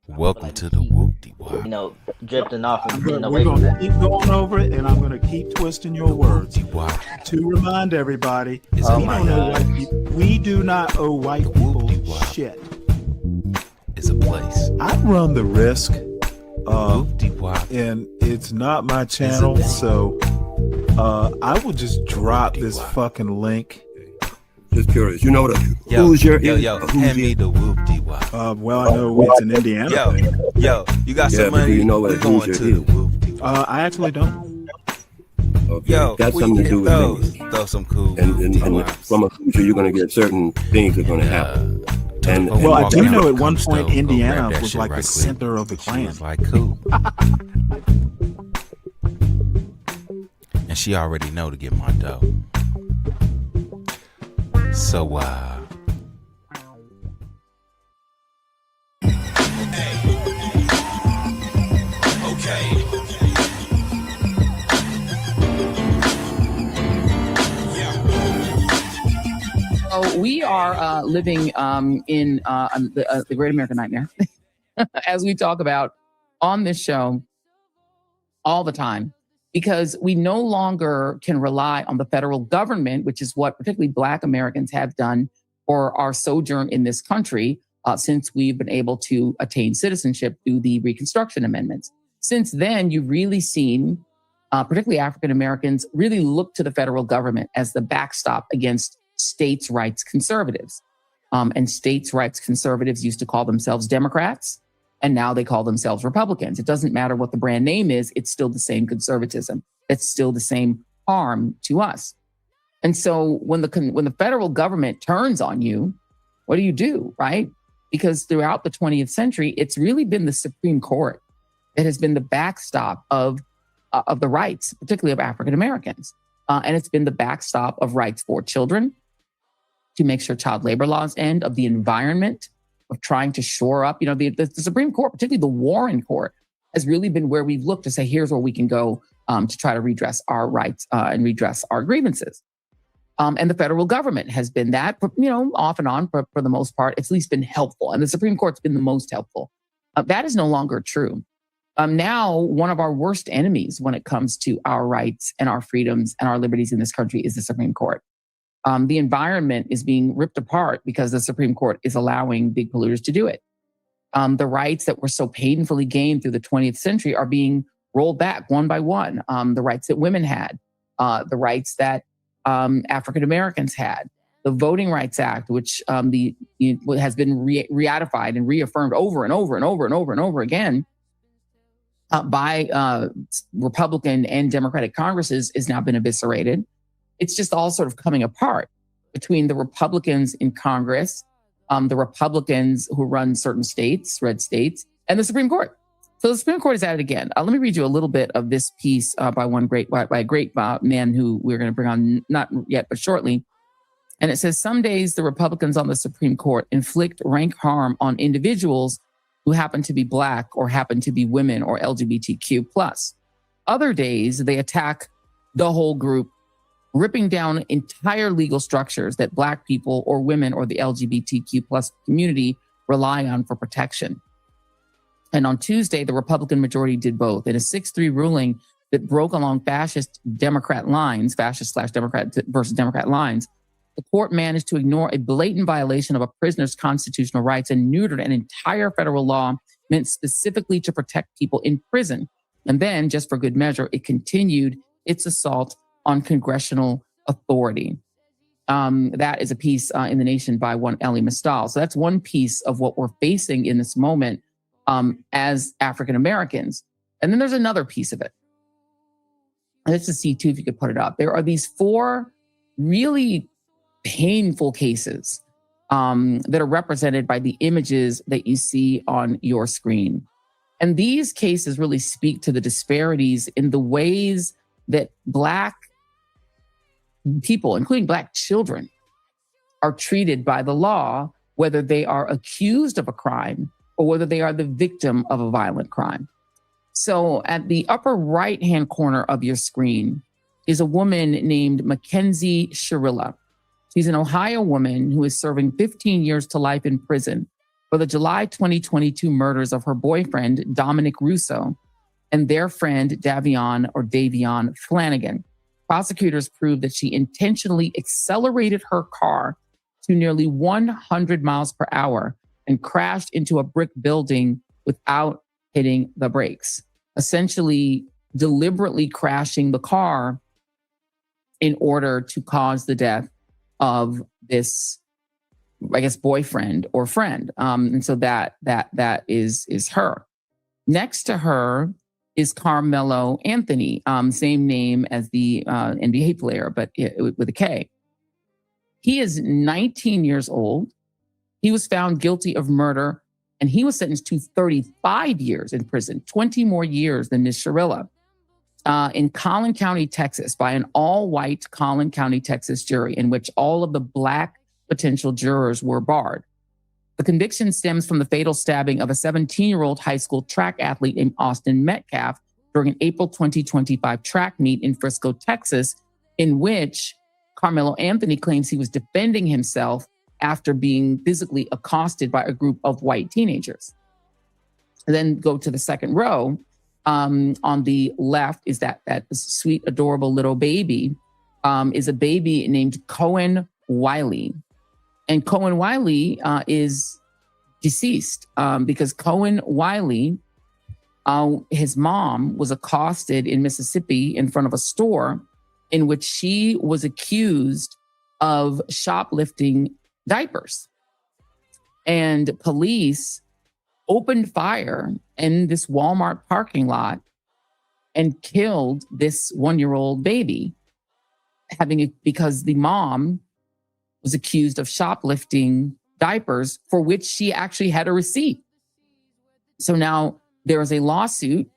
Welcome to the whoop-de wop. Drifting off and getting We're away from going to that. keep going over it, and I'm going to keep twisting your words Whoop-de-wop to remind everybody is Oh we my don't know God. white people. We do not owe white people Whoop-de-wop. shit. is a place. I run the risk, Whoop-de-wop and it's not my channel, so I will just drop this fucking link. Just curious. You know what? Who's yo, who's hand me the whoop-de-wop. Well, I know it's an Indiana thing. You got Yeah, some but do money? you know We're what going Hoosier to the is? whoop-de-wop. I actually don't. Okay. Yo, That's we something to do can with me. throw some cool And whoop-de-wops. from a Hoosier, you're going to get certain things that are going to happen. And Well, I do know at one Come point stove, go Indiana grab that was shit like right the quick. center of the She clan. was like, cool. And she already know to get my dough. So, So we are living in the Great American Nightmare, as we talk about on this show all the time, because we no longer can rely on the federal government, which is what particularly Black Americans have done for our sojourn in this country since we've been able to attain citizenship through the Reconstruction Amendments. Since then, you've really seen, particularly African Americans, really look to the federal government as the backstop against states' rights conservatives. And states' rights conservatives used to call themselves Democrats, and now they call themselves Republicans. It doesn't matter what the brand name is, it's still the same conservatism. It's still the same harm to us. And so when the federal government turns on you, what do, right? Because throughout the 20th century, it's really been the Supreme Court that has been the backstop of the rights, particularly of African Americans. And it's been the backstop of rights for children, to make sure child labor laws end, of the environment, of trying to shore up. The Supreme Court, particularly the Warren Court, has really been where we've looked to say, here's where we can go to try to redress our rights and redress our grievances. And the federal government has been that, off and on for the most part. It's at least been helpful. And the Supreme Court's been the most helpful. That is no longer true. Now, one of our worst enemies when it comes to our rights and our freedoms and our liberties in this country is the Supreme Court. The environment is being ripped apart because the Supreme Court is allowing big polluters to do it. The rights that were so painfully gained through the 20th century are being rolled back one by one. The rights that women had, the rights that African Americans had, the Voting Rights Act, which has been ratified and reaffirmed over and over and over and over and over again by Republican and Democratic Congresses, has now been eviscerated. It's just all sort of coming apart between the Republicans in Congress, the Republicans who run certain states, red states, and the Supreme Court. So the Supreme Court is at it again. Let me read you a little bit of this piece by a great man who we're going to bring on, not yet, but shortly. And it says, some days the Republicans on the Supreme Court inflict rank harm on individuals who happen to be Black or happen to be women or LGBTQ+. Other days they attack the whole group, ripping down entire legal structures that Black people or women or the LGBTQ+ community rely on for protection. And on Tuesday, the Republican majority did both. In a 6-3 ruling that broke along fascist/Democrat lines, fascist/Democrat versus Democrat lines, the court managed to ignore a blatant violation of a prisoner's constitutional rights and neutered an entire federal law meant specifically to protect people in prison. And then, just for good measure, it continued its assault on congressional authority. That is a piece in The Nation by one Ellie Mistal. So that's one piece of what we're facing in this moment as African Americans. And then there's another piece of it. Let's just see too if you could put it up. There are these 4 really painful cases that are represented by the images that you see on your screen. And these cases really speak to the disparities in the ways that Black people, including Black children, are treated by the law, whether they are accused of a crime or whether they are the victim of a violent crime. So at the upper right-hand corner of your screen is a woman named Mackenzie Sharilla. She's an Ohio woman who is serving 15 years to life in prison for the July 2022 murders of her boyfriend, Dominic Russo, and their friend, Davion Flanagan. Prosecutors proved that she intentionally accelerated her car to nearly 100 miles per hour and crashed into a brick building without hitting the brakes, essentially deliberately crashing the car in order to cause the death of this, I guess, boyfriend or friend. And so that is her. Next to her is Carmelo Anthony, same name as the NBA player, but with a K. He is 19 years old. He was found guilty of murder, and he was sentenced to 35 years in prison, 20 more years than Ms. Sharilla, in Collin County, Texas, by an all-white Collin County, Texas jury, in which all of the Black potential jurors were barred. The conviction stems from the fatal stabbing of a 17-year-old high school track athlete named Austin Metcalf during an April 2025 track meet in Frisco, Texas, in which Carmelo Anthony claims he was defending himself after being physically accosted by a group of white teenagers. And then go to the second row. On the left is that sweet, adorable little baby, is a baby named Cohen Wiley. And Cohen Wiley is deceased because Cohen Wiley, his mom was accosted in Mississippi in front of a store in which she was accused of shoplifting diapers. And police opened fire in this Walmart parking lot and killed this 1-year-old baby, because the mom was accused of shoplifting diapers for which she actually had a receipt. So now there is a lawsuit.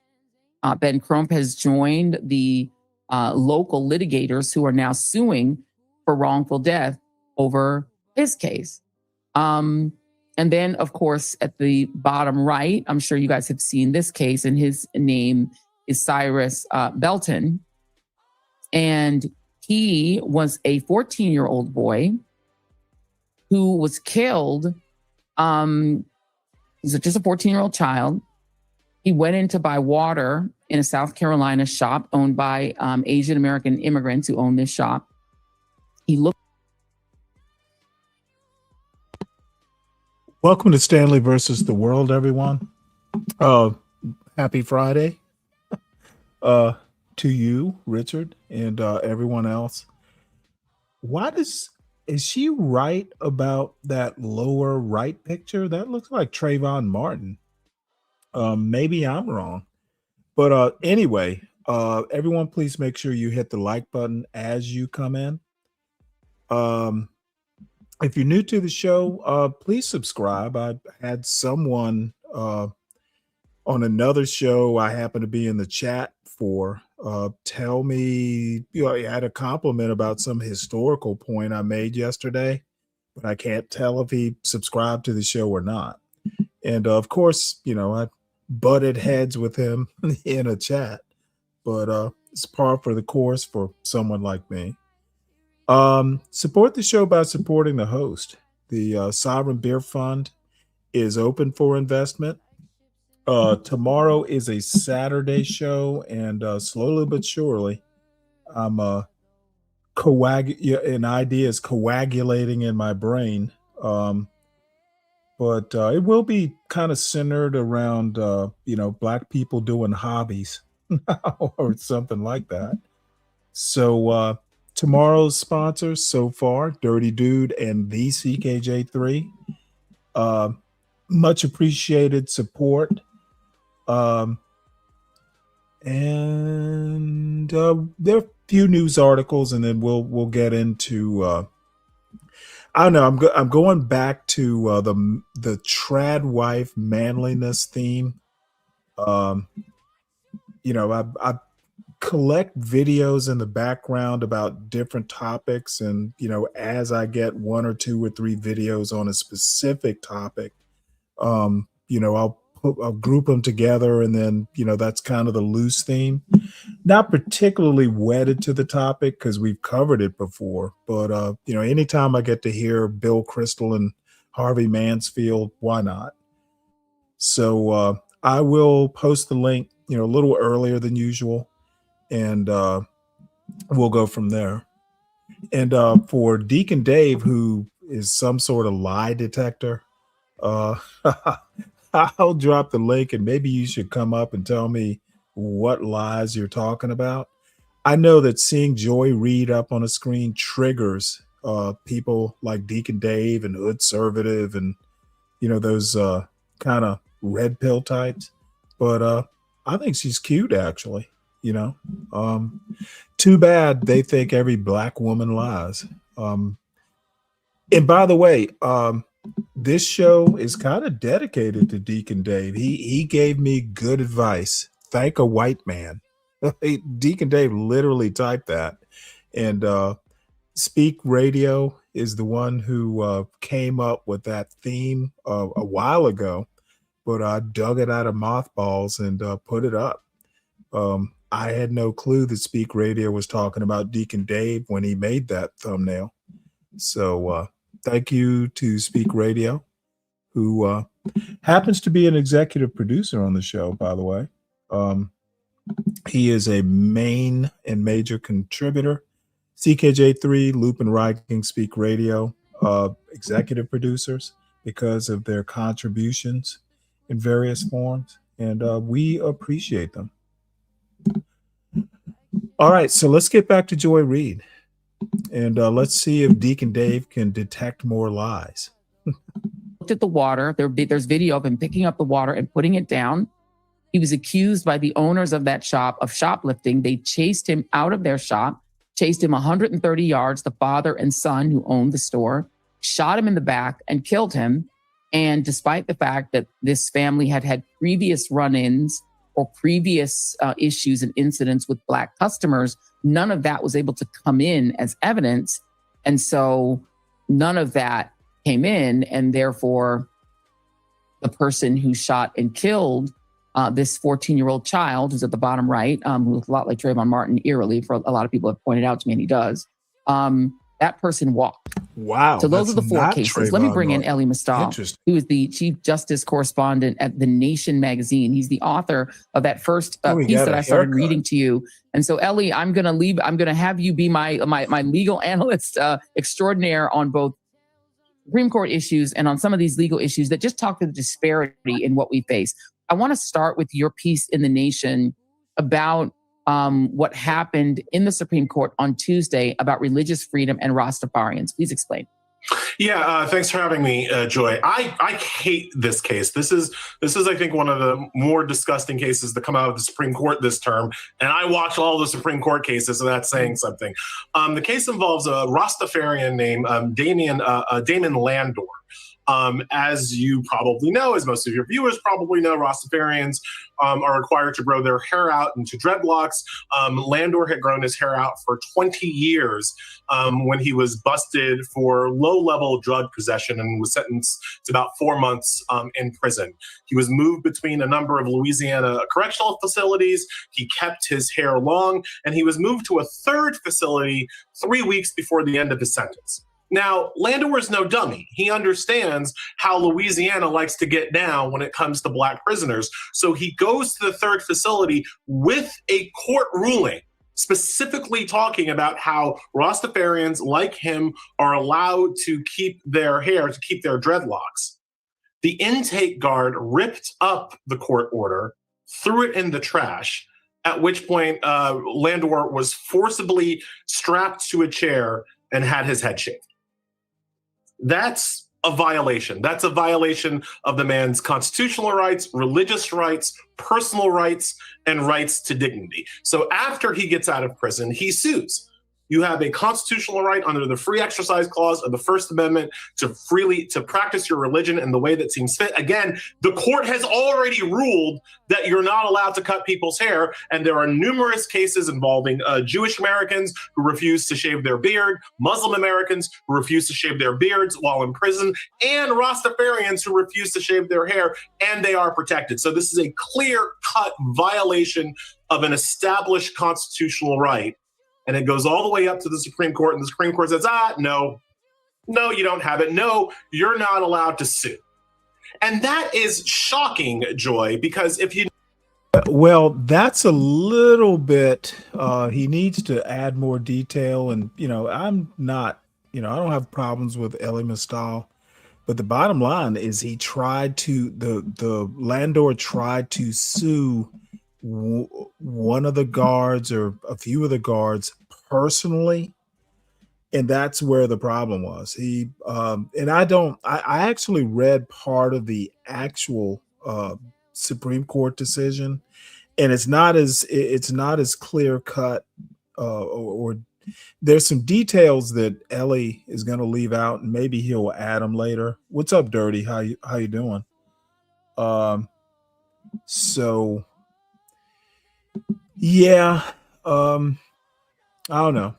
Ben Crump has joined the local litigators who are now suing for wrongful death over his case. And then, of course, at the bottom right, I'm sure you guys have seen this case, and his name is Cyrus Belton. And he was a 14-year-old boy who was killed. He's just a 14-year-old child. He went in to buy water in a South Carolina shop owned by Asian American immigrants who own this shop. He looked. Welcome to Stanley versus the World, everyone. Happy Friday to you, Richard, and everyone else. Is she right about that lower right picture? That looks like Trayvon Martin. Maybe I'm wrong. But anyway, everyone, please make sure you hit the like button as you come in. If you're new to the show, please subscribe. I had someone on another show I happen to be in the chat for tell me, I had a compliment about some historical point I made yesterday, but I can't tell if he subscribed to the show or not. And of course, I butted heads with him in a chat, but it's par for the course for someone like me. Support the show by supporting the host. The Sovereign Beer Fund is open for investment. Tomorrow is a Saturday show, and slowly but surely, I'm an idea is coagulating in my brain. But it will be kind of centered around, Black people doing hobbies or something like that. So tomorrow's sponsors so far, Dirty Dude and the CKJ3. Much appreciated support. And there are a few news articles, and then we'll get into I don't know. I'm going back to the trad wife manliness theme. I collect videos in the background about different topics, and as I get 1 or 2 or 3 videos on a specific topic, I'll group them together, and then that's kind of the loose theme. Not particularly wedded to the topic because we've covered it before, but anytime I get to hear Bill Kristol and Harvey Mansfield. Why not? So I will post the link, a little earlier than usual, and we'll go from there. And for Deacon Dave, who is some sort of lie detector, I'll drop the link, and maybe you should come up and tell me what lies you're talking about. I know that seeing Joy Reid up on a screen triggers people like Deacon Dave and Hood Conservative and those kind of red pill types. But I think she's cute, actually. Too bad they think every black woman lies. And by the way, this show is kind of dedicated to Deacon Dave. He gave me good advice. Thank a white man. Deacon Dave literally typed that. And Speak Radio is the one who came up with that theme a while ago, but I dug it out of mothballs and put it up. I had no clue that Speak Radio was talking about Deacon Dave when he made that thumbnail. So thank you to Speak Radio, who happens to be an executive producer on the show, by the way. He is a main and major contributor. CKJ3, Loop and Writing, Speak Radio, executive producers because of their contributions in various forms, and we appreciate them. All right, so let's get back to Joy Reid, and let's see if Deacon Dave can detect more lies. Looked at the water. There's video of him picking up the water and putting it down. He was accused by the owners of that shop of shoplifting. They chased him out of their shop, chased him 130 yards, the father and son who owned the store, shot him in the back and killed him. And despite the fact that this family had had previous run-ins or previous issues and incidents with Black customers, none of that was able to come in as evidence. And so none of that came in. And therefore, the person who shot and killed this 14-year-old child, who's at the bottom right, who looks a lot like Trayvon Martin, eerily, for a lot of people have pointed out to me, and he does, that person walked. Wow. So those are the four cases. Let me bring in Elie Mystal, who is the chief justice correspondent at The Nation magazine. He's the author of that first piece that I started reading to you. And so, Elie, I'm going to have you be my legal analyst extraordinaire on both Supreme Court issues and on some of these legal issues that just talk to the disparity in what we face. I want to start with your piece in The Nation about what happened in the Supreme Court on Tuesday about religious freedom and Rastafarians. Please explain. Yeah, thanks for having me, Joy. I hate this case. This is I think one of the more disgusting cases that come out of the Supreme Court this term. And I watch all the Supreme Court cases, so that's saying something. The case involves a Rastafarian named Damon Landor. As you probably know, as most of your viewers probably know, Rastafarians are required to grow their hair out into dreadlocks. Landor had grown his hair out for 20 years when he was busted for low-level drug possession and was sentenced to about 4 months in prison. He was moved between a number of Louisiana correctional facilities. He kept his hair long, and he was moved to a third facility 3 weeks before the end of his sentence. Now, Landor is no dummy. He understands how Louisiana likes to get down when it comes to Black prisoners. So he goes to the third facility with a court ruling specifically talking about how Rastafarians like him are allowed to keep their hair, to keep their dreadlocks. The intake guard ripped up the court order, threw it in the trash, at which point Landor was forcibly strapped to a chair and had his head shaved. That's a violation. That's a violation of the man's constitutional rights, religious rights, personal rights, and rights to dignity. So after he gets out of prison, he sues. You have a constitutional right under the Free Exercise Clause of the First Amendment to practice your religion in the way that seems fit. Again, the court has already ruled that you're not allowed to cut people's hair, and there are numerous cases involving Jewish Americans who refuse to shave their beard, Muslim Americans who refuse to shave their beards while in prison, and Rastafarians who refuse to shave their hair, and they are protected. So this is a clear-cut violation of an established constitutional right. And it goes all the way up to the Supreme Court, and the Supreme Court says, no, No, you don't have it. No, you're not allowed to sue. And that is shocking, Joy, because if you... Well, that's a little bit, he needs to add more detail. And, I'm not, I don't have problems with Elie Mystal, but the bottom line is the landlord tried to sue one of the guards or a few of the guards personally. And that's where the problem was. I actually read part of the actual Supreme Court decision, and it's not as clear cut, or there's some details that Elie is going to leave out, and maybe he'll add them later. What's up, Dirty? How you doing? So yeah, I don't know.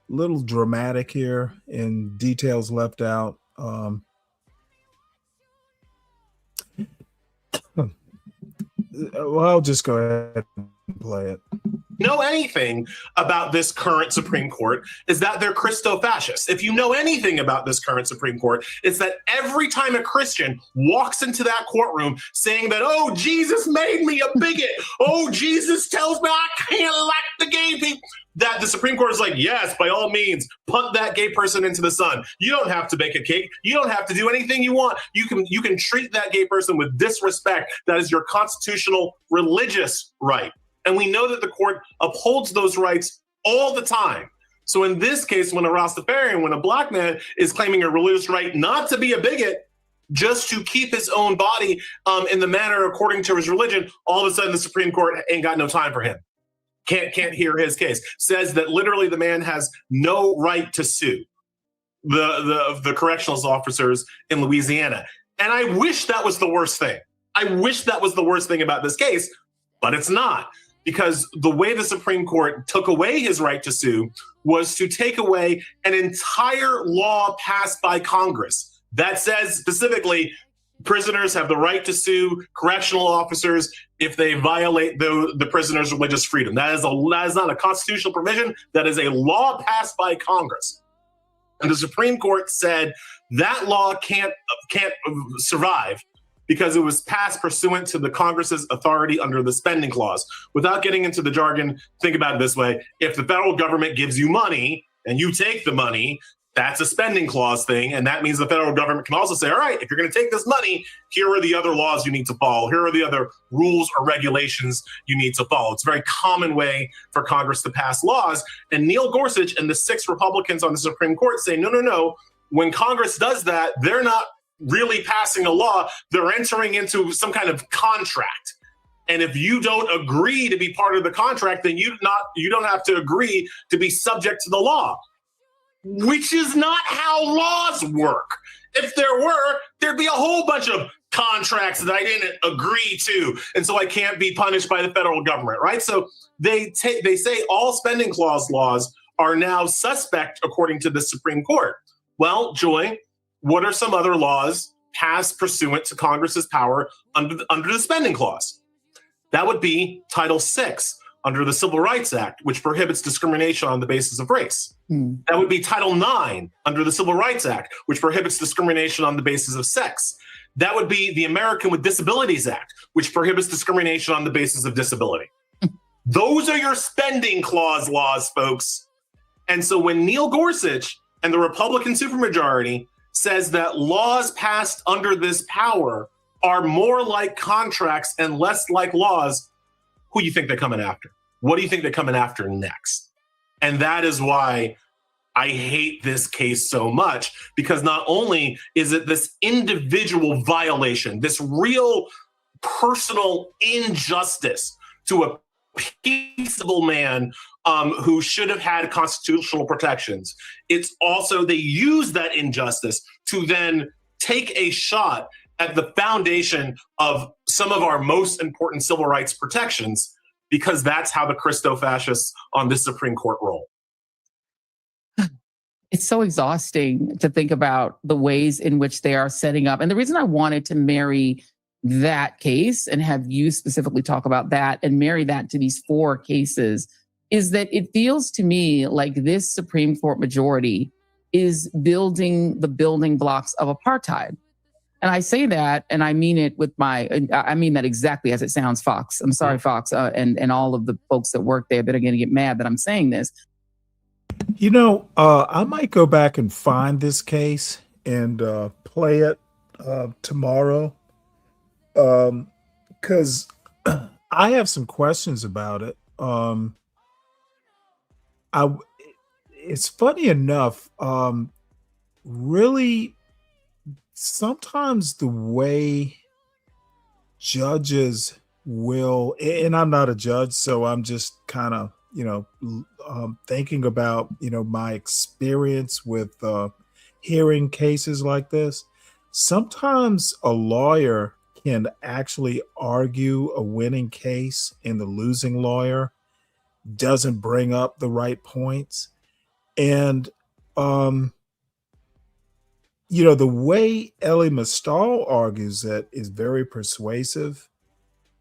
Little dramatic here and details left out. Well, I'll just go ahead and play it. Know anything about this current Supreme Court is that they're Christo-fascists. If you know anything about this current Supreme Court, it's that every time a Christian walks into that courtroom saying that, oh, Jesus made me a bigot, oh, Jesus tells me I can't like the gay people, that the Supreme Court is like, yes, by all means, punt that gay person into the sun. You don't have to bake a cake. You don't have to do anything you want. You can treat that gay person with disrespect. That is your constitutional religious right. And we know that the court upholds those rights all the time. So in this case, when a Rastafarian, when a black man is claiming a religious right not to be a bigot, just to keep his own body in the manner according to his religion, all of a sudden the Supreme Court ain't got no time for him. Can't hear his case. Says that literally the man has no right to sue the correctional officers in Louisiana. And I wish that was the worst thing. I wish that was the worst thing about this case, but it's not. Because the way the Supreme Court took away his right to sue was to take away an entire law passed by Congress that says specifically prisoners have the right to sue correctional officers if they violate the prisoner's religious freedom. That is not a constitutional provision. That is a law passed by Congress. And the Supreme Court said that law can't survive because it was passed pursuant to the Congress's authority under the spending clause. Without getting into the jargon, think about it this way. If the federal government gives you money and you take the money, that's a spending clause thing. And that means the federal government can also say, all right, if you're going to take this money, here are the other laws you need to follow. Here are the other rules or regulations you need to follow. It's a very common way for Congress to pass laws. And Neil Gorsuch and the 6 Republicans on the Supreme Court say, no. When Congress does that, they're not really passing a law. They're entering into some kind of contract. And if you don't agree to be part of the contract, then you don't have to agree to be subject to the law, which is not how laws work. If there were, there'd be a whole bunch of contracts that I didn't agree to, and so I can't be punished by the federal government, right? So they say all spending clause laws are now suspect according to the Supreme Court. Well, Joy, what are some other laws passed pursuant to Congress's power under the spending clause? That would be Title VI under the Civil Rights Act, which prohibits discrimination on the basis of race. That would be Title IX under the Civil Rights Act, which prohibits discrimination on the basis of sex. That would be the American with Disabilities Act, which prohibits discrimination on the basis of disability. Those are your spending clause laws, folks. And so when Neil Gorsuch and the Republican supermajority says that laws passed under this power are more like contracts and less like laws, who do you think they're coming after? What do you think they're coming after next? And that is why I hate this case so much, because not only is it this individual violation, this real personal injustice to a peaceable man who should have had constitutional protections. It's also they use that injustice to then take a shot at the foundation of some of our most important civil rights protections, because that's how the Christo-fascists on this Supreme Court roll. It's so exhausting to think about the ways in which they are setting up. And the reason I wanted to marry that case and have you specifically talk about that and marry that to these 4 cases is that it feels to me like this Supreme Court majority is building the building blocks of apartheid. And I say that, and I mean it I mean that exactly as it sounds, Fox. I'm sorry, Fox, and all of the folks that work there that are going to get mad that I'm saying this. You know, I might go back and find this case and play it tomorrow, because I have some questions about it. It's funny enough, really, sometimes the way judges will, and I'm not a judge, so I'm just kind of, thinking about, my experience with hearing cases like this. Sometimes a lawyer can actually argue a winning case and the losing lawyer doesn't bring up the right points. And, the way Elie Mystal argues it is very persuasive.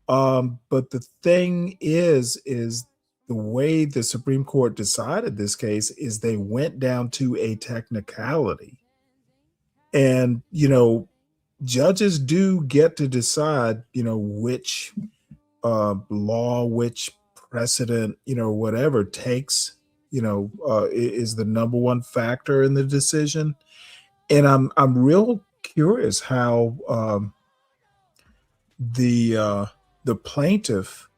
But the thing is the way the Supreme Court decided this case is they went down to a technicality. And, judges do get to decide, which law, which precedent, whatever takes, is the number one factor in the decision. And I'm real curious how the plaintiff,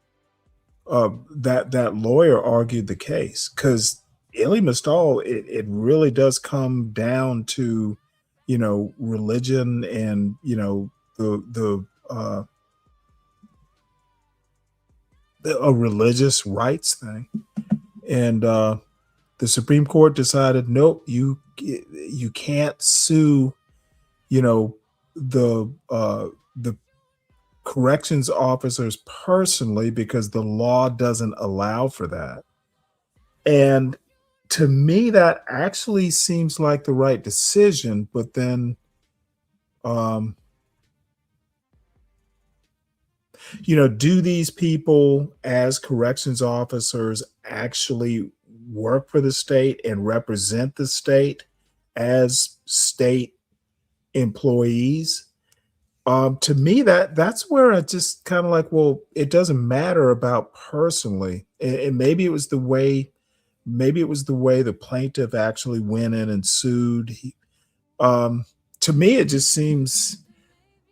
that lawyer argued the case, because Elie Mystal, it really does come down to, religion and, a religious rights thing. And the Supreme Court decided, nope, you can't sue, the corrections officers personally because the law doesn't allow for that. And to me, that actually seems like the right decision. But then, do these people as corrections officers actually work for the state and represent the state as state employees? To me, that's where I just kind of like, well, it doesn't matter about personally. And maybe it was the way the plaintiff actually went in and sued. To me, it just seems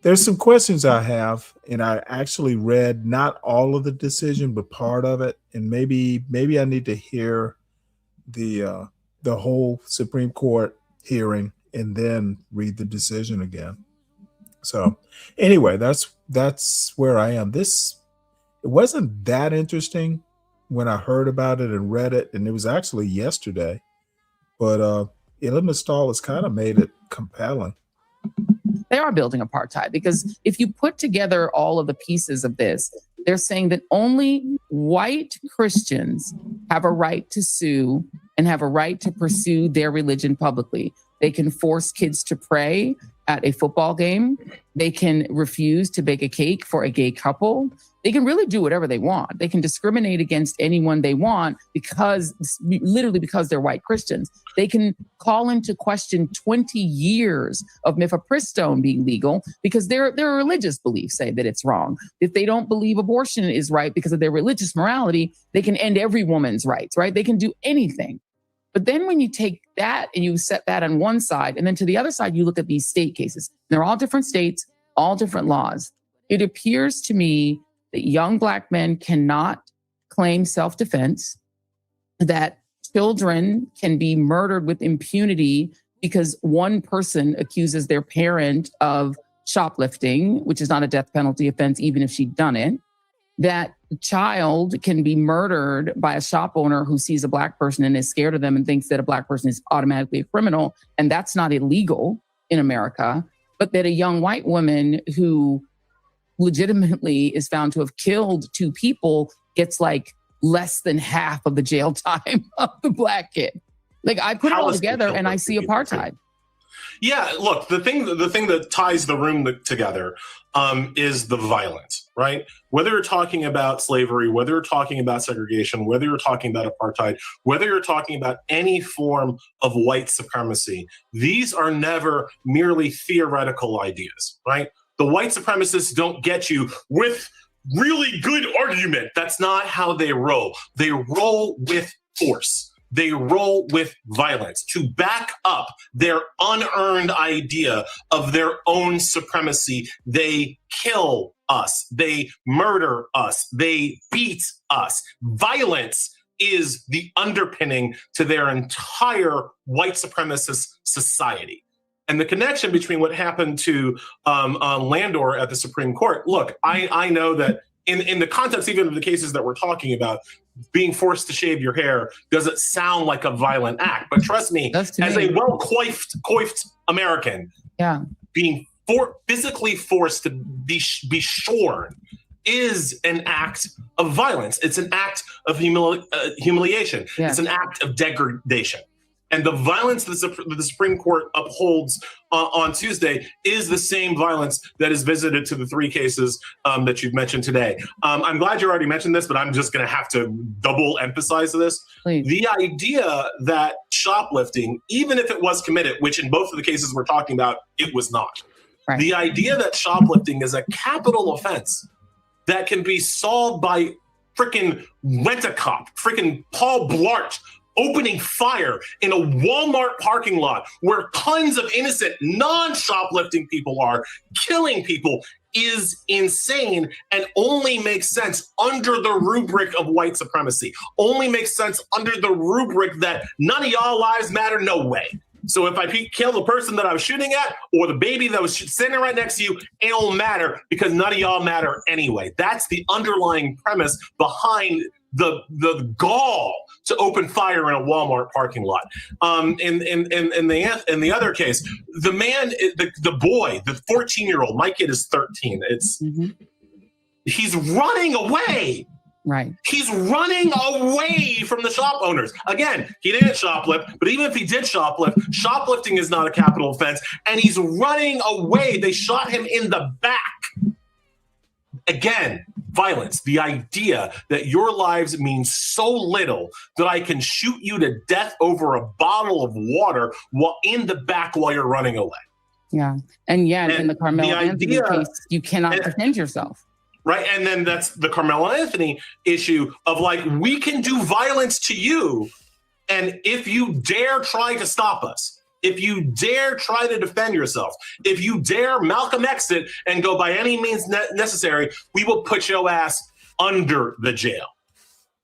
there's some questions I have, and I actually read not all of the decision, but part of it. And maybe I need to hear the whole Supreme Court hearing and then read the decision again. So anyway, that's where I am. It wasn't that interesting when I heard about it and read it, and it was actually yesterday. But Elie Mystal has kind of made it compelling. They are building apartheid, because if you put together all of the pieces of this, they're saying that only white Christians have a right to sue and have a right to pursue their religion publicly. They can force kids to pray at a football game. They can refuse to bake a cake for a gay couple. They can really do whatever they want. They can discriminate against anyone they want because they're white Christians. They can call into question 20 years of mifepristone being legal because their religious beliefs say that it's wrong. If they don't believe abortion is right because of their religious morality, they can end every woman's rights, right? They can do anything. But then when you take that and you set that on one side, and then to the other side, you look at these state cases. They're all different states, all different laws. It appears to me that young Black men cannot claim self-defense, that children can be murdered with impunity because one person accuses their parent of shoplifting, which is not a death penalty offense, even if she'd done it, that a child can be murdered by a shop owner who sees a Black person and is scared of them and thinks that a Black person is automatically a criminal, and that's not illegal in America, but that a young white woman who legitimately is found to have killed two people gets like less than half of the jail time of the Black kid. Like, I put it all together and I see apartheid. Yeah, look, the thing that ties the room together is the violence, right? Whether you're talking about slavery, whether you're talking about segregation, whether you're talking about apartheid, whether you're talking about any form of white supremacy, these are never merely theoretical ideas, right? The white supremacists don't get you with really good argument. That's not how they roll. They roll with force. They roll with violence to back up their unearned idea of their own supremacy. They kill us. They murder us. They beat us. Violence is the underpinning to their entire white supremacist society. And the connection between what happened to Landor at the Supreme Court, look, I know that in the context even of the cases that we're talking about, being forced to shave your hair doesn't sound like a violent act. But trust me, as a well-coiffed American, being physically forced to be shorn is an act of violence. It's an act of humiliation. Yeah. It's an act of degradation. And the violence that the Supreme Court upholds on Tuesday is the same violence that is visited to the three cases that you've mentioned today. I'm glad you already mentioned this, but I'm just going to have to double emphasize this. Please. The idea that shoplifting, even if it was committed, which in both of the cases we're talking about, it was not. Right. The idea that shoplifting is a capital offense that can be solved by freaking rent-a-cop, freaking Paul Blart, opening fire in a Walmart parking lot where tons of innocent non-shoplifting people are killing people is insane and only makes sense under the rubric of white supremacy. Only makes sense under the rubric that none of y'all lives matter, no way. So if I kill the person that I was shooting at or the baby that was sitting right next to you, it don't matter because none of y'all matter anyway. That's the underlying premise behind the gall to open fire in a Walmart parking lot. In the other case, the man, the boy, the 14-year-old, my kid is 13. He's running away. Right. He's running away from the shop owners. Again, he didn't shoplift, but even if he did shoplift, shoplifting is not a capital offense, and he's running away. They shot him in the back. Again, violence, the idea that your lives mean so little that I can shoot you to death over a bottle of water while in the back while you're running away. Yeah. And in the Carmelo Anthony case, you cannot defend yourself. Right. And then that's the Carmelo Anthony issue of like, we can do violence to you. And if you dare try to stop us, if you dare try to defend yourself, if you dare Malcolm X it and go by any means necessary, we will put your ass under the jail,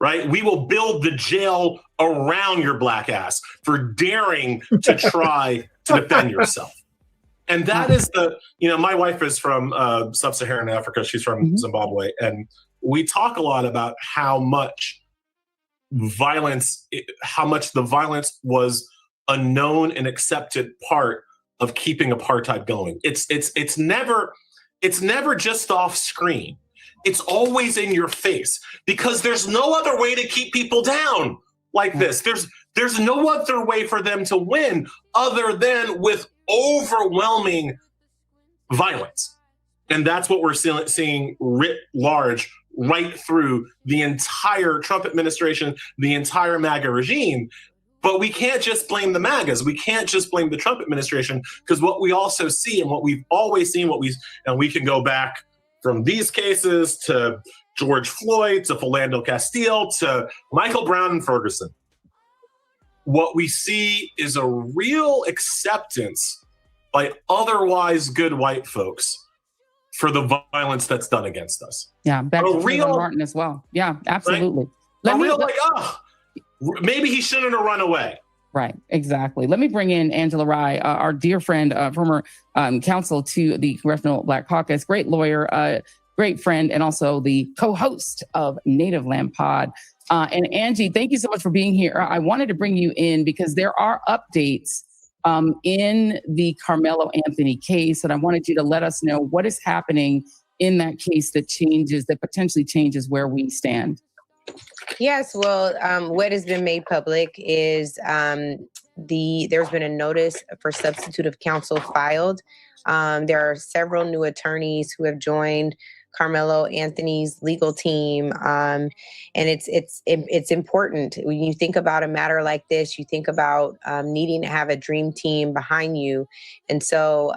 right? We will build the jail around your black ass for daring to try to defend yourself. And that is my wife is from sub-Saharan Africa. She's from Zimbabwe. And we talk a lot about how much the violence was a known and accepted part of keeping apartheid going. It's never just off screen. It's always in your face because there's no other way to keep people down like this. There's no other way for them to win other than with overwhelming violence. And that's what we're seeing writ large right through the entire Trump administration, the entire MAGA regime. But we can't just blame the MAGAs. We can't just blame the Trump administration because what we also see and what we've always seen, and we can go back from these cases to George Floyd, to Philando Castile, to Michael Brown and Ferguson. What we see is a real acceptance by otherwise good white folks for the violence that's done against us. Yeah, back to Trayvon Martin as well. Yeah, absolutely. Right? Maybe he shouldn't have run away. Right, exactly. Let me bring in Angela Rye, our dear friend, former counsel to the Congressional Black Caucus, great lawyer, great friend, and also the co-host of Native Land Pod. And Angie, thank you so much for being here. I wanted to bring you in because there are updates in the Carmelo Anthony case, and I wanted you to let us know what is happening in that case that potentially changes where we stand. Yes, well, what has been made public is there's been a notice for substitute of counsel filed. There are several new attorneys who have joined Carmelo Anthony's legal team, and it's important when you think about a matter like this. You think about needing to have a dream team behind you, and so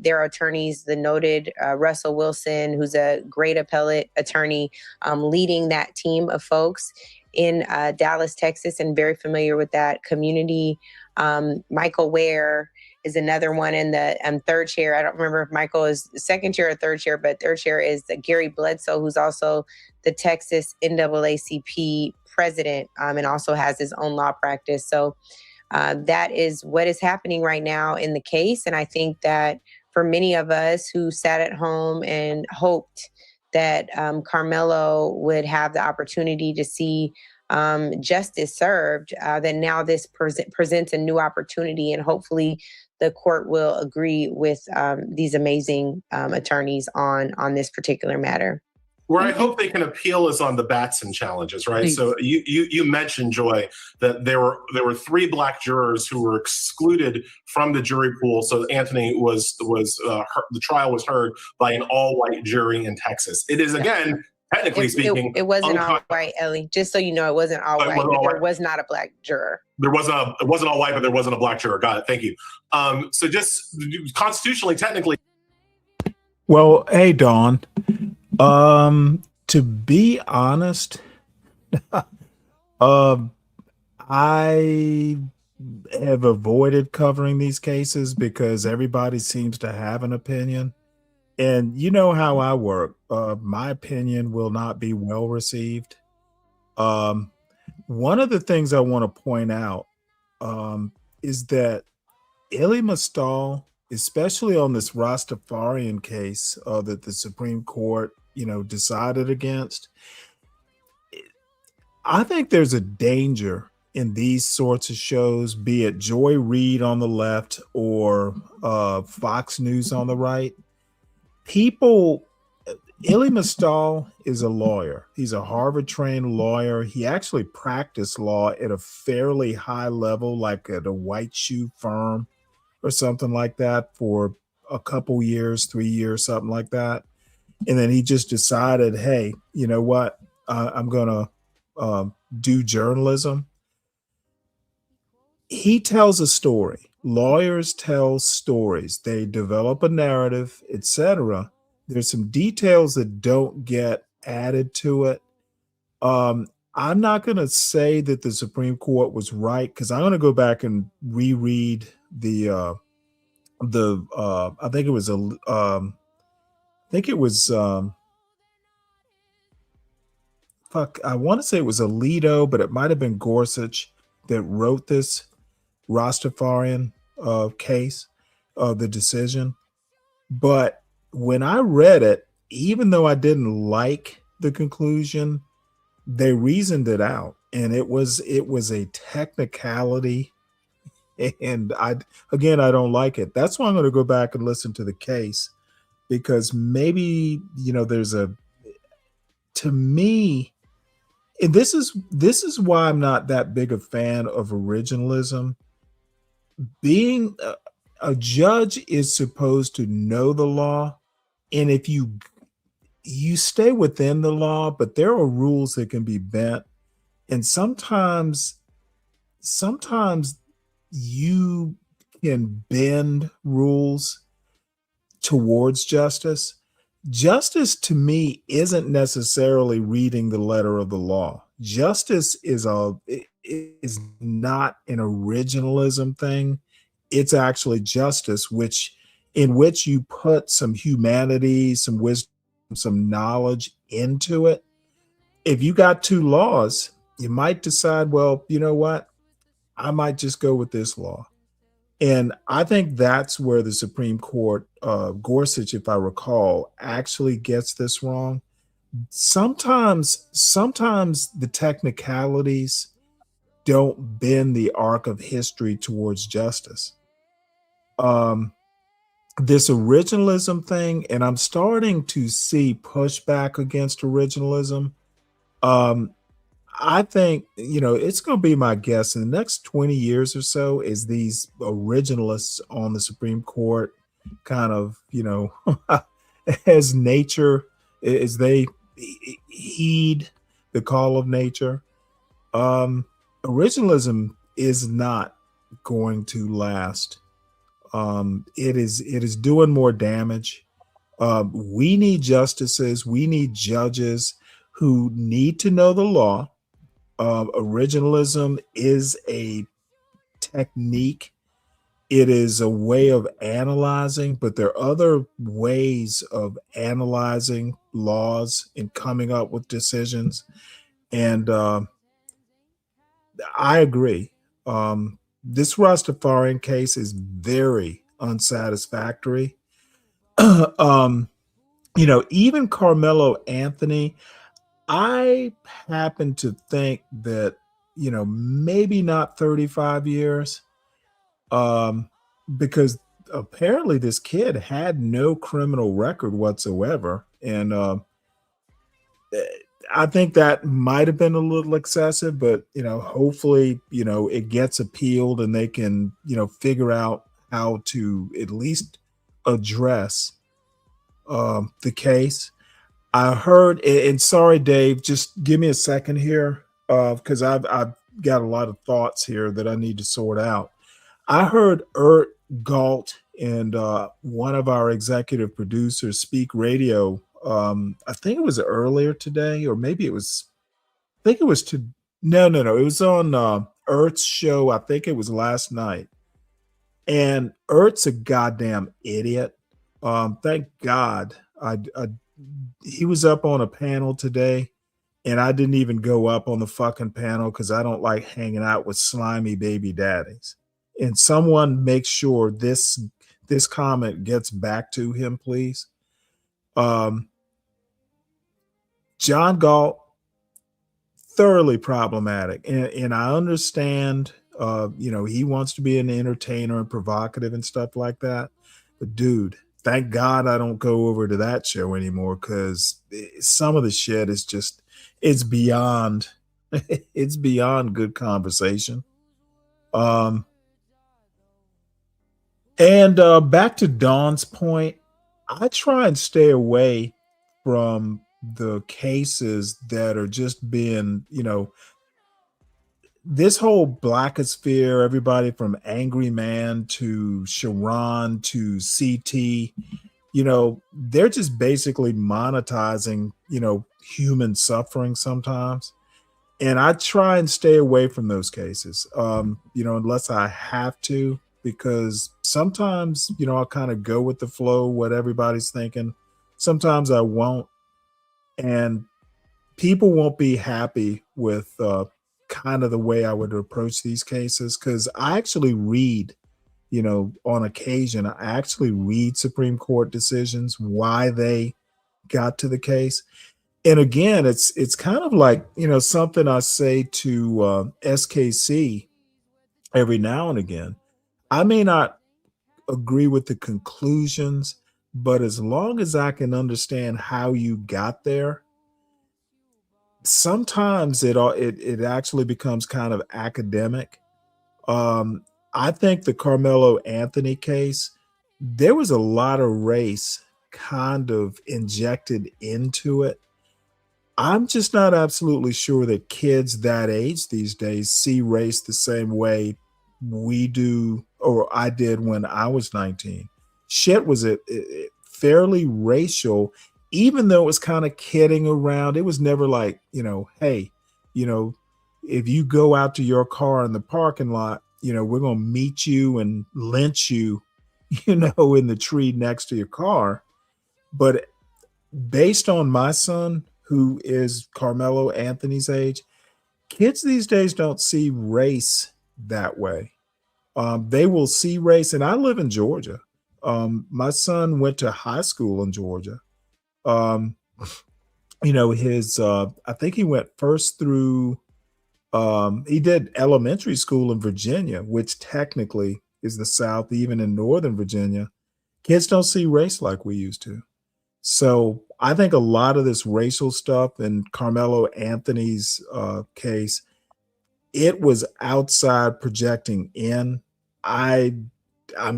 there are attorneys. The noted Russell Wilson, who's a great appellate attorney, leading that team of folks in Dallas, Texas, and very familiar with that community. Michael Ware is another one in the third chair. I don't remember if Michael is second chair or third chair, but third chair is Gary Bledsoe, who's also the Texas NAACP president, and also has his own law practice. So that is what is happening right now in the case. And I think that for many of us who sat at home and hoped that Carmelo would have the opportunity to see justice served, then now this presents a new opportunity, and hopefully the court will agree with these amazing attorneys on this particular matter. Where I hope they can appeal is on the Batson challenges, right? Please. So you mentioned, Joy, that there were 3 Black jurors who were excluded from the jury pool. So Anthony was the trial was heard by an all-white jury in Texas. It is, again, technically speaking, it wasn't all white, Ellie. Just so you know, it wasn't all white. There was not a Black juror. It wasn't all white, but there wasn't a Black juror. Got it. Thank you. So just constitutionally, technically. Well, hey, Dawn. To be honest, I have avoided covering these cases because everybody seems to have an opinion. And you know how I work. My opinion will not be well received. One of the things I want to point out is that Elie Mystal, especially on this Rastafarian case that the Supreme Court, decided against, I think there's a danger in these sorts of shows, be it Joy Reid on the left or Fox News on the right. Elie Mystal is a lawyer. He's a Harvard-trained lawyer. He actually practiced law at a fairly high level, like at a white shoe firm or something like that for a couple years, 3 years, something like that. And then he just decided, hey, you know what? I'm going to do journalism. He tells a story. Lawyers tell stories. They develop a narrative, etc. There's some details that don't get added to it. I'm not going to say that the Supreme Court was right, because I'm going to go back and reread I think it was I want to say it was Alito, but it might have been Gorsuch that wrote this Rastafarian case, the decision. But when I read it, even though I didn't like the conclusion, they reasoned it out, and it was a technicality, and I don't like it. That's why I'm going to go back and listen to the case, because maybe to me, and this is why I'm not that big a fan of originalism. Being a judge is supposed to know the law, and if you stay within the law, but there are rules that can be bent, and sometimes you can bend rules towards justice. Justice to me isn't necessarily reading the letter of the law. Justice is not an originalism thing. It's actually justice, in which you put some humanity, some wisdom, some knowledge into it. If you got 2 laws, you might decide, well, you know what? I might just go with this law. And I think that's where the Supreme Court, Gorsuch, if I recall, actually gets this wrong. Sometimes the technicalities don't bend the arc of history towards justice. This originalism thing, and I'm starting to see pushback against originalism. I think, it's going to be my guess in the next 20 years or so is these originalists on the Supreme Court kind of, as nature, as they heed the call of nature. Originalism is not going to last. It is doing more damage. We need justices. We need judges who need to know the law. Originalism is a technique. It is a way of analyzing, but there are other ways of analyzing laws and coming up with decisions. And I agree. This Rastafarian case is very unsatisfactory. Even Carmelo Anthony, I happen to think that, maybe not 35 years, because apparently this kid had no criminal record whatsoever. And I think that might have been a little excessive, but, hopefully, it gets appealed and they can, figure out how to at least address the case. I heard, and sorry, Dave, just give me a second here, because I've got a lot of thoughts here that I need to sort out. I heard Ert Galt and one of our executive producers speak radio. I think it was earlier today, or maybe it was. I think it was to. No. It was on Ert's show. I think it was last night. And Ert's a goddamn idiot. Thank God he was up on a panel today, and I didn't even go up on the fucking panel because I don't like hanging out with slimy baby daddies. And someone make sure this comment gets back to him, please. John Galt, thoroughly problematic, and I understand. He wants to be an entertainer and provocative and stuff like that, but dude. Thank God I don't go over to that show anymore because some of the shit is just, it's beyond good conversation. And back to Dawn's point, I try and stay away from the cases that are just being, this whole blackosphere, everybody from Angry Man to Sharon to CT, they're just basically monetizing, human suffering sometimes. And I try and stay away from those cases, unless I have to, because sometimes, I'll kind of go with the flow, what everybody's thinking. Sometimes I won't. And people won't be happy with, kind of the way I would approach these cases, because I actually read, on occasion, I actually read Supreme Court decisions, why they got to the case. And again, it's kind of like, something I say to SKC every now and again. I may not agree with the conclusions, but as long as I can understand how you got there, sometimes it actually becomes kind of academic. I think the Carmelo Anthony case, there was a lot of race kind of injected into it. I'm just not absolutely sure that kids that age these days see race the same way we do, or I did when I was 19. Shit was fairly racial. Even though it was kind of kidding around, it was never like, hey, if you go out to your car in the parking lot, we're going to meet you and lynch you, in the tree next to your car. But based on my son, who is Carmelo Anthony's age, kids these days don't see race that way. They will see race, and I live in Georgia. My son went to high school in Georgia. His I think he went first through he did elementary school in Virginia, which technically is the South. Even in Northern Virginia, kids don't see race like we used to. So I think a lot of this racial stuff in Carmelo Anthony's case, it was outside projecting in. I'm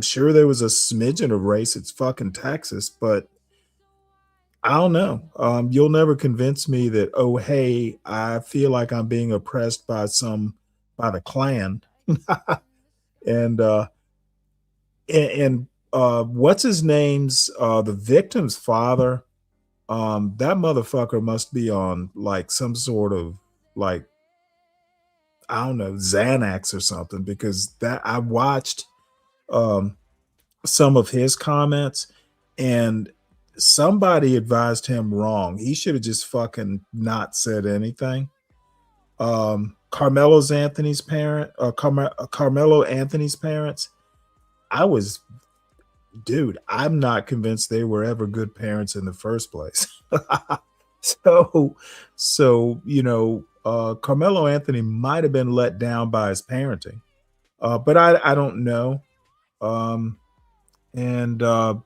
sure there was a smidgen of race. It's fucking Texas, but I don't know. You'll never convince me that, oh, hey, I feel like I'm being oppressed by the Klan. and what's his name's the victim's father, that motherfucker must be on like some sort of like, I don't know, Xanax or something, because that I watched some of his comments and somebody advised him wrong. He should have just fucking not said anything. Carmelo Anthony's parents, I'm not convinced they were ever good parents in the first place. So Carmelo Anthony might have been let down by his parenting, but I don't know. The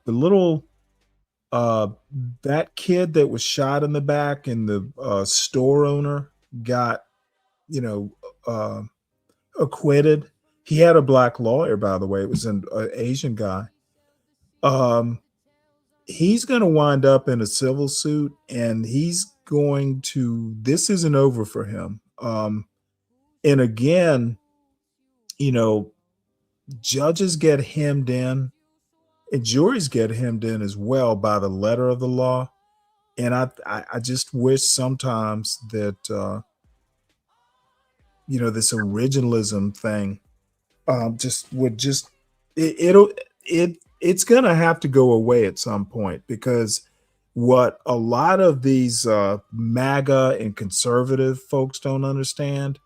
little that kid that was shot in the back and the store owner got acquitted. He had a black lawyer, by the way. It was an Asian guy. He's going to wind up in a civil suit, and this isn't over for him. And again, judges get hemmed in and juries get hemmed in as well by the letter of the law. And I just wish sometimes that, this originalism thing it's going to have to go away at some point, because what a lot of these MAGA and conservative folks don't understand,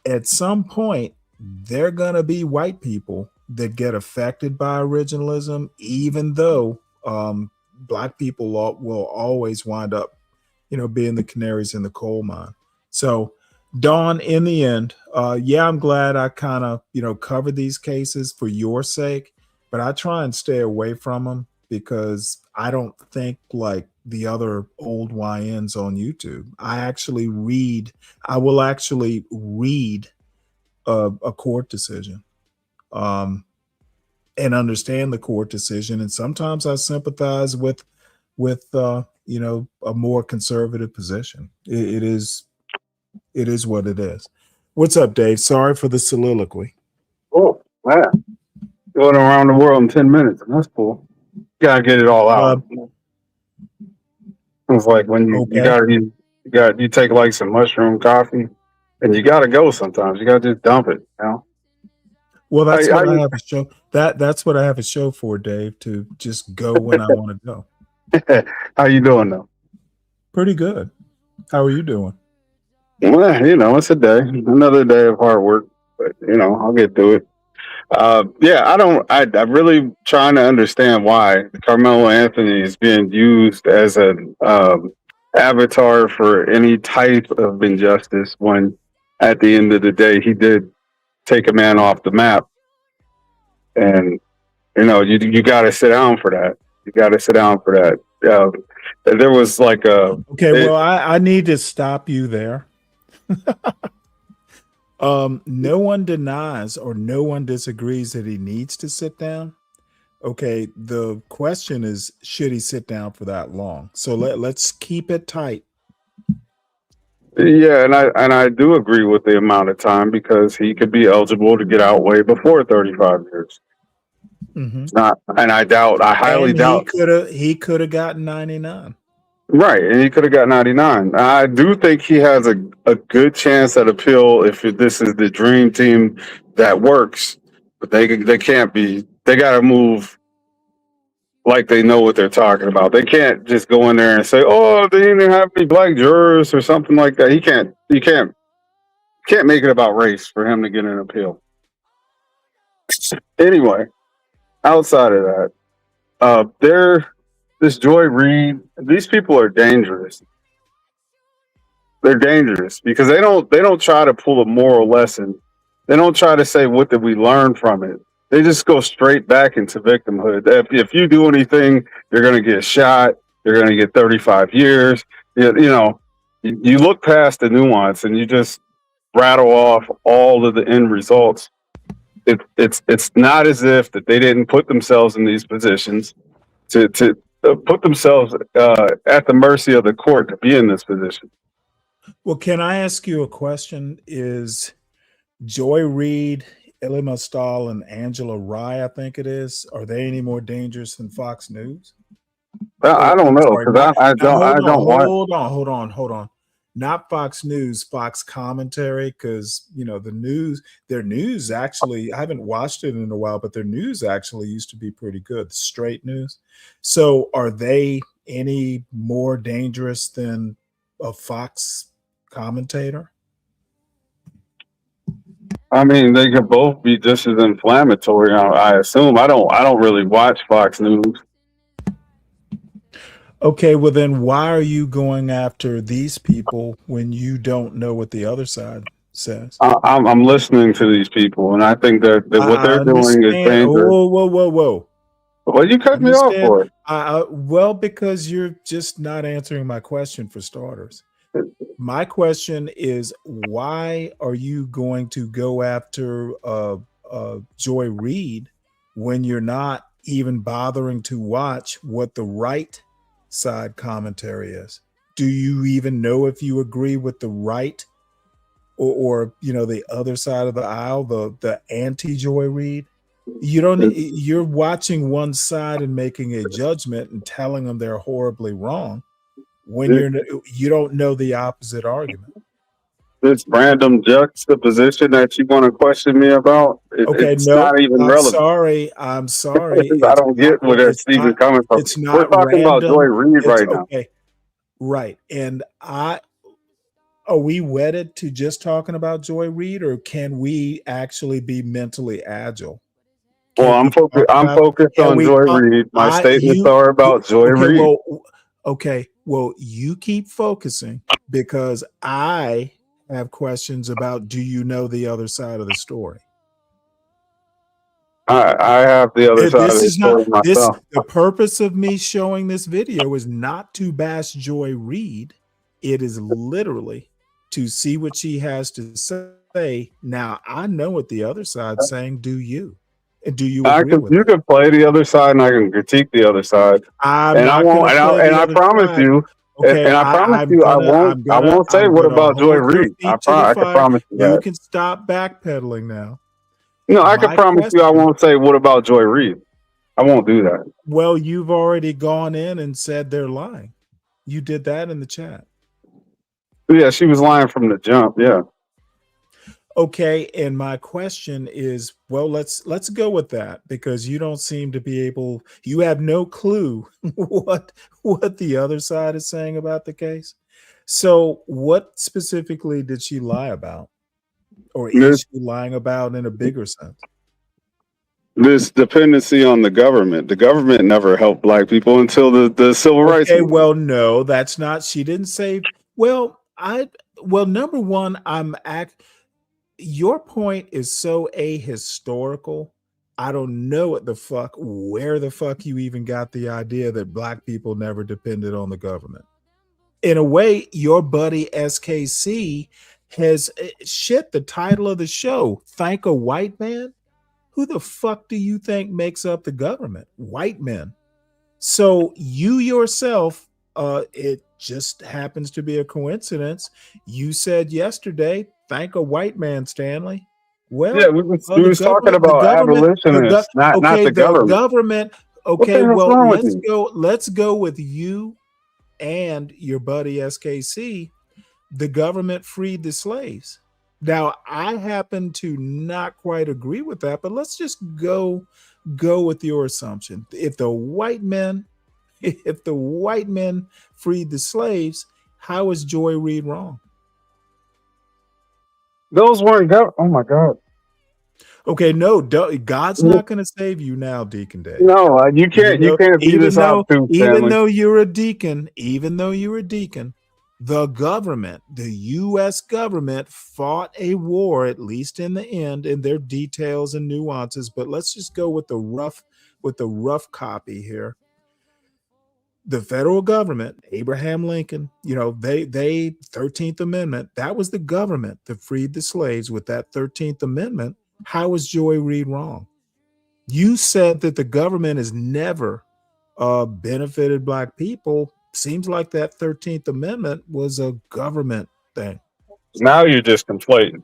at some point, they're going to be white people that get affected by originalism, even though black people will always wind up, being the canaries in the coal mine. So, Dawn, in the end, I'm glad I kind of, covered these cases for your sake, but I try and stay away from them because I don't think like the other old YNs on YouTube. I will actually read a court decision and understand the court decision. And sometimes I sympathize with a more conservative position. It is what it is. What's up, Dave? Sorry for the soliloquy. Oh, wow. Going around the world in 10 minutes. That's cool. You gotta get it all out. It's like when you take like some mushroom coffee and you gotta go sometimes. You gotta just dump it, Well, that's what I have a show. That's what I have a show for, Dave, to just go when I want to go. How you doing though? Pretty good. How are you doing? Well, it's a day. Another day of hard work, but I'll get through it. I'm really trying to understand why Carmelo Anthony is being used as an avatar for any type of injustice, when at the end of the day he did take a man off the map. And you got to sit down for that. You got to sit down for that. There was like I need to stop you there. No one denies or no one disagrees that he needs to sit down. Okay, the question is, should he sit down for that long? So let's keep it tight. Yeah, and I do agree with the amount of time, because he could be eligible to get out way before 35 years. Mm-hmm. It's not, and I highly doubt he could have gotten 99. Right, and he could have got 99. I do think he has a good chance at appeal if this is the dream team that works, but they can't be. They got to move like they know what they're talking about. They can't just go in there and say, "Oh, they didn't have any black jurors" or something like that. He can't make it about race for him to get an appeal. Anyway, outside of that, this Joy Reid, these people are dangerous. They're dangerous because they don't try to pull a moral lesson. They don't try to say, what did we learn from it? They just go straight back into victimhood. If you do anything, you're going to get shot. you're going to get 35 years. You look past the nuance and you just rattle off all of the end results. It's not as if that they didn't put themselves in these positions to put themselves at the mercy of the court to be in this position. Well, can I ask you a question? Is Joy Reid, Elie Mystal, and Angela Rye, I think it is, are they any more dangerous than Fox News? Well, I don't know because I don't watch. Hold on. Not Fox News, Fox commentary, because their news actually, I haven't watched it in a while, but their news actually used to be pretty good, straight news. So are they any more dangerous than a Fox commentator? I mean, they could both be just as inflammatory. I assume. I don't really watch Fox News. Okay, well then why are you going after these people when you don't know what the other side says? I'm listening to these people, and I think that what they're doing is dangerous. Whoa. Well, you cut me off for it. Well, because you're just not answering my question for starters. My question is, why are you going to go after Joy Reid when you're not even bothering to watch what the right side commentary is? Do you even know if you agree with the right or the other side of the aisle, the anti-Joy Reid? You don't. You're watching one side and making a judgment and telling them they're horribly wrong when you don't know the opposite argument. This random juxtaposition that you want to question me about, it's not even relevant. I'm sorry. I don't get where that's even coming from. It's not. We're talking about Joy Reid right now. Okay, right. And are we wedded to just talking about Joy Reid, or can we actually be mentally agile? Well, I'm focused on Joy Reid. My statements are about Joy Reid. Well, you keep focusing because I have questions about, do you know the other side of the story? I have the other side of the story myself. The purpose of me showing this video is not to bash Joy Reid. It is literally to see what she has to say. Now, I know what the other side's saying. Do you? And do you agree with you can play the other side and I can critique the other side. I promise you, I won't say what about Joy Reid. I can promise you that. You can stop backpedaling now. No, I can promise you I won't say what about Joy Reid. I won't do that. Well, you've already gone in and said they're lying. You did that in the chat. Yeah, she was lying from the jump. Yeah. Okay, and my question is, well, let's go with that because you don't seem to be able. You have no clue what the other side is saying about the case. So, what specifically did she lie about, or is she lying about in a bigger sense? This dependency on the government. The government never helped Black people until the civil rights. Okay, well, no, that's not. She didn't say. Well, number one, your point is so ahistorical. I don't know where the fuck you even got the idea that Black people never depended on the government. In a way, your buddy SKC has the title of the show, Thank a White Man? Who the fuck do you think makes up the government? White men. So you yourself, it just happens to be a coincidence. You said yesterday, thank a white man, Stanley. Well, yeah, we was talking about abolitionists, not the government. Okay, well, let's go with you and your buddy SKC. The government freed the slaves. Now, I happen to not quite agree with that, but let's just go with your assumption. If the white men freed the slaves, how is Joy Reid wrong? Those weren't oh my God. Okay, no, God's not going to save you now, Deacon Dave. No, you can't. You can't beat this out too, even though you're a deacon, the government, the U.S. government, fought a war, at least in the end, and their details and nuances. But let's just go with the rough copy here. the federal government, Abraham Lincoln, they 13th Amendment, that was the government that freed the slaves with that 13th Amendment. How is Joy Reid wrong? You said that the government has never benefited Black people. Seems like that 13th Amendment was a government thing. Now you're just conflating.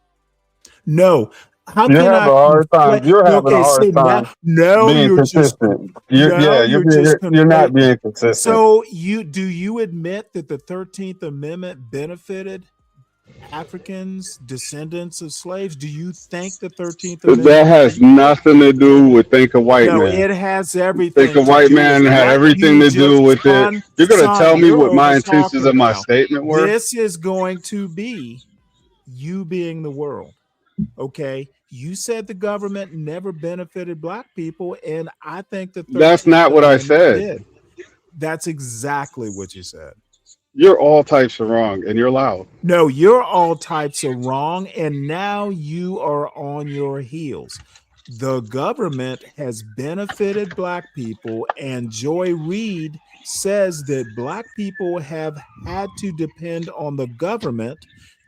No. How You're can having a hard time. You're having a hard time being you're consistent. You're not being consistent. So do you admit that the 13th Amendment benefited Africans, descendants of slaves? Do you think the 13th Amendment? That has nothing to do with Think a White Man. No, it has everything. Think a White Man had everything to do with it. You're going to tell me what my intentions of my statement were? This is going to be you being the world. Okay, you said the government never benefited Black people, and I think that that's not what I said. Did. That's exactly what you said. You're all types of wrong, and you're loud. No, you're all types of wrong, and now you are on your heels. The government has benefited Black people, and Joy Reid says that Black people have had to depend on the government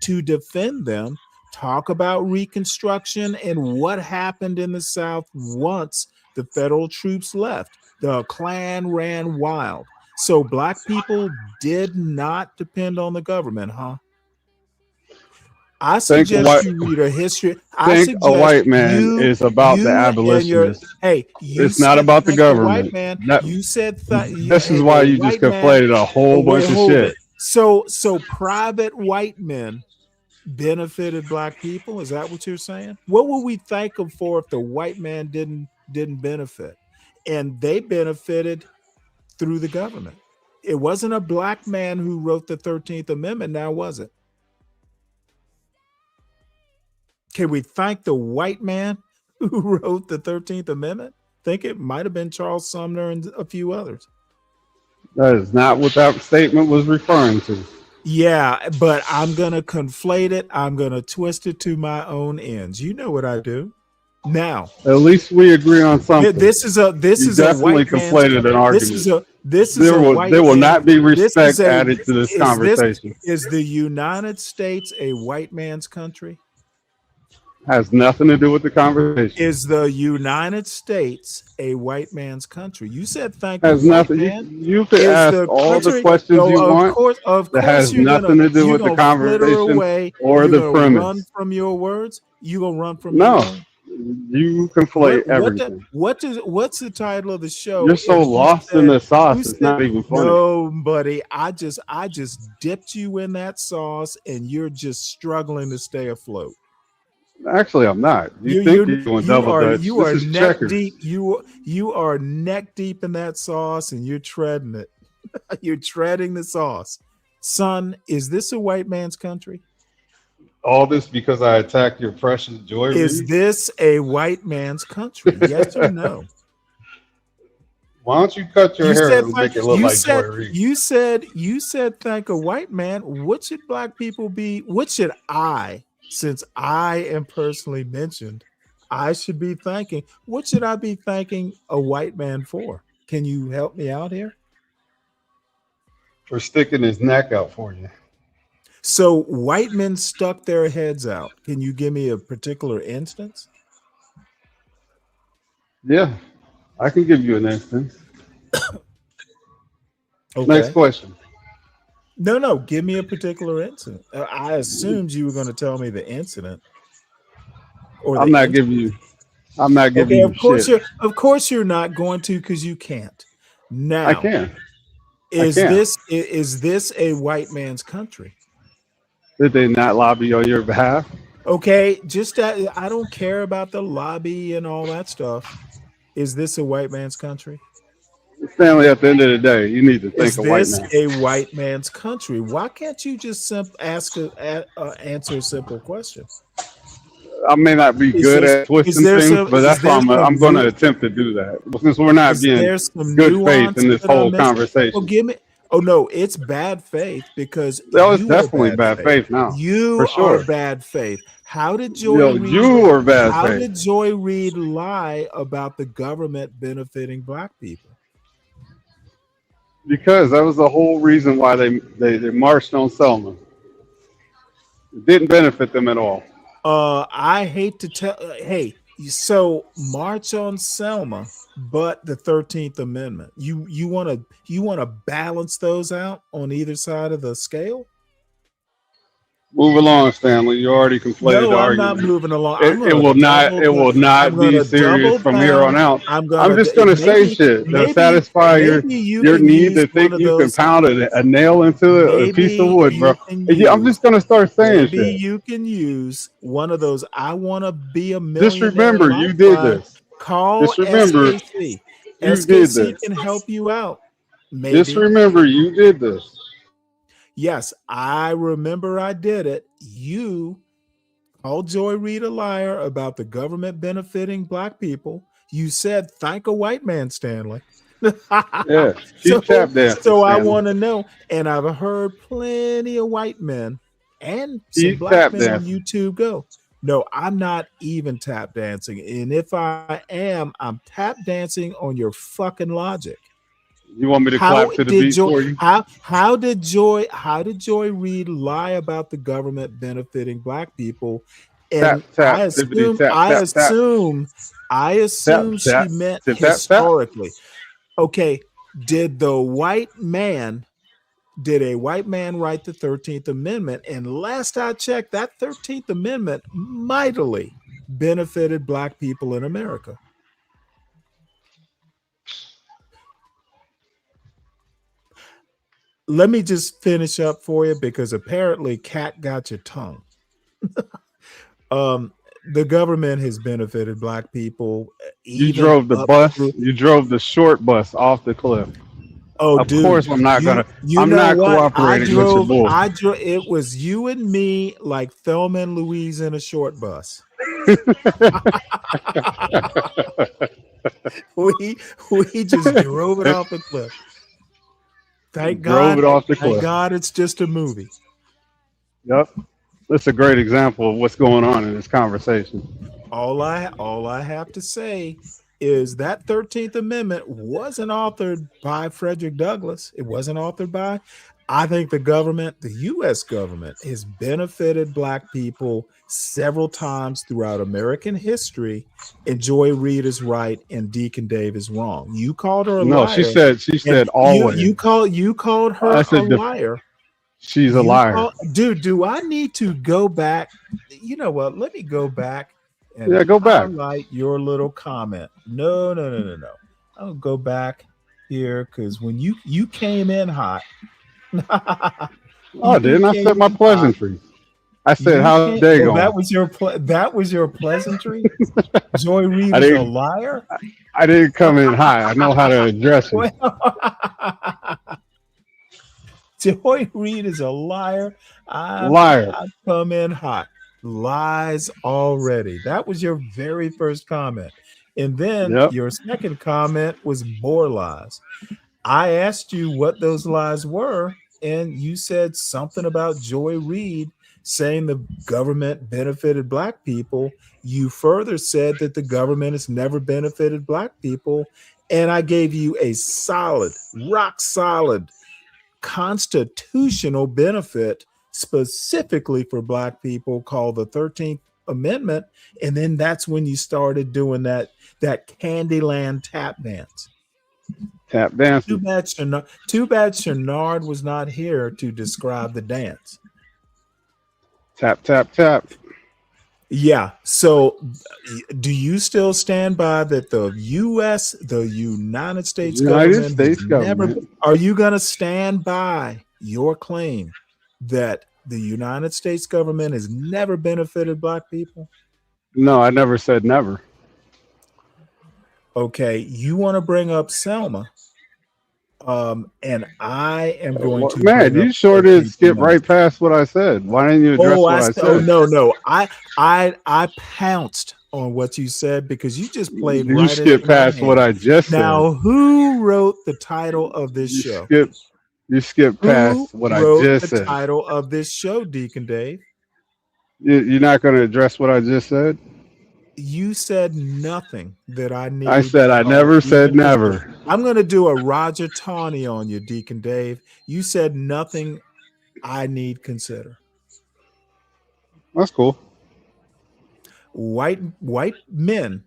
to defend them. Talk about Reconstruction and what happened in the South once the federal troops left. The Klan ran wild. So Black people did not depend on the government, huh? I suggest you read a history. A White Man is about the abolitionists. It's not about the government. White man, you said this is why you just conflated a whole bunch of shit. So private white men benefited Black people. Is that what you're saying? What would we thank them for if the white man didn't benefit? And they benefited through the government. It wasn't a Black man who wrote the 13th Amendment, now was it? Can we thank the white man who wrote the 13th Amendment? Think it might have been Charles Sumner and a few others. That is not what that statement was referring to. Yeah, but I'm going to conflate it. I'm going to twist it to my own ends. You know what I do. Now, at least we agree on something. This is a white conflated an argument. There will not be respect added to this conversation. Is the United States a white man's country? Has nothing to do with the conversation. Is the United States a white man's country? You said thank you. Has nothing. You can ask all the questions you want. Of course, that has nothing to do with the conversation or the premise. Run from your words. You gonna run from you conflate everything. What's the title of the show? You're so lost in the sauce. It's not even funny. No, buddy. I just dipped you in that sauce, and you're just struggling to stay afloat. Actually, I'm not. You're doing double dutch. You are neck deep. You are neck deep in that sauce, and you're treading it. You're treading the sauce. Son, is this a white man's country? All this because I attacked your precious Joy Reid? Is this a white man's country? Yes or no? Why don't you cut your hair and make it look like Joy Reid? You said thank a white man. What should Black people be? What should I, since I am personally mentioned, I should be thanking? What should I be thanking a white man for? Can you help me out here? For sticking his neck out for you. So white men stuck their heads out. Can you give me a particular instance? Yeah, I can give you an instance. Okay. Next question. No, give me a particular incident. I assumed you were going to tell me the incident. I'm not giving you shit. Of course you're not going to, because you can't. Now I can. Is this a white man's country? Did they not lobby on your behalf? Okay, just I don't care about the lobby and all that stuff. Is this a white man's country? Stanley, at the end of the day, you need to think a white man. Is this a white man's country? Why can't you just answer a simple question? I may not be good at twisting things, but that's why I'm going to attempt to do that. Since we're not being good faith in this whole conversation. Well, give me. Oh no, it's bad faith because it's definitely bad faith now. You are bad faith. How did Joy Reid? Did Joy Reid lie about the government benefiting Black people? Because that was the whole reason why they marched on Selma. It didn't benefit them at all. I hate to tell. Hey, so march on Selma, but the 13th Amendment. You want to balance those out on either side of the scale? Move along, Stanley. You already conflated No, the I'm not argument. moving along. It will not be serious from here on out. I'm just gonna say shit to satisfy your need to think you can pound a nail into a piece of wood, bro. I'm just gonna start saying maybe shit. you can use one of those. I want to be a millionaire. Just remember, you did this. Call just remember, SKC. You SKC did this. can help you out. Maybe. Just remember, you did this. Yes, I remember I did it. You called Joy Reid a liar about the government benefiting black people. You said, thank a white man, Stanley. Yeah, tap dancing, so I Stanley. want to know. And I've heard plenty of white men and some black men on YouTube go, no, I'm not even tap dancing. And if I am, I'm tap dancing on your fucking logic. You want me to clap to the beat for you? How did Joy Reid lie about the government benefiting black people? And I assume she meant historically. Okay, did a white man write the 13th Amendment? And last I checked, that 13th Amendment mightily benefited black people in America. Let me just finish up for you because apparently Cat got your tongue. The government has benefited black people. You drove the bus. You drove the short bus off the cliff. Oh, of course, I'm not gonna. I'm not cooperating with your bull. It was you and me, like Thelma and Louise in a short bus. we just drove it off the cliff. Thank God. Thank God it's just a movie. Yep. That's a great example of what's going on in this conversation. All I have to say is that 13th Amendment wasn't authored by Frederick Douglass. It wasn't authored by. I think the government, the U.S. government, has benefited black people several times throughout American history. And Joy Reid is right, and DeaconDave is wrong. You called her a liar. No, she said always. You called her a liar. She's a liar. Dude, do I need to go back? You know what? Let me go back and go back. Highlight your little comment. No. I'll go back here because when you came in hot. Oh, didn't I said my pleasantry? I said, "How's day going?" That was your pleasantry. Joy Reid is a liar. I didn't come in high. I know how to address it. Joy Reid is a liar. I've come in hot. Lies already. That was your very first comment. And then your second comment was more lies. I asked you what those lies were, and you said something about Joy Reid saying the government benefited black people. You further said that the government has never benefited black people. And I gave you a solid, rock solid constitutional benefit specifically for black people called the 13th Amendment. And then that's when you started doing that Candyland tap dance. Tap dance. Too bad Shenard was not here to describe the dance. Tap, tap, tap. Yeah. So do you still stand by that the United States government, are you going to stand by your claim that the United States government has never benefited black people? No, I never said never. Okay. You want to bring up Selma. And I am going to. Man, you sure did skip right past what I said. Why didn't you address what I said? Oh no! I pounced on what you said because you just played. You skipped past what I just said. Now, who wrote the title of this show? You skipped past what I just said. The title of this show, DeaconDave. You're not going to address what I just said? You said nothing that I need. I said I never said never. I'm going to do a Roger Taney on you, Deacon Dave. You said nothing I need consider. That's cool. White men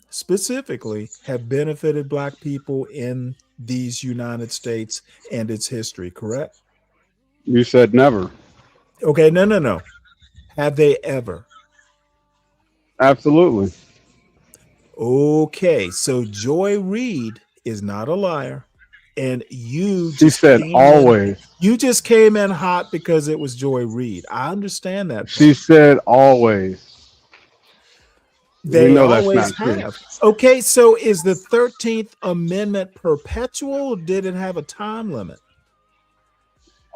specifically have benefited black people in these United States and its history, correct? You said never. Okay, no. Have they ever? Absolutely. Okay, so Joy Reid is not a liar, and she said always. You just came in hot because it was Joy Reid. I understand that. She said always. They always have. True. Okay, so is the 13th Amendment perpetual, or did it have a time limit?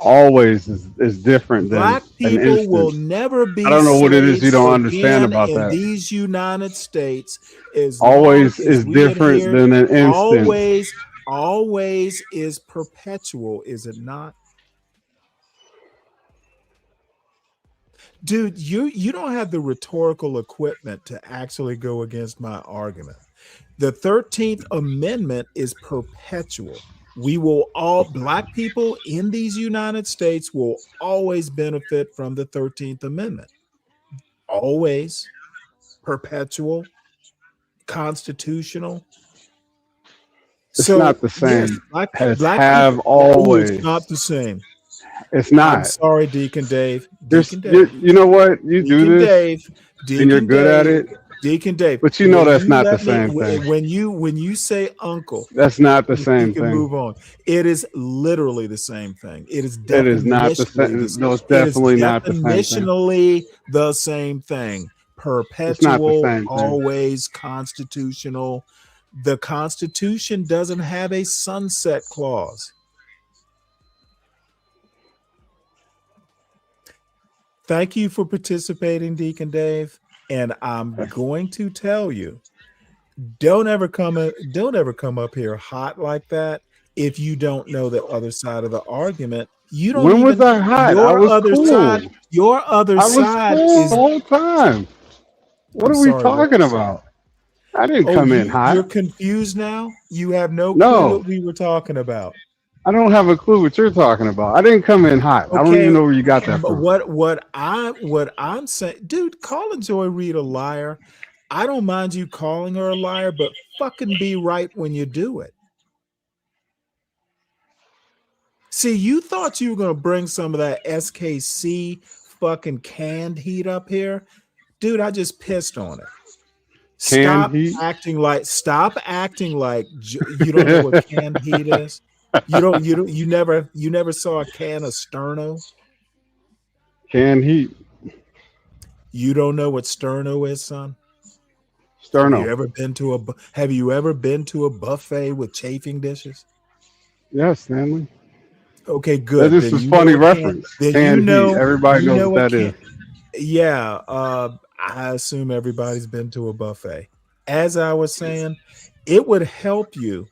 Always is different than black people will never be. I don't know what it is you don't understand about that. These United States is always is different than an instant. Always is perpetual, is it not? Dude, you don't have the rhetorical equipment to actually go against my argument. The 13th Amendment is perpetual. We will all, black people in these United States will always benefit from the 13th Amendment. Always, perpetual, constitutional. It's not the same. Yes, black have always. It's not the same. It's not. I'm sorry, Deacon Dave. You know what? You Deacon do this, Dave, and you're good at it. Deacon Dave, but you know that's not the same thing. When you say uncle, that's not the same thing. Move on. It is literally the same thing. It is not the same. No, it's definitely not the same thing. Definitionally the same thing. Perpetual, always constitutional. The Constitution doesn't have a sunset clause. Thank you for participating, Deacon Dave. And I'm going to tell you, don't ever come up here hot like that if you don't know the other side of the argument. You don't. When was I hot? Your I was other cool. side. Your other side cool is the whole time. What are we talking about? I didn't come in hot. You're confused now. You have no clue what we were talking about. I don't have a clue what you're talking about. I didn't come in hot. Okay. I don't even know where you got that from. What I'm saying, dude, calling Joy Reid a liar. I don't mind you calling her a liar, but fucking be right when you do it. See, you thought you were gonna bring some of that SKC fucking canned heat up here, dude. I just pissed on it. Stop acting like you don't know what canned heat is. You never saw a can of Sterno? Canned heat. You don't know what Sterno is, son? Sterno. Have you ever been to a buffet with chafing dishes? Yes, Stanley. Okay, good. This is funny reference. Canned heat. Everybody knows what that is. Yeah, I assume everybody's been to a buffet. As I was saying, it would help you.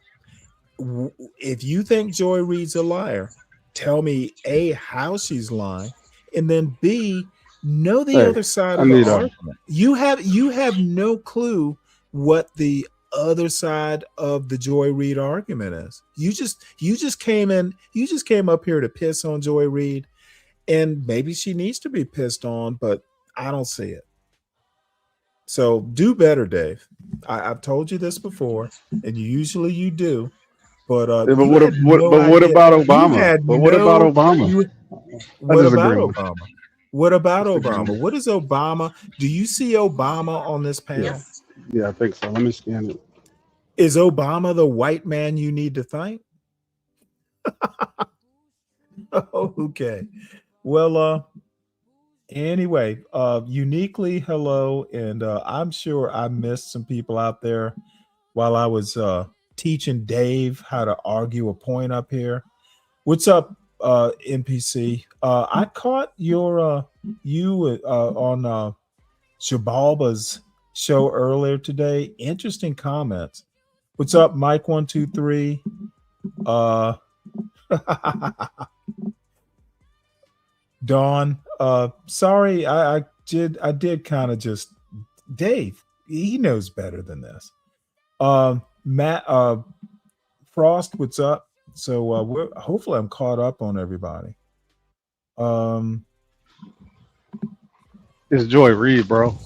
If you think Joy Reid's a liar, tell me A, how she's lying, and then B, know the other side of the argument. You have no clue what the other side of the Joy Reid argument is. You just came up here to piss on Joy Reid, and maybe she needs to be pissed on, but I don't see it. So do better, Dave. I've told you this before, and usually you do. But what about Obama? What about Obama? What about Obama? What is Obama? Do you see Obama on this panel? Yeah, I think so. Let me scan it. Is Obama the white man you need to thank? Okay. Well, anyway, uniquely hello, and I'm sure I missed some people out there while I was teaching Dave how to argue a point up here. What's up, NPC? I caught your you on Shabalba's show earlier today. Interesting comments. What's up, Mike 123? Dawn. Sorry, I did kind of just Dave. he knows better than this. Matt Frost, what's up? So hopefully I'm caught up on everybody. It's Joy Reid, bro.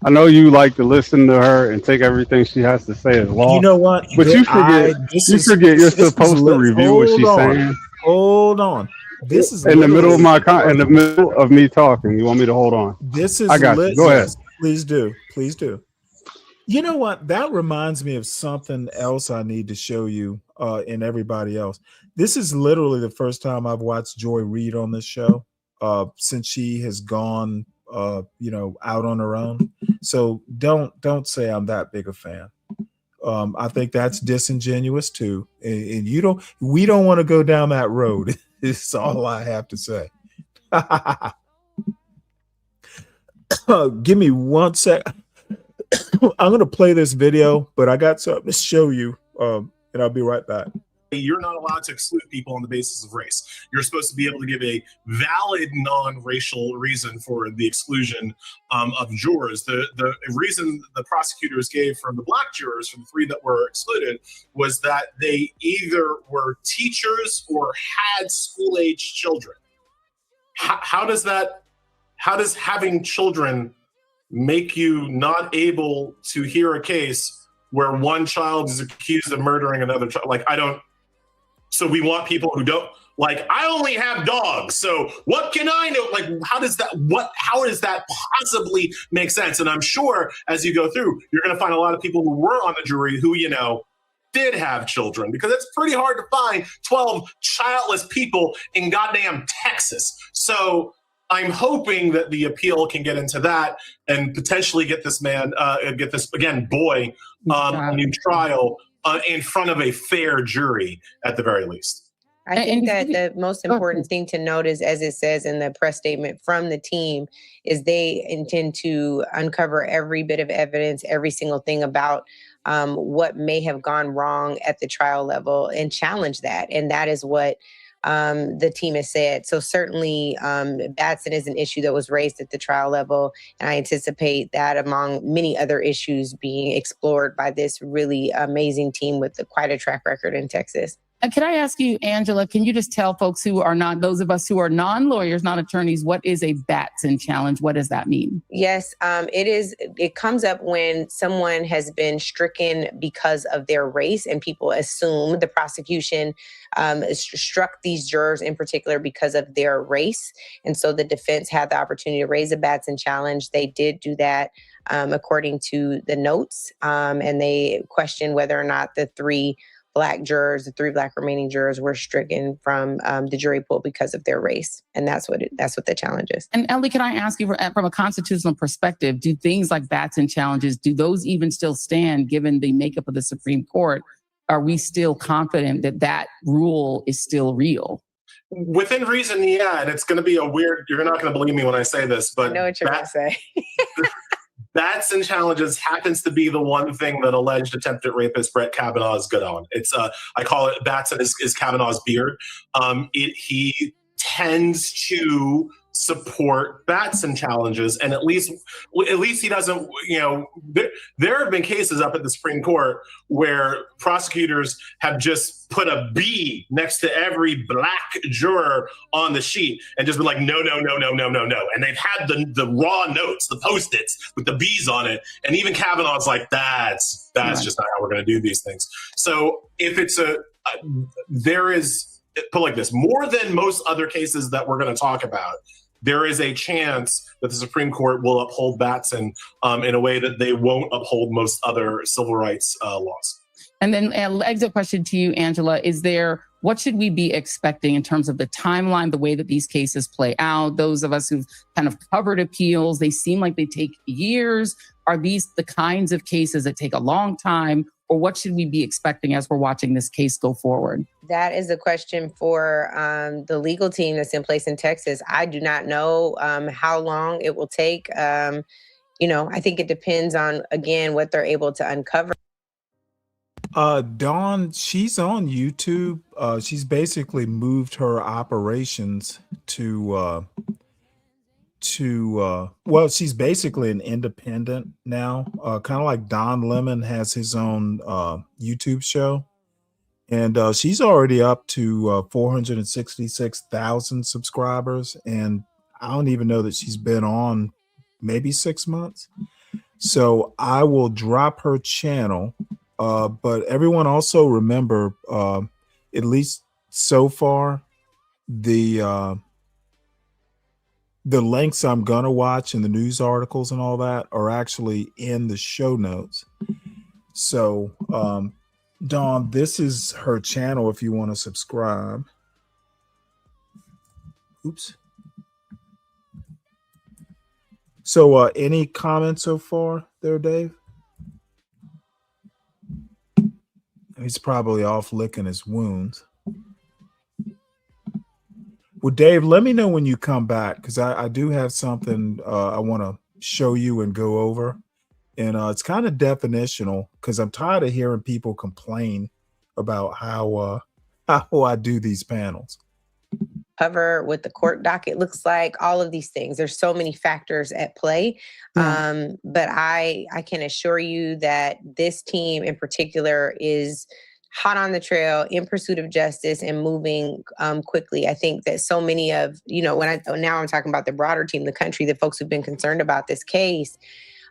I know you like to listen to her and take everything she has to say as law. You know what? But you forget you're supposed to review what she's saying. Hold on. This is in the middle of in the middle of me talking. You want me to hold on? This is I got you. Go ahead. Please do. You know what? That reminds me of something else I need to show you and everybody else. This is literally the first time I've watched Joy Reid on this show since she has gone out on her own. So don't say I'm that big a fan. I think that's disingenuous too. And we don't want to go down that road. It's all I have to say. Give me 1 sec. I'm going to play this video, but I got something to show you, and I'll be right back. You're not allowed to exclude people on the basis of race. You're supposed to be able to give a valid non-racial reason for the exclusion of jurors. The reason the prosecutors gave for the black jurors, for the 3 that were excluded, was that they either were teachers or had school-age children. How does having children make you not able to hear a case where one child is accused of murdering another child? So we want people who don't, I only have dogs, so what can I know? How does that possibly make sense? And I'm sure as you go through, you're going to find a lot of people who were on the jury who, did have children, because it's pretty hard to find 12 childless people in goddamn Texas. So I'm hoping that the appeal can get into that and potentially get this man, boy, a new trial in front of a fair jury at the very least. I think that the most important thing to note is, as it says in the press statement from the team, is they intend to uncover every bit of evidence, every single thing about what may have gone wrong at the trial level and challenge that. And that is what the team has said. So certainly Batson is an issue that was raised at the trial level. And I anticipate that among many other issues being explored by this really amazing team with quite a track record in Texas. And can I ask you, Angela, can you just tell folks who are not, those of us who are non-lawyers, not attorneys, what is a Batson challenge? What does that mean? Yes, it comes up when someone has been stricken because of their race, and people assume the prosecution struck these jurors in particular because of their race. And so the defense had the opportunity to raise a Batson challenge. They did do that according to the notes, and they questioned whether or not the 3 black remaining jurors were stricken from the jury pool because of their race. And that's what the challenge is. And Ellie, can I ask you from a constitutional perspective, do things like Batson challenges, do those even still stand given the makeup of the Supreme Court? Are we still confident that rule is still real? Within reason, yeah. And it's going to be you're not going to believe me when I say this, but I know what you're going to say. Batson challenges happens to be the one thing that alleged attempted rapist Brett Kavanaugh is good on. It's I call it Batson is Kavanaugh's beard. He tends to support Batson challenges, and at least he doesn't. There have been cases up at the Supreme Court where prosecutors have just put a B next to every black juror on the sheet and just been like, no, and they've had the raw notes, the Post-its with the B's on it, and even Kavanaugh's like, that's just not how we're going to do these things. So if it's there is, put like this, more than most other cases that we're going to talk about, there is a chance that the Supreme Court will uphold Batson in a way that they won't uphold most other civil rights laws. And then an exit question to you, Angela, what should we be expecting in terms of the timeline, the way that these cases play out? Those of us who've kind of covered appeals, they seem like they take years. Are these the kinds of cases that take a long time? Or what should we be expecting as we're watching this case go forward? That is a question for the legal team that's in place in Texas. I do not know how long it will take. I think it depends on, again, what they're able to uncover. Dawn, she's on YouTube. She's basically moved her operations to to well, she's basically an independent now, kind of like Don Lemon has his own YouTube show, and she's already up to 466,000 subscribers, and I don't even know that she's been on maybe 6 months. So I will drop her channel, but everyone also remember, at least so far, the links I'm gonna watch and the news articles and all that are actually in the show notes. So Dawn, this is her channel if you want to subscribe. Oops. So any comments so far there, Dave? He's probably off licking his wounds. Well, Dave, let me know when you come back, because I do have something I want to show you and go over. And it's kind of definitional, because I'm tired of hearing people complain about how I do these panels. Cover what the court docket looks like, all of these things. There's so many factors at play. But I can assure you that this team in particular is hot on the trail, in pursuit of justice, and moving quickly. I think that so many of, now I'm talking about the broader team, the country, the folks who've been concerned about this case,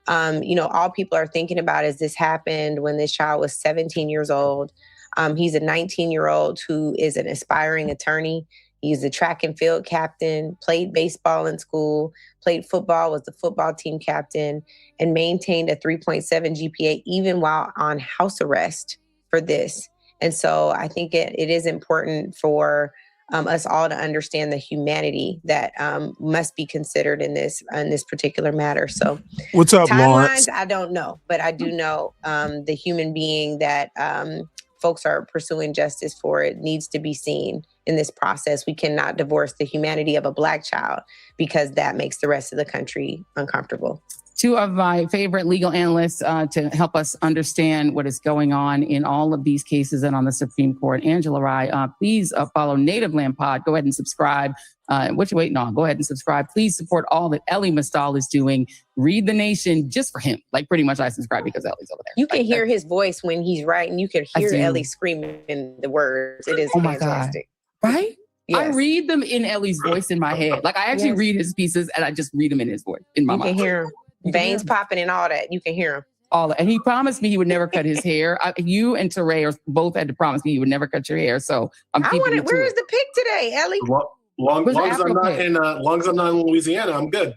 all people are thinking about is this happened when this child was 17 years old. He's a 19-year-old who is an aspiring attorney. He's a track and field captain, played baseball in school, played football, was the football team captain, and maintained a 3.7 GPA even while on house arrest for this. And so I think it is important for us all to understand the humanity that must be considered in this particular matter. So what's up, Lawrence? Timelines, I don't know, but I do know the human being that folks are pursuing justice for. It needs to be seen in this process. We cannot divorce the humanity of a Black child, because that makes the rest of the country uncomfortable. Two of my favorite legal analysts to help us understand what is going on in all of these cases and on the Supreme Court. Angela Rye, please follow Native Land Pod. Go ahead and subscribe. What you waiting on? Go ahead and subscribe. Please support all that Ellie Mastal is doing. Read the Nation just for him. Like, pretty much I subscribe because Ellie's over there. You can hear his voice when he's writing. You can hear Ellie screaming the words. It is fantastic. God. Right? Yes. I read them in Ellie's voice in my head. Like, I actually read his pieces and I just read them in his voice, in my mind. You can hear him. Veins popping and all that. You can hear him. All that. And he promised me he would never cut his hair. You and Teray both had to promise me you would never cut your hair. So I'm keeping it. Where is the pic today, Ellie? Long as I'm not in Louisiana, I'm good.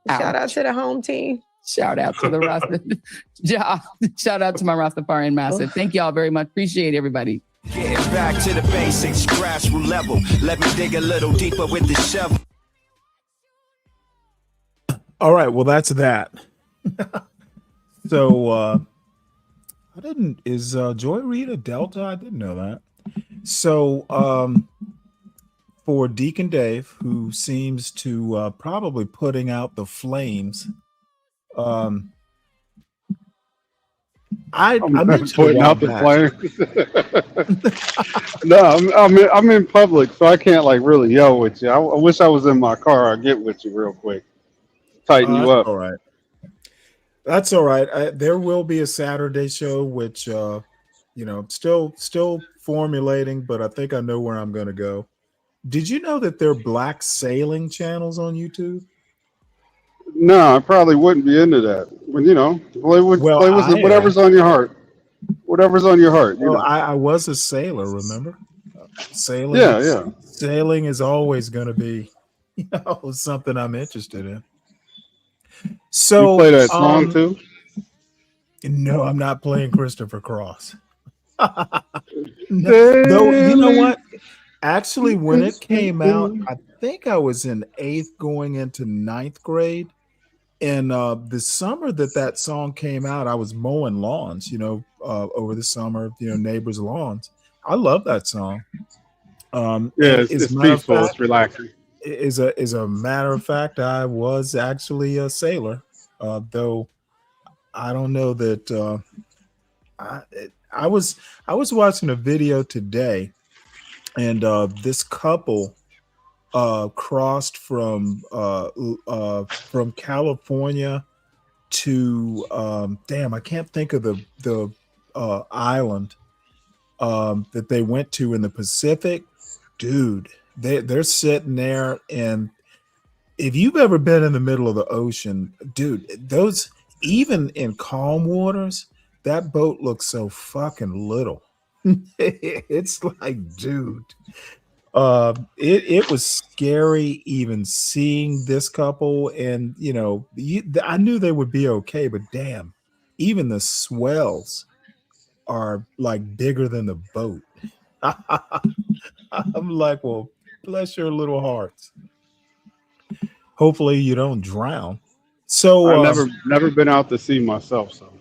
Shout out to the home team. Shout out to the Rasta. Shout out to my Rastafarian massive. Thank y'all very much. Appreciate everybody. Getting back to the basics, grassroots level. Let me dig a little deeper with the shovel. All right, well, that's that. So is Joy Reid a Delta? I didn't know that. So for Deacon Dave, who seems to probably putting out the flames, I'm putting out the flames. No, I'm in public, so I can't like really yell with you. I wish I was in my car. I'd get with you real quick. Tighten you up. All right. That's all right. There will be a Saturday show, which still formulating, but I think I know where I'm going to go. Did you know that there are Black sailing channels on YouTube? No, I probably wouldn't be into that. But whatever's on your heart. Whatever's on your heart. I was a sailor, remember? Sailing. Yeah. Sailing is always going to be, something I'm interested in. So you play that song too? No, I'm not playing Christopher Cross. No, you know what? Actually, when it came out, I think I was in 8th going into 9th grade. And the summer that song came out, I was mowing lawns, over the summer, neighbors' lawns. I love that song. It's peaceful, it's relaxing. As a matter of fact, I was actually a sailor, though I don't know that I was watching a video today, and this couple crossed from California to damn, I can't think of the island that they went to in the Pacific. Dude, they're sitting there, and if you've ever been in the middle of the ocean, dude, those, even in calm waters, that boat looks so fucking little. It's like, dude, it was scary even seeing this couple, and I knew they would be okay, but damn, even the swells are like bigger than the boat. I'm like, well, bless your little hearts. Hopefully you don't drown. So I've never been out to sea myself. So,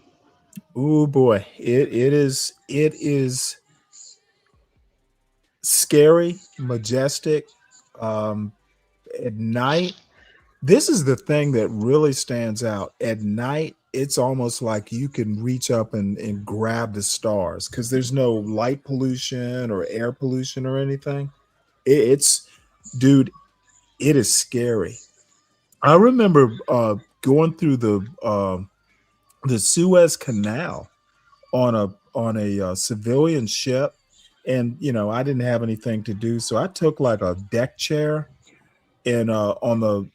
oh boy, it is scary, majestic. At night, this is the thing that really stands out. At night, it's almost like you can reach up and grab the stars because there's no light pollution or air pollution or anything. Dude, it is scary. I remember going through the Suez Canal on a civilian ship, and I didn't have anything to do, so I took like a deck chair and on the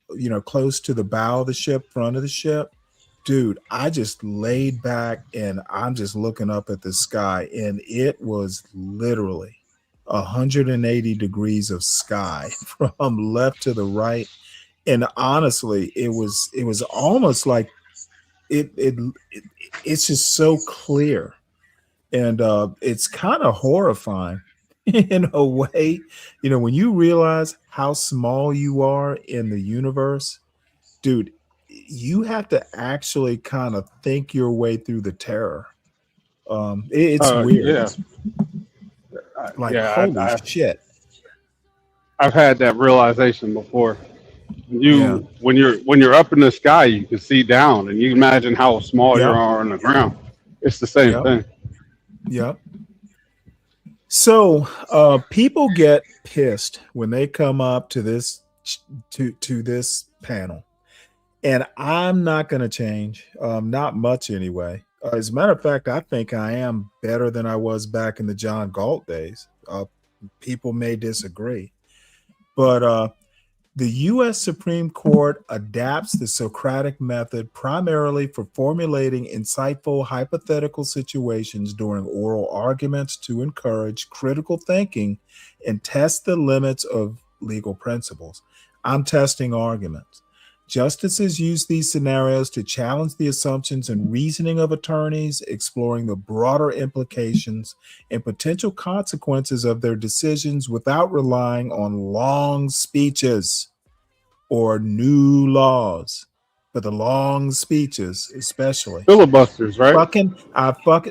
close to the bow of the ship, front of the ship. Dude, I just laid back and I'm just looking up at the sky, and it was literally 180 degrees of sky from left to the right. And honestly, it was almost like it's just so clear, and it's kind of horrifying in a way. When you realize how small you are in the universe, dude, you have to actually kind of think your way through the terror. It's weird. Yeah. Like, holy shit. I've had that realization before. When you're up in the sky, you can see down, and you imagine how small you are on the ground. It's the same thing. Yep. So people get pissed when they come up to this to this panel, and I'm not going to change, not much anyway. As a matter of fact, I think I am better than I was back in the John Galt days. People may disagree, but the U.S. Supreme Court adapts the Socratic method primarily for formulating insightful hypothetical situations during oral arguments to encourage critical thinking and test the limits of legal principles. I'm testing arguments. Justices use these scenarios to challenge the assumptions and reasoning of attorneys, exploring the broader implications and potential consequences of their decisions without relying on long speeches or new laws. But the long speeches, especially filibusters, right?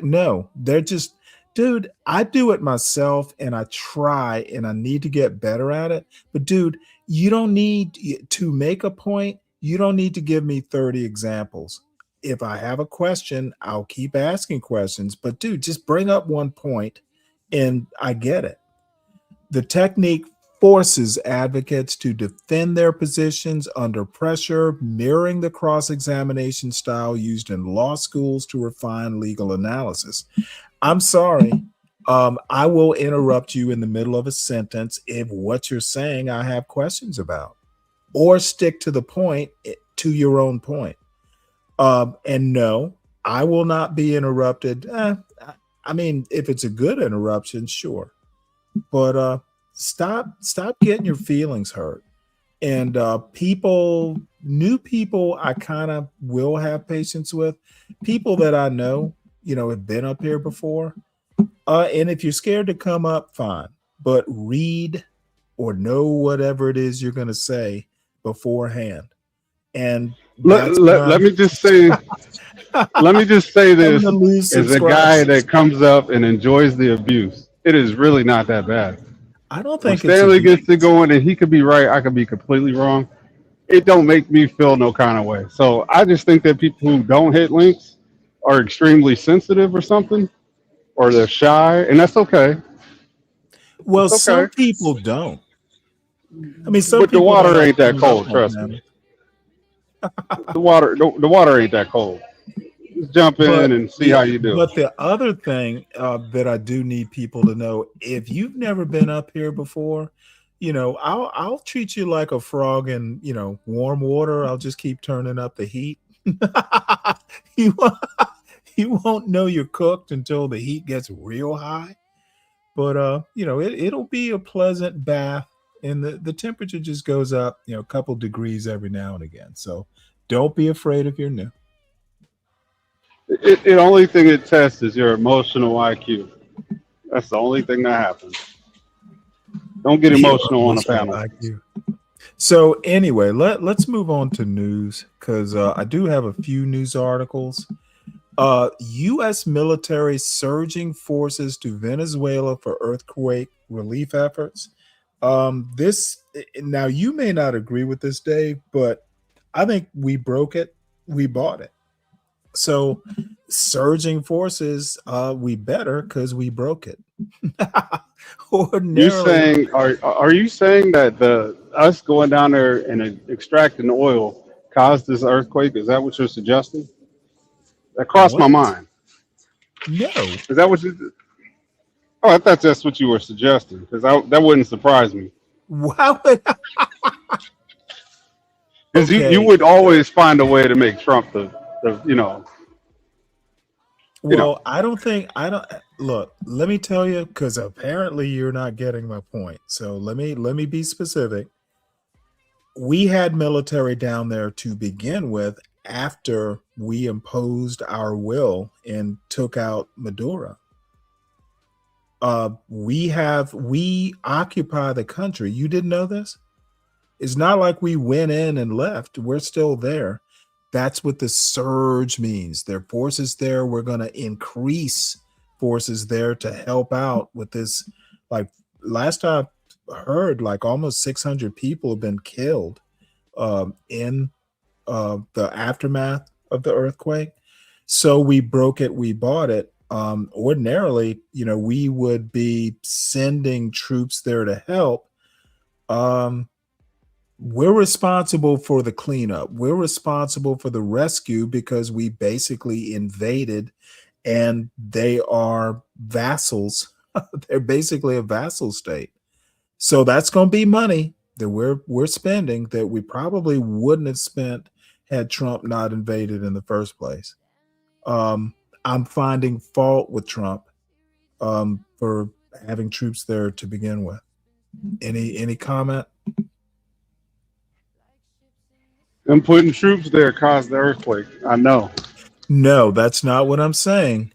No, they're just, dude, I do it myself, and I try, and I need to get better at it. But dude, you don't need to make a point. You don't need to give me 30 examples. If I have a question, I'll keep asking questions. But dude, just bring up one point, and I get it. The technique forces advocates to defend their positions under pressure, mirroring the cross-examination style used in law schools to refine legal analysis. I'm sorry. I will interrupt you in the middle of a sentence if what you're saying I have questions about, or stick to the point, to your own point. And no, I will not be interrupted. I mean, if it's a good interruption, sure. But stop getting your feelings hurt. And new people, I kind of will have patience with. People that I know, have been up here before. And if you're scared to come up, fine. But read or know whatever it is you're going to say beforehand. And let me just say this as a guy that comes up and enjoys the abuse. It is really not that bad. I don't think Stanley gets to go in, and he could be right, I could be completely wrong. It don't make me feel no kind of way. So I just think that people who don't hit links are extremely sensitive or something, or they're shy, and that's okay. Well, some people don't. I mean, some But the people water don't ain't that like cold. Trust me. The water ain't that cold. Just jump in and see how you do. But the other thing that I do need people to know, if you've never been up here before, I'll treat you like a frog in warm water. I'll just keep turning up the heat. you won't know you're cooked until the heat gets real high. But it'll be a pleasant bath, and the temperature just goes up a couple degrees every now and again. So don't be afraid if you're new. The only thing it tests is your emotional IQ. That's the only thing that happens. Don't get emotional on a panel. IQ. So anyway, let's move on to news, because I do have a few news articles. U.S. military surging forces to Venezuela for earthquake relief efforts. Now you may not agree with this, Dave, but I think we broke it. We bought it. So surging forces, we better, because we broke it. Ordinarily, are you saying that us going down there and extracting oil caused this earthquake? Is that what you're suggesting? That crossed my mind. No. Is that what you? Oh, I thought that's what you were suggesting, because that wouldn't surprise me. Why would? Because you would always find a way to make Trump the. Well, I don't look, let me tell you, because apparently you're not getting my point. So let me be specific. We had military down there to begin with after we imposed our will and took out Maduro. We occupy the country. You didn't know this? It's not like we went in and left. We're still there. That's what the surge means. There are forces there. We're going to increase forces there to help out with this. Like last I heard, like almost 600 people have been killed in the aftermath of the earthquake. So we broke it. We bought it. Ordinarily, we would be sending troops there to help. We're responsible for the cleanup. We're responsible for the rescue, because we basically invaded, and they are vassals. They're basically a vassal state. So that's going to be money that we're spending that we probably wouldn't have spent had Trump not invaded in the first place. I'm finding fault with Trump for having troops there to begin with. Any comment? Them putting troops there caused the earthquake. I know. No, that's not what I'm saying.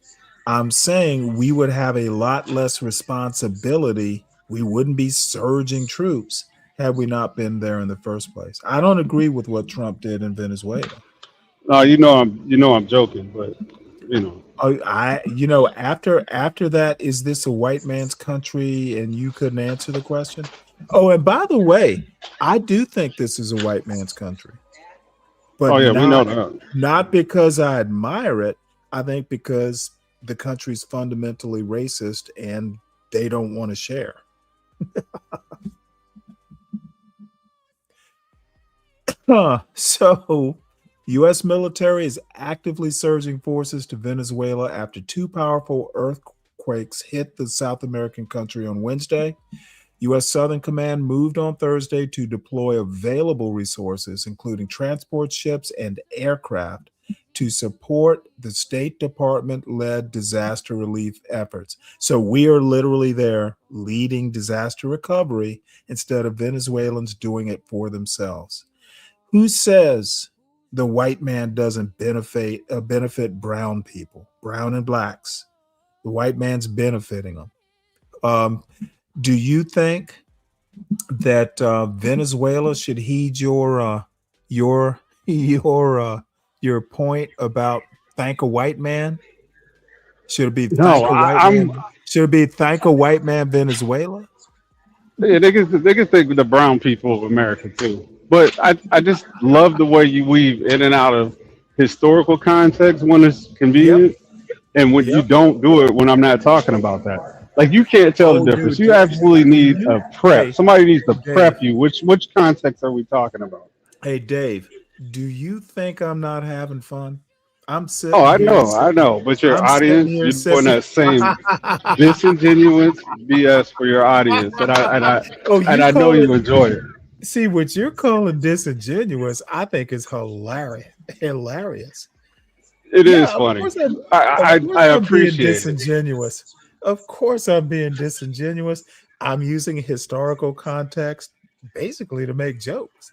I'm saying we would have a lot less responsibility. We wouldn't be surging troops had we not been there in the first place. I don't agree with what Trump did in Venezuela. I'm joking, but after that, is this a white man's country? And you couldn't answer the question. Oh, and by the way, I do think this is a white man's country. But we know that. Not because I admire it. I think because the country's fundamentally racist and they don't want to share. So, U.S. military is actively surging forces to Venezuela after two powerful earthquakes hit the South American country on Wednesday. U.S. Southern Command moved on Thursday to deploy available resources, including transport ships and aircraft, to support the State Department-led disaster relief efforts. So we are literally there leading disaster recovery instead of Venezuelans doing it for themselves. Who says the white man doesn't benefit brown people, brown and blacks? The white man's benefiting them. Do you think that Venezuela should heed your point about thank a white man? Should it be thank a white man Venezuela? Yeah, they can think the brown people of America too. But I just love the way you weave in and out of historical context when it's convenient, and when you don't do it when I'm not talking about that. Like you can't tell the difference. dude, You absolutely need a prep. hey, Somebody needs to Dave. prep you. Which context are we talking about? Hey, Dave, do you think I'm not having fun? I'm sitting Oh, I here. know. But your I'm sitting audience, here you're doing sipping. that same disingenuous BS for your audience, and Oh, you I know call you it. enjoy it. See, what you're calling disingenuous, I think is hilarious. Hilarious. It Yeah, is funny. of course I I'm being appreciate it. disingenuous. Of course I'm being disingenuous. I'm using historical context basically to make jokes.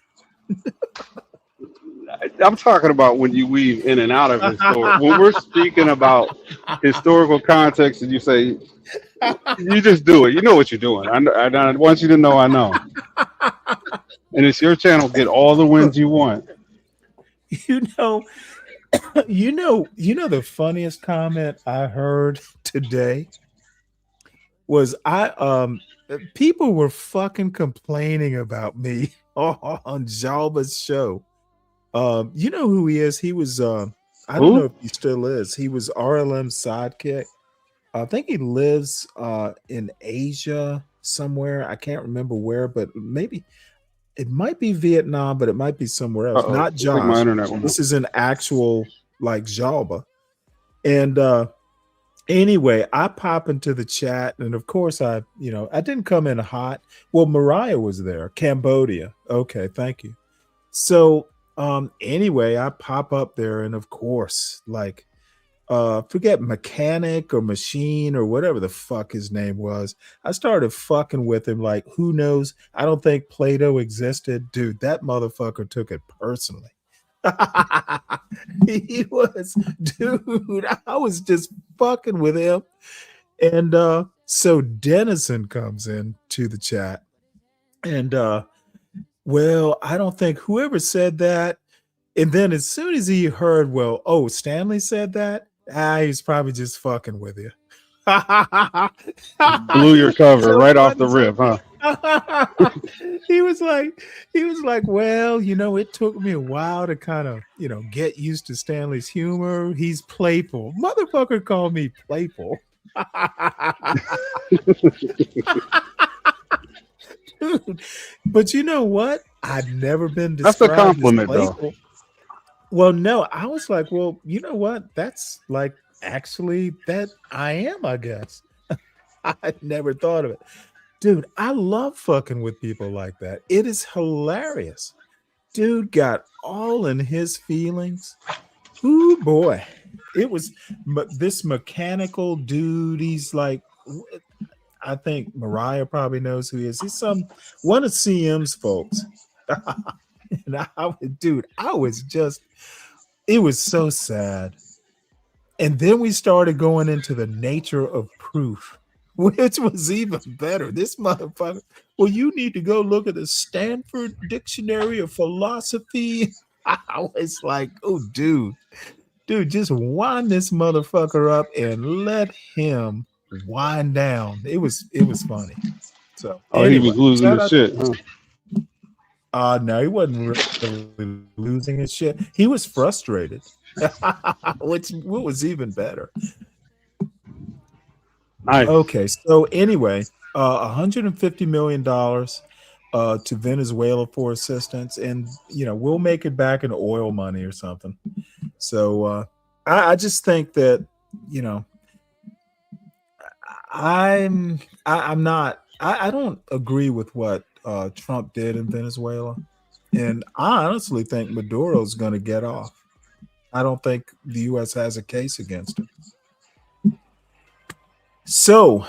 I'm talking about when you weave in and out of historic. When we're speaking about historical context, and you say you just do it. You know what you're doing. I want you to know I know. And it's your channel. Get all the wins you want. You know, the funniest comment I heard today was people were fucking complaining about me on Jalba's show. You know who he is? He was I don't know if he still is. He was RLM's sidekick. I think he lives in Asia somewhere. I can't remember where, but maybe it might be Vietnam, but it might be somewhere else. Not I think my Josh. internet went This out. is an actual like Jalba. And anyway, I pop into the chat, and of course I didn't come in hot. Well, Mariah was there, Cambodia. Okay, thank you. So anyway, I pop up there, and of course, like forget mechanic or machine or whatever the fuck his name was. I started fucking with him like, who knows? I don't think Plato existed. Dude, that motherfucker took it personally. He was, dude, I was just fucking with him. And so Dennison comes in to the chat, and well, I don't think whoever said that. And then as soon as he heard, well, oh, Stanley said that, he's probably just fucking with you. Blew your cover right off the rip, huh? He was like, well, it took me a while to kind of, get used to Stanley's humor. He's playful. Motherfucker called me playful. Dude, but you know what? I've never been described That's a compliment, as playful. though. Well, no, I was like, well, you know what? That's like actually that I am, I guess. I never thought of it. Dude, I love fucking with people like that. It is hilarious. Dude got all in his feelings. Ooh, boy. It was this mechanical dude. He's like, I think Mariah probably knows who he is. He's one of CM's folks. And it was so sad. And then we started going into the nature of proof, which was even better. This motherfucker, well, you need to go look at the Stanford Dictionary of Philosophy. I was like, oh, dude, just wind this motherfucker up and let him wind down. It was funny. So anyway, he was losing his shit. No, he wasn't really losing his shit. He was frustrated, what was even better. Nice. Okay, so anyway, $150 million to Venezuela for assistance, and we'll make it back in oil money or something. So I just think that I don't agree with what Trump did in Venezuela, and I honestly think Maduro's going to get off. I don't think the U.S. has a case against him. So,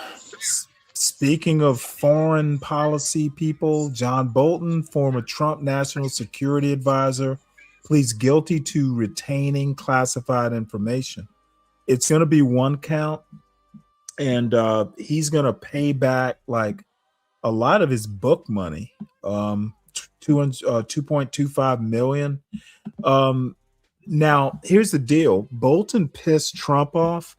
speaking of foreign policy people, John Bolton, former Trump national security advisor, pleads guilty to retaining classified information. It's going to be one count, and he's going to pay back like a lot of his book money, 2.25 million. Now, here's the deal. Bolton pissed Trump off.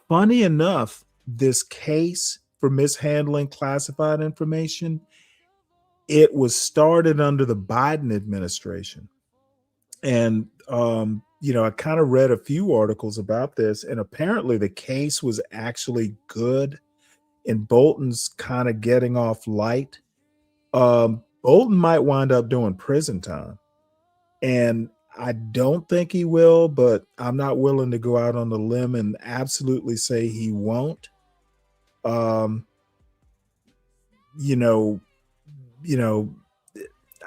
Funny enough, this case for mishandling classified information, it was started under the Biden administration. And, I kind of read a few articles about this, and apparently the case was actually good. and Bolton's kind of getting off light, Bolton might wind up doing prison time. And I don't think he will, but I'm not willing to go out on the limb and absolutely say he won't. You know,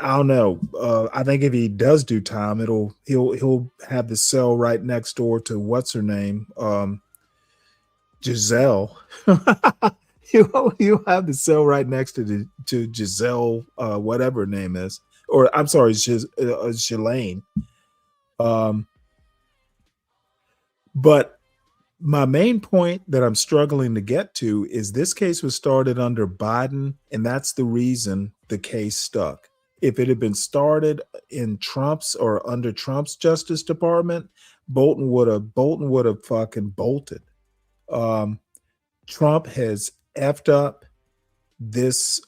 I don't know. I think if he does do time, he'll have the cell right next door to what's her name, Giselle. He'll have the cell right next to Giselle, whatever her name is, or I'm sorry, Ghislaine. But my main point that I'm struggling to get to is this case was started under Biden, and that's the reason the case stuck. If it had been started in Trump's or under Trump's Justice Department, Bolton would have fucking bolted. Trump has effed up this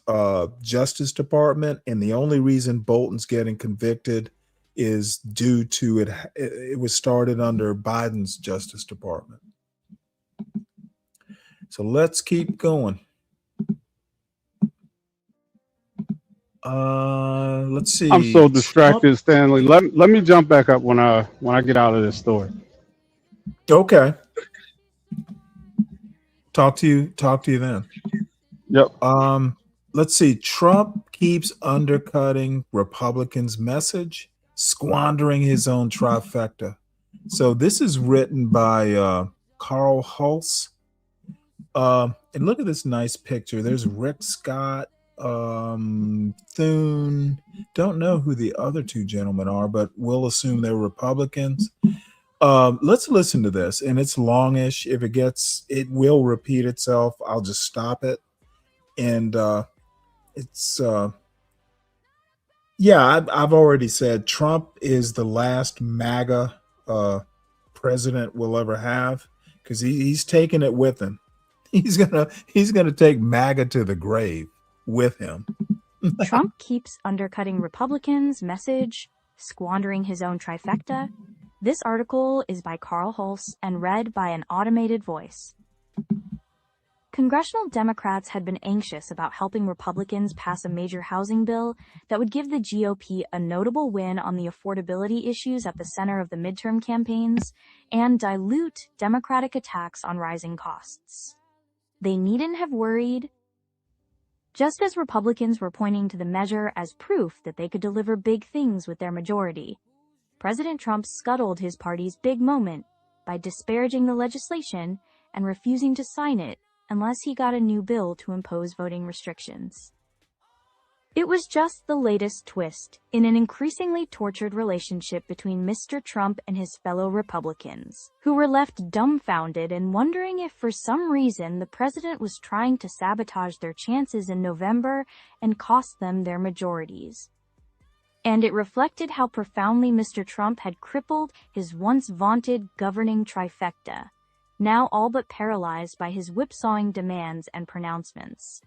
Justice Department, and the only reason Bolton's getting convicted is due to it was started under Biden's Justice Department. So let's keep going. Let's see. I'm so distracted, Stanley. Let me jump back up when I get out of this story. Okay. Talk to you then. Yep. Let's see. Trump keeps undercutting Republicans' message, squandering his own trifecta. So this is written by Carl Hulse. And look at this nice picture. There's Rick Scott, Thune. Don't know who the other two gentlemen are, but we'll assume they're Republicans. Let's listen to this, and it's longish. If it will repeat itself. I'll just stop it. And it's I've already said Trump is the last MAGA president we'll ever have, because he's taking it with him. He's gonna take MAGA to the grave with him. Trump keeps undercutting Republicans' message, squandering his own trifecta. This article is by Carl Hulse and read by an automated voice. Congressional Democrats had been anxious about helping Republicans pass a major housing bill that would give the GOP a notable win on the affordability issues at the center of the midterm campaigns and dilute Democratic attacks on rising costs. They needn't have worried. Just as Republicans were pointing to the measure as proof that they could deliver big things with their majority, President Trump scuttled his party's big moment by disparaging the legislation and refusing to sign it unless he got a new bill to impose voting restrictions. It was just the latest twist in an increasingly tortured relationship between Mr. Trump and his fellow Republicans, who were left dumbfounded and wondering if for some reason the president was trying to sabotage their chances in November and cost them their majorities. And it reflected how profoundly Mr. Trump had crippled his once vaunted governing trifecta, now all but paralyzed by his whipsawing demands and pronouncements.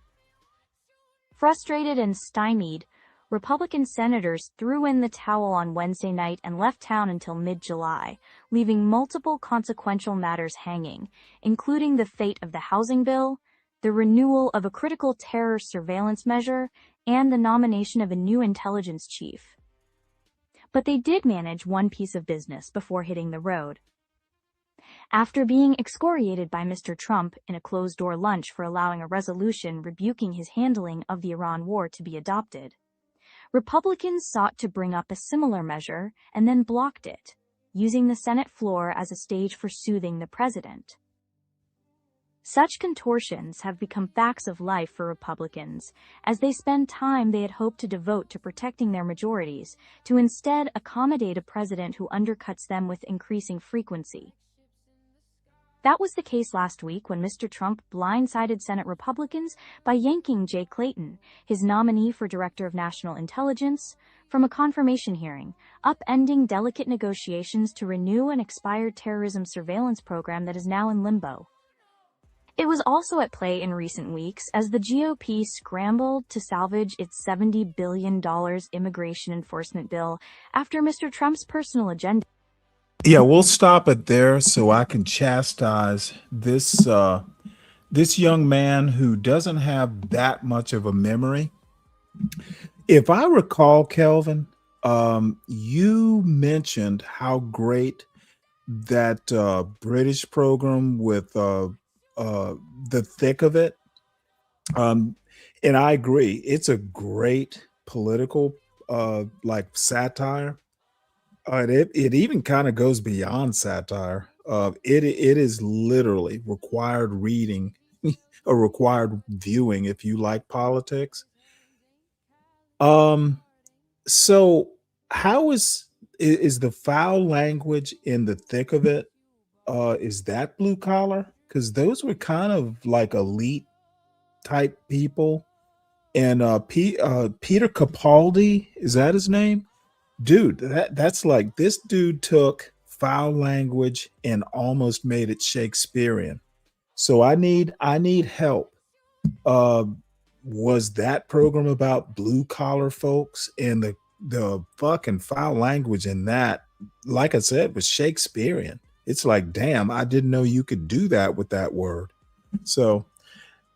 Frustrated and stymied, Republican senators threw in the towel on Wednesday night and left town until mid-July, leaving multiple consequential matters hanging, including the fate of the housing bill, the renewal of a critical terror surveillance measure, and the nomination of a new intelligence chief. But they did manage one piece of business before hitting the road. After being excoriated by Mr. Trump in a closed-door lunch for allowing a resolution rebuking his handling of the Iran war to be adopted, Republicans sought to bring up a similar measure and then blocked it, using the Senate floor as a stage for soothing the president. Such contortions have become facts of life for Republicans, as they spend time they had hoped to devote to protecting their majorities, to instead accommodate a president who undercuts them with increasing frequency. That was the case last week when Mr. Trump blindsided Senate Republicans by yanking Jay Clayton, his nominee for Director of National Intelligence, from a confirmation hearing, upending delicate negotiations to renew an expired terrorism surveillance program that is now in limbo. It was also at play in recent weeks as the GOP scrambled to salvage its $70 billion immigration enforcement bill after Mr. Trump's personal agenda. Yeah, we'll stop it there so I can chastise this this young man who doesn't have that much of a memory. If I recall, Kelvin, you mentioned how great that British program with The Thick of It. And I agree. It's a great political like satire. And it even kind of goes beyond satire. It is literally required reading or required viewing if you like politics. So how is the foul language in The Thick of It? Is that blue collar? Because those were kind of like elite type people. And Peter Capaldi, is that his name? Dude, that's like this dude took foul language and almost made it Shakespearean. So I need help. Was that program about blue collar folks, and the fucking foul language in that, like I said, was Shakespearean. It's like, damn, I didn't know you could do that with that word. So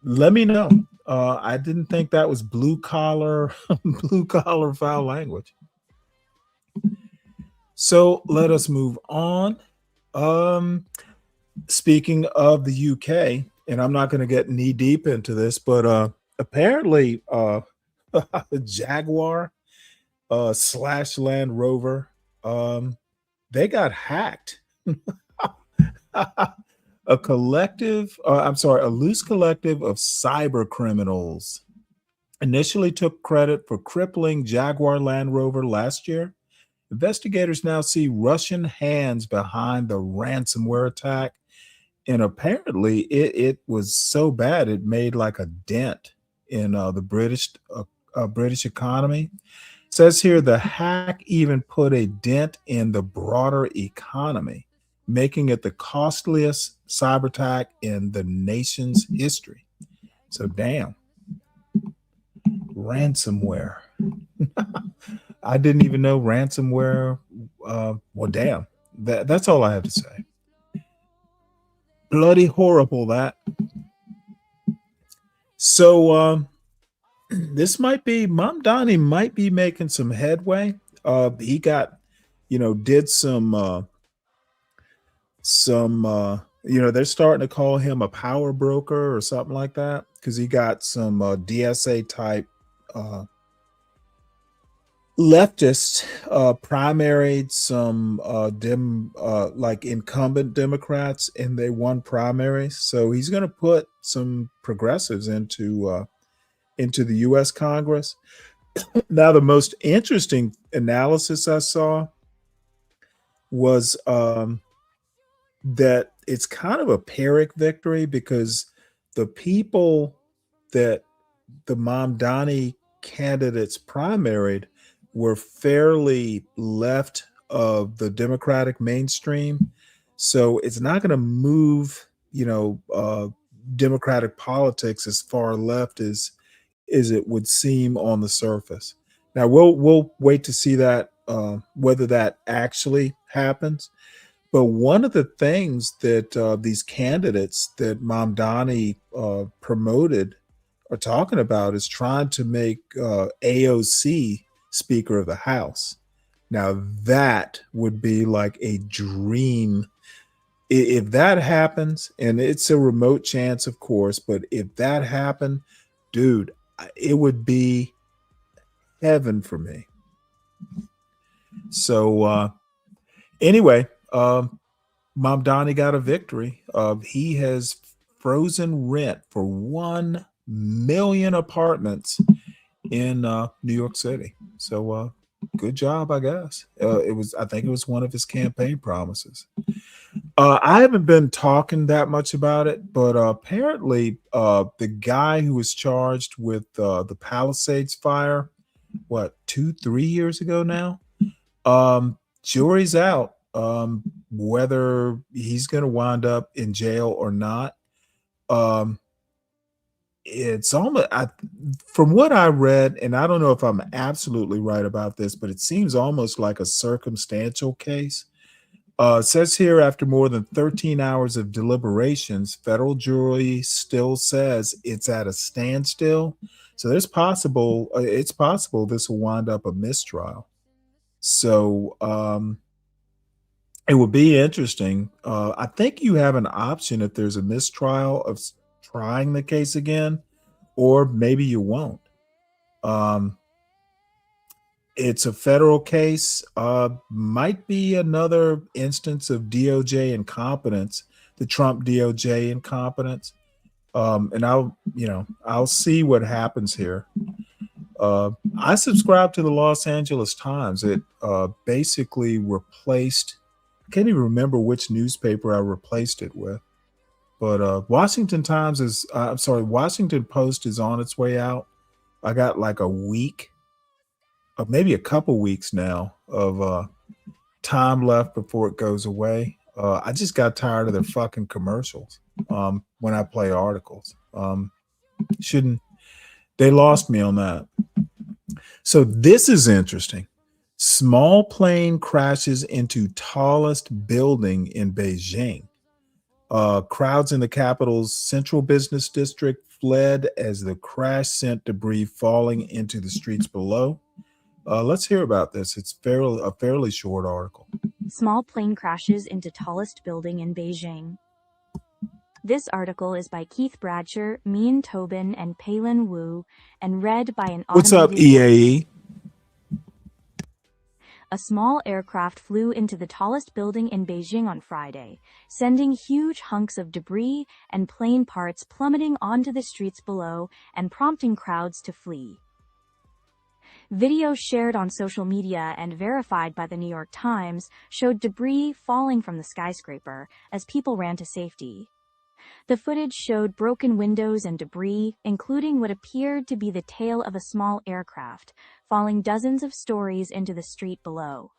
let me know. I didn't think that was blue collar foul language. So let us move on. Speaking of the UK, and I'm not going to get knee deep into this, but apparently Jaguar slash Land Rover, they got hacked. A loose collective of cyber criminals initially took credit for crippling Jaguar Land Rover last year. Investigators now see Russian hands behind the ransomware attack, and apparently it was so bad it made like a dent in the British economy. It says here the hack even put a dent in the broader economy, making it the costliest cyber attack in the nation's history. So damn. Ransomware. I didn't even know ransomware. Well, damn. That's all I have to say. Bloody horrible, that. So this might be, Mom Donnie might be making some headway. He got, did some they're starting to call him a power broker or something like that, because he got some DSA type leftists primaried some like incumbent Democrats, and they won primaries. So he's going to put some progressives into the U.S. Congress. Now, the most interesting analysis I saw was that it's kind of a Pyrrhic victory, because the people that the Mamdani candidates primaried were fairly left of the Democratic mainstream. So it's not going to move, Democratic politics as far left as it would seem on the surface. Now we'll wait to see that whether that actually happens. But one of the things that these candidates that Mamdani promoted are talking about is trying to make AOC Speaker of the House. Now that would be like a dream. If that happens, and it's a remote chance, of course, but if that happened, dude, it would be heaven for me. So anyway, Mamdani got a victory. He has frozen rent for 1 million apartments in New York City. So good job, I guess. I think it was one of his campaign promises. I haven't been talking that much about it, but apparently the guy who was charged with the Palisades fire, 2-3 years ago now, jury's out whether he's going to wind up in jail or not. It's almost, from what I read, and I don't know if I'm absolutely right about this, but it seems almost like a circumstantial case. It says here, after more than 13 hours of deliberations, federal jury still says it's at a standstill. So it's possible this will wind up a mistrial. So it would be interesting. I think you have an option if there's a mistrial of trying the case again, or maybe you won't. It's a federal case. Might be another instance of DOJ incompetence, the Trump DOJ incompetence. And I'll see what happens here. I subscribe to the Los Angeles Times. It basically replaced, I can't even remember which newspaper I replaced it with, but Washington Post is on its way out. I got like a week, maybe a couple weeks now of time left before it goes away. I just got tired of their fucking commercials when I play articles. They lost me on that. So this is interesting. Small plane crashes into tallest building in Beijing. Crowds in the capital's central business district fled as the crash sent debris falling into the streets below. Let's hear about this. It's a fairly short article. Small plane crashes into tallest building in Beijing. This article is by Keith Bradsher, Mean Tobin, and Palin Wu, and read by an What's up, EAE? A small aircraft flew into the tallest building in Beijing on Friday, sending huge hunks of debris and plane parts plummeting onto the streets below and prompting crowds to flee. Video shared on social media and verified by the New York Times showed debris falling from the skyscraper as people ran to safety. The footage showed broken windows and debris, including what appeared to be the tail of a small aircraft, falling dozens of stories into the street below.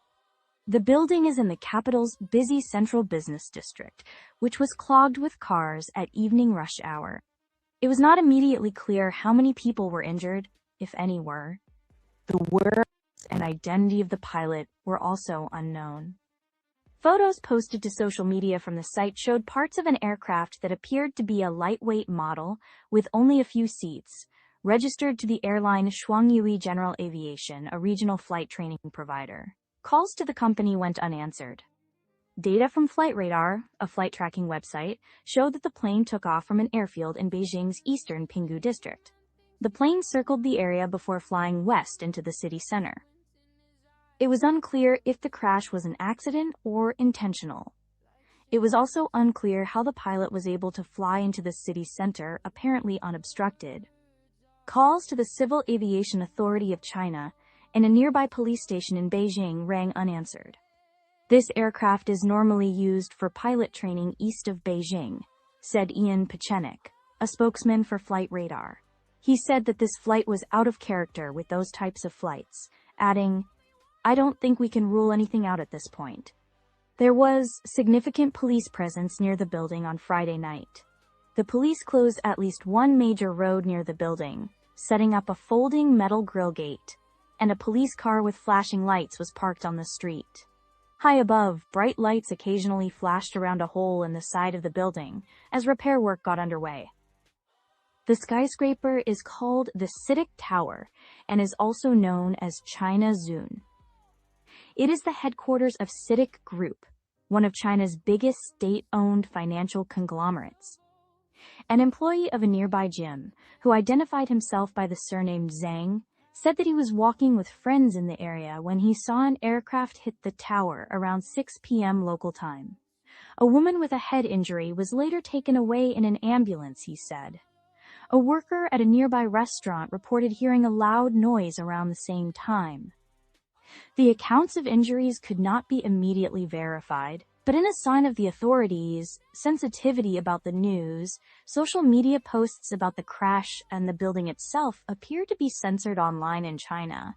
The building is in the capital's busy central business district, which was clogged with cars at evening rush hour. It was not immediately clear how many people were injured, if any were. The whereabouts and identity of the pilot were also unknown. Photos posted to social media from the site showed parts of an aircraft that appeared to be a lightweight model with only a few seats, registered to the airline Shuangyue General Aviation, a regional flight training provider. Calls to the company went unanswered. Data from Flight Radar, a flight tracking website, showed that the plane took off from an airfield in Beijing's eastern Pinggu district. The plane circled the area before flying west into the city center. It was unclear if the crash was an accident or intentional. It was also unclear how the pilot was able to fly into the city center, apparently unobstructed. Calls to the Civil Aviation Authority of China and a nearby police station in Beijing rang unanswered. This aircraft is normally used for pilot training east of Beijing, said Ian Pechenik, a spokesman for Flight Radar. He said that this flight was out of character with those types of flights, adding, "I don't think we can rule anything out at this point." There was significant police presence near the building on Friday night. The police closed at least one major road near the building, setting up a folding metal grill gate, and a police car with flashing lights was parked on the street. High above, bright lights occasionally flashed around a hole in the side of the building as repair work got underway. The skyscraper is called the CITIC Tower and is also known as China Zun. It is the headquarters of CITIC Group, one of China's biggest state-owned financial conglomerates. An employee of a nearby gym, who identified himself by the surname Zhang, said that he was walking with friends in the area when he saw an aircraft hit the tower around 6 p.m. local time. A woman with a head injury was later taken away in an ambulance, he said. A worker at a nearby restaurant reported hearing a loud noise around the same time. The accounts of injuries could not be immediately verified, but in a sign of the authorities' sensitivity about the news, social media posts about the crash and the building itself appear to be censored online in China.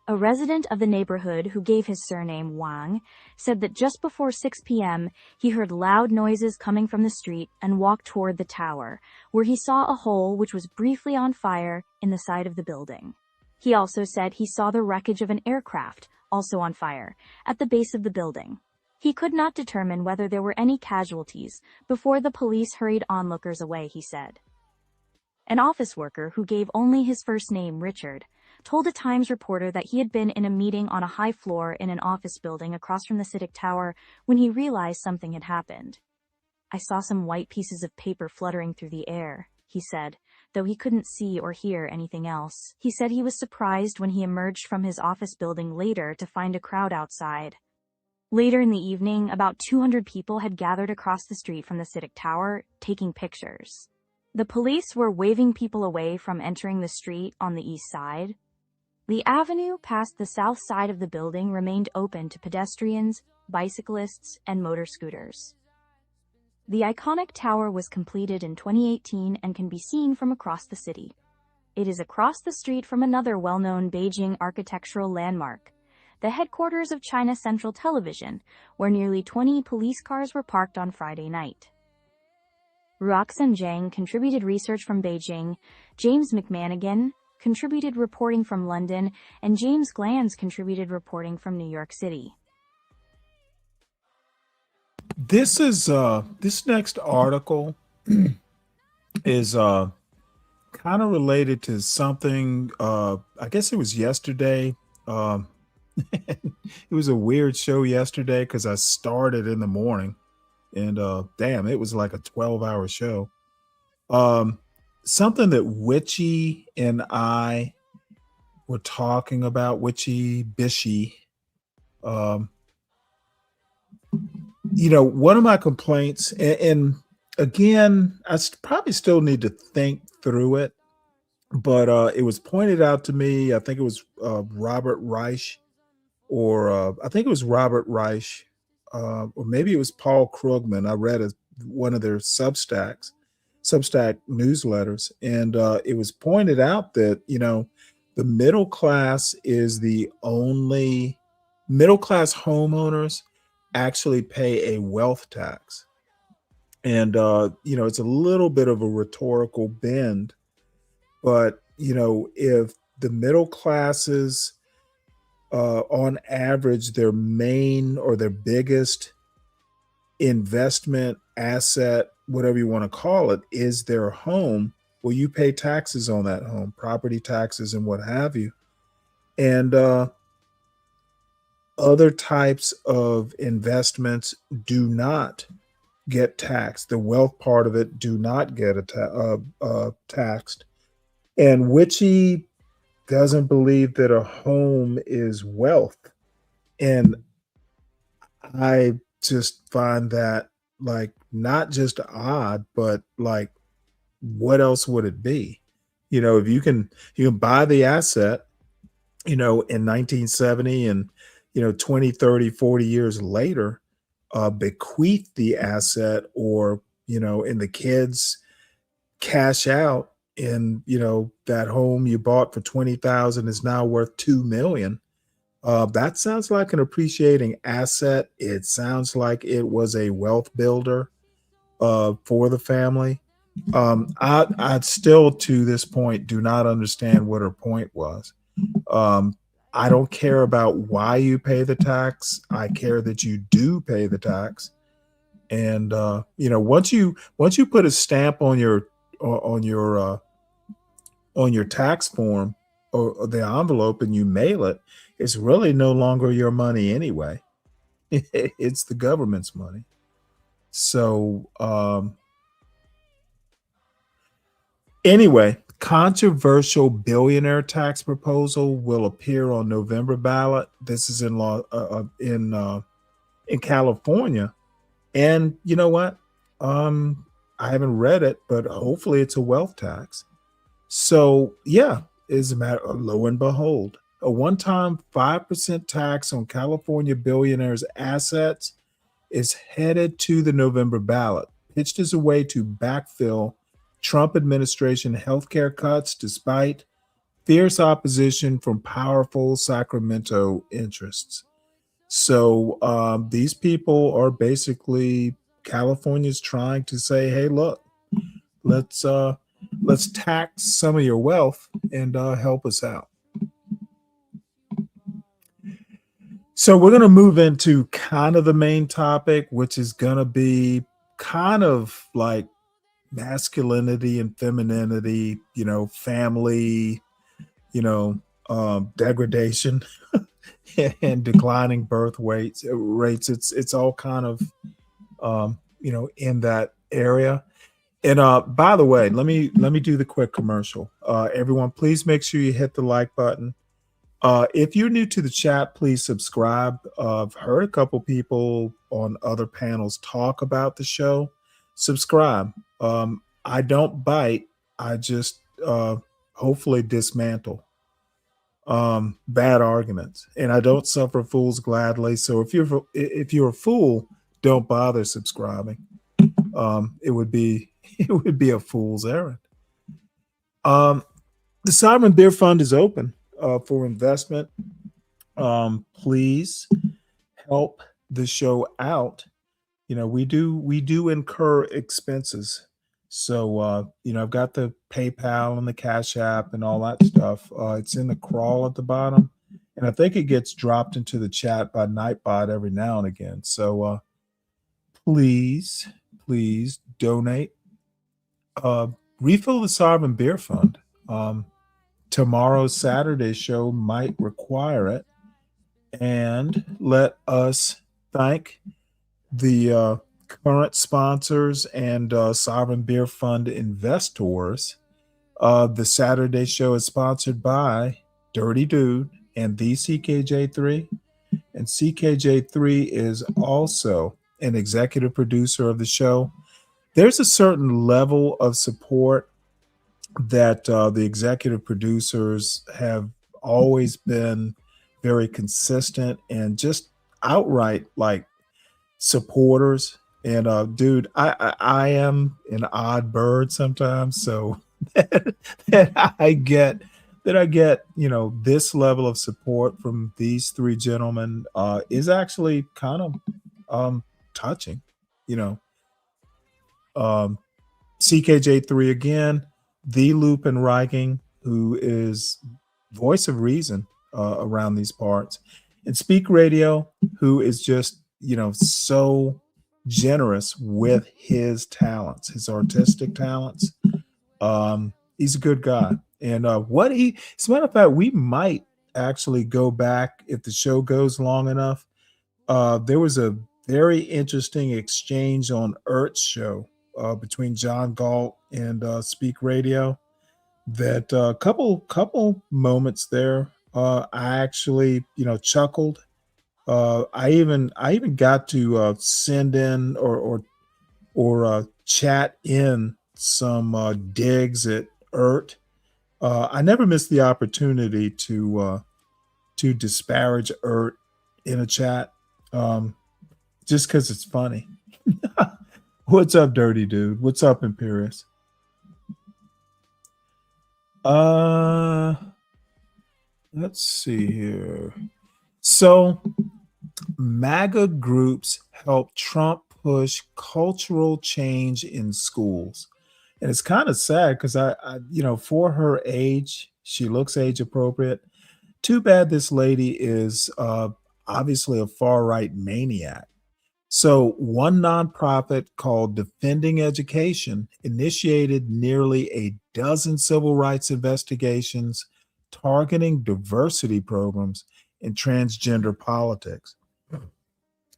A resident of the neighborhood who gave his surname Wang said that just before 6 p.m., he heard loud noises coming from the street and walked toward the tower, where he saw a hole which was briefly on fire in the side of the building. He also said he saw the wreckage of an aircraft, also on fire, at the base of the building. He could not determine whether there were any casualties before the police hurried onlookers away, he said. An office worker who gave only his first name, Richard, told a Times reporter that he had been in a meeting on a high floor in an office building across from the Civic Tower when he realized something had happened. I saw some white pieces of paper fluttering through the air, he said, though he couldn't see or hear anything else. He said he was surprised when he emerged from his office building later to find a crowd outside. Later in the evening, about 200 people had gathered across the street from the Civic Tower, taking pictures. The police were waving people away from entering the street on the east side. The avenue past the south side of the building remained open to pedestrians, bicyclists, and motor scooters. The iconic tower was completed in 2018 and can be seen from across the city. It is across the street from another well-known Beijing architectural landmark, the headquarters of China Central Television, where nearly 20 police cars were parked on Friday night. Roxanne Zhang contributed research from Beijing, James McManigan contributed reporting from London, and James Glanz contributed reporting from New York City. This is this next article is kind of related to something. I guess it was yesterday. It was a weird show yesterday because I started in the morning, and damn, it was like a 12-hour show. Something that Witchy and I were talking about, Witchy Bishy. You know, one of my complaints, and again, I probably still need to think through it, but it was pointed out to me, I think it was Robert Reich, or I think it was Robert Reich, or maybe it was Paul Krugman. I read one of their Substack newsletters, and it was pointed out that, you know, the middle class is the only middle class homeowners actually pay a wealth tax. And, you know, it's a little bit of a rhetorical bend, but, you know, if the middle classes, on average, their main or their biggest investment asset, whatever you want to call it, is their home, well, you pay taxes on that home, property taxes and what have you. And other types of investments do not get taxed. The wealth part of it do not get taxed. And Witchy doesn't believe that a home is wealth. And I just find that, like, not just odd, but like, what else would it be? You know, if you can buy the asset, you know, in 1970 and, you know, 20, 30, 40 years later, bequeath the asset, or, you know, and the kids cash out, and, you know, that home you bought for $20,000 is now worth $2 million. That sounds like an appreciating asset. It sounds like it was a wealth builder for the family. I still, to this point, do not understand what her point was. I don't care about why you pay the tax. I care that you do pay the tax. And you know, once you put a stamp on your tax form or the envelope and you mail it, it's really no longer your money anyway. It's the government's money. So anyway, controversial billionaire tax proposal will appear on November ballot. This is in California. And you know what? I haven't read it, but hopefully it's a wealth tax. So yeah, it's a matter of, lo and behold, a one-time 5% tax on California billionaires' assets is headed to the November ballot, pitched as a way to backfill Trump administration healthcare cuts despite fierce opposition from powerful Sacramento interests. So these people are basically, California's trying to say, hey, look, let's tax some of your wealth and help us out. So we're going to move into kind of the main topic, which is going to be kind of like masculinity and femininity, family, degradation and declining birth rates. It's all kind of, in that area. And by the way, let me do the quick commercial. Everyone, please make sure you hit the like button. If you're new to the chat, please subscribe. I've heard a couple people on other panels talk about the show. Subscribe. I don't bite. I just hopefully dismantle bad arguments, and I don't suffer fools gladly. So if you're a fool, don't bother subscribing. It would be a fool's errand. The Sovereign Beer Fund is open for investment. Please help the show out. We do incur expenses. So I've got the PayPal and the Cash App and all that stuff. It's in the crawl at the bottom, and I think it gets dropped into the chat by Nightbot every now and again. So please donate. Refill the Sovereign Beer Fund. Tomorrow's Saturday show might require it. And let us thank the current sponsors and Sovereign Beer Fund investors. The Saturday show is sponsored by Dirty Dude and the CKJ3. And CKJ3 is also an executive producer of the show. There's a certain level of support that the executive producers have always been very consistent and just outright like supporters. And dude, I am an odd bird sometimes, so that I get this level of support from these three gentlemen is actually kind of touching. CKJ3 again, the Lupin Reiking, who is voice of reason around these parts, and Speak Radio, who is just so generous with his talents, his artistic talents. He's a good guy, and as a matter of fact, we might actually go back if the show goes long enough. There was a very interesting exchange on Ert's show between John Galt and Speak Radio. That couple moments there, I actually chuckled. I even got to send in or chat in some digs at Ert. I never missed the opportunity to disparage Ert in a chat, just because it's funny. What's up, Dirty Dude? What's up, Imperious? Let's see here. So MAGA groups help Trump push cultural change in schools. And it's kind of sad because I for her age, she looks age appropriate. Too bad this lady is obviously a far-right maniac. So one nonprofit called Defending Education initiated nearly a dozen civil rights investigations targeting diversity programs in transgender politics.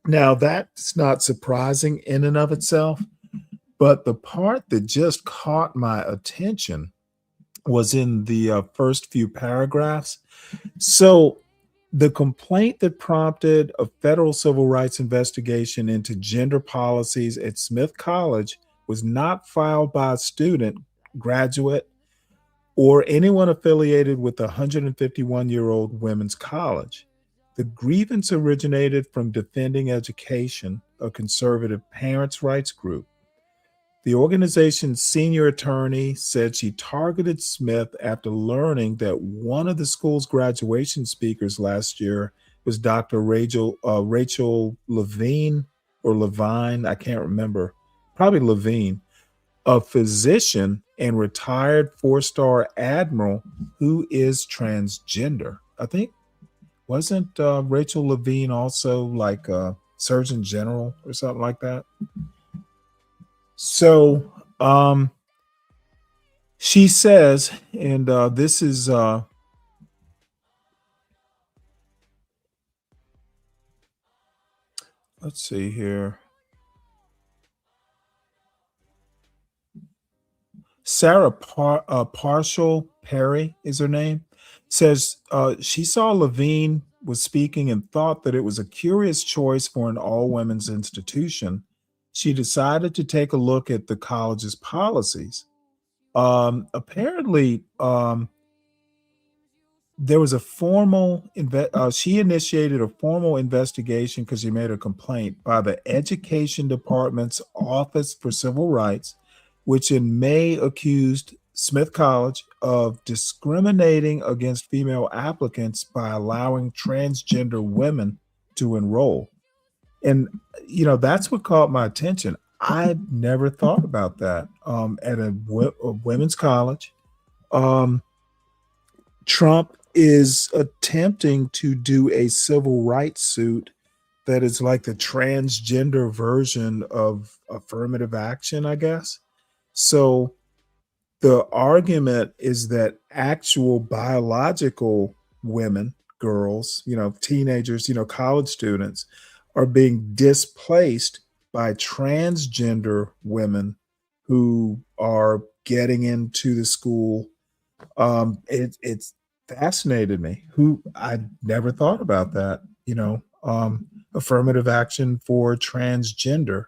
Now, that's not surprising in and of itself, but the part that just caught my attention was in the first few paragraphs. So the complaint that prompted a federal civil rights investigation into gender policies at Smith College was not filed by a student, graduate, or anyone affiliated with the 151-year-old women's college. The grievance originated from Defending Education, a conservative parents' rights group. The organization's senior attorney said she targeted Smith after learning that one of the school's graduation speakers last year was Dr. Rachel Levine or Levine, I can't remember, probably Levine, a physician and retired four-star admiral who is transgender. I think wasn't Rachel Levine also like a Surgeon General or something like that? So she says, and this is let's see here. Sarah Partial Perry is her name. Says she saw Levine was speaking and thought that it was a curious choice for an all-women's institution. She decided to take a look at the college's policies. Apparently, there was a formal she initiated a formal investigation because she made a complaint by the Education Department's Office for Civil Rights, which in May accused Smith College of discriminating against female applicants by allowing transgender women to enroll. And, you know, that's what caught my attention. I never thought about that. At a women's college, Trump is attempting to do a civil rights suit that is like the transgender version of affirmative action, I guess. So the argument is that actual biological women, girls, you know, teenagers, you know, college students are being displaced by transgender women who are getting into the school. It's fascinated me. Who I never thought about that, you know, affirmative action for transgender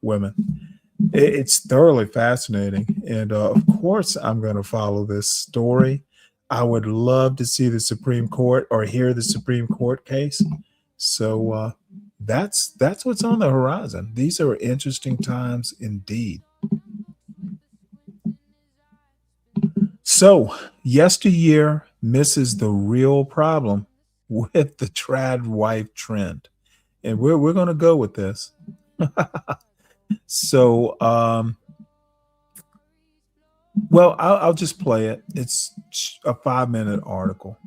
women. It's thoroughly fascinating. And of course, I'm going to follow this story. I would love to see the Supreme Court or hear the Supreme Court case. So that's what's on the horizon. These are interesting times indeed. So yesteryear misses the real problem with the trad wife trend. And we're going to go with this. So, well, I'll just play it. It's a 5-minute article,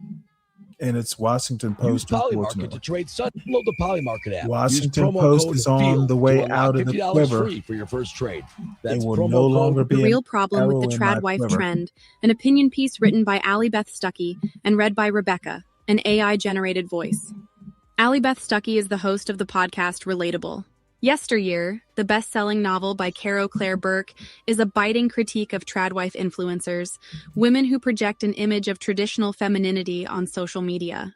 and it's Washington Post. Use Polymarket to trade. Download the Polymarket app. Washington Post is on the way out of the quiver. Free for your first trade. It will no longer be the real problem with the trad wife trend. An opinion piece written by Allie Beth Stuckey and read by Rebecca, an AI-generated voice. Allie Beth Stuckey is the host of the podcast Relatable. Yesteryear, the best-selling novel by Caro Claire Burke, is a biting critique of tradwife influencers, women who project an image of traditional femininity on social media.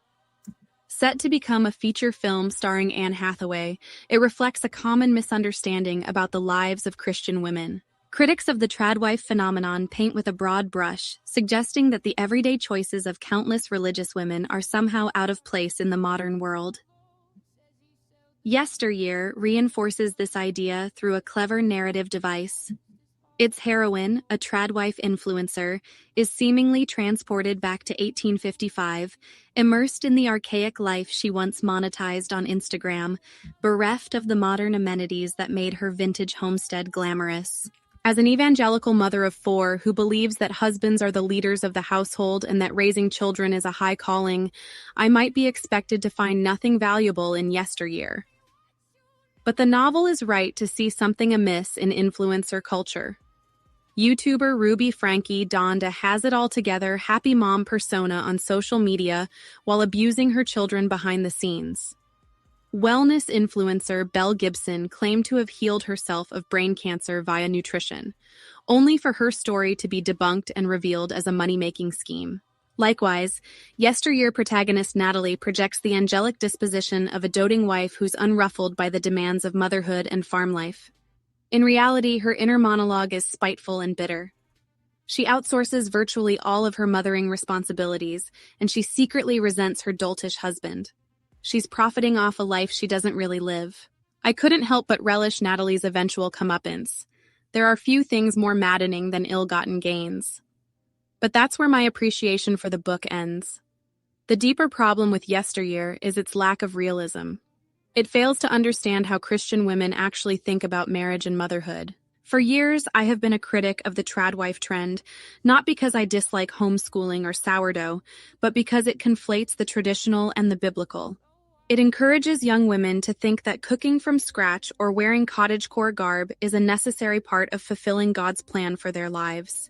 Set to become a feature film starring Anne Hathaway, it reflects a common misunderstanding about the lives of Christian women. Critics of the tradwife phenomenon paint with a broad brush, suggesting that the everyday choices of countless religious women are somehow out of place in the modern world. Yesteryear reinforces this idea through a clever narrative device. Its heroine, a tradwife influencer, is seemingly transported back to 1855, immersed in the archaic life she once monetized on Instagram, bereft of the modern amenities that made her vintage homestead glamorous. As an evangelical mother of 4 who believes that husbands are the leaders of the household and that raising children is a high calling, I might be expected to find nothing valuable in Yesteryear. But the novel is right to see something amiss in influencer culture. YouTuber Ruby Frankie donned a has-it-all-together happy mom persona on social media while abusing her children behind the scenes. Wellness influencer Belle Gibson claimed to have healed herself of brain cancer via nutrition, only for her story to be debunked and revealed as a money-making scheme. Likewise, Yesteryear protagonist Natalie projects the angelic disposition of a doting wife who's unruffled by the demands of motherhood and farm life. In reality, her inner monologue is spiteful and bitter. She outsources virtually all of her mothering responsibilities, and she secretly resents her doltish husband. She's profiting off a life she doesn't really live. I couldn't help but relish Natalie's eventual comeuppance. There are few things more maddening than ill-gotten gains. But that's where my appreciation for the book ends. The deeper problem with Yesteryear is its lack of realism. It fails to understand how Christian women actually think about marriage and motherhood. For years, I have been a critic of the tradwife trend, not because I dislike homeschooling or sourdough, but because it conflates the traditional and the biblical. It encourages young women to think that cooking from scratch or wearing cottagecore garb is a necessary part of fulfilling God's plan for their lives.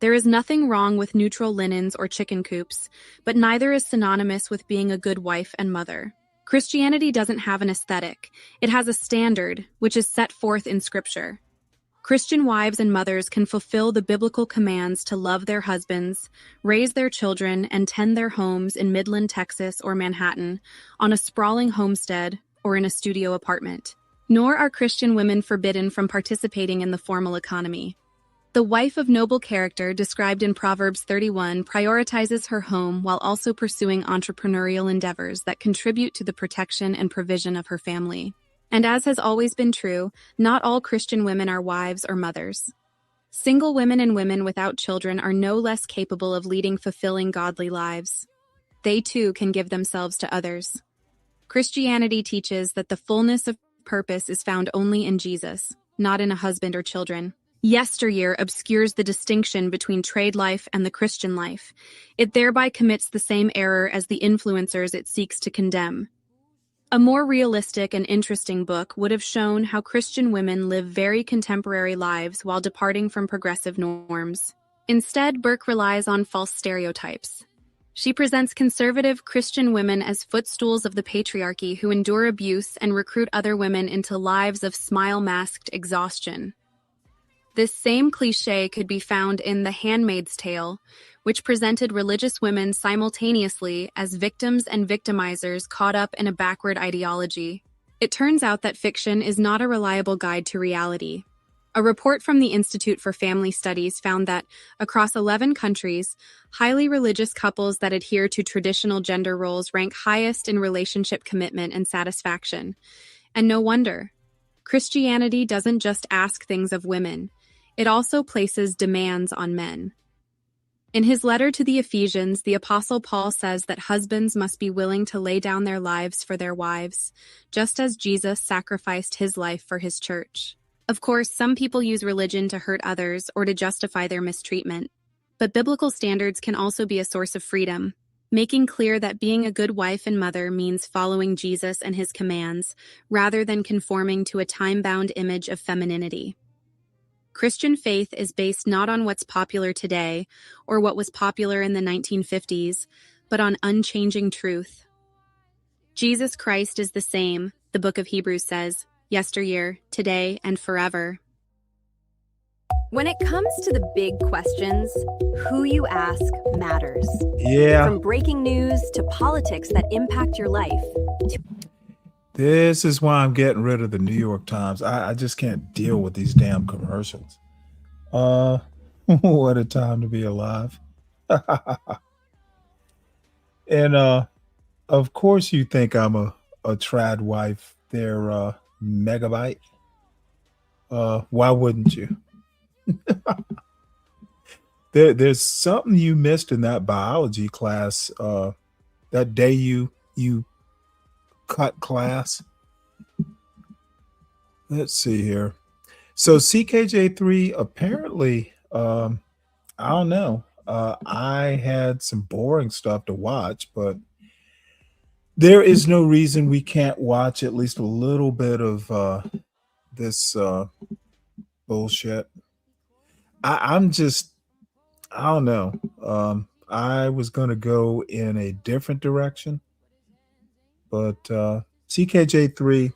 There is nothing wrong with neutral linens or chicken coops, but neither is synonymous with being a good wife and mother. Christianity doesn't have an aesthetic. It has a standard, which is set forth in Scripture. Christian wives and mothers can fulfill the biblical commands to love their husbands, raise their children, and tend their homes in Midland, Texas, or Manhattan, on a sprawling homestead, or in a studio apartment. Nor are Christian women forbidden from participating in the formal economy. The wife of noble character described in Proverbs 31 prioritizes her home while also pursuing entrepreneurial endeavors that contribute to the protection and provision of her family. And as has always been true, not all Christian women are wives or mothers. Single women and women without children are no less capable of leading fulfilling godly lives. They too can give themselves to others. Christianity teaches that the fullness of purpose is found only in Jesus, not in a husband or children. Yesteryear obscures the distinction between trade life and the Christian life. It thereby commits the same error as the influencers it seeks to condemn. A more realistic and interesting book would have shown how Christian women live very contemporary lives while departing from progressive norms. Instead, Burke relies on false stereotypes. She presents conservative Christian women as footstools of the patriarchy who endure abuse and recruit other women into lives of smile-masked exhaustion. This same cliché could be found in The Handmaid's Tale, which presented religious women simultaneously as victims and victimizers caught up in a backward ideology. It turns out that fiction is not a reliable guide to reality. A report from the Institute for Family Studies found that, across 11 countries, highly religious couples that adhere to traditional gender roles rank highest in relationship commitment and satisfaction. And no wonder. Christianity doesn't just ask things of women. It also places demands on men. In his letter to the Ephesians, the Apostle Paul says that husbands must be willing to lay down their lives for their wives, just as Jesus sacrificed his life for his church. Of course, some people use religion to hurt others or to justify their mistreatment. But biblical standards can also be a source of freedom, making clear that being a good wife and mother means following Jesus and his commands, rather than conforming to a time-bound image of femininity. Christian faith is based not on what's popular today or what was popular in the 1950s, but on unchanging truth. Jesus Christ is the same, the book of Hebrews says, yesteryear, today, and forever. When it comes to the big questions, who you ask matters. Yeah. From breaking news to politics that impact your life. This is why I'm getting rid of the New York Times. I just can't deal with these damn commercials. What a time to be alive. And of course you think I'm a trad wife. They're megabyte. Why wouldn't you? There's something you missed in that biology class that day you cut class. Let's see here. So CKJ3 apparently, I don't know. I had some boring stuff to watch, but there is no reason we can't watch at least a little bit of this bullshit. I don't know. I was going to go in a different direction. But CKJ3,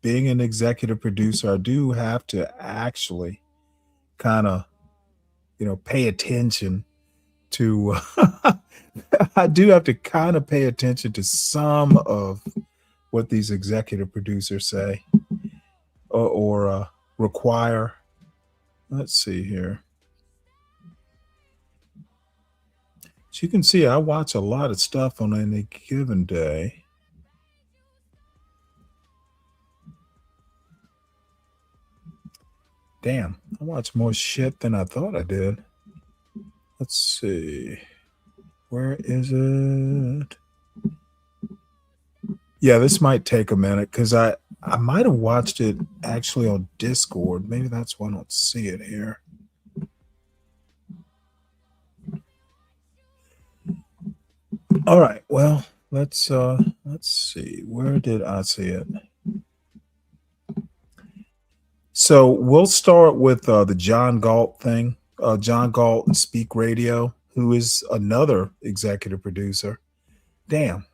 being an executive producer, I do have to actually kind of, pay attention to, I do have to kind of pay attention to some of what these executive producers say or require. Let's see here. So you can see I watch a lot of stuff on any given day. Damn, I watch more shit than I thought I did. Let's see. Where is it? Yeah, this might take a minute because I I might have watched it actually on Discord. Maybe that's why I don't see it here. All right. Well, let's see. Where did I see it? So we'll start with the John Galt thing. John Galt and Speak Radio, who is another executive producer. Damn.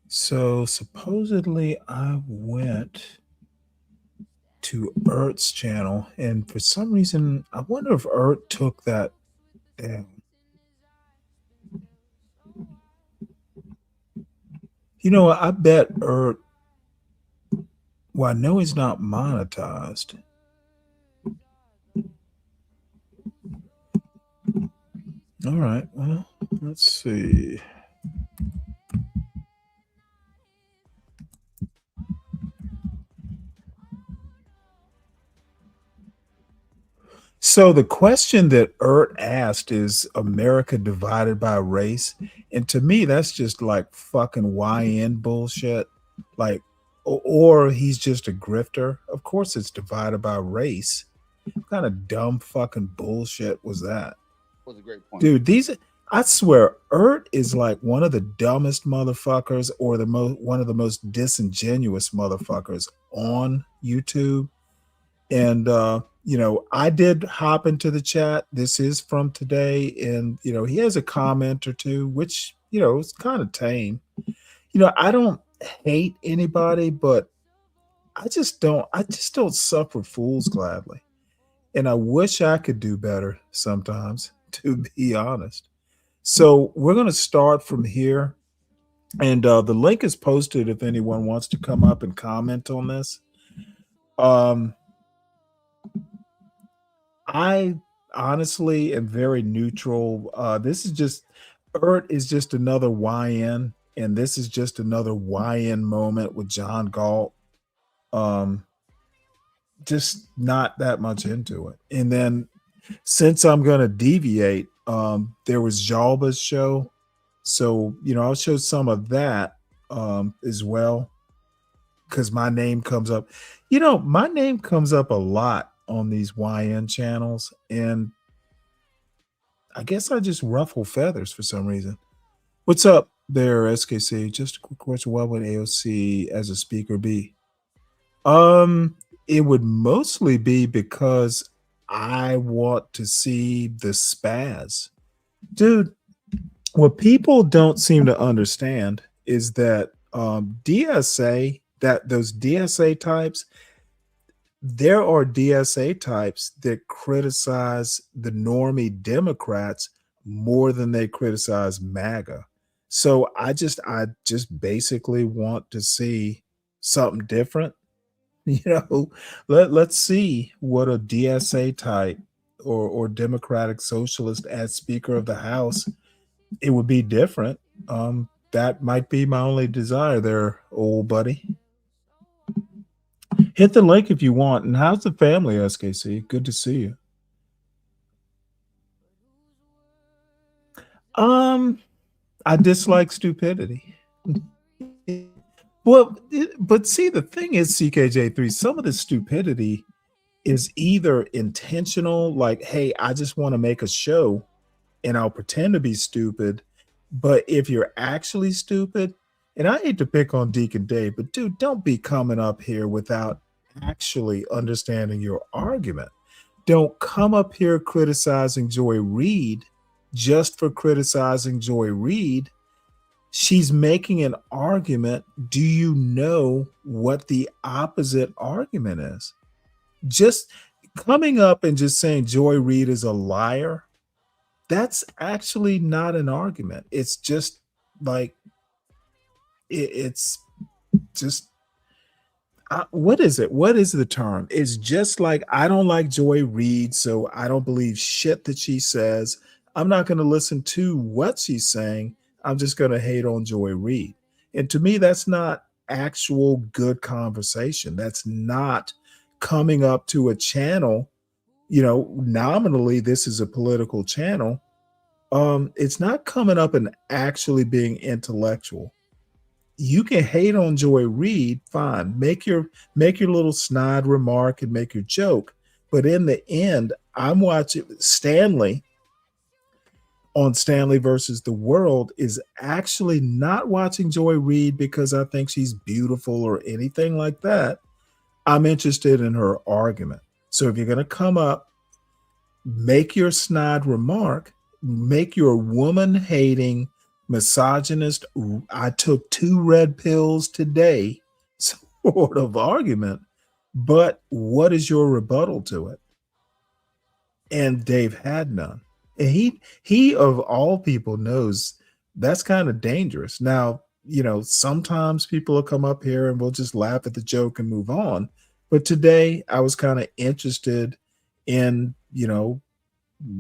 So supposedly I went to Ert's channel, and for some reason, I wonder if Ert took that down. You know, I bet Ert, well, I know he's not monetized. All right, well, let's see. So the question that Ert asked is America divided by race? And to me, that's just like fucking YN bullshit. Like, or he's just a grifter. Of course it's divided by race. What kind of dumb fucking bullshit was that? Was a great point. Dude, I swear, Ert is like one of the dumbest motherfuckers or one of the most disingenuous motherfuckers on YouTube. And you know, I did hop into the chat. This is from today, and you know, he has a comment or two, which, you know, it's kind of tame. You know, I don't hate anybody, but I just don't suffer fools gladly. And I wish I could do better sometimes, to be honest. So we're going to start from here. And the link is posted if anyone wants to come up and comment on this. I honestly am very neutral. This is just, Ert is just another YN, and this is just another YN moment with John Galt. Just not that much into it. And then since I'm going to deviate, there was Jalba's show. So, you know, I'll show some of that as well, because my name comes up. You know, my name comes up a lot on these YN channels, and I guess I just ruffle feathers for some reason. What's up there, SKC? Just a quick question. What would AOC as a speaker be? It would mostly be because I want to see the spaz. Dude, what people don't seem to understand is that DSA, that those DSA types, there are DSA types that criticize the normie Democrats more than they criticize MAGA. So I just basically want to see something different. You know, let's see what a DSA type or Democratic Socialist as Speaker of the House, it would be different. That might be my only desire there, old buddy. Hit the link if you want. And how's the family, SKC? Good to see you. I dislike stupidity. Well, but see, the thing is, CKJ3, some of the stupidity is either intentional, like, hey, I just want to make a show and I'll pretend to be stupid. But if you're actually stupid, and I hate to pick on DeaconDave, but dude, don't be coming up here without actually understanding your argument. Don't come up here criticizing Joy Reid just for criticizing Joy Reid. She's making an argument. Do you know what the opposite argument is? Just coming up and just saying Joy Reid is a liar, that's actually not an argument. It's just like, it's just, what is it? What is the term? It's just like, I don't like Joy Reid, so I don't believe shit that she says. I'm not going to listen to what she's saying. I'm just going to hate on Joy Reid. And to me, that's not actual good conversation. That's not coming up to a channel, you know, nominally this is a political channel. It's not coming up and actually being intellectual. You can hate on Joy Reid, fine. Make your little snide remark and make your joke. But in the end, I'm watching Stanley on Stanley versus the World is actually not watching Joy Reid because I think she's beautiful or anything like that. I'm interested in her argument. So if you're going to come up, make your snide remark, make your woman-hating, misogynist, I took 2 red pills today sort of argument. But what is your rebuttal to it? And Dave had none. And he of all people knows that's kind of dangerous. Now, you know, sometimes people will come up here and we'll just laugh at the joke and move on. But today I was kind of interested in, you know,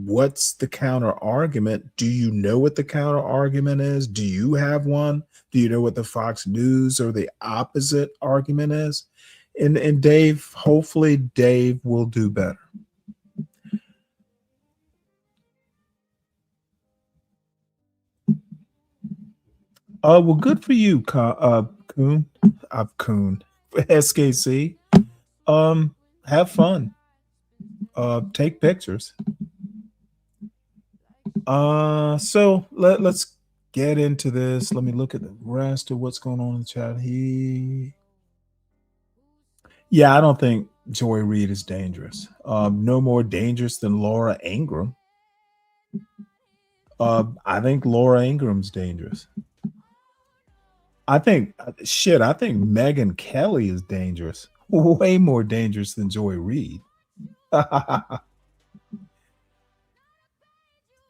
what's the counter argument? Do you know what the counter argument is? Do you have one? Do you know what the Fox News or the opposite argument is? And Dave, hopefully Dave will do better. Well, good for you, Coon. Coon. SKC. Have fun. Take pictures. So let's get into this. Let me look at the rest of what's going on in the chat. Yeah, I don't think Joy Reid is dangerous. No more dangerous than Laura Ingraham. I think Laura Ingram's dangerous. I think Megyn Kelly is dangerous. Way more dangerous than Joy Reid.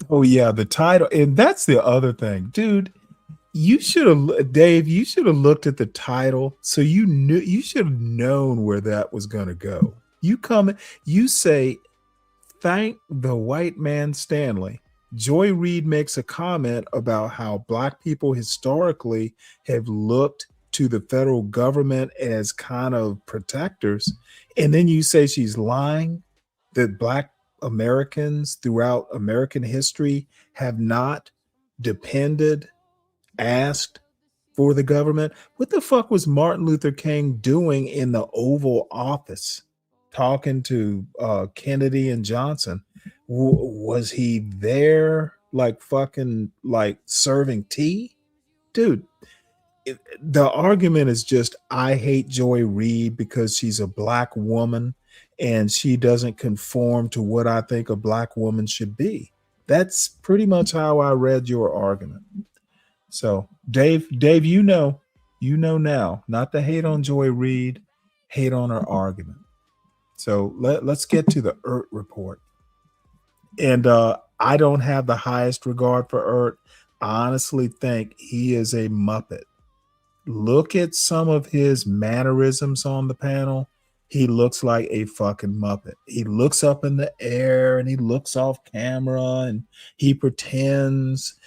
Oh yeah, the title, and that's the other thing, dude. You should have, Dave. You should have looked at the title, so you knew. You should have known where that was going to go. You say, "Thank the white man, Stanley." Joy Reid makes a comment about how Black people historically have looked to the federal government as kind of protectors, and then you say she's lying that Black Americans throughout American history have not depended, asked for the government. What the fuck was Martin Luther King doing in the Oval Office talking to Kennedy and Johnson? Was he there like fucking like serving tea? Dude, the argument is just, I hate Joy Reid because she's a Black woman and she doesn't conform to what I think a Black woman should be. That's pretty much how I read your argument. So Dave, you know now, not to hate on Joy Reid, hate on her argument. So let's get to the ERT report. And I don't have the highest regard for ERT. I honestly think he is a Muppet. Look at some of his mannerisms on the panel. He looks like a fucking Muppet. He looks up in the air and he looks off camera and he pretends.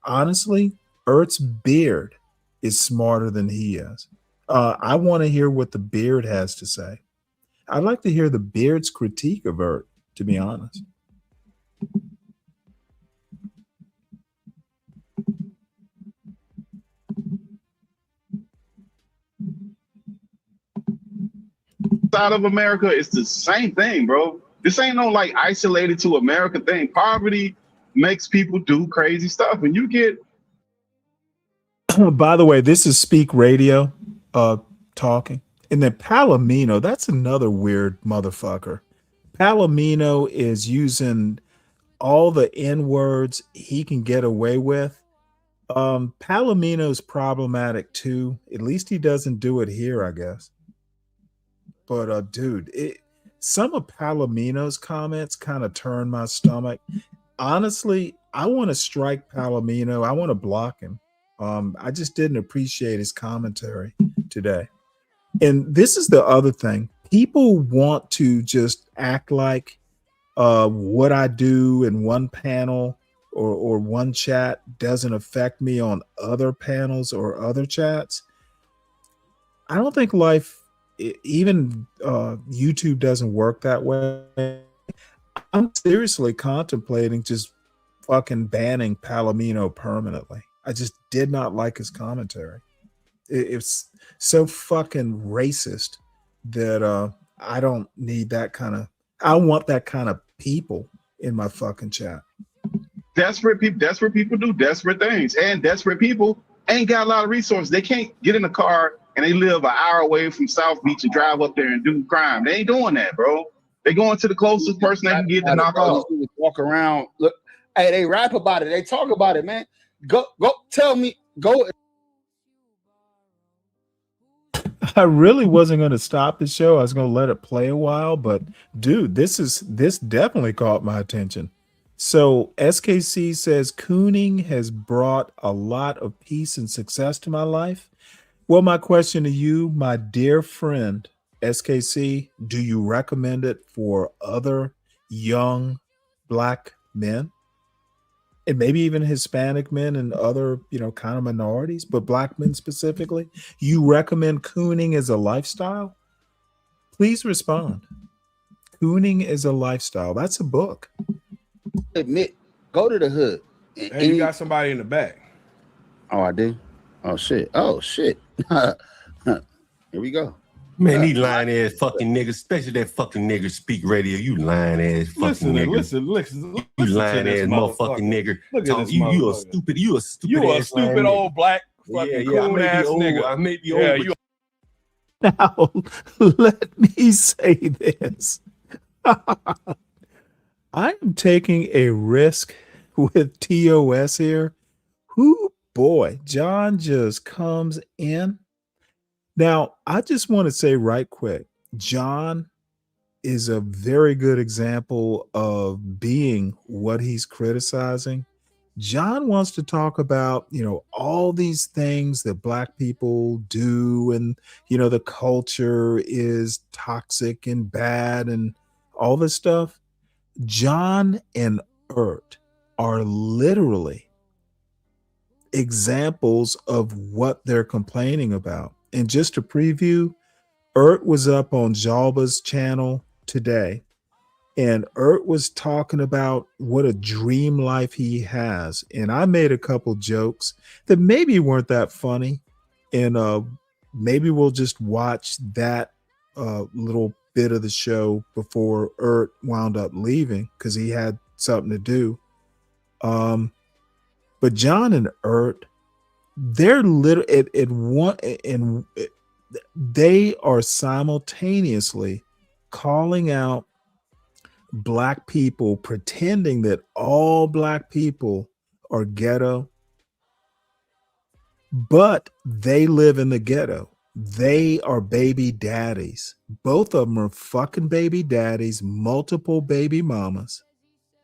Honestly, ERT's beard is smarter than he is. I want to hear what the beard has to say. I'd like to hear the beard's critique of ERT, to be honest. Side of America, it's the same thing, bro. This ain't no like isolated to America thing. Poverty makes people do crazy stuff, and you get. By the way, this is Speak Radio talking. And then Palomino, that's another weird motherfucker. Palomino is using all the N-words he can get away with. Palomino's problematic too. At least he doesn't do it here, I guess. But dude, some of Palomino's comments kind of turn my stomach. Honestly, I want to strike Palomino. I want to block him. I just didn't appreciate his commentary today. And this is the other thing. People want to just act like what I do in one panel or one chat doesn't affect me on other panels or other chats. I don't think life even YouTube doesn't work that way. I'm seriously contemplating just fucking banning Palomino permanently. I just did not like his commentary. It's so fucking racist that I don't need that kind of. I want that kind of people in my fucking chat. Desperate people do desperate things, and desperate people ain't got a lot of resources. They can't get in a car and they live an hour away from South Beach and drive up there and do crime. They ain't doing that, bro. They going to the closest person they can get to knock off. Walk around. Look, hey, they rap about it. They talk about it, man. Go. Tell me. Go. I really wasn't going to stop the show. I was going to let it play a while, but dude, this definitely caught my attention. So SKC says cooning has brought a lot of peace and success to my life. Well, my question to you, my dear friend SKC, do you recommend it for other young Black men? And maybe even Hispanic men and other, kind of minorities, but Black men specifically? You recommend cooning as a lifestyle? Please respond. Cooning is a lifestyle. That's a book. Admit, go to the hood. And you got somebody in the back. Oh, I do? Oh, shit. Here we go. Man, these lying ass fucking niggas, especially that fucking nigga speak radio. You lying ass fucking nigga. Listen. You lying ass motherfucking nigga. Look at this You a stupid. You a stupid old black fucking coon ass nigga. I may be old. Now, let me say this. I am taking a risk with TOS here. Boy, John just comes in. Now, I just want to say right quick, John is a very good example of being what he's criticizing. John wants to talk about, all these things that Black people do, and, the culture is toxic and bad and all this stuff. John and Ert are literally examples of what they're complaining about. And just to preview, Ert was up on Jalba's channel today, and Ert was talking about what a dream life he has. And I made a couple jokes that maybe weren't that funny, and maybe we'll just watch that little bit of the show before Ert wound up leaving because he had something to do. But John and Ert, they're they are simultaneously calling out Black people, pretending that all Black people are ghetto, but they live in the ghetto. They are baby daddies. Both of them are fucking baby daddies, multiple baby mamas,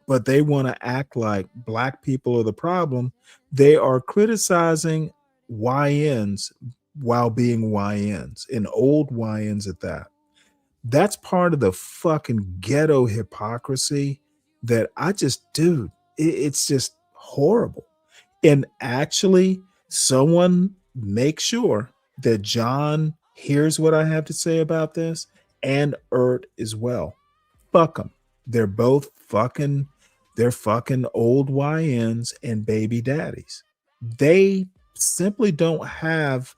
but they want to act like Black people are the problem. They are criticizing YNs while being YNs, and old YNs at that. That's part of the fucking ghetto hypocrisy that it's just horrible. And actually, someone make sure that John hears what I have to say about this, and Ert as well. Fuck them. They're both fucking old YNs and baby daddies. They simply don't have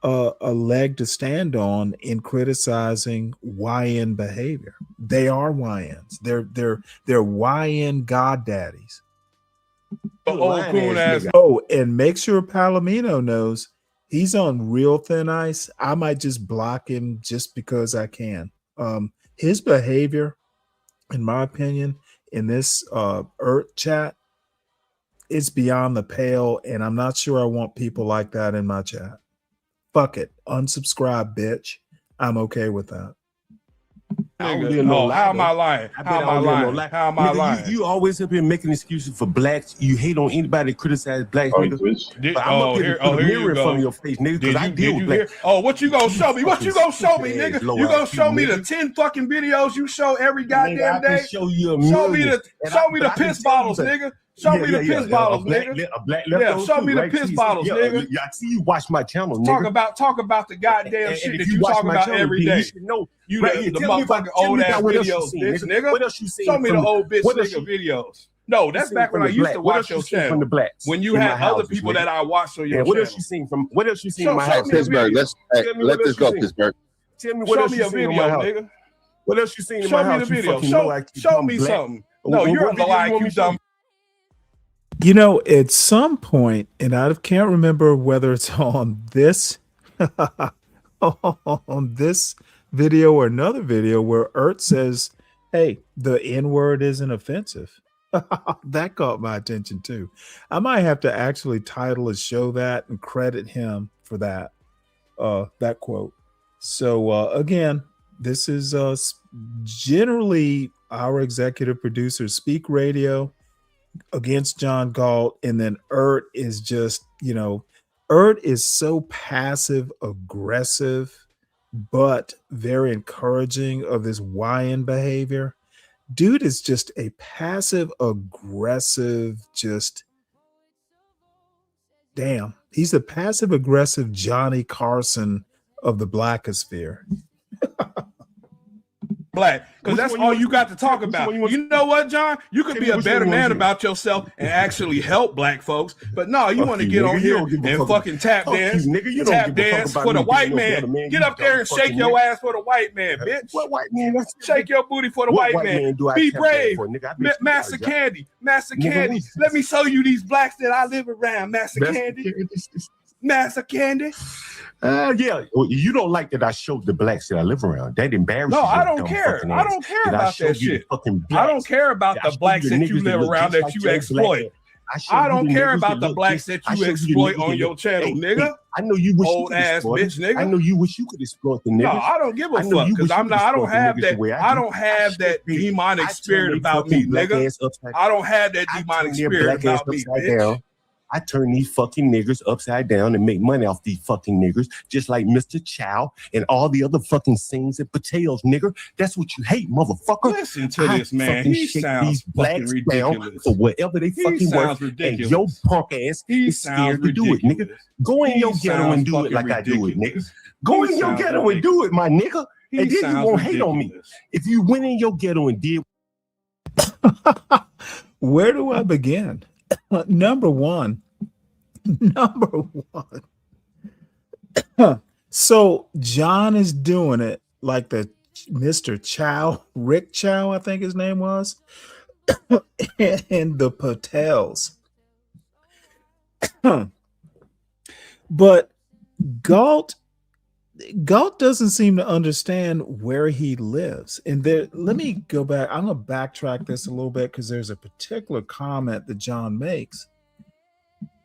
a leg to stand on in criticizing YN behavior. They are YNs. They're YN goddaddies. Oh, and make sure Palomino knows he's on real thin ice. I might just block him just because I can. His behavior, in my opinion, in this Ert chat, it's beyond the pale, and I'm not sure I want people like that in my chat. Fuck it. Unsubscribe, bitch. I'm okay with that. How am I lying? How am I lying? You always up here making excuses for Blacks. You hate on anybody that criticize Blacks. But I'm up here to put a mirror in front of your face, nigga, because I deal with Blacks. Oh, what you gonna show me? What you gonna show me, nigga? You gonna show me the 10 fucking videos you show every goddamn day? Show me the piss bottles, nigga. Show me the piss bottles, nigga. Yeah, show me the piss bottles, nigga. Yeah, I see you watch my channel, nigga. Talk about the goddamn shit that you talk about every day. You should know. You the motherfucking old ass videos, bitch, nigga. What else you seen? Show me the old bitch nigga videos. No, that's back when I used to watch your channel. When you had other people that I watched on your channel. What else you seen from? What else you seen in my house? Pittsburgh, let this go, Pittsburgh. Tell me what else you seen in my house, nigga. What else you seen in my house? Show me the video. Show me something. No, you're a low IQ dumb. You know, at some point, and I can't remember whether it's on this on this video or another video where Ert says, "Hey, the N-word isn't offensive." That caught my attention too. I might have to actually title a show that and credit him for that that quote. So again, this is generally our executive producer Speak Radio against John Galt, and then Ert is just, Ert is so passive aggressive but very encouraging of this YN behavior. Dude is just a passive aggressive, just damn. He's the passive aggressive Johnny Carson of the blackosphere. Black, because that's all you got to talk about. You know what, John? You could be a better man about yourself and actually help black folks. But no, you want to get on here and fucking tap dance, tap dance for the white man. Get up there and shake your ass for the white man, bitch. What white man? Shake your booty for the white man. Be brave. Master Candy. Master Candy. Let me show you these blacks that I live around. Master Candy. Master Candy. Yeah, you don't like that I showed the blacks that I live around. That embarrasses you. No, I don't care. I don't care about that shit. I don't care about the blacks that you live around that you exploit. I don't care about the blacks that you exploit on your channel, nigga. I know you wish old ass bitch, nigga. I know you wish you could exploit the niggas. No, I don't give a fuck because I don't have that. I don't have that demonic spirit about me, nigga. I don't have that demonic spirit about me, bitch. I turn these fucking niggers upside down and make money off these fucking niggers, just like Mr. Chow and all the other fucking Sings and Patels, nigger. That's what you hate, motherfucker. Listen to this, man. He sounds these blacks down for whatever they fucking worth, and your punk ass is scared to do it, nigga. Go in your ghetto and do it like I do it, nigga. Go in your ghetto and do it, my nigga. And then you won't hate on me. If you went in your ghetto and did. Where do I begin? Number one. So John is doing it like the Mr. Chow, Rick Chow, I think his name was, and the Patels. But Galt doesn't seem to understand where he lives. And there, let me go back. I'm going to backtrack this a little bit because there's a particular comment that John makes.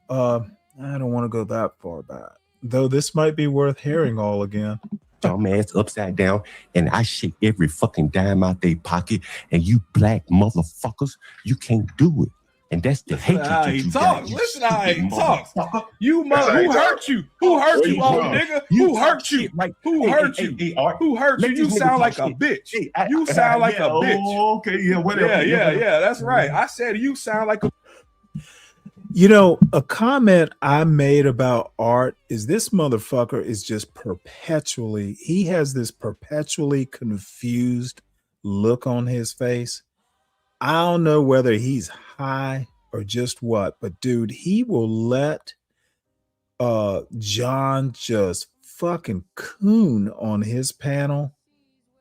I don't want to go that far back, though this might be worth hearing all again. Dumbass upside down, and I shake every fucking dime out their pocket, and you black motherfuckers, you can't do it. And that's the hatred that you got. Listen how he talks. You mother, who hurt you? Who hurt you, old nigga? Who hurt you? Who hurt you? Who hurt you? You sound like a bitch. You sound like a bitch. Okay, yeah, whatever. Yeah, that's right. I said you sound like a. You know, a comment I made about Art is this motherfucker is just perpetually, he has this perpetually confused look on his face. I don't know whether he's high or just what, but dude, he will let John just fucking coon on his panel.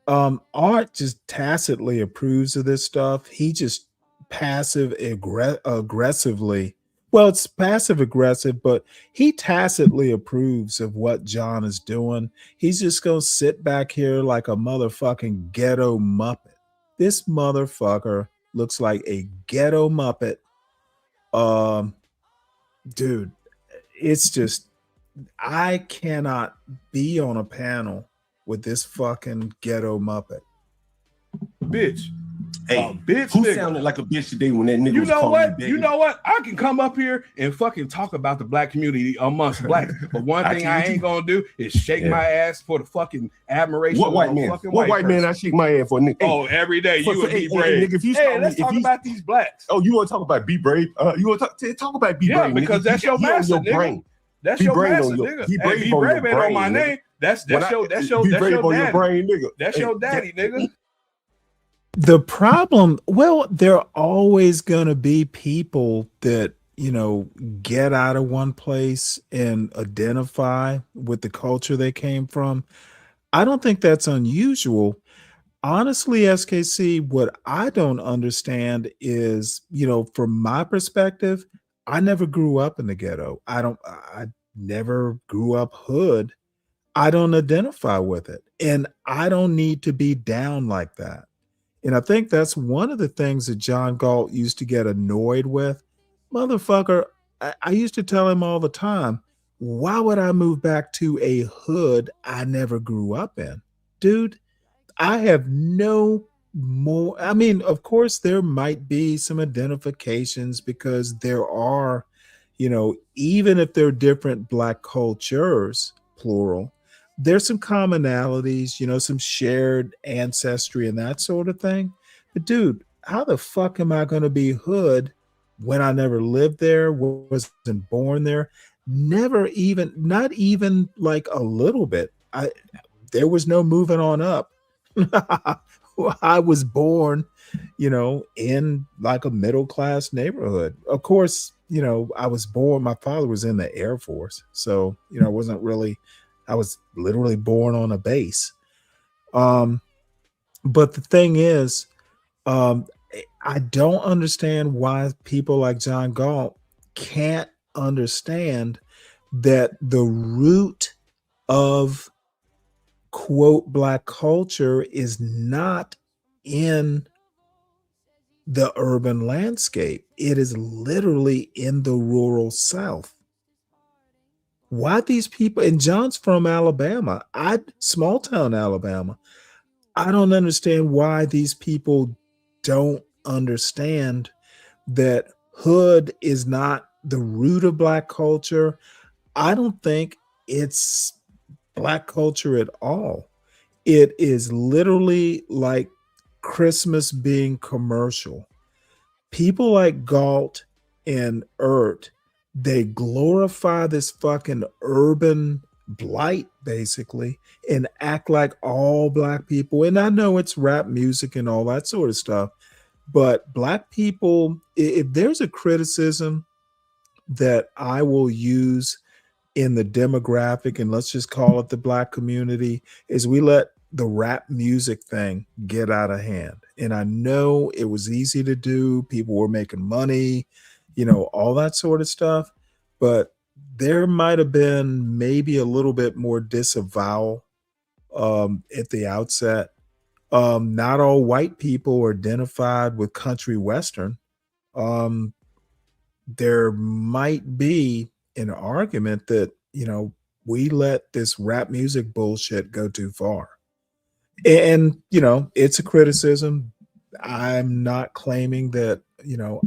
Art just tacitly approves of this stuff. He just aggressively. Well, it's passive aggressive, but he tacitly approves of what John is doing. He's just going to sit back here like a motherfucking ghetto Muppet. This motherfucker looks like a ghetto Muppet. Dude, it's just, I cannot be on a panel with this fucking ghetto Muppet. Bitch, Hey, bitch who nigga. sounded like a bitch today when that nigga You was know calling what? me You know what? I can come up here and fucking talk about the black community amongst blacks, but one thing I ain't gonna do is shake my ass for the fucking admiration. What white of a man? fucking What white man person. I shake my ass for, nigga? Oh, every day you would be brave. Nigga, if you hey, let's talk about these blacks. Oh, you want to talk about be brave? You want to talk about be brave? Because nigga. that's your master, on your brain. nigga. That's Be your brave master, on your, nigga. Be brave, Hey, be on, brave your ain't brain, on my nigga. name. That's Be your brave daddy. on your brain, nigga. That's your daddy, nigga. The problem, well, there are always going to be people that, get out of one place and identify with the culture they came from. I don't think that's unusual. Honestly, SKC, what I don't understand is, from my perspective, I never grew up in the ghetto. I never grew up hood. I don't identify with it. And I don't need to be down like that. And I think that's one of the things that John Galt used to get annoyed with. Motherfucker, I used to tell him all the time, why would I move back to a hood I never grew up in? Dude, I have no more. I mean, of course, there might be some identifications because there are, even if they're different black cultures, plural, there's some commonalities, some shared ancestry and that sort of thing. But dude, how the fuck am I going to be hood when I never lived there, wasn't born there, not even like a little bit. There was no moving on up. I was born, in like a middle-class neighborhood. Of course, I was born, my father was in the Air Force. So, I was literally born on a base. But the thing is, I don't understand why people like John Galt can't understand that the root of quote black culture is not in the urban landscape. It is literally in the rural South. Why these people, and John's from Alabama, small town Alabama. I don't understand why these people don't understand that hood is not the root of black culture. I don't think it's black culture at all. It is literally like Christmas being commercial. People like Galt and Ert, they glorify this fucking urban blight basically and act like all black people. And I know it's rap music and all that sort of stuff, but black people, if there's a criticism that I will use in the demographic, and let's just call it the black community, is we let the rap music thing get out of hand. And I know it was easy to do. People were making money, all that sort of stuff. But there might have been maybe a little bit more disavowal at the outset. Not all white people are identified with country western. There might be an argument that, we let this rap music bullshit go too far. And, it's a criticism. I'm not claiming that,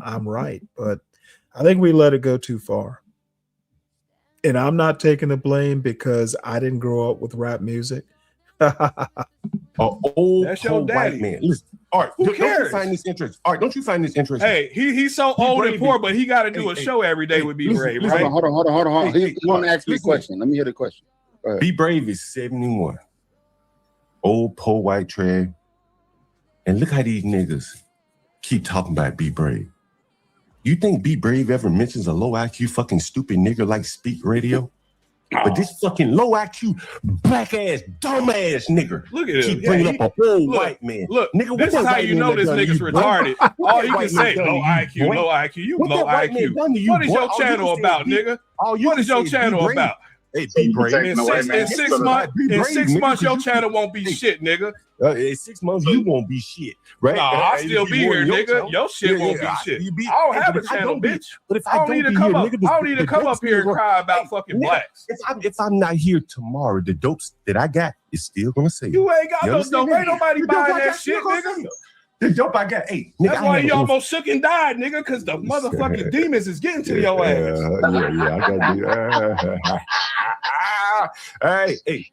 I'm right, but I think we let it go too far. And I'm not taking the blame because I didn't grow up with rap music. Old That's your white daddy. man. Listen, Art, Who don't cares? you find this interesting? Art, don't you find this interesting? Hey, he's so old and poor, but he got to do a show every day with Be Brave, right? Hold on. He want to ask me a question. Let me hear the question. Be Brave is 71. Old poor white trash. And look how these niggas keep talking about Be Brave. You think Be Brave ever mentions a low IQ fucking stupid nigga like Speak Radio? But this fucking low IQ, black ass, dumb ass nigga Look at him. keep bringing up a old white man. Look, nigga, this is how you know this nigga's retarded. All he can say, low IQ, low IQ. You low IQ. What is your channel about, nigga? What is your channel about? Hey, Be Brave. In 6 months, your channel won't be shit, nigga. In 6 months, you won't be shit, right? Nah, I'll still be here, nigga. Your shit won't be shit. I don't have a channel, bitch. But if I don't need to come up. I don't need to come up here and cry about fucking blacks. If I'm not here tomorrow, the dopes that I got is still gonna say you ain't got no dope. Ain't nobody buying that shit, nigga. The dope I got. Hey, nigga, that's why you almost shook and died, nigga, because the motherfucking demons is getting to your ass. Yeah, I got hey.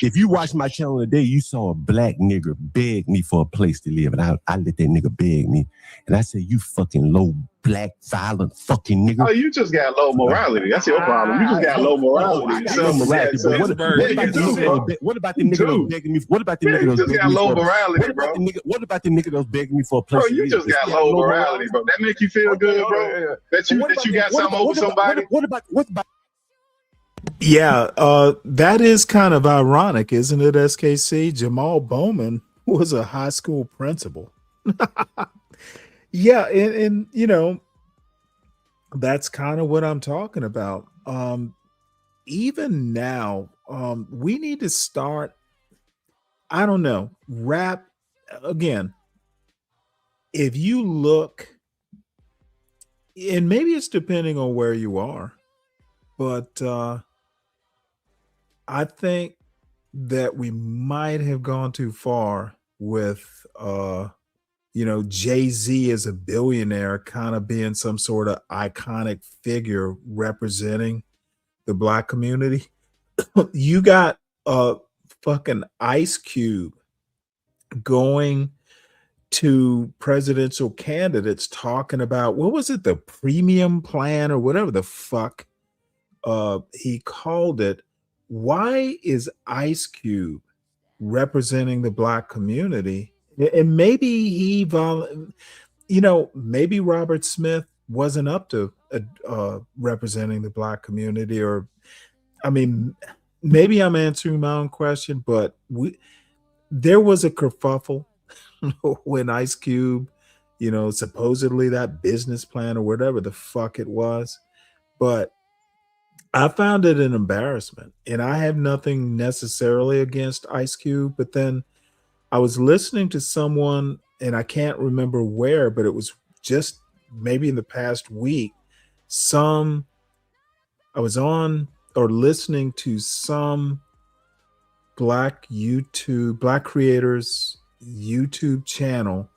If you watch my channel today, you saw a black nigga beg me for a place to live, and I let that nigga beg me, and I said, "You fucking low black violent fucking nigga." Oh, you just got low morality. That's your problem. You just got low morality. What about the nigga that was begging me? What about the nigga that was begging me? Low morality, bro. What about the nigga that was begging me for a place? Bro, you just got low morality, bro. That make you feel good, bro. That you got something over somebody. What about? Yeah, that is kind of ironic, isn't it, SKC? Jamal Bowman was a high school principal. Yeah, and you know, that's kind of what I'm talking about. Even now, we need to start, I don't know, rap again. If you look, and maybe it's depending on where you are, but I think that we might have gone too far with Jay-Z as a billionaire kind of being some sort of iconic figure representing the Black community. You got fucking Ice Cube going to presidential candidates talking about, what was it, the premium plan or whatever the fuck he called it. Why is Ice Cube representing the Black community? And maybe maybe Robert Smith wasn't up to representing the Black community, or, I mean, maybe I'm answering my own question, but there was a kerfuffle when Ice Cube, supposedly that business plan or whatever the fuck it was, but I found it an embarrassment, and I have nothing necessarily against Ice Cube, but then I was listening to someone, and I can't remember where, but it was just maybe in the past week, I was on or listening to some Black creators YouTube channel,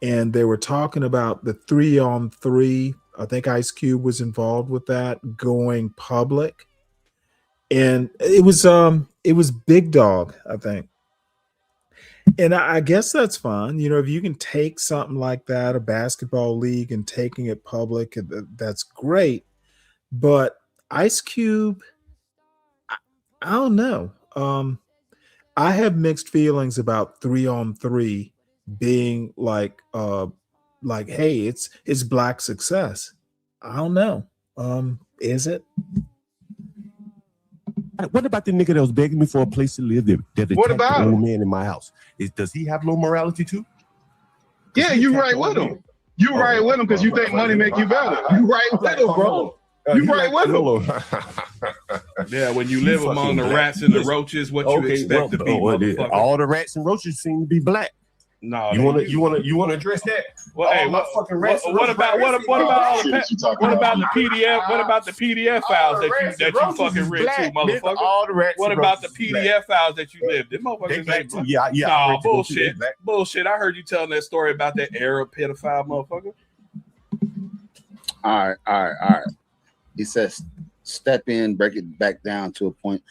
and they were talking about the 3-on-3. I think Ice Cube was involved with that, going public. And it was Big Dog, I think. And I guess that's fine. If you can take something like that, a basketball league, and taking it public, that's great. But Ice Cube, I don't know. I have mixed feelings about 3-on-3 being like, hey, it's Black success. I don't know. Is it? What about the nigga that was begging me for a place to live there? What about the old man in my house? Does he have low morality too? Yeah, you right with him. You right with him because you think money make you better. You right with him, bro. You right with him. Yeah, when you live among the rats and the roaches, what you expect to be, motherfucker? All the rats and roaches seem to be Black. No, you want to address that? Well, hey, what about the PDF? What about the PDF files that you fucking read too, motherfucker? All the rats. What about the PDF files that you lived? Them motherfuckers ain't Black. Yeah. Nah, bullshit. I heard you telling that story about that Arab pedophile motherfucker. All right. He says, step in, break it back down to a point.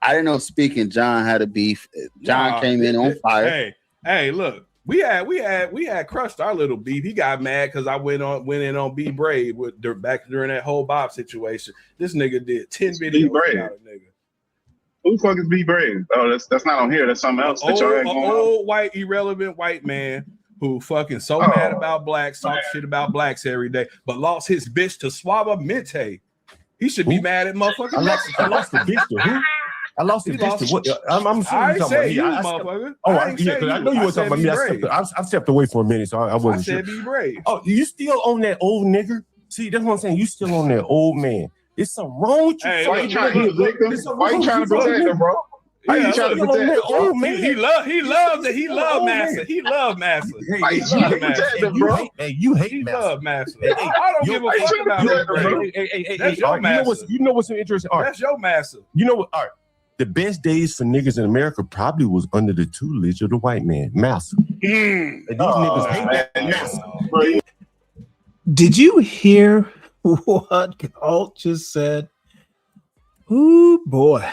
I didn't know Speaking John had a beef. John came in on fire. Hey, look. We had crushed our little beef. He got mad because I went in on Be Brave back during that whole Bob situation. This nigga did 10 videos about a nigga. Who the fuck is Be Brave? Oh, that's not on here. That's something else. Old white irrelevant white man who fucking mad about blacks, talk shit about blacks every day, but lost his bitch to Swaba Mente. He should be mad at motherfuckers. I lost the bitch to who? I lost the bitch to what? I'm I ain't say you, motherfucker. I know you were talking about me. I stepped away for a minute, so I wasn't sure. I said Be Brave. Oh, you still on that old nigger? See, that's what I'm saying. You still on that old man. There's something wrong with you. Hey, why you trying to protect him, bro? Why you trying to protect him? Old man. He loved Massa. He loved Massa. Why you trying to protect him, bro? Hey, you hate Massa. Love Massa. I don't give a fuck about him. That's your Massa. You know what's interesting? That's your Massa. You know what? All right. The best days for niggas in America probably was under the tutelage of the white man, Massa. And these niggas hate that Massa. Did you hear what Galt just said? Ooh, boy.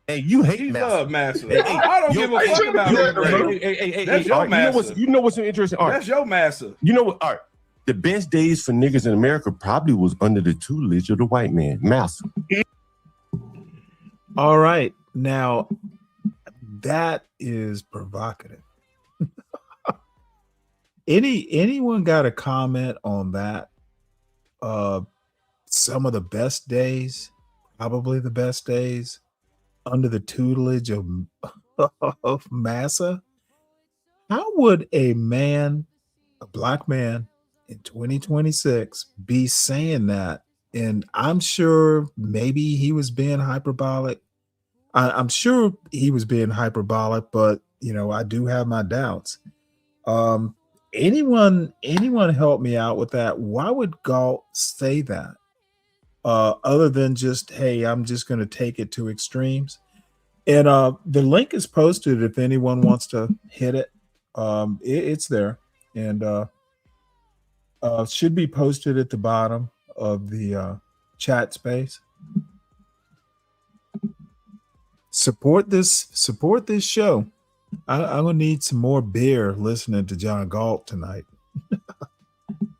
Hey, you hate He Massa. love Massa. I don't give a fuck about it. Hey, That's your Massa. You know what's so interesting? Art? That's your Massa. You know what, Art? The best days for niggas in America probably was under the tutelage of the white man, Massa. All right. Now, that is provocative. Anyone got a comment on that? Some of the best days, probably the best days, under the tutelage of Massa? How would a black man in 2026 be saying that? And I'm sure maybe he was being hyperbolic. I'm sure he was being hyperbolic, but I do have my doubts. Anyone help me out with that? Why would Galt say that? Other than just, hey, I'm just going to take it to extremes. And the link is posted if anyone wants to hit it. It's there, and should be posted at the bottom of the chat space. Support this show. I'm gonna need some more beer listening to John Galt tonight.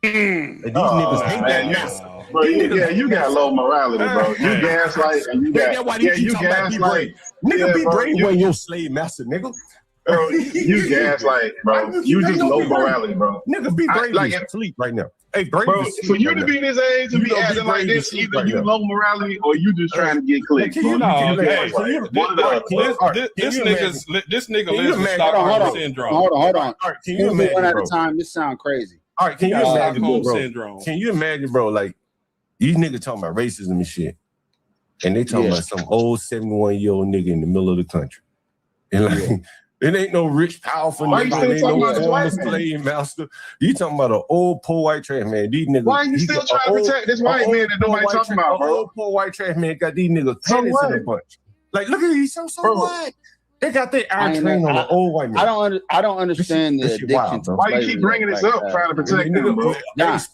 And these niggas hate that Massa. Bro, you got low morality, bro. You gaslight and you got. That's why you gaslight. Nigga, be brave when your slave master, nigga. Bro, you gaslight, bro. You just low morality, bro. Nigga, be brave like sleep right now. Hey, brave bro, for you to be this age and be acting like this, either you low morality or you just trying to get clicks. This nigga lives with Stockholm syndrome. Hold on. Can you imagine, one at a time? This sound crazy. All right, can you imagine, Stockholm bro? syndrome. Can you imagine, bro? Like these niggas talking about racism and shit, and they talking about some old 71-year-old nigga in the middle of the country, and like. It ain't no rich, powerful nigga. It ain't no former slave master. You talking about an old, poor white trash man. These niggas. Why are you still trying to protect this white man that nobody talking about, bro? Old, poor white trash man got these niggas panties in a bunch. Like, look at these. So what? They got their iron train on the old white man. I don't understand the addiction to why you keep bringing this up, trying to protect them, bro?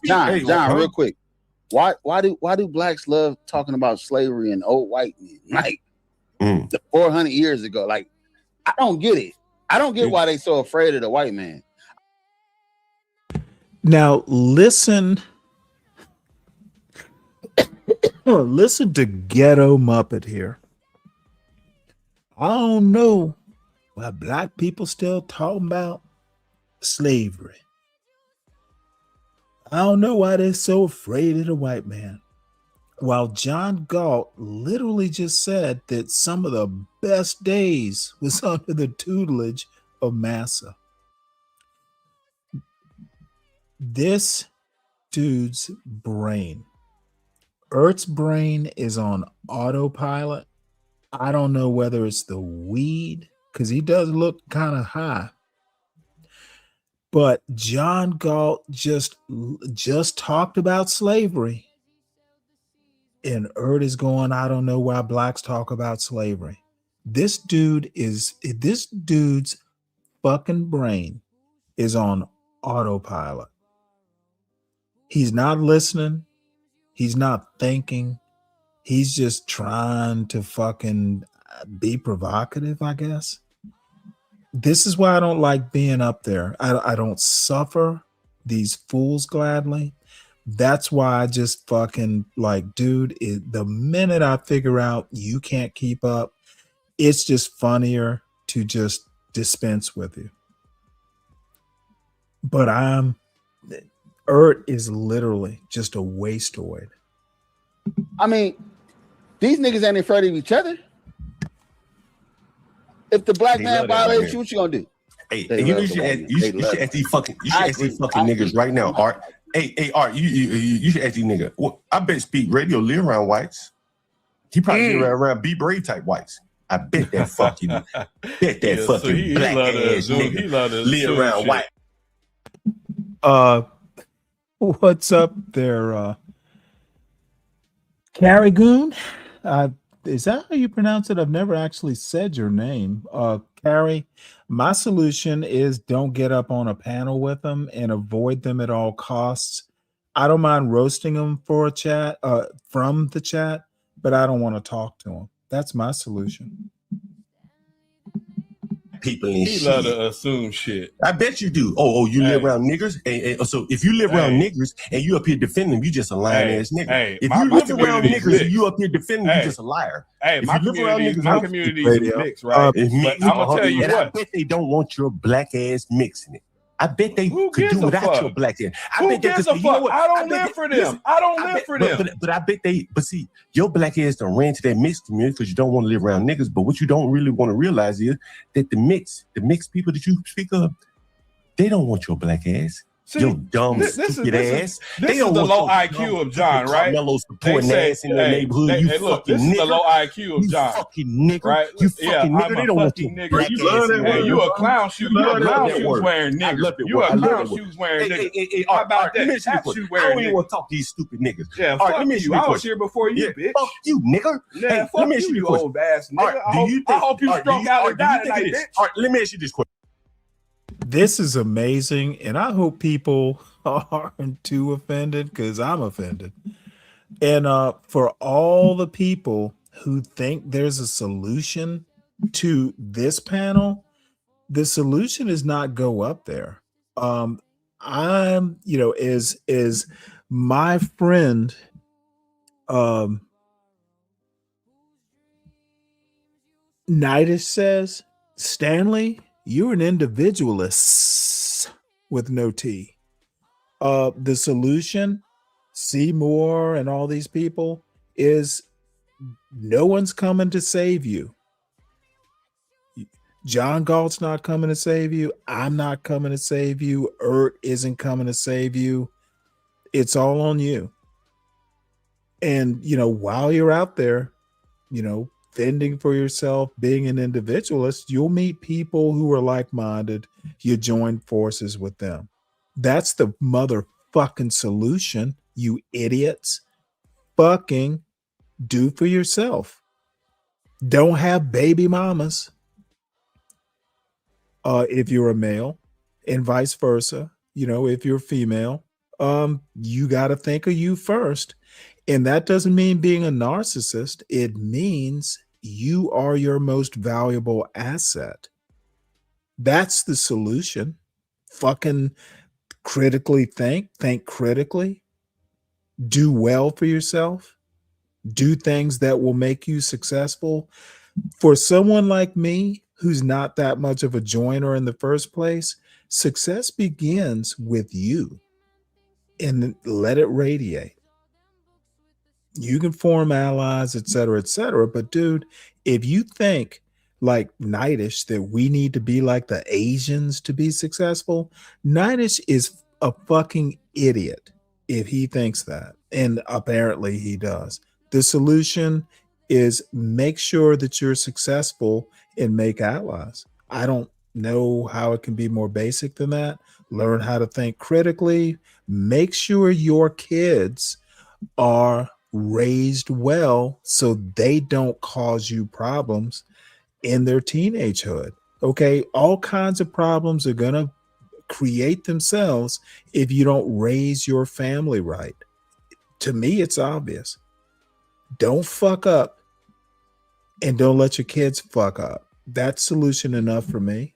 John, real quick. Why do blacks love talking about slavery and old white men? Like the 400 years ago. Like, I don't get it. I don't get why they so afraid of the white man. Now listen to Ghetto Muppet here. I don't know why black people still talking about slavery. I don't know why they're so afraid of the white man. While John Galt literally just said that some of the best days was under the tutelage of Massa. This dude's brain, Ert's brain is on autopilot. I don't know whether it's the weed, because he does look kind of high. But John Galt just talked about slavery. And Ert is going, I don't know why blacks talk about slavery. This dude's fucking brain is on autopilot. He's not listening. He's not thinking. He's just trying to fucking be provocative, I guess. This is why I don't like being up there. I don't suffer these fools gladly. That's why I just fucking like, dude, the minute I figure out you can't keep up, it's just funnier to just dispense with you. But Ert is literally just a wasteoid. I mean, these niggas ain't afraid of each other. If the black man violates you, what you gonna do? Hey, you should ask these fucking niggas right now, Art. Hey, Art, you should ask these niggas. Well, I bet Speak Radio live around whites. He probably live around Be Brave type whites. I bet that fucking black ass nigga live around white. What's up there, Carrie Goon? I is that how you pronounce it? I've never actually said your name. Carrie, my solution is don't get up on a panel with them and avoid them at all costs. I don't mind roasting them for a chat, from the chat, but I don't want to talk to them. That's my solution. People and He shit. love to assume shit. I bet you do. You live around niggers? And so if you live around niggers and you up here defending them, you just a lying ass nigga. If you live around niggers and you up here defending them, you just a liar. Hey, if my you live around community, niggas, my community is mixed, right? But I'm gonna tell you and what. I bet they don't want your black ass mixing it. I bet they could do without your black ass. Who gives a fuck? I don't live for them. I don't live for them. But I bet but see, your black ass don't ran to that mixed community because you don't want to live around niggas. But what you don't really want to realize is that the mixed people that you speak of, they don't want your black ass. See, your dumb, stupid ass. This is the low IQ of John, right? They say, ass in the neighborhood. You look, fucking this is nigger. the low IQ of John. You fucking nigger. Right? You fucking nigger. They don't want your black ass. Hey, you a clown shoes. You a clown shoes wearing nigger. You a clown shoes wearing nigger. How about that? Hat shoe wearing nigger. I don't even want to talk to these stupid niggas. Yeah, fuck you. I was here before you, bitch. Fuck you, nigger. Yeah, fuck you, old ass nigga. I hope you stroke out and die tonight, bitch. All right, let me ask you this question. This is amazing, and I hope people aren't too offended because I'm offended. And for all the people who think there's a solution to this panel, the solution is not go up there. I'm, is my friend Nidish says, Stanley, you're an individualist with no T. The solution, Seymour and all these people, is no one's coming to save you. John Galt's not coming to save you. I'm not coming to save you. Isn't coming to save you. It's all on you. And, while you're out there, fending for yourself, being an individualist, you'll meet people who are like-minded. You join forces with them. That's the motherfucking solution, you idiots. Fucking do for yourself. Don't have baby mamas. If you're a male, and vice versa, if you're female, you got to think of you first. And that doesn't mean being a narcissist. It means you are your most valuable asset. That's the solution. Fucking critically think critically, do well for yourself, do things that will make you successful. For someone like me, who's not that much of a joiner in the first place, success begins with you, and let it radiate. You can form allies, et cetera, but dude, if you think like Nidish that we need to be like the Asians to be successful, Nidish is a fucking idiot if he thinks that, and apparently he does. The solution is make sure that you're successful and make allies. I don't know how it can be more basic than that. Learn how to think critically. Make sure your kids are raised well so they don't cause you problems in their teenagehood. Okay, all kinds of problems are gonna create themselves if you don't raise your family right. To me, it's obvious. Don't fuck up, and don't let your kids fuck up. That's solution enough for me.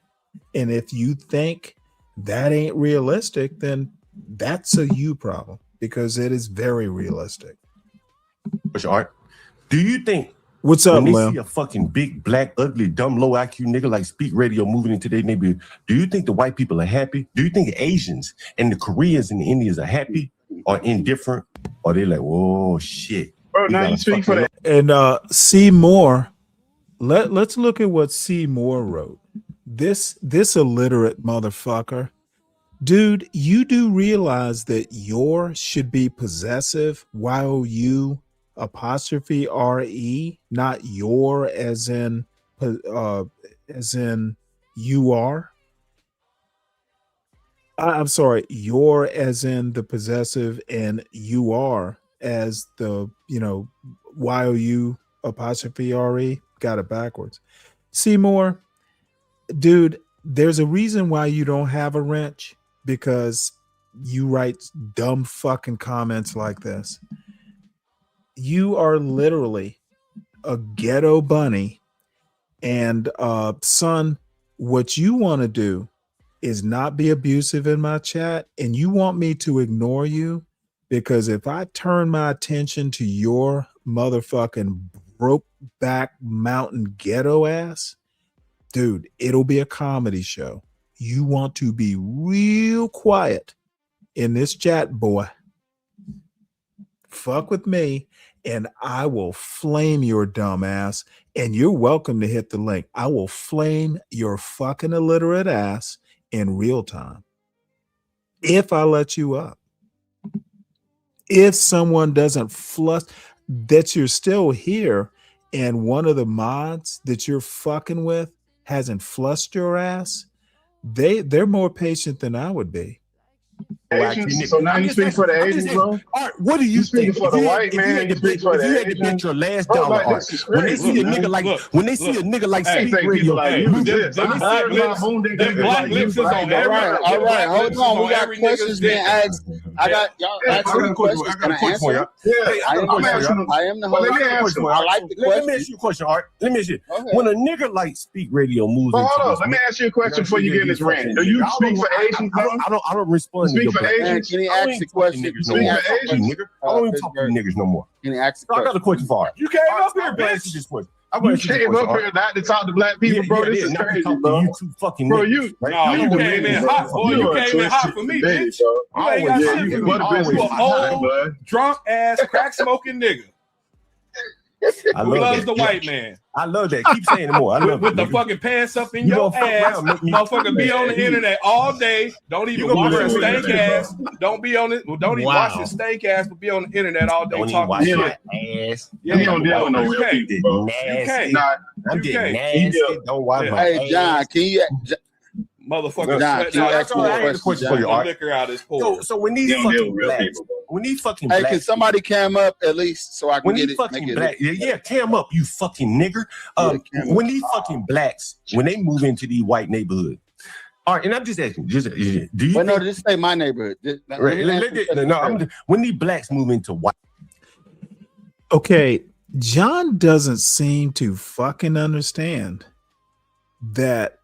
And if you think that ain't realistic, then that's a you problem, because it is very realistic. What's your art? Do you think what's up, when they Lem? see a fucking big, black, ugly, dumb, low IQ nigga like Speak Radio moving into their neighborhood, do you think the white people are happy? Do you think Asians and the Koreans and the Indians are happy or indifferent? Or they like, whoa, shit. Bro, now you speak for that. And Seymour, let's look at what Seymour wrote. This illiterate motherfucker. Dude, you do realize that your should be possessive, Y-O-U apostrophe R-E, not your as in you are. I'm sorry, your as in the possessive and you are as the, Y-O-U apostrophe RE. Got it backwards. Seymour, dude, there's a reason why you don't have a wrench, because you write dumb fucking comments like this. You are literally a ghetto bunny. And son, what you want to do is not be abusive in my chat, and you want me to ignore you, because if I turn my attention to your motherfucking broke back mountain ghetto ass, dude, it'll be a comedy show. You want to be real quiet in this chat, boy. Fuck with me, and I will flame your dumb ass, and you're welcome to hit the link. I will flame your fucking illiterate ass in real time if I let you up. If someone doesn't flush that you're still here, and one of the mods that you're fucking with hasn't flushed your ass, they're more patient than I would be. Asians, so now you speak for the Asians, bro? What do you think? For the white man, you speak for the If you had to bet your last dollar, when they see a nigga like Speak Radio, all right, hold on. We got questions being asked. I got y'all asking questions. Can I answer? I am the host. Let me answer. I like the question. Let me ask you a question, Art. Let me ask you. When a nigga like Speak Radio moves into hold on, let me ask you a question before you get in this rant. Do you speak for Asians? I don't respond to your Man, can he ask the question? Nigga. I don't even talk to you niggas no more. Can he ask the I got a question for Art. You came up here, bitch. You came up here not to talk to black people, bro. This is crazy, bro. You two fucking bro, niggas. You came in hot, boy. You came in hot for me, bitch. You ain't got shit for me. You an old, drunk ass, crack smoking nigga. Who loves the white man. I love that. Keep saying it more. I love with the fucking pants up in your ass. Motherfucker be on the internet all day. Don't even wash your stank ass. Don't be on it. Don't even wash your stank ass, but be on the internet all day talking shit. Ass. Yeah, you don't deal with no real people. I'm getting nasty. Don't wash my ass. Hey, John, can you... Motherfucker, liquor out his pores. So when these fucking blacks, hey, can somebody cam up at least so I can get it? Cam up, you fucking nigger. When these fucking blacks, when they move into these white neighborhoods, all right, and I'm just asking, do you? Well, no, just say my neighborhood. When these blacks move into white. Okay, John doesn't seem to fucking understand that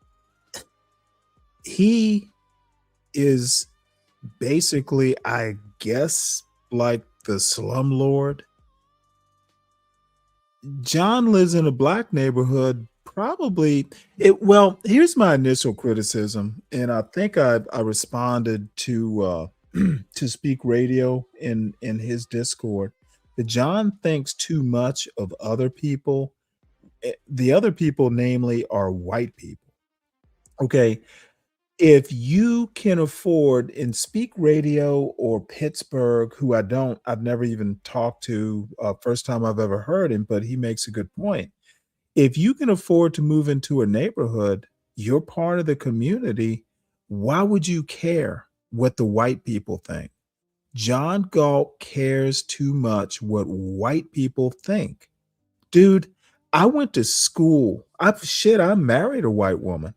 he is basically, I guess, like the slumlord. John lives in a black neighborhood, probably. Well, here's my initial criticism, and I think I responded to Speak Radio in his Discord. That John thinks too much of other people. The other people, namely, are white people. Okay. If you can afford in Speak Radio or Pittsburgh, who I've never even talked to, first time I've ever heard him, but he makes a good point. If you can afford to move into a neighborhood, you're part of the community. Why would you care what the white people think? John Galt cares too much what white people think. Dude, I went to school. I married a white woman.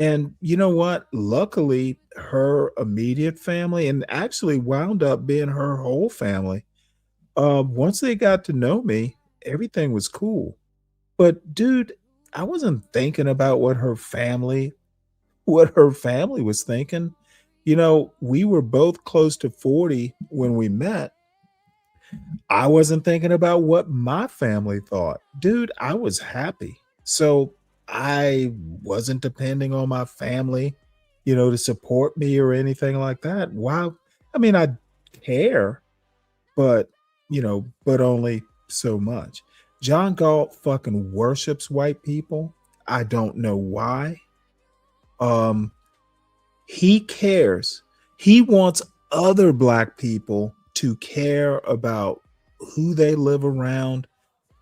And you know what? Luckily, her immediate family, and actually wound up being her whole family, once they got to know me, everything was cool. But dude, I wasn't thinking about what her family was thinking. You know, we were both close to 40 when we met. I wasn't thinking about what my family thought. Dude, I was happy. So I wasn't depending on my family, to support me or anything like that. Wow. I mean, I care, but only so much. John Galt fucking worships white people. I don't know why. He cares. He wants other black people to care about who they live around.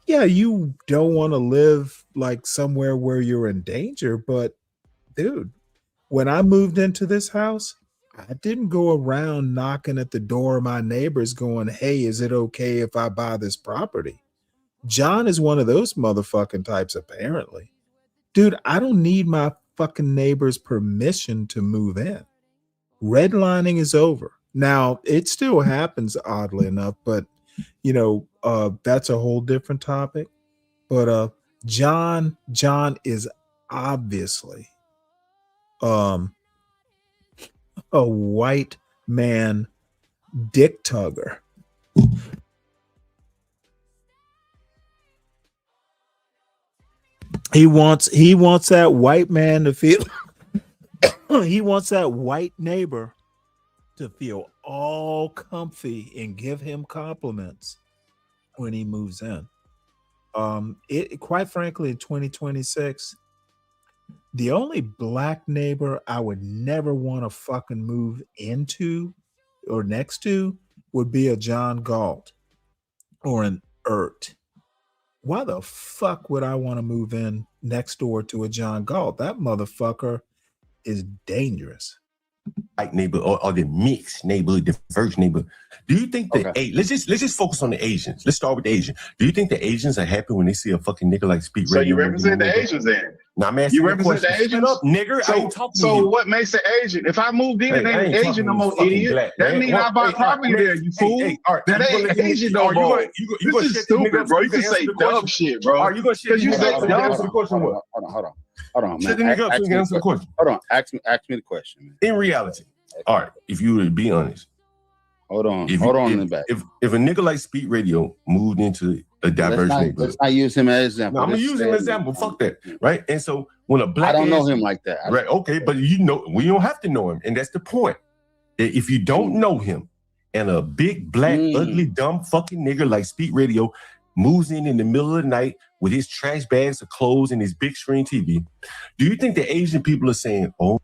Yeah, you don't want to live like somewhere where you're in danger, but dude, when I moved into this house, I didn't go around knocking at the door of my neighbors going, "Hey, is it okay if I buy this property?" John is one of those motherfucking types, apparently. Dude, I don't need my fucking neighbor's permission to move in. Redlining is over. Now, it still happens, oddly enough, but that's a whole different topic. But John is obviously a white man dick tugger. He wants that white man to feel he wants that white neighbor to feel all comfy and give him compliments when he moves in. Quite frankly, in 2026, the only black neighbor I would never want to fucking move into or next to would be a John Galt or an Ert. Why the fuck would I want to move in next door to a John Galt? That motherfucker is dangerous. White neighbor or the mixed neighborhood, diverse neighborhood. Do you think that let's just focus on the Asians. Let's start with the Asians. Do you think the Asians are happy when they see a fucking nigga like Speak Radio? So you represent the Asians then? Now I'm asking you represent the Asians, up, nigger. So, I ain't talking so to you. what makes an Asian? If I moved in, it ain't an Asian no more, idiot. Black, that means I buy property there, you fool. That ain't Asian no more. This is stupid, bro. You can say dumb shit, bro. Are you gonna shut you say dumb? dumb? Hold on, man. Shut the nigga up so you can answer the question. Hold on. Ask me the question, man. In reality, all right, if you would be honest. Hold on in the back. If a nigga like Speak Radio moved into a diverse neighborhood. Let's not use him as an example. No, I'm gonna use him as an example. Fuck that. Right? And so when a black I don't know him like that. Right, okay, but we don't have to know him. And that's the point. If you don't know him and a big, black, ugly, dumb fucking nigga like Speak Radio moves in the middle of the night with his trash bags of clothes and his big screen TV, do you think the Asian people are saying, oh,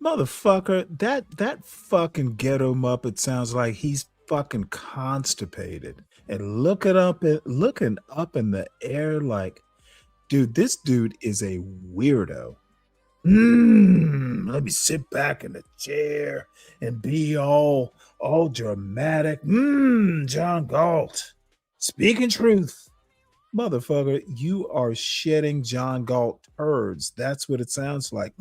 motherfucker, that fucking ghetto muppet sounds like he's fucking constipated and looking up in the air like, dude, this dude is a weirdo. Let me sit back in the chair and be all dramatic. John Galt, speaking truth. Motherfucker, you are shedding John Galt turds. That's what it sounds like.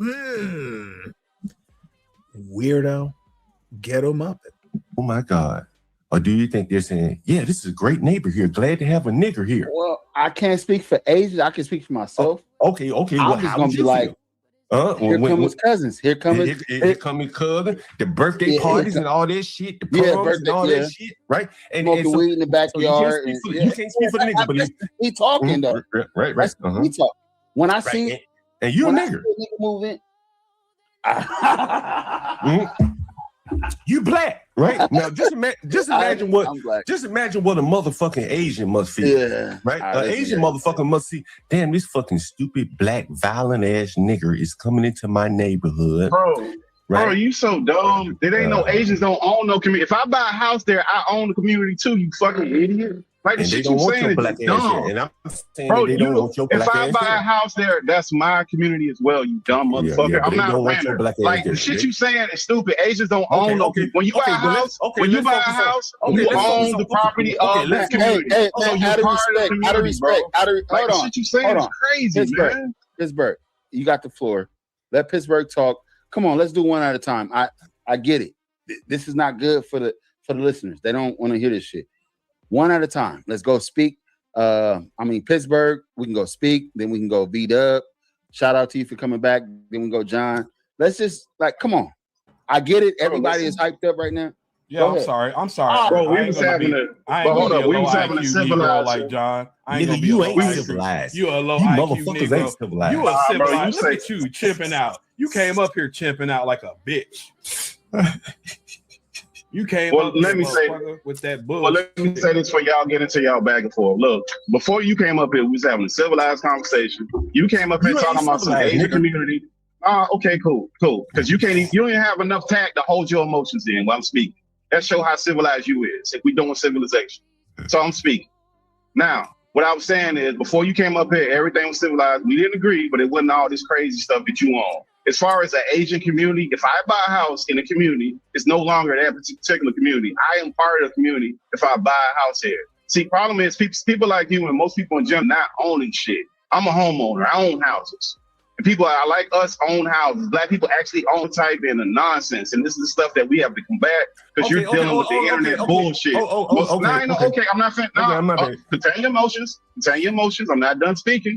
Weirdo, ghetto muppet. Oh my God. Or do you think they're saying, yeah, this is a great neighbor here. Glad to have a nigger here. Well, I can't speak for Asians. I can speak for myself. Okay. I'm just gonna be like, here come his cousins. Here come his cousin. The birthday parties and all that shit. The proms and all that shit, right? And smoking weed in the backyard. So you can't speak for the nigga, but he talking though. Right. He talk. When I see and you a nigger move in. You black, right? Now just imagine what a motherfucking Asian must feel. Yeah, right? An Asian motherfucker must see, damn, this fucking stupid black violent ass nigger is coming into my neighborhood. Bro, you so dumb. There ain't no Asians don't own no community. If I buy a house there, I own the community too, you fucking idiot. Like the shit you saying is dumb. And I'm saying bro, they don't want your black if I ass buy there. a house there, that's my community as well, you dumb motherfucker. Yeah, I'm not a want your renter. black ass Like there, the shit right? you saying is stupid. Asians don't own no. When you buy a house, you own the property of that community. Hey, So man, you're out of part of respect, the out of community, bro. respect, Like hold the on. shit you saying is crazy, man. Pittsburgh, you got the floor. Let Pittsburgh talk. Come on, let's do one at a time. I get it. This is not good for the listeners. They don't want to hear this shit. One at a time. Let's go speak. Pittsburgh, we can go speak. Then we can go V-Dub. Shout out to you for coming back. Then we go John. Let's just come on. I get it. Everybody is hyped up right now. Yeah, I'm sorry. Bro, we was having a civilized like John. I ain't Nigga, gonna be you a ain't low civilized. You a low You IQ motherfuckers nigga. ain't civilized. You a civilized. Bro, Look at you chimping out. You came up here chimping out like a bitch. You came up let me say with that bull. Well, let me say this for y'all get into y'all back and forth. Look, before you came up here, we was having a civilized conversation. You came up here talking about some Asian community. Okay, cool. Because you don't even have enough tact to hold your emotions in while I'm speaking. That show how civilized you is. If we doing civilization. So I'm speaking. Now, what I was saying is before you came up here, everything was civilized. We didn't agree, but it wasn't all this crazy stuff that you on. as far as the Asian community, if I buy a house in a community, it's no longer that particular community. I am part of the community if I buy a house here. See, problem is people like you and most people in general not owning shit. I'm a homeowner. I own houses. And people like us own houses. Black people actually own type in the nonsense. And this is the stuff that we have to combat because you're dealing with the internet bullshit. Okay, I'm not finished. Contain your emotions. Contain your emotions. I'm not done speaking.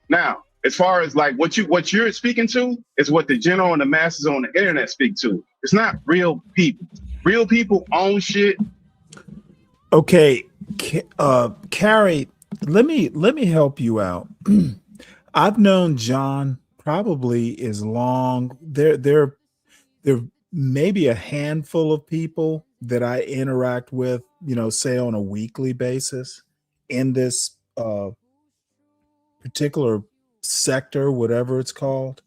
Now, as far as like what you're speaking to is what the general and the masses on the internet speak to. It's not real people. Real people own shit. Okay, Carrie, let me help you out. I've known John probably as long. There may be a handful of people that I interact with, say on a weekly basis in this particular sector, whatever it's called,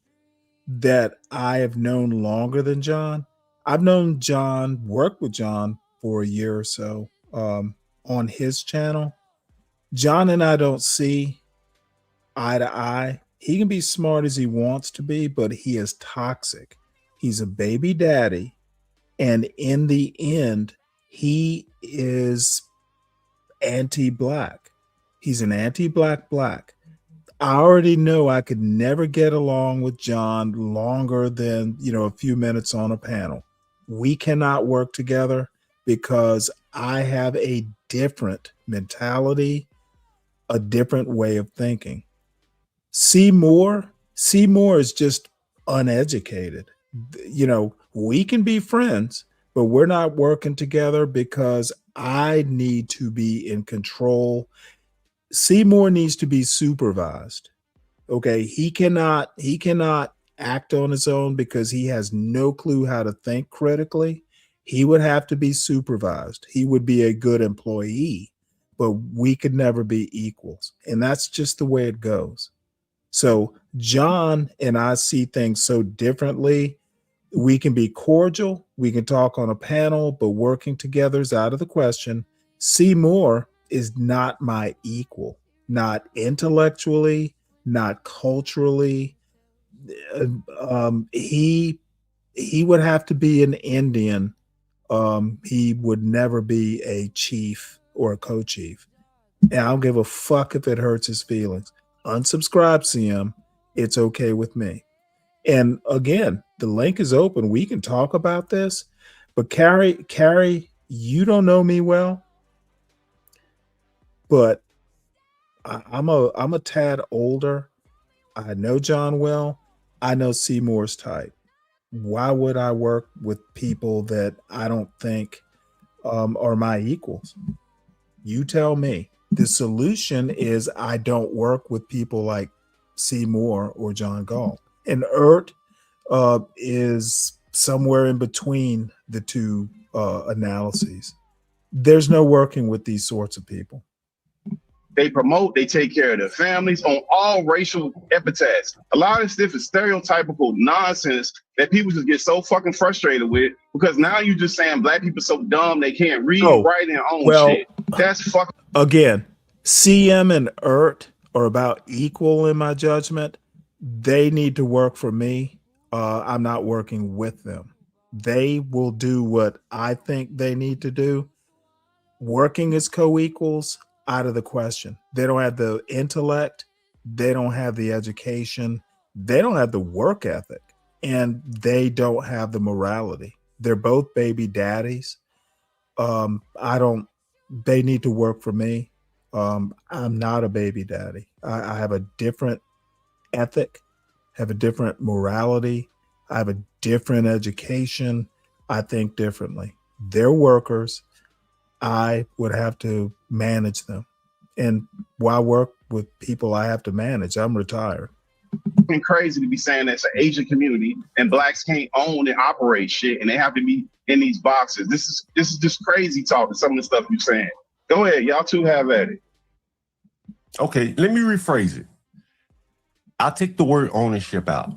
that I have known longer than John. I've known John, worked with John for a year or so on his channel. John and I don't see eye to eye. He can be smart as he wants to be, but he is toxic. He's a baby daddy. And in the end, he is anti-black. He's an anti-black. I already know I could never get along with John longer than, a few minutes on a panel. We cannot work together because I have a different mentality, a different way of thinking. Seymour is just uneducated. We can be friends, but we're not working together because I need to be in control. Seymour needs to be supervised. Okay. He cannot act on his own because he has no clue how to think critically. He would have to be supervised. He would be a good employee, but we could never be equals. And that's just the way it goes. So John and I see things so differently. We can be cordial. We can talk on a panel, but working together is out of the question. Seymour is not my equal, not intellectually, not culturally. He would have to be an Indian. He would never be a chief or a co-chief. And I don't give a fuck if it hurts his feelings. Unsubscribe, CM. It's okay with me. And again, the link is open. We can talk about this. But Carrie, you don't know me well, but I'm a tad older. I know John well. I know Seymour's type. Why would I work with people that I don't think are my equals? You tell me. The solution is I don't work with people like Seymour or John Galt. And Ert is somewhere in between the two analyses. There's no working with these sorts of people. They promote, they take care of their families on all racial epithets. A lot of stuff is stereotypical nonsense that people just get so fucking frustrated with because now you're just saying black people so dumb they can't read, write, and own shit. That's fucking. Again, CM and Ert are about equal in my judgment. They need to work for me. I'm not working with them. They will do what I think they need to do. Working as co-equals, out of the question. They don't have the intellect. They don't have the education. They don't have the work ethic. And they don't have the morality. They're both baby daddies. They need to work for me. I'm not a baby daddy. I have a different ethic, have a different morality. I have a different education. I think differently. They're workers. I would have to manage them. And why work with people I have to manage? I'm retired. It's crazy to be saying that's an Asian community and blacks can't own and operate shit and they have to be in these boxes. This is just crazy talking, some of the stuff you're saying. Go ahead, y'all two have at it. Okay, let me rephrase it. I'll take the word ownership out.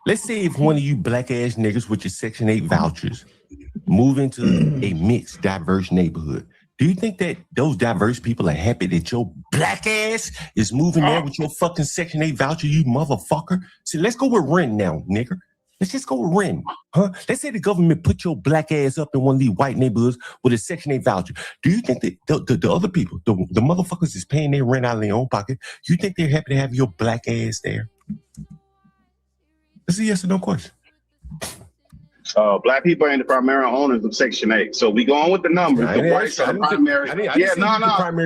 Let's say if one of you black ass niggas with your Section 8 vouchers move into a mixed, diverse neighborhood, Do you think that those diverse people are happy that your black ass is moving there with your fucking Section 8 voucher, you motherfucker? See, let's go with rent now, nigga. Let's just go with rent, huh? Let's say the government put your black ass up in one of these white neighborhoods with a Section 8 voucher. Do you think that the other people, the motherfuckers is paying their rent out of their own pocket, you think they're happy to have your black ass there? That's a yes or no question. Black people ain't the primary owners of Section 8. So we go on with the numbers. The whites are the primary. Yeah, no.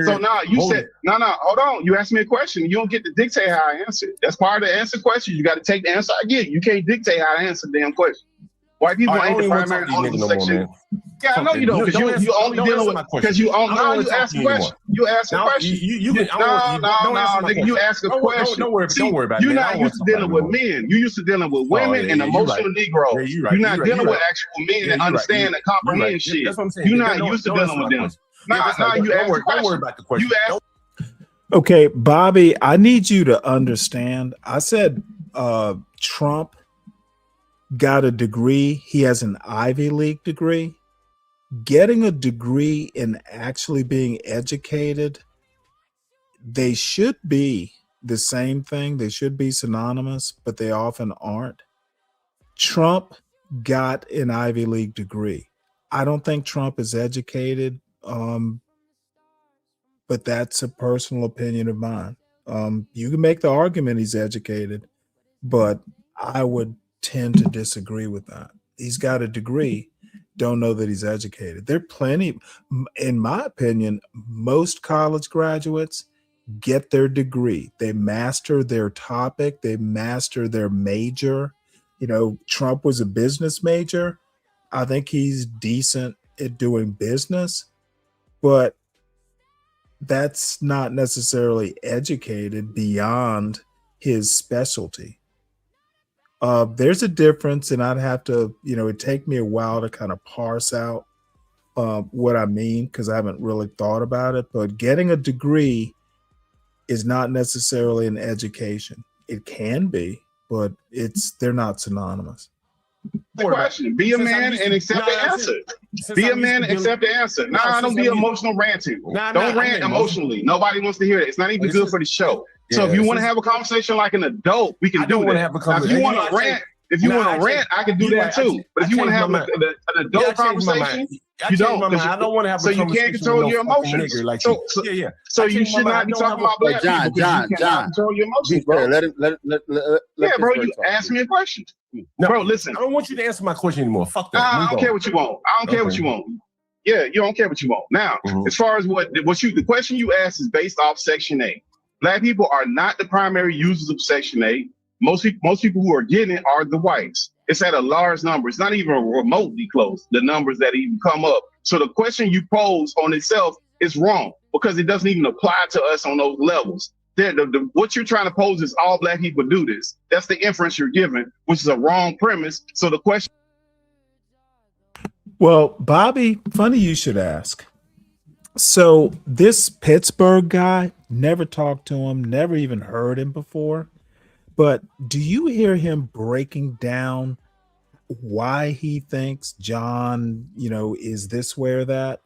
So now you said, no, hold on. You asked me a question. You don't get to dictate how I answer it. That's part of the answer question. You got to take the answer I get. You can't dictate how to answer the damn question. White people ain't the primary owners of Section 8. Yeah, I know you don't, because you only dealing with, because you ask a question. You ask a question. Nigga, you ask a question. Don't worry about it. You're not used to dealing with men. You used to dealing with women and emotional Negroes. You're not dealing with actual men that understand and comprehend shit. You're not used to dealing with them. Nah, you ask a question. Don't worry about the question. Okay, Bobby, I need you to understand. I said Trump got a degree. He has an Ivy League degree. Getting a degree and actually being educated, they should be the same thing. They should be synonymous, but they often aren't. Trump got an Ivy League degree. I don't think Trump is educated, but that's a personal opinion of mine. You can make the argument he's educated, but I would tend to disagree with that. He's got a degree, don't know that he's educated. There are plenty, in my opinion, most college graduates get their degree. They master their topic, they master their major. You know, Trump was a business major. I think he's decent at doing business, but that's not necessarily educated beyond his specialty. There's a difference, and I'd have to, it'd take me a while to kind of parse out what I mean, because I haven't really thought about it. But getting a degree is not necessarily an education. It can be, but they're not synonymous. The question. Be a man and accept the answer. Be a man and accept the answer. Nah, don't be emotional ranting. Don't rant emotionally. Nobody wants to hear that. It's not even good for the show. So if you want to have a conversation like an adult, we can do that. If you want to rant, I can do that too. But if you want to have an adult conversation, you don't. I don't want to have. So you can't control your emotions. So you should not be talking about black people. John, control your emotions, bro. Yeah, bro. You ask me a question. No, bro, listen. I don't want you to answer my question anymore. Fuck that. I don't care what you want. I don't care what you want. Yeah, you don't care what you want. Now, as far as the question you asked is based off Section 8. Black people are not the primary users of Section 8. Most people who are getting it are the whites. It's at a large number. It's not even remotely close, the numbers that even come up. So the question you pose on itself is wrong because it doesn't even apply to us on those levels. What you're trying to pose is all black people do this. That's the inference you're giving, which is a wrong premise. So the question. Well, Bobby, funny you should ask. So this Pittsburgh guy, never talked to him, never even heard him before. But do you hear him breaking down why he thinks John, is this way or that?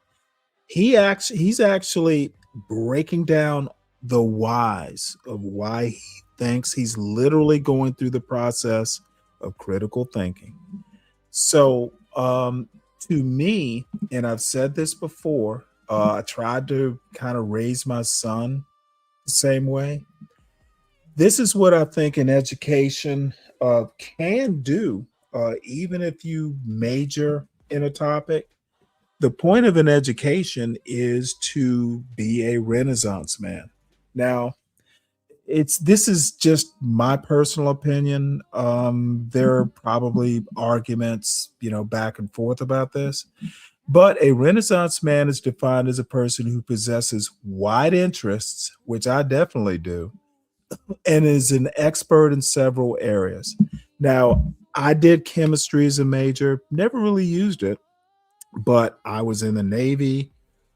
He's actually breaking down the whys of why he thinks. He's literally going through the process of critical thinking. So to me, and I've said this before, I tried to kind of raise my son the same way. This is what I think an education can do, even if you major in a topic. The point of an education is to be a Renaissance man. Now, this is just my personal opinion. There are probably arguments, back and forth about this. But a Renaissance man is defined as a person who possesses wide interests, which I definitely do, and is an expert in several areas. Now, I did chemistry as a major, never really used it, but I was in the Navy,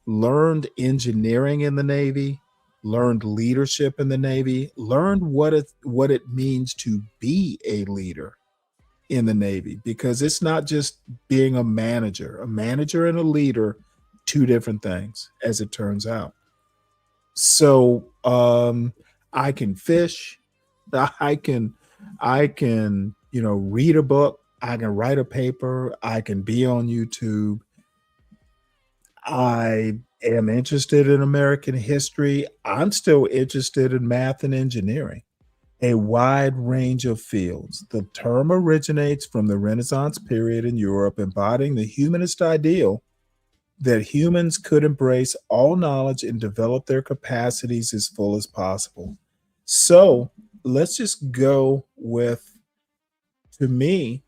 learned engineering in the Navy, learned leadership in the Navy, learned what it means to be a leader in the Navy, because it's not just being a manager and a leader two different things, as it turns out. So I can fish, I can read a book, I can write a paper, I can be on YouTube. I am interested in American history. I'm still interested in math and engineering, a wide range of fields. The term originates from the Renaissance period in Europe, embodying the humanist ideal that humans could embrace all knowledge and develop their capacities as full as possible. So let's just go with, to me,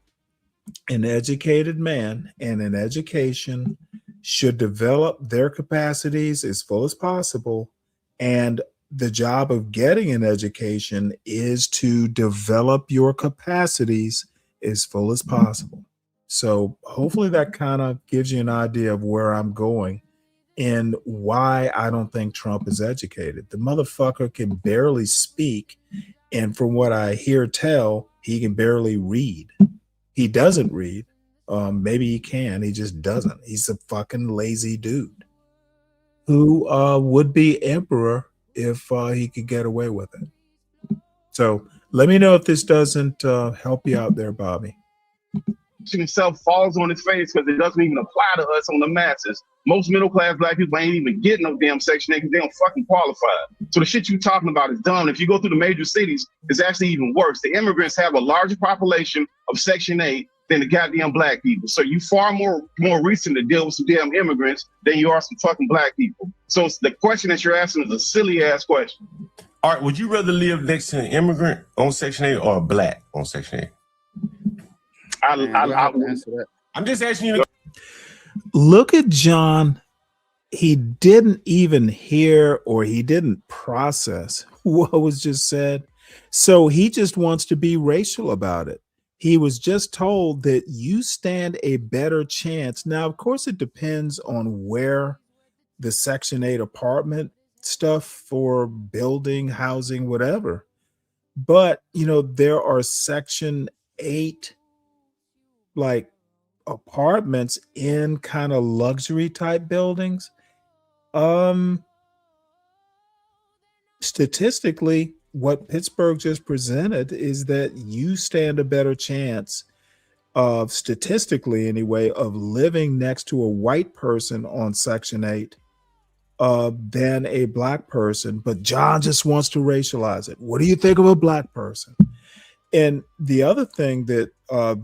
an educated man and an education should develop their capacities as full as possible. And the job of getting an education is to develop your capacities as full as possible. So hopefully that kind of gives you an idea of where I'm going and why I don't think Trump is educated. The motherfucker can barely speak. And from what I hear tell, he can barely read. He doesn't read. Maybe he can. He just doesn't. He's a fucking lazy dude who would be emperor if he could get away with it. So let me know if this doesn't help you out there, Bobby. Himself falls on his face because it doesn't even apply to us on the masses. Most middle class black people ain't even getting no damn Section 8 because they don't fucking qualify. So the shit you talking about is dumb. If you go through the major cities, it's actually even worse. The immigrants have a larger population of Section 8 than the goddamn black people. So you far more recent to deal with some damn immigrants than you are some fucking black people. So the question that you're asking is a silly ass question. All right, would you rather live next to an immigrant on Section 8 or a black on Section 8? I'm just asking you. Look at John. He didn't even hear or he didn't process what was just said. So he just wants to be racial about it. He was just told that you stand a better chance. Now, of course, it depends on where the Section 8 apartment stuff for building, housing, whatever. But, there are Section 8 like apartments in kind of luxury type buildings. Statistically, what Pittsburgh just presented is that you stand a better chance of, statistically anyway, of living next to a white person on Section 8 than a black person. But John just wants to racialize it. What do you think of a black person? And the other thing that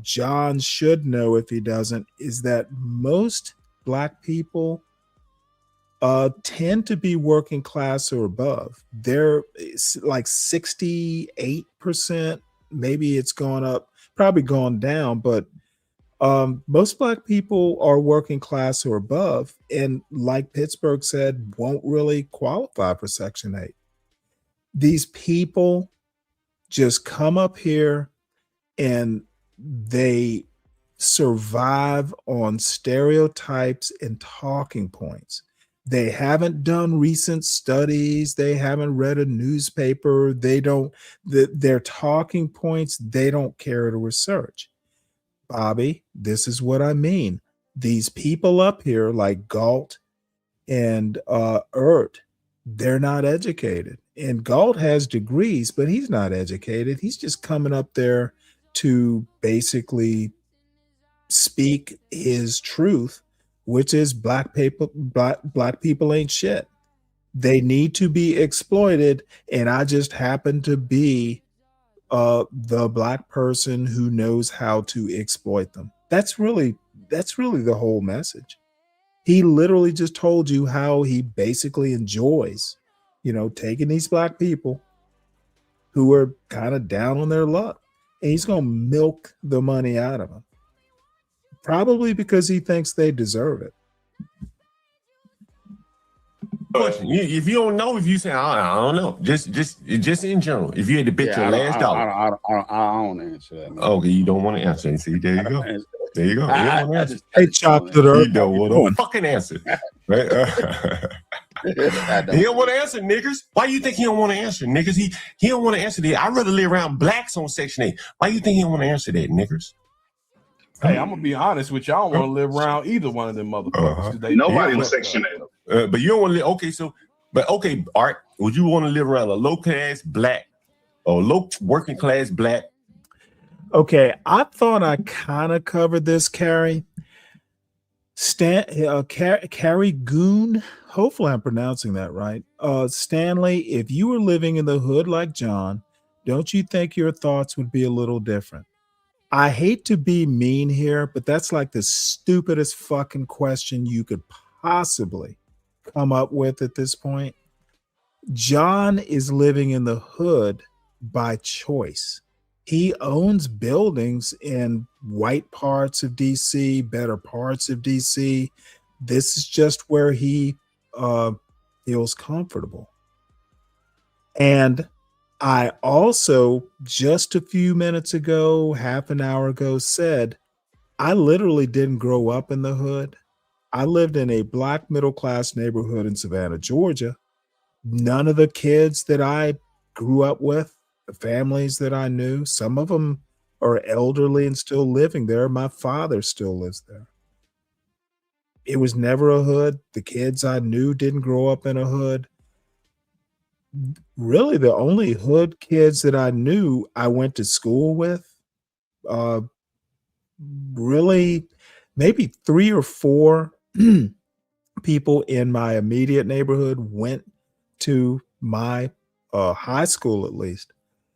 John should know, if he doesn't, is that most black people tend to be working class or above. They're like 68%. Maybe it's gone up, probably gone down, but most black people are working class or above. And like Pittsburgh said, won't really qualify for Section 8. These people just come up here and they survive on stereotypes and talking points. They haven't done recent studies. They haven't read a newspaper. Their talking points, they don't care to research. Bobby, this is what I mean. These people up here like Galt and Ert, they're not educated. And Galt has degrees, but he's not educated. He's just coming up there to basically speak his truth, which is black people ain't shit. They need to be exploited. And I just happen to be the black person who knows how to exploit them. That's really the whole message. He literally just told you how he basically enjoys taking these black people who are kind of down on their luck, and he's going to milk the money out of them. Probably because he thinks they deserve it. Question. If you don't know, if you say, I don't know, just in general, if you had to bet your last dollar. I don't answer that. Man. Okay, you don't want to answer. See, there you go. There you go. Hey, chocolate. You don't want to fucking answer. Right? He don't want to answer, niggers. Why you think he don't want to answer, niggers? He don't want to answer that. I'd rather live around blacks on Section 8. Why you think he don't want to answer that, niggers? Hey, I'm gonna be honest with you. I don't want to live around either one of them motherfuckers. Nobody was Section 8. But you don't want to live. Okay, so, but okay, Art, would you want to live around a low class black or low working class black? Okay, I thought I kind of covered this, Carrie. Carrie Goon. Hopefully, I'm pronouncing that right. Stanley, if you were living in the hood like John, don't you think your thoughts would be a little different? I hate to be mean here, but that's like the stupidest fucking question you could possibly come up with at this point. John is living in the hood by choice. He owns buildings in white parts of DC, better parts of DC. This is just where he feels comfortable. And I also, just a few minutes ago, half an hour ago, said I literally didn't grow up in the hood. I lived in a black middle-class neighborhood in Savannah, Georgia. None of the kids that I grew up with, the families that I knew, some of them are elderly and still living there. My father still lives there. It was never a hood. The kids I knew didn't grow up in a hood. Really, the only hood kids that I knew I went to school with, really maybe 3 or 4 people in my immediate neighborhood went to my high school at least.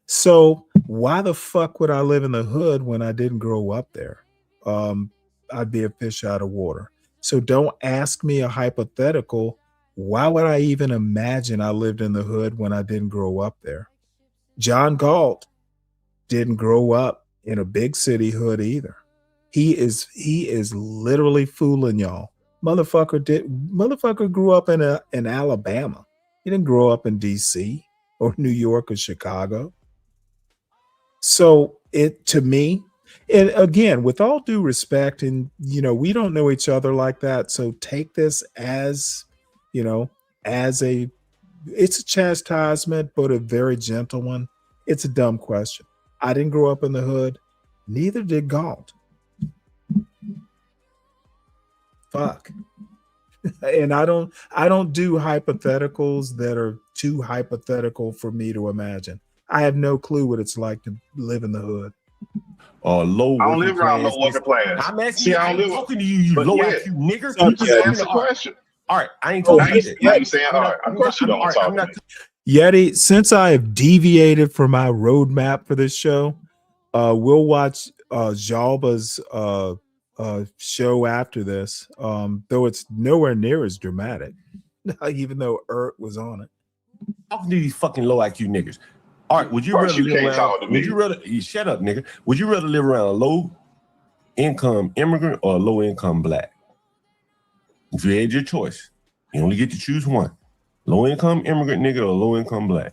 So why the fuck would I live in the hood when I didn't grow up there? I'd be a fish out of water. So don't ask me a hypothetical. Why would I even imagine I lived in the hood when I didn't grow up there? John Galt didn't grow up in a big city hood either. He is literally fooling y'all. Motherfucker grew up in Alabama. He didn't grow up in DC or New York or Chicago. So to me, and again, with all due respect, and we don't know each other like that. So take this as, it's a chastisement, but a very gentle one. It's a dumb question. I didn't grow up in the hood. Neither did Galt. Fuck. And I don't do hypotheticals that are too hypothetical for me to imagine. I have no clue what it's like to live in the hood. Low. I don't live around low working class. I'm asking you, I'm talking to you, low IQ nigger. You just answer the question. All right, I ain't talking to you. You saying, all right, of course you don't want to talk to me. Yeti, since I have deviated from my roadmap for this show, we'll watch Jalba's show after this, though it's nowhere near as dramatic, even though was on it. Talking to these fucking low IQ niggers. All right, would you rather live around? Would you rather shut up, nigga? Would you rather live around a low income immigrant or a low income black? If you had your choice, you only get to choose one: low income immigrant nigga or low income black.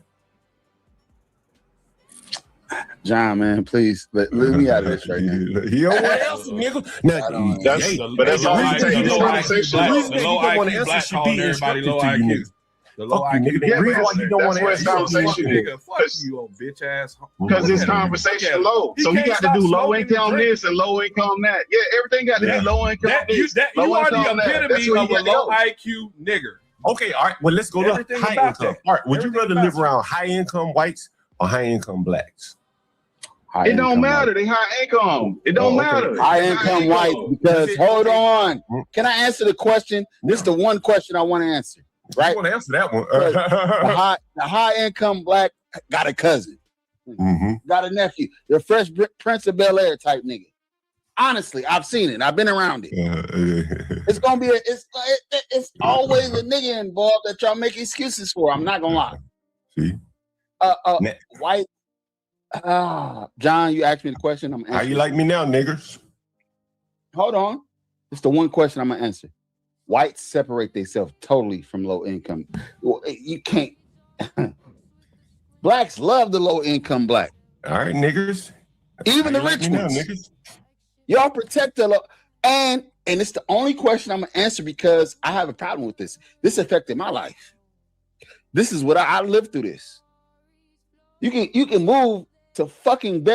John, man, please let me out of this right now. You don't want to answer, nigga. Now, that's all you take. The low IQ black calling everybody low IQ. The low IQ. The reason why you don't want to answer conversation, nigga. Fuck you, old bitch ass. Because this conversation low, so he got to do low income this and low income that. Yeah, everything got to be low income this. You are the epitome of a low IQ nigger. Okay, all right. Well, let's go to high income. All right, would you rather live around high income whites or high income blacks? It don't matter. They high income. It don't matter. High income white. Because hold on, can I answer the question? This is the one question I want to answer. Right? You want to answer that one? the high income black got a cousin, got a nephew. The Fresh Prince of Bel-Air type nigga. Honestly, I've seen it. I've been around it. It's gonna be it's always a nigga involved that y'all make excuses for. I'm not gonna lie. See, white. John, you asked me the question. I'm answering. How you like me now, niggers? Hold on. It's the one question I'm gonna answer. Whites separate themselves totally from low income. You can't. Blacks love the low income black. All right, niggers. Even the rich ones. Niggas? Y'all protect the low. And it's the only question I'm gonna answer because I have a problem with this. This affected my life. This is what I lived through this. You can move to fucking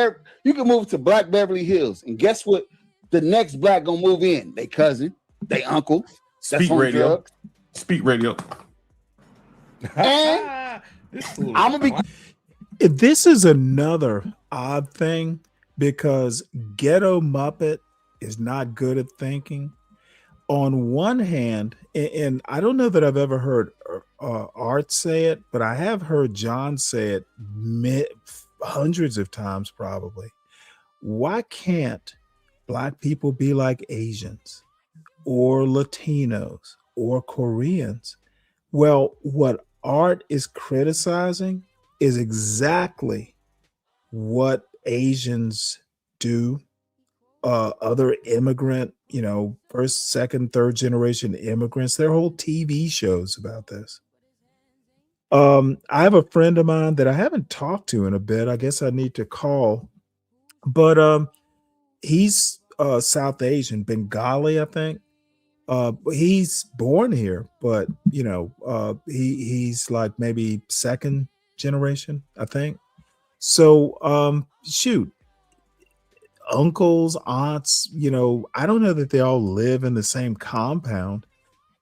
you can move to Black Beverly Hills, and guess what the next black gonna move in? They cousin, they uncle. Speak radio. Speak radio. And I'm gonna be. This is another odd thing because Ghetto Muppet is not good at thinking. On one hand, and I don't know that I've ever heard Art say it, but I have heard John say it hundreds of times probably. Why can't Black people be like Asians or Latinos or Koreans? Well, what Art is criticizing is exactly what Asians do. Other immigrant, first, second, third generation immigrants, their whole TV shows about this. I have a friend of mine that I haven't talked to in a bit. I guess I need to call, but he's South Asian, Bengali, I think. He's born here, but he's like maybe second generation, I think. So shoot, uncles, aunts, I don't know that they all live in the same compound,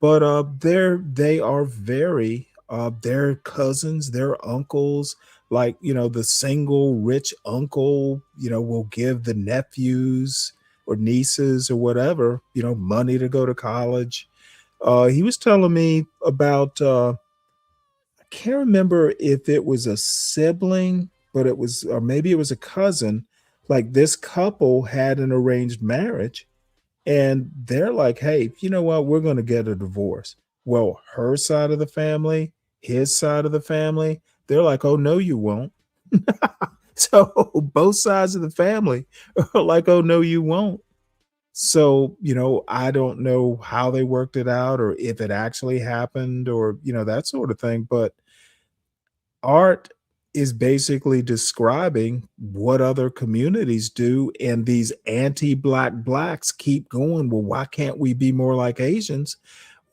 but they are very their cousins, their uncles, like the single rich uncle, will give the nephews or nieces or whatever, money to go to college. He was telling me about I can't remember if it was a sibling, but it was, or maybe it was a cousin. Like this couple had an arranged marriage and they're like, hey, you know what? We're going to get a divorce. Well, her side of the family, his side of the family, they're like, oh, no, you won't. So both sides of the family are like, oh, no, you won't. So, I don't know how they worked it out or if it actually happened or, that sort of thing. But Art is basically describing what other communities do. And these anti-Black blacks keep going, well, why can't we be more like Asians?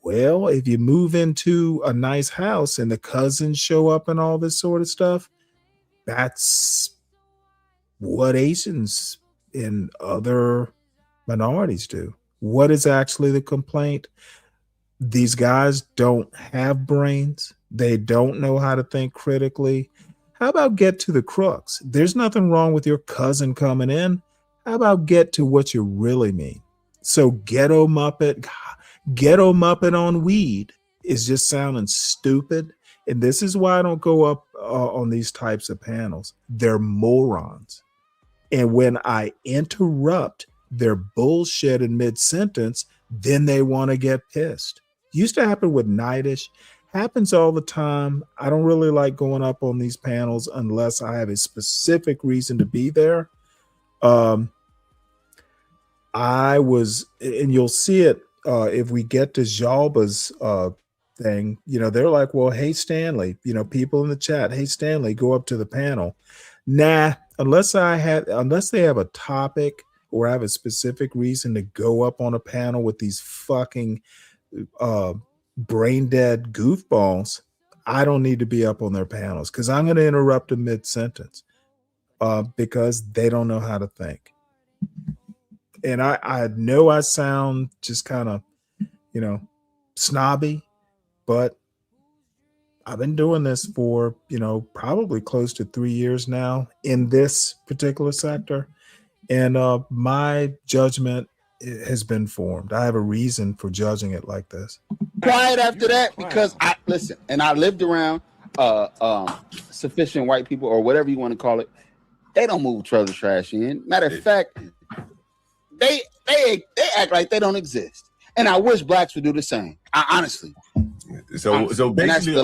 Well, if you move into a nice house and the cousins show up and all this sort of stuff, that's what Asians and other minorities do. What is actually the complaint? These guys don't have brains. They don't know how to think critically. How about get to the crux? There's nothing wrong with your cousin coming in. How about get to what you really mean? So ghetto Muppet on weed is just sounding stupid. And this is why I don't go up on these types of panels. They're morons. And when I interrupt their bullshit in mid-sentence, then they want to get pissed. Used to happen with Nightish. Happens all the time. I don't really like going up on these panels unless I have a specific reason to be there. I was, and you'll see it if we get to Jalba's thing, they're like, well, hey, Stanley, people in the chat, hey, Stanley, go up to the panel. Nah, unless they have a topic or I have a specific reason to go up on a panel with these fucking brain dead goofballs, I don't need to be up on their panels because I'm going to interrupt a mid-sentence because they don't know how to think. And I know I sound just kind of, snobby, but I've been doing this for, probably close to 3 years now in this particular sector. And my judgment has been formed. I have a reason for judging it like this. Quiet after that because I listen, and I lived around sufficient white people or whatever you want to call it. They don't move trailer trash in. Matter of fact, they act like they don't exist. And I wish blacks would do the same. Honestly. So basically,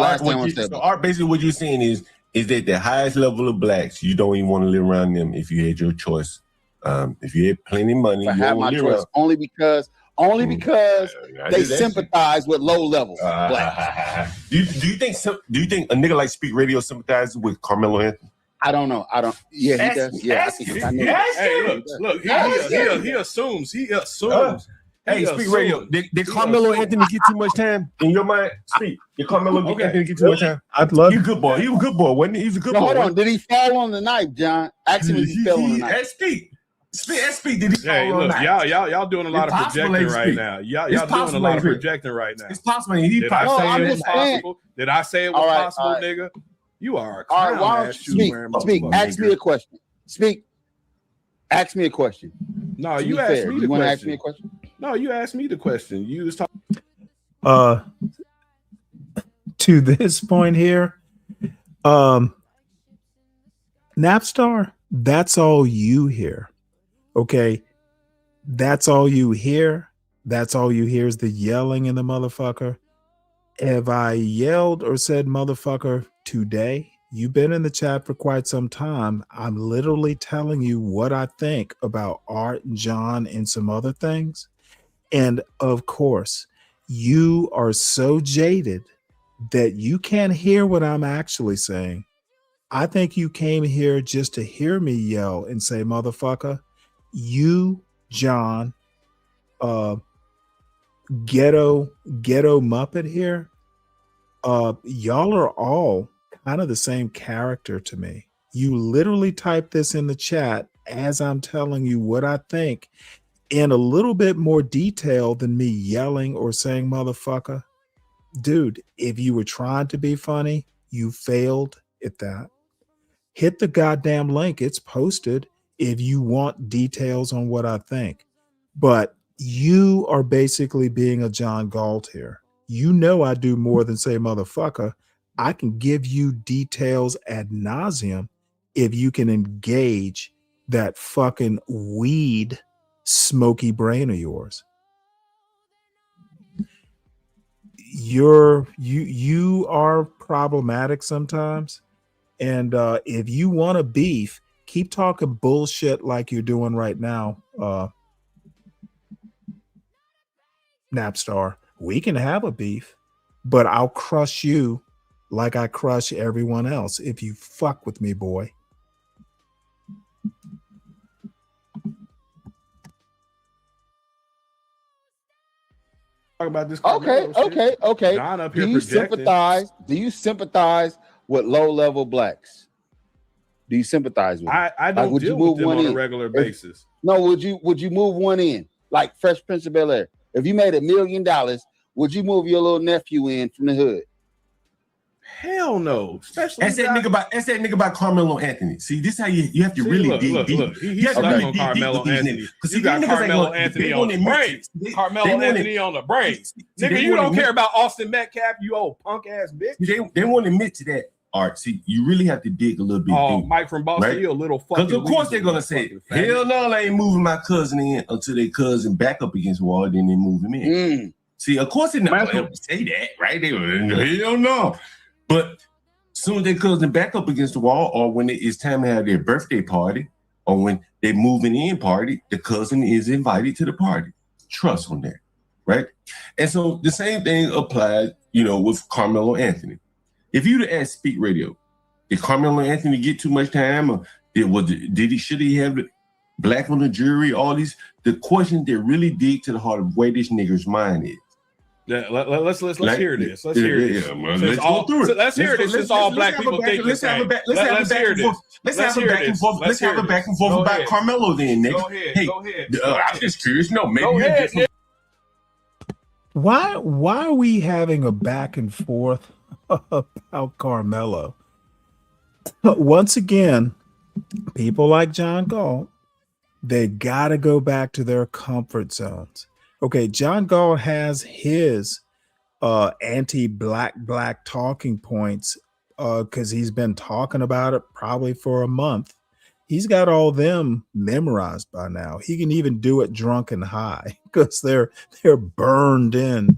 what you're saying is that the highest level of blacks, you don't even want to live around them if you had your choice. If you had plenty of money, I have my choice only because they sympathize with low level blacks. Do you think a nigga like Speak Radio sympathizes with Carmelo Anthony? I don't know. Yeah, he does. Yeah, I know. Hey, look. He assumes. Hey, Speak Radio. Did Carmelo Anthony get too much time in your mind? Speak. Did Carmelo Anthony get too much time? I'd love. He's a good boy. He was a good boy, wasn't he? He was a good boy. Hold on. Did he fall on the knife, John? Ask him if he fell on the knife. Speak. Speak did he Hey, look, y'all doing a lot of projecting right now. Y'all doing a lot of projecting right now. It's possible. Did I say it was possible, nigga? You are a clown. All right, why don't you speak? Ask me a question. Speak. Ask me a question. No, you asked me the question. You want to ask me a question? No, you asked me the question. You was talking. To this point here, Napstar, that's all you hear. Okay, that's all you hear. That's all you hear is the yelling in the motherfucker. Have I yelled or said motherfucker today? You've been in the chat for quite some time. I'm literally telling you what I think about Art and John and some other things. And of course, you are so jaded that you can't hear what I'm actually saying. I think you came here just to hear me yell and say, motherfucker, you, John, ghetto Muppet here, y'all are all kind of the same character to me. You literally type this in the chat as I'm telling you what I think in a little bit more detail than me yelling or saying motherfucker. Dude, if you were trying to be funny, you failed at that. Hit the goddamn link. It's posted if you want details on what I think. But you are basically being a John Galt here. You know I do more than say motherfucker. I can give you details ad nauseum if you can engage that fucking weed smoky brain of yours. You are problematic sometimes. And if you want a beef, keep talking bullshit like you're doing right now, Napstar. We can have a beef, but I'll crush you like I crush everyone else if you fuck with me, boy. Talk about this. Okay. John up here Do you projecting. sympathize with low-level blacks? Do you sympathize with them? I don't deal with them on a regular basis. No, would you move one in? Like Fresh Prince of Bel-Air. If you made $1 million, would you move your little nephew in from the hood? Hell no. Especially that's that nigga about Carmelo Anthony. See, this is how you have to really dig deep. Look. He's stuck on Carmelo Anthony. You got Carmelo Anthony on the brain. Carmelo Anthony on the brain. Nigga, you don't care about Austin Metcalf, you old punk ass bitch. They won't admit to that. Art, see, you really have to dig a little bit deep. Mike from Boston, right? You a little fucking. Because of course they're gonna say, hell no, I ain't moving my cousin in until their cousin back up against the wall, then they move him in. See, of course they're not gonna say that, right? They hell no. But as soon as their cousin back up against the wall, or when it's time to have their birthday party, or when they're moving in party, the cousin is invited to the party. Trust on that, right? And so the same thing applies, with Carmelo Anthony. If you'd have asked Speak Radio, did Carmelo Anthony get too much time, or should he have black on the jury? All these the questions that really dig to the heart of where this nigger's mind is. Yeah, let's hear this. Let's hear this. Let's go through it. Let's hear this. Since all black people think the same. Let's hear this. Let's have a back and forth. Let's have a back and forth about Carmelo then, nigga. Go ahead. I'm just curious. No, maybe. Why are we having a back and forth about Carmelo? Once again, people like John Galt, they got to go back to their comfort zones. Okay, John Galt has his anti-black talking points because he's been talking about it probably for a month. He's got all them memorized by now. He can even do it drunk and high because they're burned in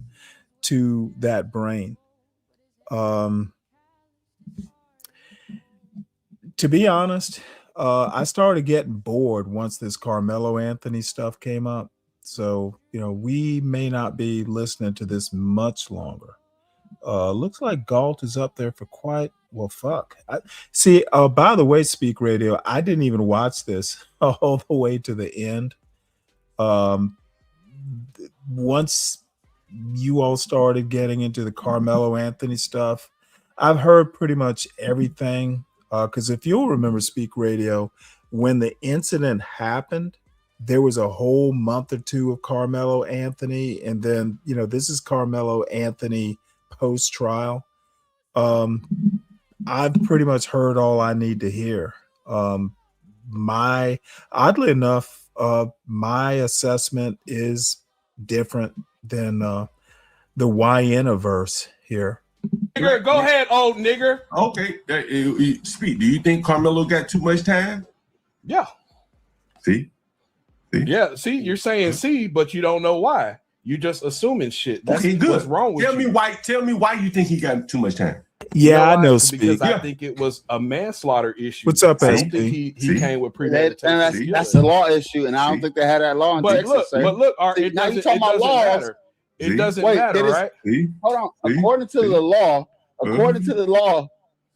to that brain. To be honest, I started getting bored once this Carmelo Anthony stuff came up. So, we may not be listening to this much longer. Looks like Galt is up there for quite, well, fuck. By the way, Speak Radio, I didn't even watch this all the way to the end. Once you all started getting into the Carmelo Anthony stuff, I've heard pretty much everything. Because if you'll remember Speak Radio, when the incident happened, there was a whole month or two of Carmelo Anthony, and then this is Carmelo Anthony post trial. I've pretty much heard all I need to hear. Oddly enough, my assessment is different than the YN-averse here. Nigger, go ahead, old nigger. Okay, Speak. Do you think Carmelo got too much time? Yeah. See? Yeah. See, you're saying C, but you don't know why. You just assuming shit. That's okay, good. What's wrong with Tell me why you think he got too much time. Yeah, I know, Speak. Because I think it was a manslaughter issue. What's up, I don't SP? think he came with premeditation. That's a law issue, and I don't think they had that law in Texas. But look, Art, it doesn't matter. It doesn't matter, right? Hold on. According to the law,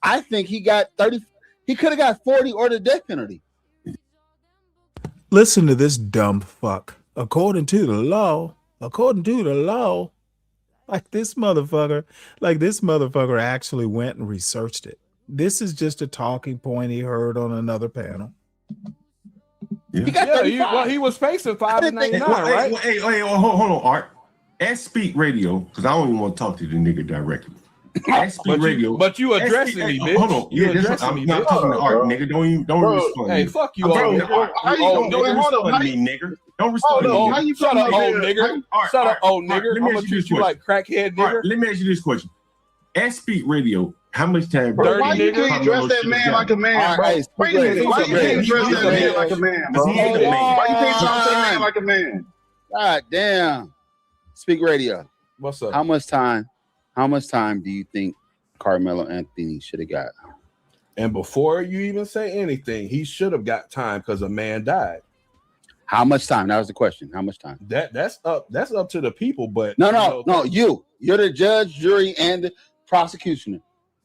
I think he got 30. He could have got 40 or the death penalty. Listen to this dumb fuck. According to the law, like this motherfucker actually went and researched it. This is just a talking point he heard on another panel. He was facing 5 to 99, right? Hey, hold on, Art. At Speak Radio, because I don't even want to talk to the nigga directly. At Speak Radio, but you addressing me, bitch. Hold on, I'm not talking to Art, nigga. Don't respond. Hey, fuck you, old nigga. Don't respond to me, nigga. Don't respond to me. Shut up, old nigger. Shut up, old nigger. I'm gonna treat you like crackhead nigger. Let me ask you this question. At Speak Radio, how much time? Bro, why you can't dress that man like a man, bro? Wait a minute. Why you can't dress that man like a man, bro? Why you can't dress that man like a man? God damn. Speak Radio. What's up? How much time do you think Carmelo Anthony should have got? And before you even say anything, he should have got time because a man died. How much time? That was the question. How much time? That's up to the people, but no, you're the judge, jury, and the prosecutioner.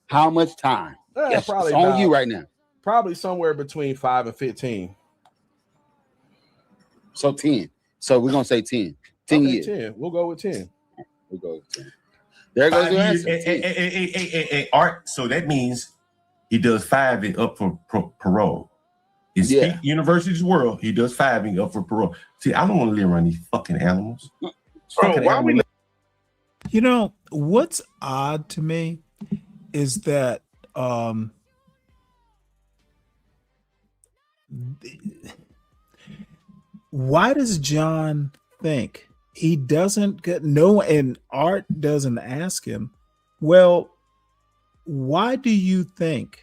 How much time? Yes, probably it's on you right now. Probably somewhere between 5 and 15. So 10. So we're gonna say 10. 10 years. 10. We'll go with 10. We'll go with 10. There goes your answer. Hey, Art. So that means he does 5 and up for parole. In Speak University's world, he does 5 and up for parole. See, I don't want to live around these fucking animals. Bro, why we? What's odd to me is that why does John think he doesn't get and Art doesn't ask him, well, why do you think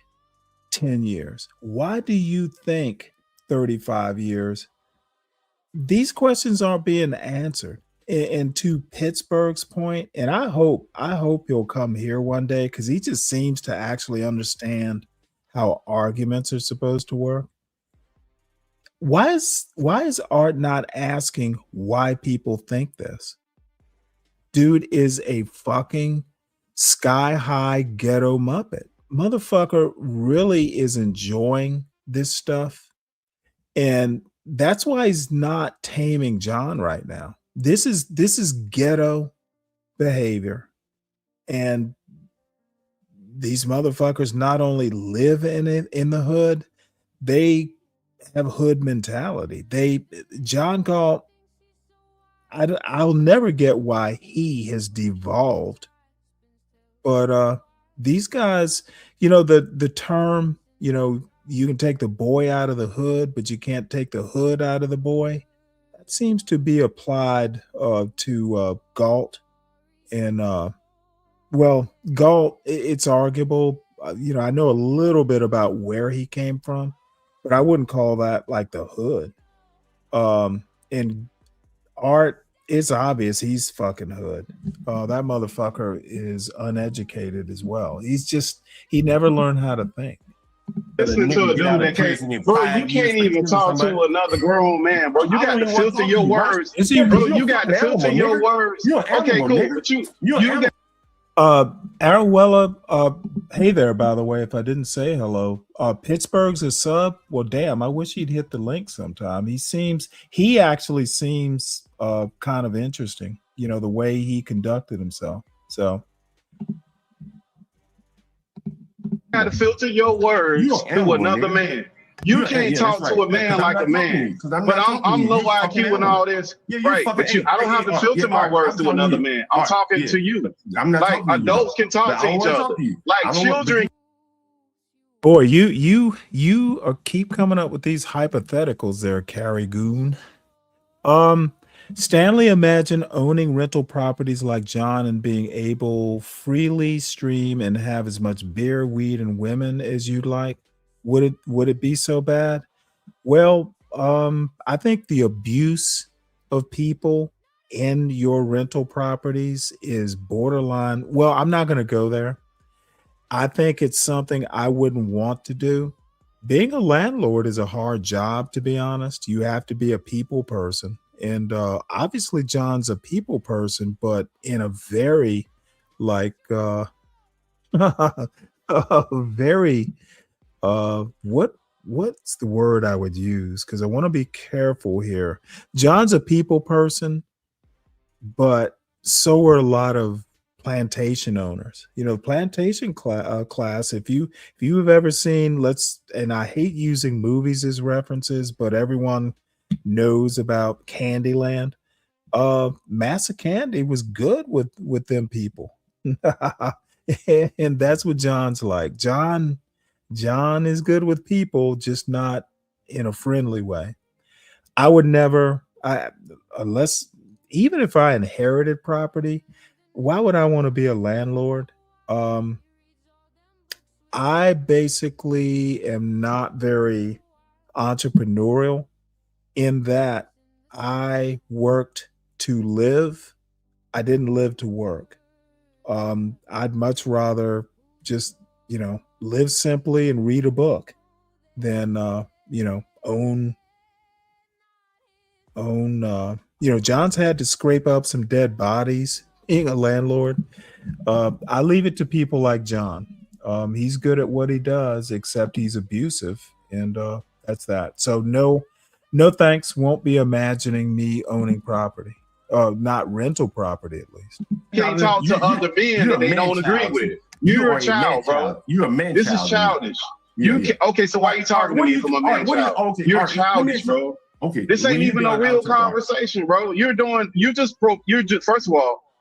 10 years? Why do you think 35 years? These questions aren't being answered. And to Pittsburgh's point, and I hope he'll come here one day because he just seems to actually understand how arguments are supposed to work. Why is Art not asking why people think this? Dude is a fucking sky-high ghetto Muppet. Motherfucker really is enjoying this stuff. And that's why he's not taming John right now. This is ghetto behavior. And these motherfuckers not only live in the hood, they have hood mentality. John Galt, I'll never get why he has devolved. But these guys, the term, you can take the boy out of the hood, but you can't take the hood out of the boy. That seems to be applied to Galt. And Galt, it's arguable. I know a little bit about where he came from, but I wouldn't call that like the hood. And Art, it's obvious he's fucking hood. That motherfucker is uneducated as well. He never learned how to think. Listen to a dude that can't, bro. You can't even talk to another grown man, bro. You got to filter your words. Bro, you got to filter your words. Okay, cool. But you got. Aruella, hey there, by the way, if I didn't say hello. Pittsburgh's a sub. Well, damn, I wish he'd hit the link sometime. He actually seems kind of interesting, the way he conducted himself. So got to filter your words to another man. You can't talk to a man like a man. But I'm low IQ and all this. Right. But I don't have to filter my words to another man. I'm talking to you. Like adults can talk to each other. Like children. Boy, you keep coming up with these hypotheticals there, Carrie Goon. Stanley, imagine owning rental properties like John and being able freely stream and have as much beer, weed, and women as you'd like. Would it be so bad? Well, I think the abuse of people in your rental properties is borderline. Well, I'm not going to go there. I think it's something I wouldn't want to do. Being a landlord is a hard job, to be honest. You have to be a people person. And obviously John's a people person, but in a very like very what's the word I would use? Because I want to be careful here. John's a people person, but so are a lot of plantation owners. You know, plantation class. If you've ever seen, and I hate using movies as references, but everyone knows about Candyland. Massa Candy was good with them people. And that's what John's like. John is good with people, just not in a friendly way. I would never, unless, even if I inherited property, why would I want to be a landlord? I basically am not very entrepreneurial in that I worked to live. I didn't live to work. I'd much rather just, live simply and read a book than, own, John's had to scrape up some dead bodies being a landlord. I leave it to people like John. He's good at what he does, except he's abusive. And that's that. So no thanks. Won't be imagining me owning property. Not rental property, at least. You can't talk to other men that they don't agree with. You're a child, bro. You're a man. This is childish. Okay, so why are you talking to me from a man child? You're childish, bro. Okay, this ain't even a real conversation, bro. First of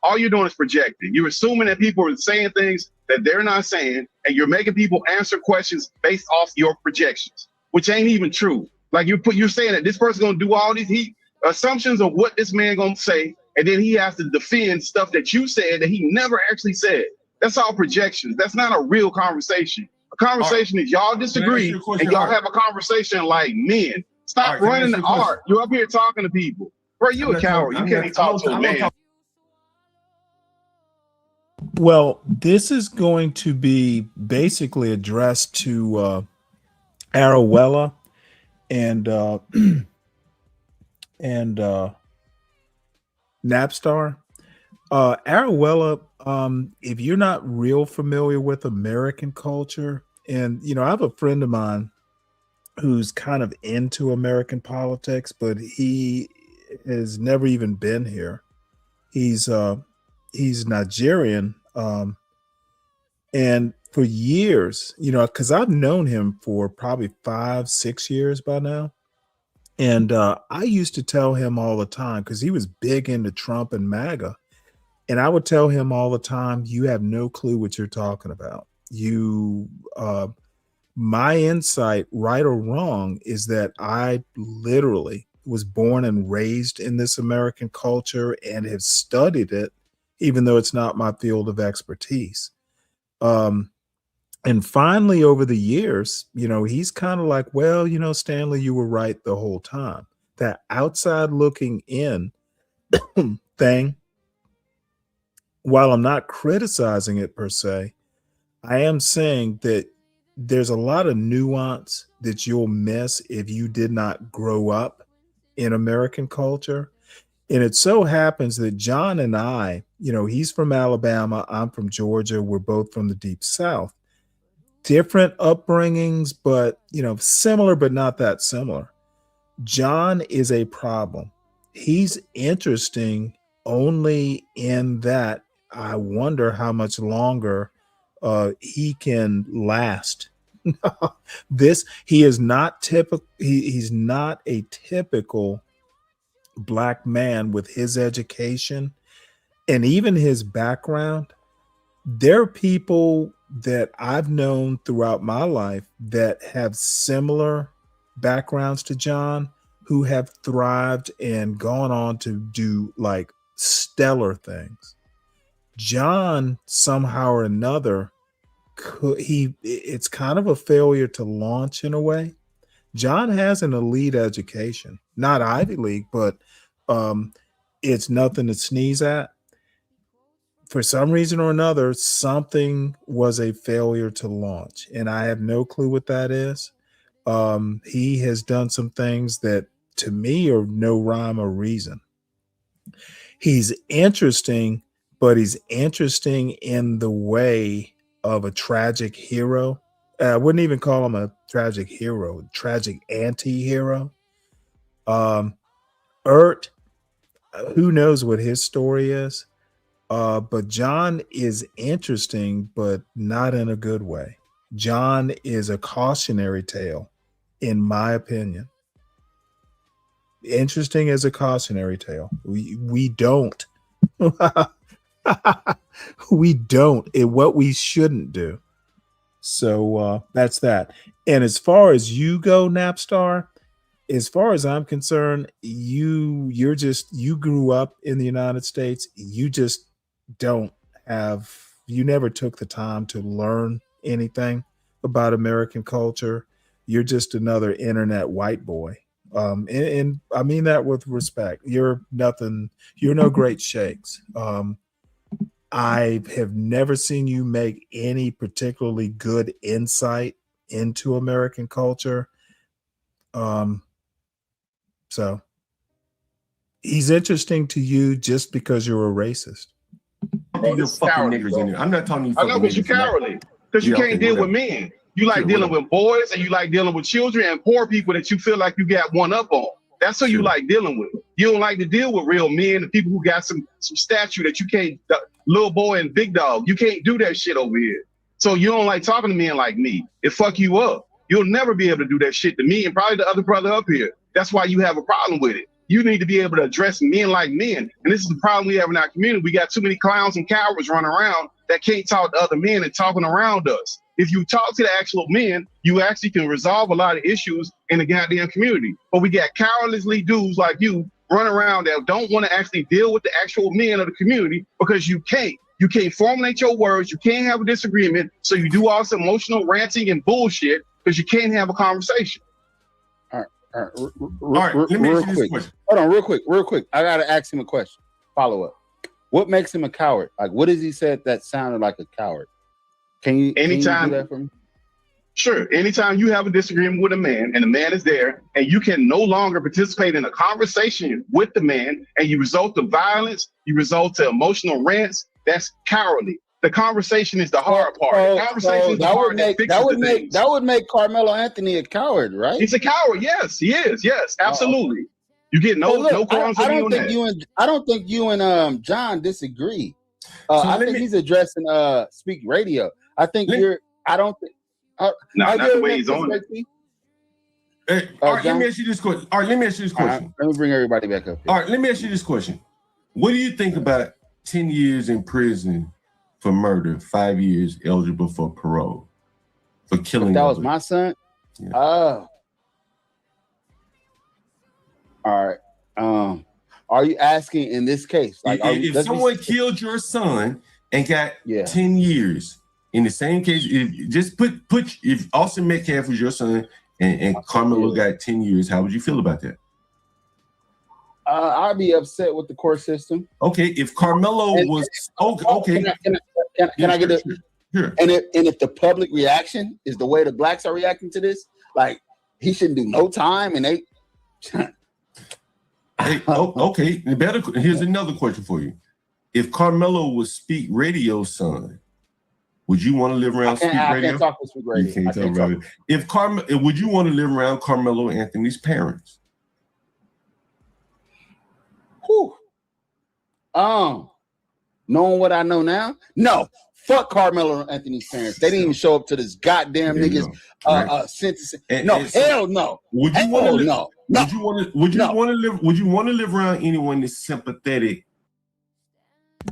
all you're doing is projecting. You're assuming that people are saying things that they're not saying, and you're making people answer questions based off your projections, which ain't even true. Like you're saying that this person's gonna do all these assumptions of what this man gonna say, and then he has to defend stuff that you said that he never actually said. That's all projections. That's not a real conversation. A conversation is y'all disagree and y'all have a conversation like men. Stop running the art. You're up here talking to people. Bro, you a coward. You can't even talk to a man. Well, this is going to be basically addressed to Arawella and Napstar. Arawella, if you're not real familiar with American culture, and I have a friend of mine who's kind of into American politics, but he has never even been here. He's Nigerian, and for years, because I've known him for probably 5-6 years by now. And I used to tell him all the time, because he was big into Trump and MAGA. And I would tell him all the time, you have no clue what you're talking about. My insight, right or wrong, is that I literally was born and raised in this American culture and have studied it, even though it's not my field of expertise. And finally, over the years, he's kind of like, well, Stanley, you were right the whole time. That outside looking in thing, while I'm not criticizing it per se, I am saying that there's a lot of nuance that you'll miss if you did not grow up in American culture. And it so happens that John and I, he's from Alabama, I'm from Georgia, we're both from the Deep South. Different upbringings, but, similar, but not that similar. John is a problem. He's interesting only in that I wonder how much longer he can last He is not typical. He's not a typical black man with his education and even his background. There are people that I've known throughout my life that have similar backgrounds to John, who have thrived and gone on to do like stellar things. John, somehow or another, it's kind of a failure to launch in a way. John has an elite education, not Ivy League, but it's nothing to sneeze at. For some reason or another, something was a failure to launch, and I have no clue what that is. He has done some things that to me are no rhyme or reason. He's interesting, but he's interesting in the way of a tragic hero. I wouldn't even call him a tragic hero, tragic anti-hero. Ert, who knows what his story is? But John is interesting, but not in a good way. John is a cautionary tale, in my opinion. Interesting as a cautionary tale. We don't. We don't. What we shouldn't do. So that's that. And as far as you go, Napstar, as far as I'm concerned, you grew up in the United States. You just you never took the time to learn anything about American culture. You're just another internet white boy. And I mean that with respect. You're no great shakes. I have never seen you make any particularly good insight into American culture. So he's interesting to you just because you're a racist. You're fucking niggers in here. I'm not talking. I know, because you're cowardly. Because you can't deal with men. You like dealing with boys, and you like dealing with children and poor people that you feel like you got one up on. That's who you like dealing with. You don't like to deal with real men and people who got some stature that you can't. Little boy and big dog, you can't do that shit over here. So you don't like talking to men like me. It fuck you up. You'll never be able to do that shit to me and probably the other brother up here. That's why you have a problem with it. You need to be able to address men like men. And this is the problem we have in our community. We got too many clowns and cowards running around that can't talk to other men and talking around us. If you talk to the actual men, you actually can resolve a lot of issues in the goddamn community. But we got cowardly dudes like you run around that don't want to actually deal with the actual men of the community because you can't. You can't formulate your words. You can't have a disagreement. So you do all this emotional ranting and bullshit because you can't have a conversation. All right. Let me ask you this question. Hold on, real quick. I gotta ask him a question. Follow up. What makes him a coward? Like, what has he said that sounded like a coward? Can you do that for me? Sure. Anytime you have a disagreement with a man and the man is there and you can no longer participate in a conversation with the man and you result to violence, you result to emotional rants, that's cowardly. The conversation is the hard part. The conversation is the part that would make Carmelo Anthony a coward, right? He's a coward. Yes, he is. Yes, absolutely. You get no qualms on that. I don't think you and John disagree. I think he's addressing Speak Radio. I think I don't think. Not the way he's on it. Hey, all right, let me ask you this question. All right, let me ask you this question. Let me bring everybody back up here. All right, let me ask you this question. What do you think about 10 years in prison for murder, 5 years eligible for parole for killing? If that was my son? Yeah. Oh. All right. Are you asking in this case? Like, if someone killed your son and got 10 years in the same case, if Austin Metcalf was your son and Carmelo got 10 years, how would you feel about that? I'd be upset with the court system. Okay, if Carmelo was okay. Can I get a sure. And if the public reaction is the way the blacks are reacting to this, like he shouldn't do no time, and they. Hey, okay. Here's another question for you: if Carmelo was Speak Radio's son, would you want to live around Speak Radio? I can't talk to Speak Radio. You can't talk about it. Would you want to live around Carmelo Anthony's parents? Whew. Knowing what I know now, no. Fuck Carmelo Anthony's parents. They didn't even show up to this goddamn niggas sentencing. Hell no. Would you want to live? No. Would you want to? Would you want to live? Would you want to live around anyone that's sympathetic?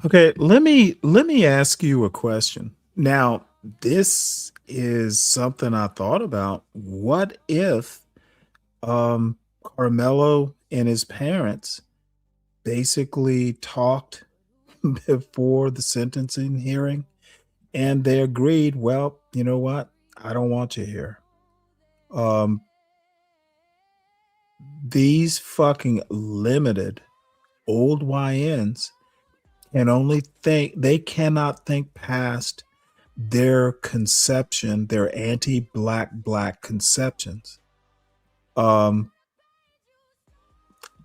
Okay, let me ask you a question. Now, this is something I thought about. What if Carmelo and his parents basically talked before the sentencing hearing and they agreed, well, you know what? I don't want you here. These fucking limited old YNs can only think, they cannot think past their conception, their anti-black conceptions.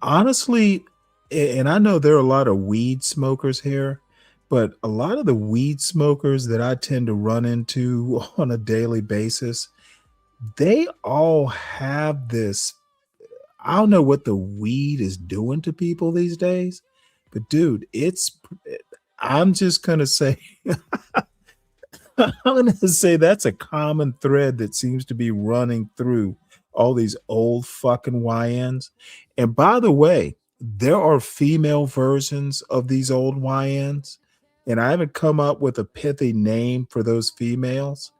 Honestly, and I know there are a lot of weed smokers here, but a lot of the weed smokers that I tend to run into on a daily basis, they all have this. I don't know what the weed is doing to people these days, but dude, I'm just going to say, I'm going to say that's a common thread that seems to be running through all these old fucking YNs. And by the way, there are female versions of these old YNs, and I haven't come up with a pithy name for those females,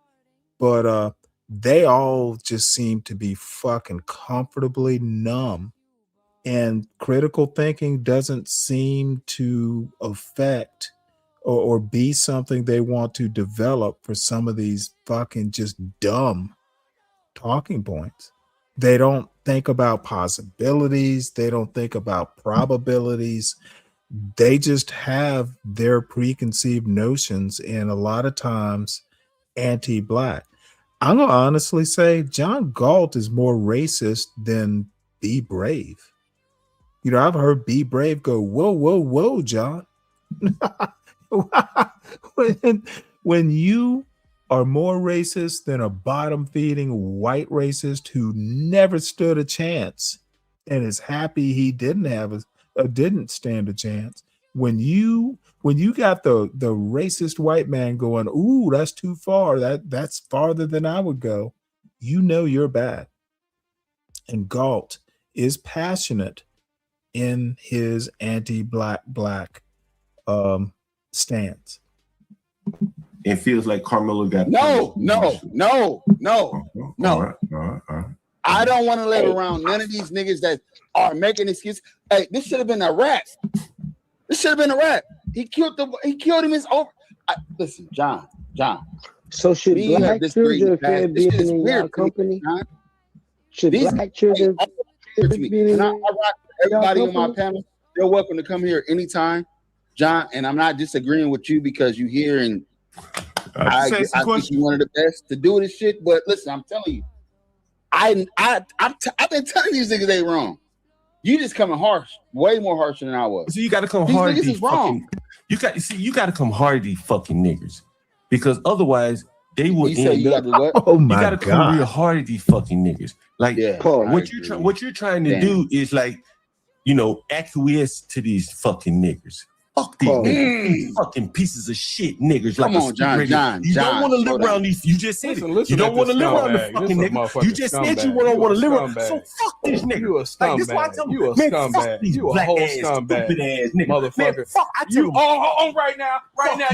but they all just seem to be fucking comfortably numb, and critical thinking doesn't seem to affect or be something they want to develop for some of these fucking just dumb talking points. They don't think about possibilities. They don't think about probabilities. They just have their preconceived notions, and a lot of times anti-black. I'm going to honestly say John Galt is more racist than Be Brave. You know, I've heard Be Brave go, whoa, whoa, whoa, John. when you are more racist than a bottom-feeding white racist who never stood a chance and is happy he didn't stand a chance. When you got the racist white man going, ooh, that's too far. That's farther than I would go. You know you're bad. And Galt is passionate in his anti-black stance. It feels like Carmelo got No. All right. I don't want to live around none of these niggas that are making excuses. Hey, this should have been a rap. He killed him. It's over. Listen, John. So should black children fear being in your company? Should black children be in everybody on my panel? They're welcome to come here anytime, John. And I'm not disagreeing with you because you're here and I think you're one of the best to do this shit. But listen, I'm telling you, I've been telling these niggas they wrong. You just coming harsh, way more harsher than I was. So you got to come these hard. Niggas is wrong. You got to come hard, these fucking niggers, because otherwise they will end up. Oh my you got to God. come real hard at these fucking niggers. Like what you're trying to do is like, acquiesce to these fucking niggers. Fuck these niggas. These fucking pieces of shit niggers. Come on, John. You don't want to live around these. You just said it. You don't want to live around the fucking niggas. You just said you don't want to live around. So fuck this nigga. You a scumbag. You a scumbag. You a whole scumbag, motherfucker. You right now.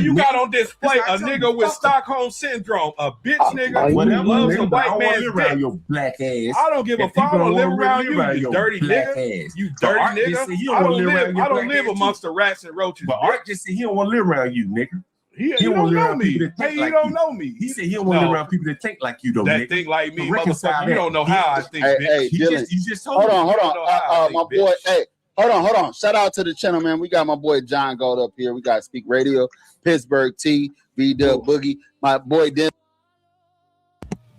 You got on display a nigga with Stockholm syndrome, a bitch nigga who loves a white man's dick. Your black ass. I don't give a fuck. I don't live around you dirty nigga. You dirty nigga. I don't live amongst the rats and roaches. But Art just said he don't want to live around you, nigga. He don't know me. Hey, he don't know me. He said he don't want to live around people that think like you, though. That think like me, motherfucker. You don't know how I think, bitch. Hey, Dylan. You just told me. Hold on. My boy. Hey, hold on. Shout out to the channel, man. We got my boy John Gold up here. We got Speak Radio, Pittsburgh T, B-Dub Boogie. My boy Dylan.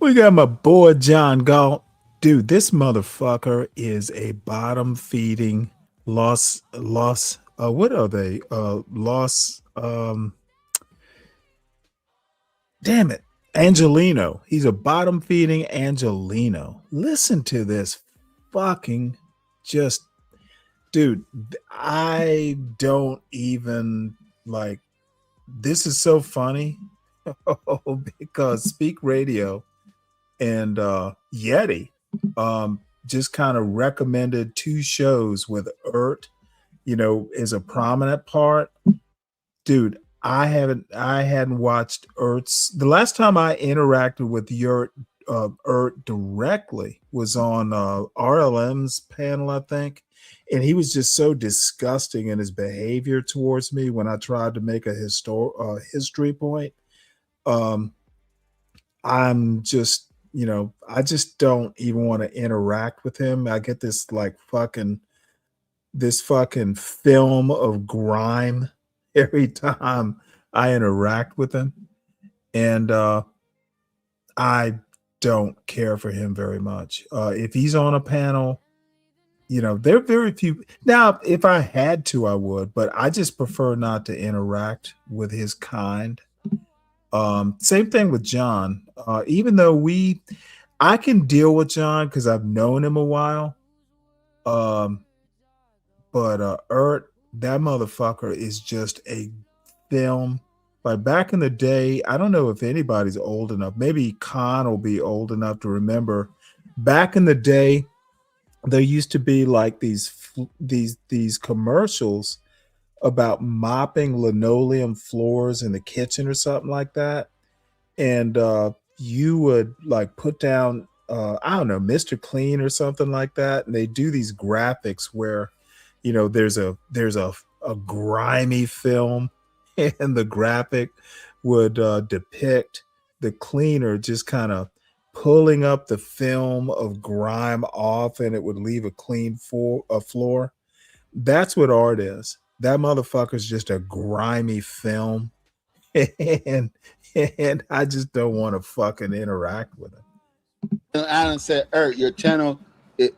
We got my boy John Galt. Dude, this motherfucker is a bottom-feeding what are they? Damn it. Angelino. He's a bottom-feeding Angelino. Listen to this fucking dude, I don't even this is so funny because Speak Radio and Yeti just kind of recommended two shows with Ert, as a prominent part. Dude, I hadn't watched Ert's. The last time I interacted with Ert directly was on RLM's panel, I think. And he was just so disgusting in his behavior towards me when I tried to make a history point. I'm just, I just don't even want to interact with him. I get this fucking film of grime every time I interact with him. And I don't care for him very much. If he's on a panel, there are very few. Now, if I had to, I would, but I just prefer not to interact with his kind. Same thing with John. Even though I can deal with John because I've known him a while. But Ert, that motherfucker is just a film. Like back in the day, I don't know if anybody's old enough. Maybe Khan will be old enough to remember. Back in the day, there used to be like these commercials about mopping linoleum floors in the kitchen or something like that. And you would like put down, I don't know, Mr. Clean or something like that. And they do these graphics where, there's a grimy film and the graphic would depict the cleaner just kind of pulling up the film of grime off and it would leave a clean floor. That's what art is. That motherfucker's just a grimy film. And I just don't want to fucking interact with him. Alan said, your channel,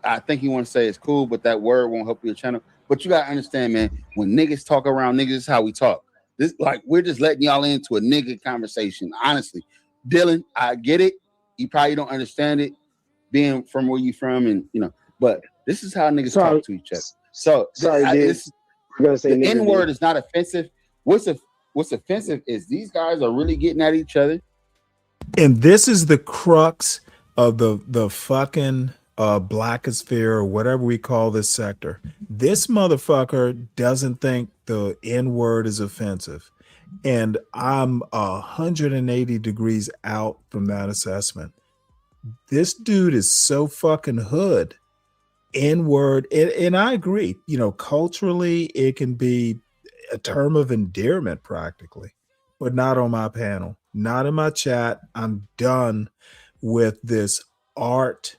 I think you want to say it's cool, but that word won't help your channel. But you got to understand, man, when niggas talk around niggas, this is how we talk. This we're just letting y'all into a nigga conversation. Honestly, Dylan, I get it. You probably don't understand it being from where you from, and but this is how niggas talk to each other. So the N-word is not offensive. What's offensive is these guys are really getting at each other. And this is the crux of the fucking blackosphere or whatever we call this sector. This motherfucker doesn't think the N-word is offensive. And I'm 180 degrees out from that assessment. This dude is so fucking hood. N-word, and I agree, culturally it can be a term of endearment practically, but not on my panel, not in my chat. I'm done with this Art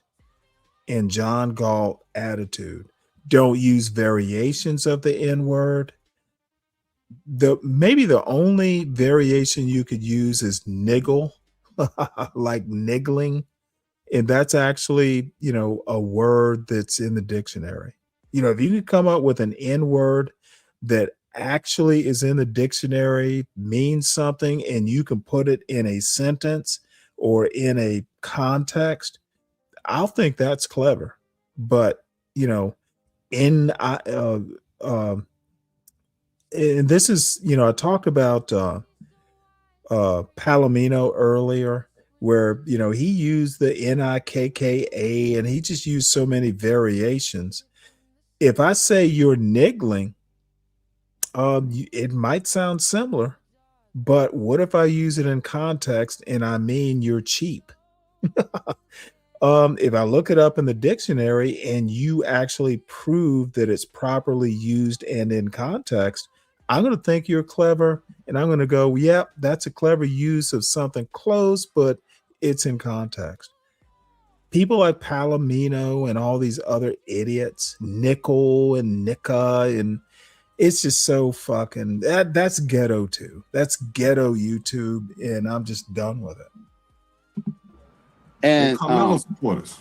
and John Galt attitude. Don't use variations of the N-word. Maybe the only variation you could use is niggle, like niggling. And that's actually, a word that's in the dictionary. If you could come up with an N-word that actually is in the dictionary, means something, and you can put it in a sentence or in a context, I'll think that's clever. But, and this is, I talked about Palomino earlier, where, he used the NIKKA and he just used so many variations. If I say you're niggling, it might sound similar, but what if I use it in context and I mean you're cheap? If I look it up in the dictionary and you actually prove that it's properly used and in context, I'm going to think you're clever, and I'm going to go, yep, that's a clever use of something close, but it's in context. People like Palomino and all these other idiots, Nickel and Nika, and it's just so fucking, that's ghetto too. That's ghetto YouTube, and I'm just done with it. And supporters.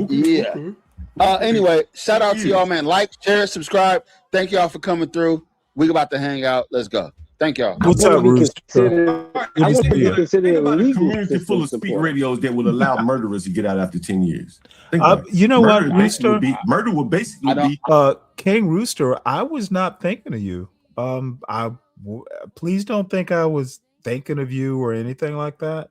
Yeah. Anyway, shout out to y'all, man. Like, share, subscribe. Thank y'all for coming through. We about to hang out. Let's go. Thank y'all. What's up, Rooster? I want to be considered a community full of speak radios that will allow murderers to get out after 10 years. You know what, Rooster? Murder will basically be. King Rooster, I was not thinking of you. please don't think I was thinking of you or anything like that.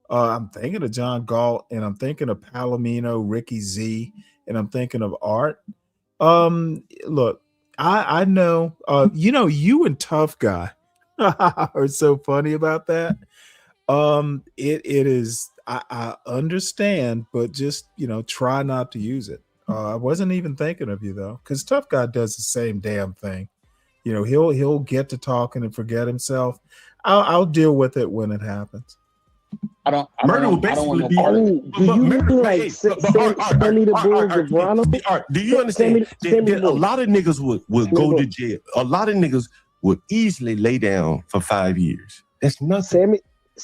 I'm thinking of John Galt, and I'm thinking of Palomino, Ricky Z, and I'm thinking of Art. Look, I know, you and Tough Guy are so funny about that. It is, I understand, but just, try not to use it. I wasn't even thinking of you though, because Tough Guy does the same damn thing. He'll get to talking and forget himself. I'll deal with it when it happens. Murder will basically be. Do you understand that a lot of niggas would go to jail? A lot of niggas would easily lay down for 5 years. That's nothing.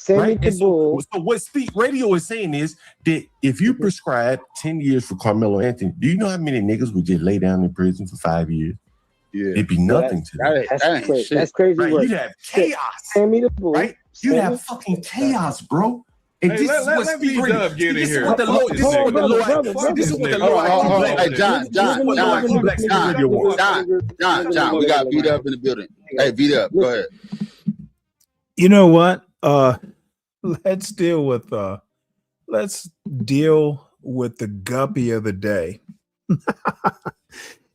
Right? So what Speak Radio is saying is that if you prescribe 10 years for Carmelo Anthony, do you know how many niggas would just lay down in prison for 5 years? Yeah, it'd be nothing to them. That's crazy. Right? You'd have chaos. Right? You'd have fucking chaos, bro. And Hey, this is what let Speak Radio. B-Dub get in This is here. what the low. This is what the low. This is what the low IQ. Hey, John, we got beat up in the building. Hey, beat up. Go ahead. You know what? Let's deal with the guppy of the day.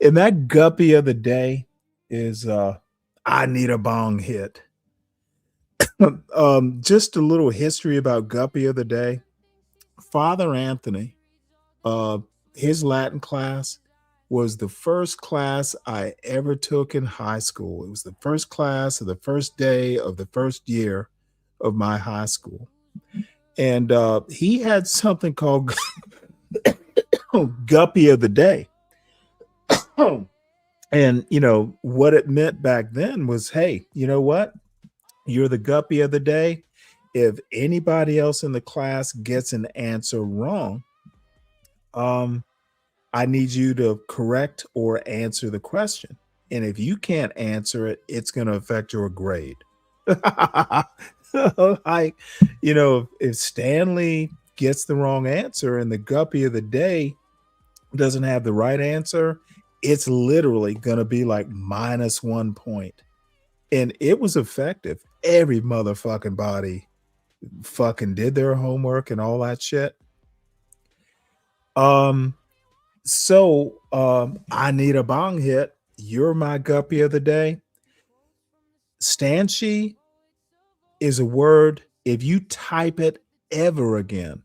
And that guppy of the day is I Need a Bong Hit. Just a little history about guppy of the day. Father Anthony, his Latin class was the first class I ever took in high school. It was the first class of the first day of the first year of my high school. And he had something called guppy of the day. And, what it meant back then was, hey, you know what? You're the guppy of the day. If anybody else in the class gets an answer wrong, I need you to correct or answer the question. And if you can't answer it, it's going to affect your grade. Like, if Stanley gets the wrong answer and the guppy of the day doesn't have the right answer, it's literally going to be like -1 point. And it was effective. Every motherfucking body fucking did their homework and all that shit. So I Need a Bong Hit. You're my guppy of the day. Stanchi is a word. If you type it ever again,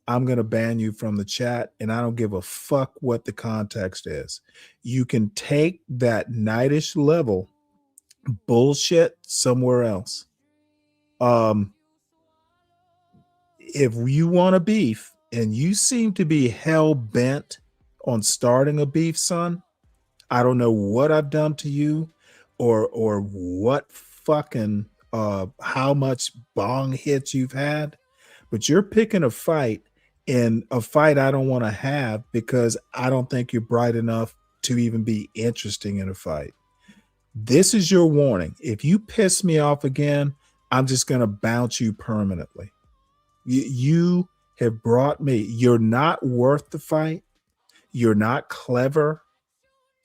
I'm going to ban you from the chat, and I don't give a fuck what the context is. You can take that nightish level bullshit somewhere else. If you want a beef and you seem to be hell bent on starting a beef, son, I don't know what I've done to you or what fucking how much bong hits you've had, but you're picking a fight, and a fight I don't want to have because I don't think you're bright enough to even be interesting in a fight. This is your warning. If you piss me off again, I'm just going to bounce you permanently. You have brought me. You're not worth the fight. You're not clever.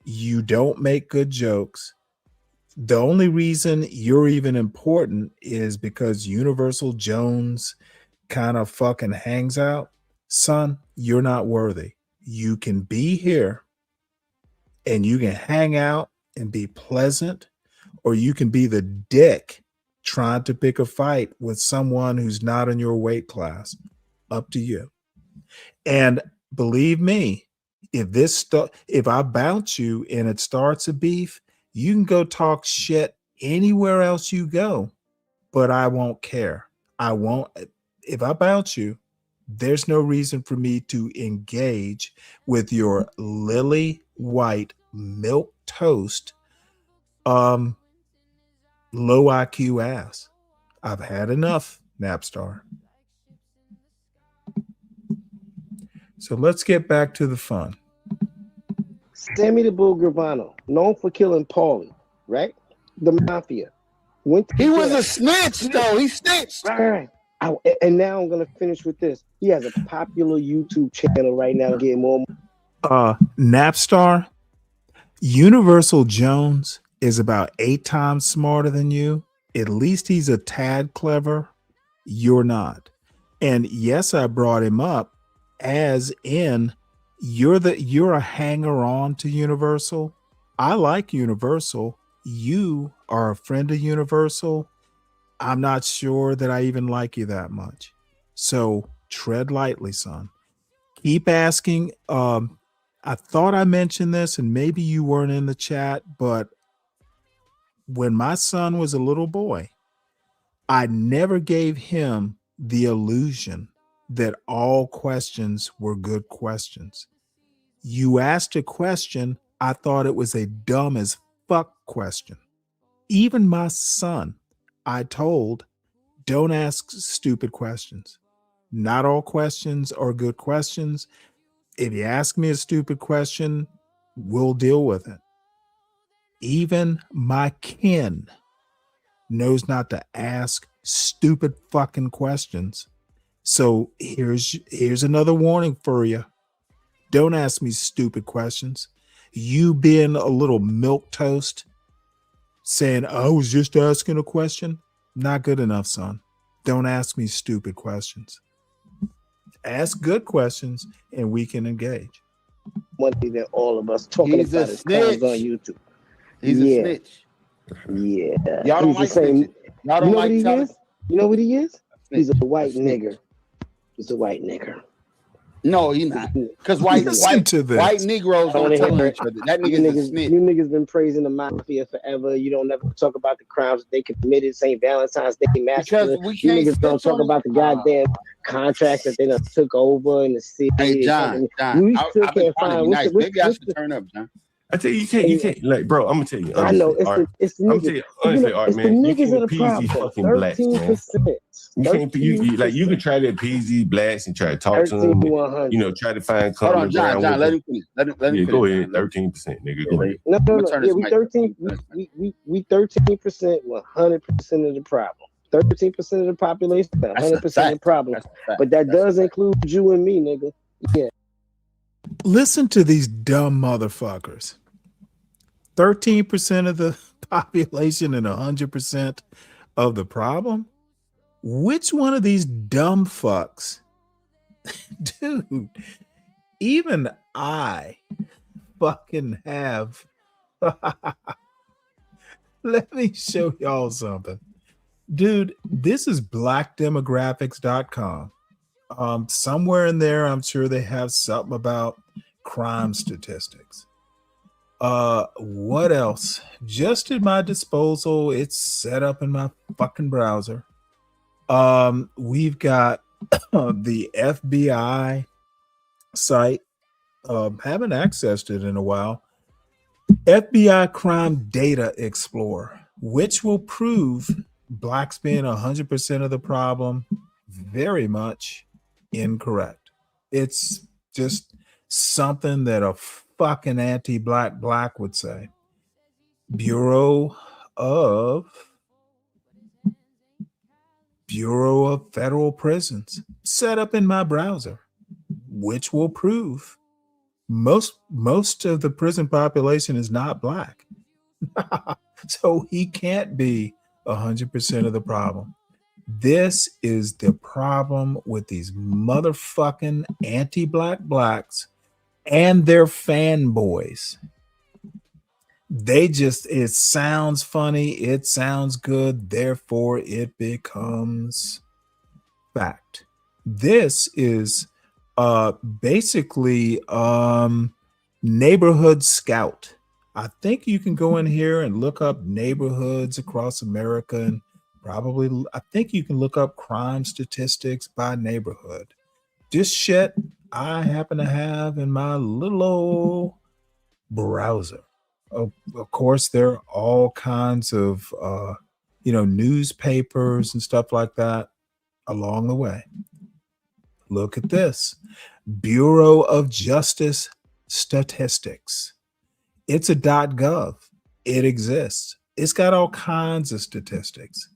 You don't make good jokes. The only reason you're even important is because Universal Jones kind of fucking hangs out. Son, you're not worthy. You can be here and you can hang out and be pleasant, or you can be the dick trying to pick a fight with someone who's not in your weight class. Up to you. And believe me, if I bounce you and it starts a beef, you can go talk shit anywhere else you go, but I won't care. I won't. If I bounce you, there's no reason for me to engage with your lily white milk toast, low IQ ass. I've had enough, Napstar. So let's get back to the fun. Sammy the Bull Gravano, known for killing Paulie, right? The Mafia. He was a snitch, though. He snitched. Right. And now I'm going to finish with this. He has a popular YouTube channel right now getting more. Napstar, Universal Jones is about 8 times smarter than you, at least he's a tad clever. You're not. And yes, I brought him up as in you're a hanger on to Universal. I like Universal. You are a friend of Universal. I'm not sure that I even like you that much. So tread lightly, son. Keep asking. I thought I mentioned this and maybe you weren't in the chat, but when my son was a little boy, I never gave him the illusion that all questions were good questions. You asked a question, I thought it was a dumb as fuck question. Even my son, I told, don't ask stupid questions. Not all questions are good questions. If you ask me a stupid question, we'll deal with it. Even my kin knows not to ask stupid fucking questions. So here's another warning for you. Don't ask me stupid questions. You being a little milquetoast saying, I was just asking a question, not good enough, son. Don't ask me stupid questions. Ask good questions and we can engage. One thing that all of us talking He's about a is crimes on snitch. YouTube. He's a snitch. Yeah. Y'all don't He's like the same. snitches. Y'all don't You know like what he telling. is? You know what he is? He's a white snitch. nigger. He's a white nigger. No, he's not. Because white Negroes don't tell each other. That nigga's a snitch. You niggas been praising the mafia forever. You don't never talk about the crimes that they committed. St. Valentine's Day massacre. Because we You can't niggas don't snitch talk on about the goddamn contracts that they done took over in the city. Hey, John, We still I've been can't trying to find be nice. Maybe I what's should turn up, John. I tell you, you can't, like, bro, I'm gonna tell you honestly. I know it's the I'm gonna tell you niggas. honestly, You know, Art, it's the man, you niggas can't are the appease these problem. fucking blacks, man. 13%. You can't, like, you can try to appease these blacks and try to talk to them, and, you know, try to find Hold common on, John, ground with let them. him finish. Let him Yeah, finish. go ahead, 13%, nigga, go ahead. No. turn Yeah, this we mic 13. We 13%, 100% of the problem. 13% of the population, 100% of the problem. But that does include you and me, nigga. Yeah. Listen to these dumb motherfuckers. 13% of the population and 100% of the problem? Which one of these dumb fucks? Dude, even I fucking have. Let me show y'all something. Dude, this is blackdemographics.com. Somewhere in there, I'm sure they have something about crime statistics. What else? Just at my disposal, it's set up in my fucking browser. We've got the FBI site. Haven't accessed it in a while. FBI Crime Data Explorer, which will prove blacks being 100% of the problem. Very much incorrect. It's just something that a fucking anti-black would say. Bureau of Federal Prisons, set up in my browser, which will prove most of the prison population is not black. So he can't be 100% of the problem. This is the problem with these motherfucking anti-black blacks and their fanboys. It sounds funny, it sounds good, therefore it becomes fact. This is basically Neighborhood Scout. I think you can go in here and look up neighborhoods across America, and I think you can look up crime statistics by neighborhood. This shit I happen to have in my little old browser. Of course, there are all kinds of newspapers and stuff like that along the way. Look at this. Bureau of Justice Statistics. It's a .gov. It exists. It's got all kinds of statistics.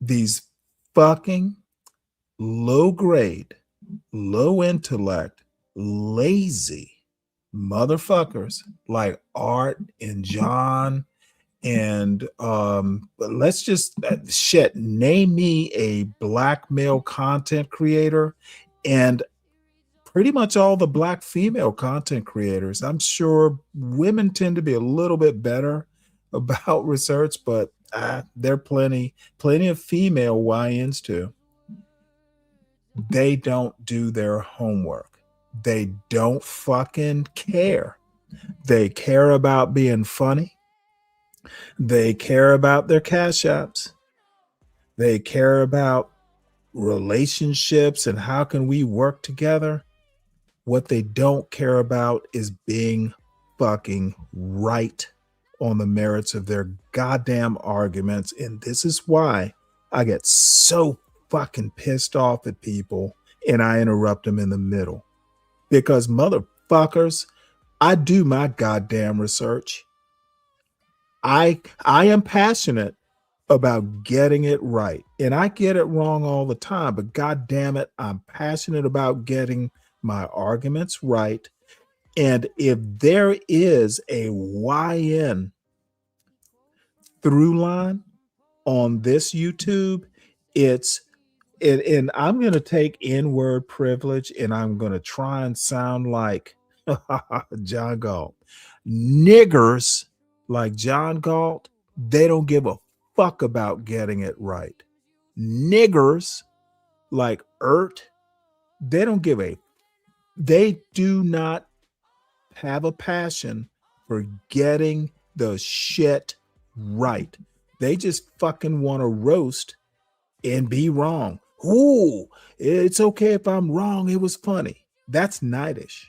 These fucking low grade, low intellect, lazy motherfuckers like Art and John And let's just name me a black male content creator, and pretty much all the black female content creators. I'm sure women tend to be a little bit better about research, but there are plenty of female YNs too. They don't do their homework. They don't fucking care. They care about being funny. They care about their cash apps. They care about relationships and how can we work together. What they don't care about is being fucking right on the merits of their goddamn arguments. And this is why I get so fucking pissed off at people and I interrupt them in the middle. Because motherfuckers, I do my goddamn research. I am passionate about getting it right. And I get it wrong all the time, but god damn it, I'm passionate about getting my arguments right. And if there is a YN through line on this YouTube, and I'm going to take N-word privilege and I'm going to try and sound like John Galt. Niggers like John Galt, they don't give a fuck about getting it right. Niggers like they do not have a passion for getting the shit right. They just fucking want to roast and be wrong. Ooh, it's okay if I'm wrong. It was funny. That's knightish.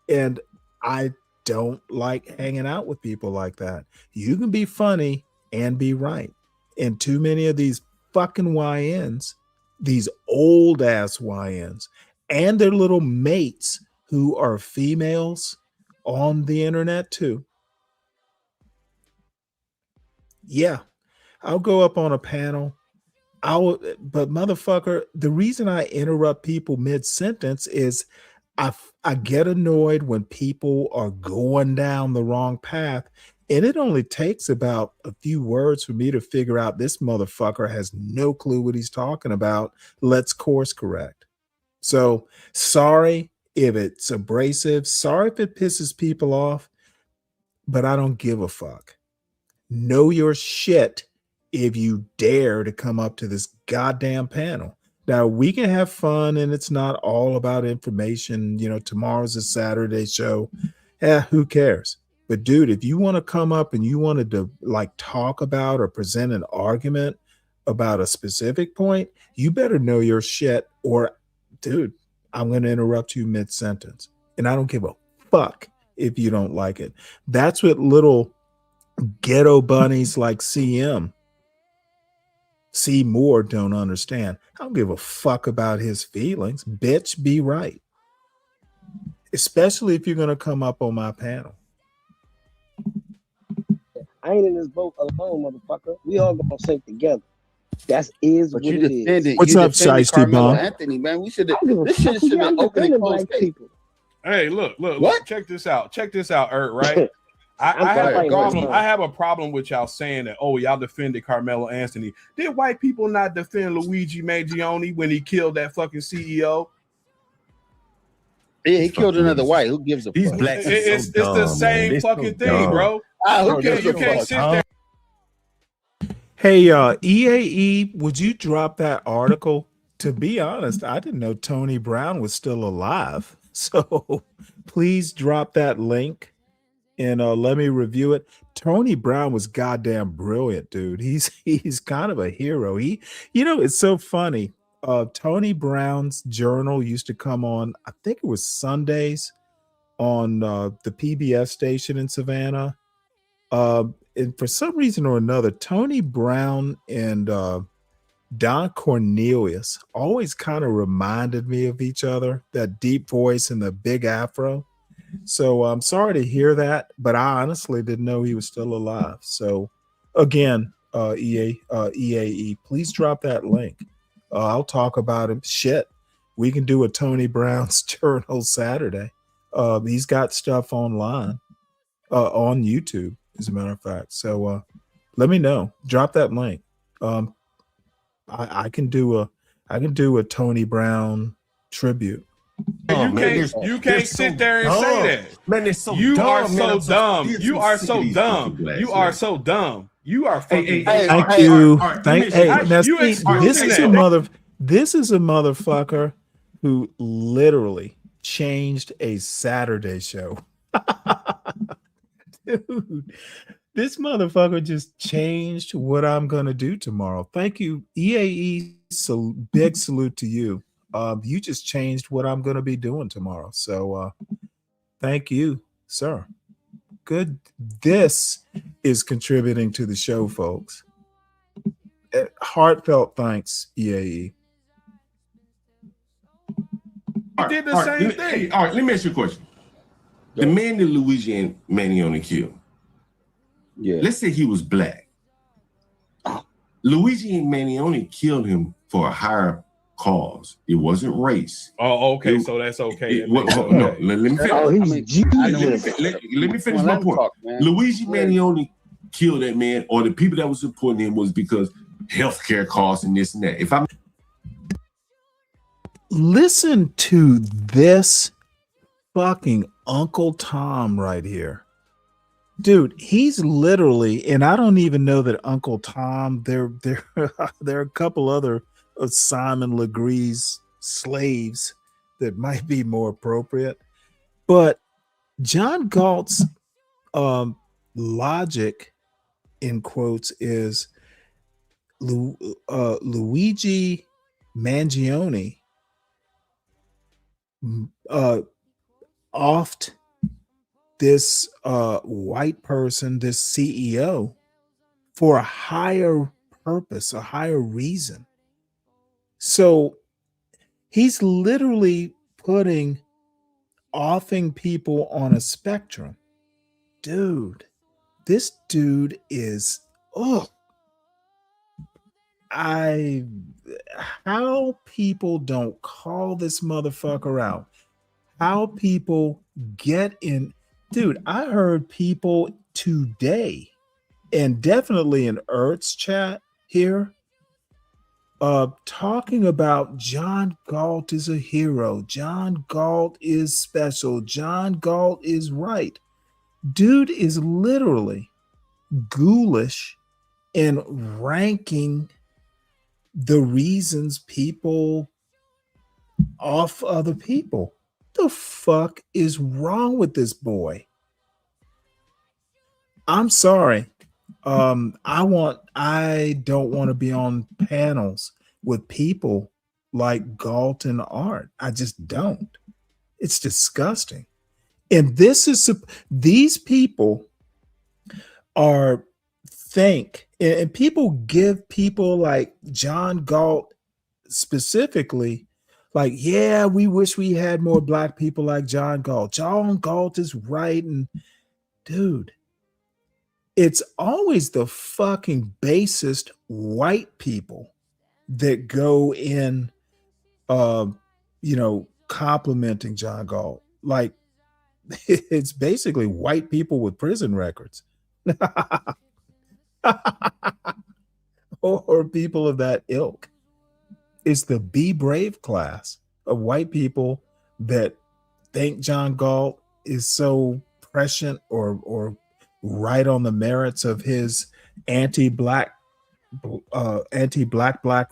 And I don't like hanging out with people like that. You can be funny and be right. And too many of these fucking YNs, these old ass YNs, and their little mates who are females on the internet too. Yeah, I'll go up on a panel. But motherfucker, the reason I interrupt people mid-sentence is I get annoyed when people are going down the wrong path, and it only takes about a few words for me to figure out this motherfucker has no clue what he's talking about. Let's course correct. So sorry if it's abrasive, sorry if it pisses people off, but I don't give a fuck. Know your shit if you dare to come up to this goddamn panel. Now, we can have fun and it's not all about information. You know, tomorrow's a Saturday show. Who cares? But dude, if you want to come up and you wanted to like talk about or present an argument about a specific point, you better know your shit, or dude, I'm going to interrupt you mid-sentence. And I don't give a fuck if you don't like it. That's what little ghetto bunnies like C Moore don't understand. I don't give a fuck about his feelings. Bitch, be right. Especially if you're going to come up on my panel. I ain't in this boat alone, motherfucker. We all gonna sink together. That's what you it defended. is. What's up, Shiesty Carmelo Bomb? Anthony, man. We should have. This shit should have been opening close people. Hey, look, check this out, Ert, right? I have a problem with y'all saying that, oh, y'all defended Carmelo Anthony. Did white people not defend Luigi Mangione when he killed that fucking CEO? Yeah, he killed another white. Who gives a fuck? These blacks It's the same fucking thing, bro. You can't sit there. Hey, EAE, would you drop that article? To be honest, I didn't know Tony Brown was still alive. So please drop that link and let me review it. Tony Brown was goddamn brilliant, dude. He's kind of a hero. It's so funny. Tony Brown's journal used to come on, I think it was Sundays on the PBS station in Savannah. And for some reason or another, Tony Brown and Don Cornelius always kind of reminded me of each other, that deep voice and the big afro. So I'm sorry to hear that, but I honestly didn't know he was still alive. So again, EAE, please drop that link. I'll talk about him. Shit, we can do a Tony Brown's Journal Saturday. He's got stuff online on YouTube. as a matter of fact. So let me know. Drop that link. I can do a Tony Brown tribute. You can't sit there and say that. Man, it's so you dumb. are so man. dumb. You are so dumb. You are so dumb. You are fucking. Thank you. This is a motherfucker who literally changed a Saturday show. Dude, this motherfucker just changed what I'm gonna do tomorrow. Thank you, EAE. So big salute to you. You just changed what I'm gonna be doing tomorrow. So thank you, sir. Good. This is contributing to the show, folks. Heartfelt thanks, EAE. He did the same thing. All right, let me ask you a question. The man that Luigi Manioni killed, let's say he was black. Luigi Manioni killed him for a higher cause. It wasn't race. Oh, okay, so that's okay. No, let me finish. Let me finish my point. Luigi Manioni killed that man, or the people that was supporting him was because healthcare costs and this and that. If I'm listen to this fucking Uncle Tom right here. Dude, he's literally, and I don't even know that Uncle Tom, there are a couple other of Simon Legree's slaves that might be more appropriate. But John Galt's logic, in quotes, is Luigi Mangione offed this white person, this CEO, for a higher purpose, a higher reason. So he's literally offing people on a spectrum. Dude, this dude is, how people don't call this motherfucker out. How people get in. Dude, I heard people today, and definitely in Ert's chat here, talking about John Galt is a hero. John Galt is special. John Galt is right. Dude is literally ghoulish in ranking the reasons people off other people. The fuck is wrong with this boy? I'm sorry. I don't want to be on panels with people like Galt and Art. I just don't. It's disgusting. And these people and people give people like John Galt specifically, like, yeah, we wish we had more black people like John Galt. John Galt is right. And dude, it's always the fucking basest white people that go in, complimenting John Galt. Like, it's basically white people with prison records. Or people of that ilk. It's the Be Brave class of white people that think John Galt is so prescient or right on the merits of his anti-black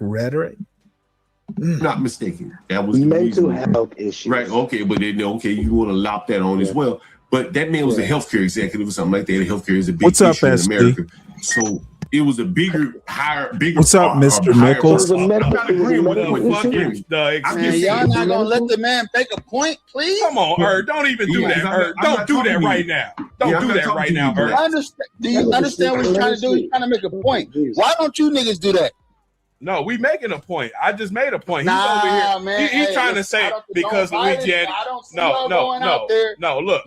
rhetoric. Not mistaken. That was mental health issues. Right. Okay, but then you want to lop that on as well. But that man was a healthcare executive or something like that. Healthcare is a big issue in America. So it was a bigger. What's up, Mr. Nichols? I'm not agreeing with Man, y'all not gonna let the man make a point, please? Come on, Erd. Don't even do that, Don't do that right now. Don't do that right now, Erd. Do you understand what he's trying to do? He's trying to make a point. Why don't you niggas do that? No, we making a point. I just made a point. He's over here. Man, he's trying to say because Louisiana. No. Look.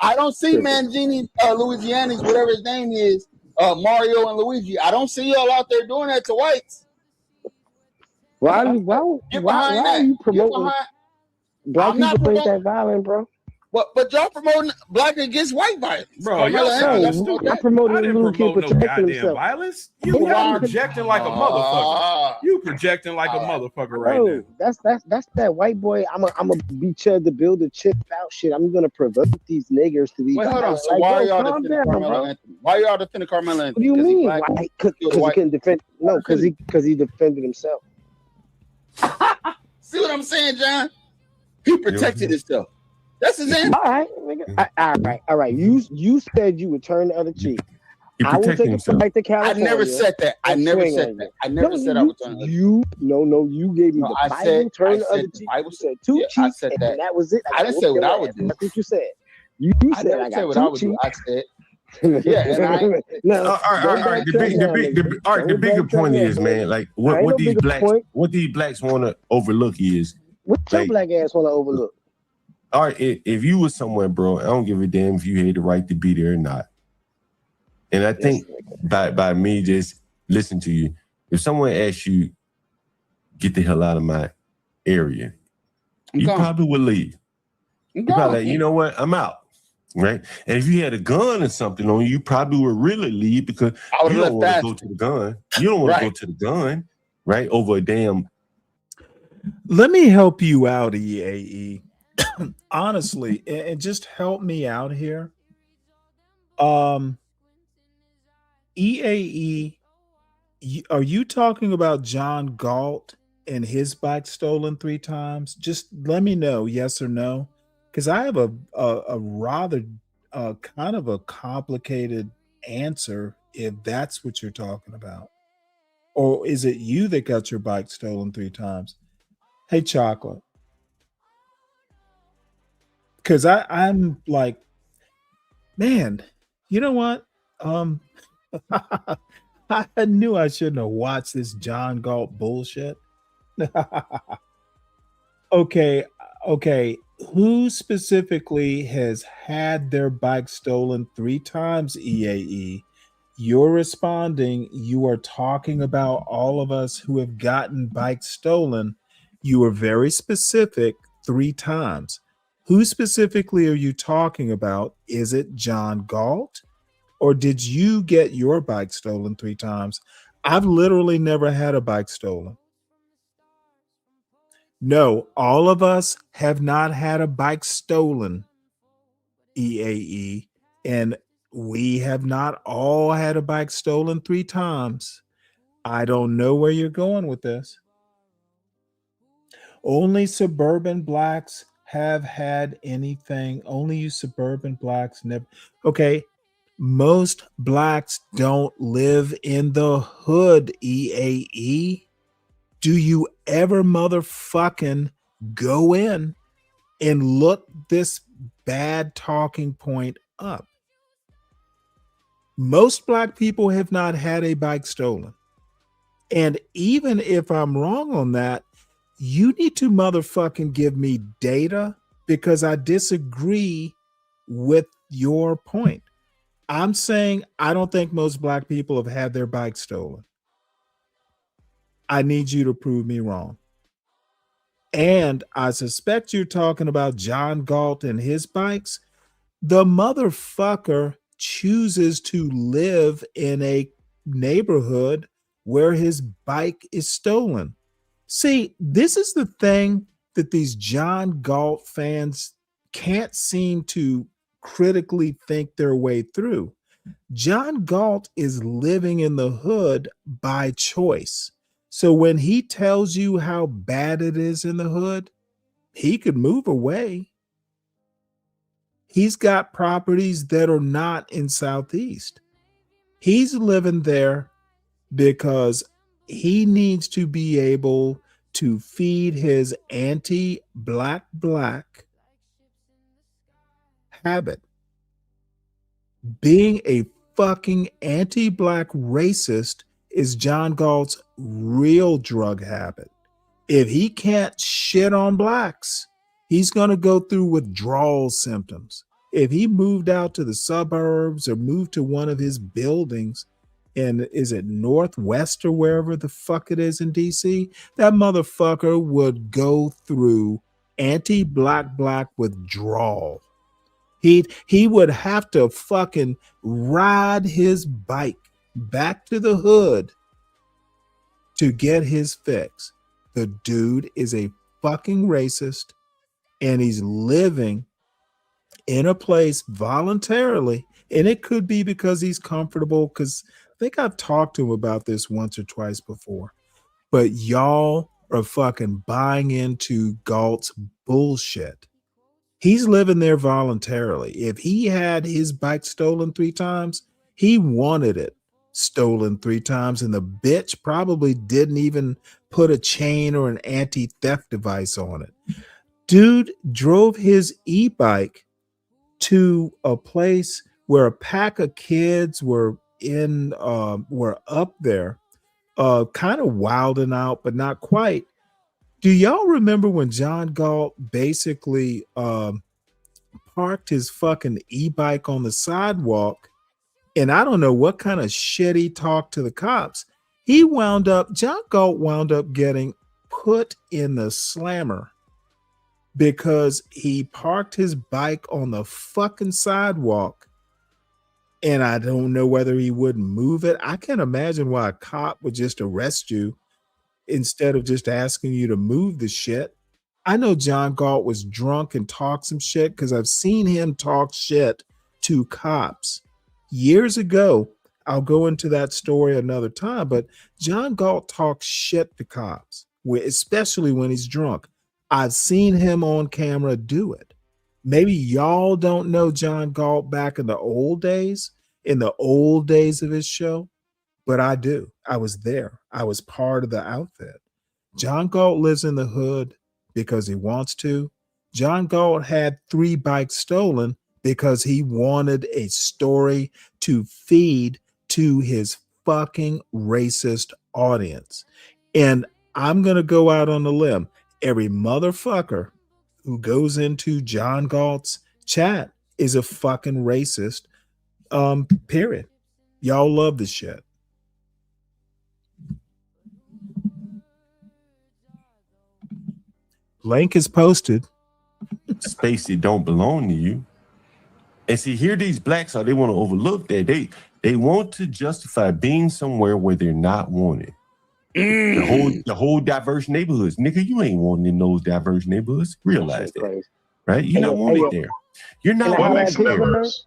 I don't see Mangini, Louisianians, whatever his name is, Mario and Luigi. I don't see y'all out there doing that to whites. Why are you promoting black people ain't that violent, bro? But y'all promoting black against white violence, bro. Y'all sound stupid. I promoted I didn't little kid promote no protecting goddamn himself. violence. You projecting like a motherfucker. You projecting like a motherfucker right now. That's that white boy. I'm a be Chud to build a chip out shit. I'm gonna provoke these niggers to be. Wait, hold on. So why y'all defending Carmelo Anthony? Why y'all defending Carmelo Anthony? What do you mean? Why? Because he couldn't defend. No, because he defended himself. See what I'm saying, John? He protected himself. That's his answer. All right, nigga. All right. You said you would turn the other cheek. I will take a flight to California. I never said that. I never said I would turn the other cheek. No, you gave me the Bible, turn the other cheek. Bible said two cheeks, I said that. and that was it. I didn't say what I would do. That's what you said. You said I got what two I would cheeks. do. I said, yeah, and I. All right. The bigger point is, man, like what these blacks want to overlook is what your black ass want to overlook. All right, if you was somewhere, bro, I don't give a damn if you had the right to be there or not. And I think by me just listening to you, if someone asks you, get the hell out of my area, you probably would leave. You probably like, you know what, I'm out. Right? And if you had a gun or something on you, you probably would really leave because you don't want to go to the gun. You don't want to go to the gun, right? Over a damn. Let me help you out, EAE. Honestly, and just help me out here. EAE, are you talking about John Galt and his bike stolen 3 times? Just let me know, yes or no, because I have a rather kind of a complicated answer if that's what you're talking about. Or is it you that got your bike stolen 3 times? Hey, Chocolate. Because I'm like, man, you know what? I knew I shouldn't have watched this John Galt bullshit. Okay. Who specifically has had their bike stolen 3 times, EAE? You're responding. You are talking about all of us who have gotten bikes stolen. You are very specific, 3 times. Who specifically are you talking about? Is it John Galt? Or did you get your bike stolen 3 times? I've literally never had a bike stolen. No, all of us have not had a bike stolen, EAE. And we have not all had a bike stolen 3 times. I don't know where you're going with this. Only suburban blacks have had anything. Only you suburban blacks never. Okay. Most blacks don't live in the hood, EAE. Do you ever motherfucking go in and look this bad talking point up? Most black people have not had a bike stolen. And even if I'm wrong on that, you need to motherfucking give me data because I disagree with your point. I'm saying I don't think most black people have had their bikes stolen. I need you to prove me wrong. And I suspect you're talking about John Galt and his bikes. The motherfucker chooses to live in a neighborhood where his bike is stolen. See, this is the thing that these John Galt fans can't seem to critically think their way through. John Galt is living in the hood by choice. So when he tells you how bad it is in the hood, he could move away. He's got properties that are not in Southeast. He's living there because he needs to be able to feed his anti-black habit. Being a fucking anti-black racist is John Galt's real drug habit. If he can't shit on blacks, he's going to go through withdrawal symptoms. If he moved out to the suburbs or moved to one of his buildings, and is it Northwest or wherever the fuck it is in DC, that motherfucker would go through anti-black withdrawal. He would have to fucking ride his bike back to the hood to get his fix. The dude is a fucking racist, and he's living in a place voluntarily, and it could be because he's comfortable, because I think I've talked to him about this once or twice before, but y'all are fucking buying into Galt's bullshit. He's living there voluntarily. If he had his bike stolen 3 times, he wanted it stolen 3 times, and the bitch probably didn't even put a chain or an anti-theft device on it. Dude drove his e-bike to a place where a pack of kids were up there, kind of wilding out, but not quite. Do y'all remember when John Galt basically parked his fucking e-bike on the sidewalk, and I don't know what kind of shit he talked to the cops? John Galt wound up getting put in the slammer because he parked his bike on the fucking sidewalk, and I don't know whether he wouldn't move it. I can't imagine why a cop would just arrest you instead of just asking you to move the shit. I know John Galt was drunk and talked some shit because I've seen him talk shit to cops years ago. I'll go into that story another time, but John Galt talks shit to cops, especially when he's drunk. I've seen him on camera do it. Maybe y'all don't know John Galt back in the old days of his show, but I do. I was there. I was part of the outfit. John Galt lives in the hood because he wants to. John Galt had 3 bikes stolen because he wanted a story to feed to his fucking racist audience. And I'm going to go out on a limb. Every motherfucker who goes into John Galt's chat is a fucking racist. Period. Y'all love this shit. Link is posted. Space that don't belong to you. And see, here these blacks are, they want to overlook that. They want to justify being somewhere where they're not wanted. The whole diverse neighborhoods. Nigga, you ain't wanted in those diverse neighborhoods. Realize that. Right? You're not wanted there. You're not What makes them diverse?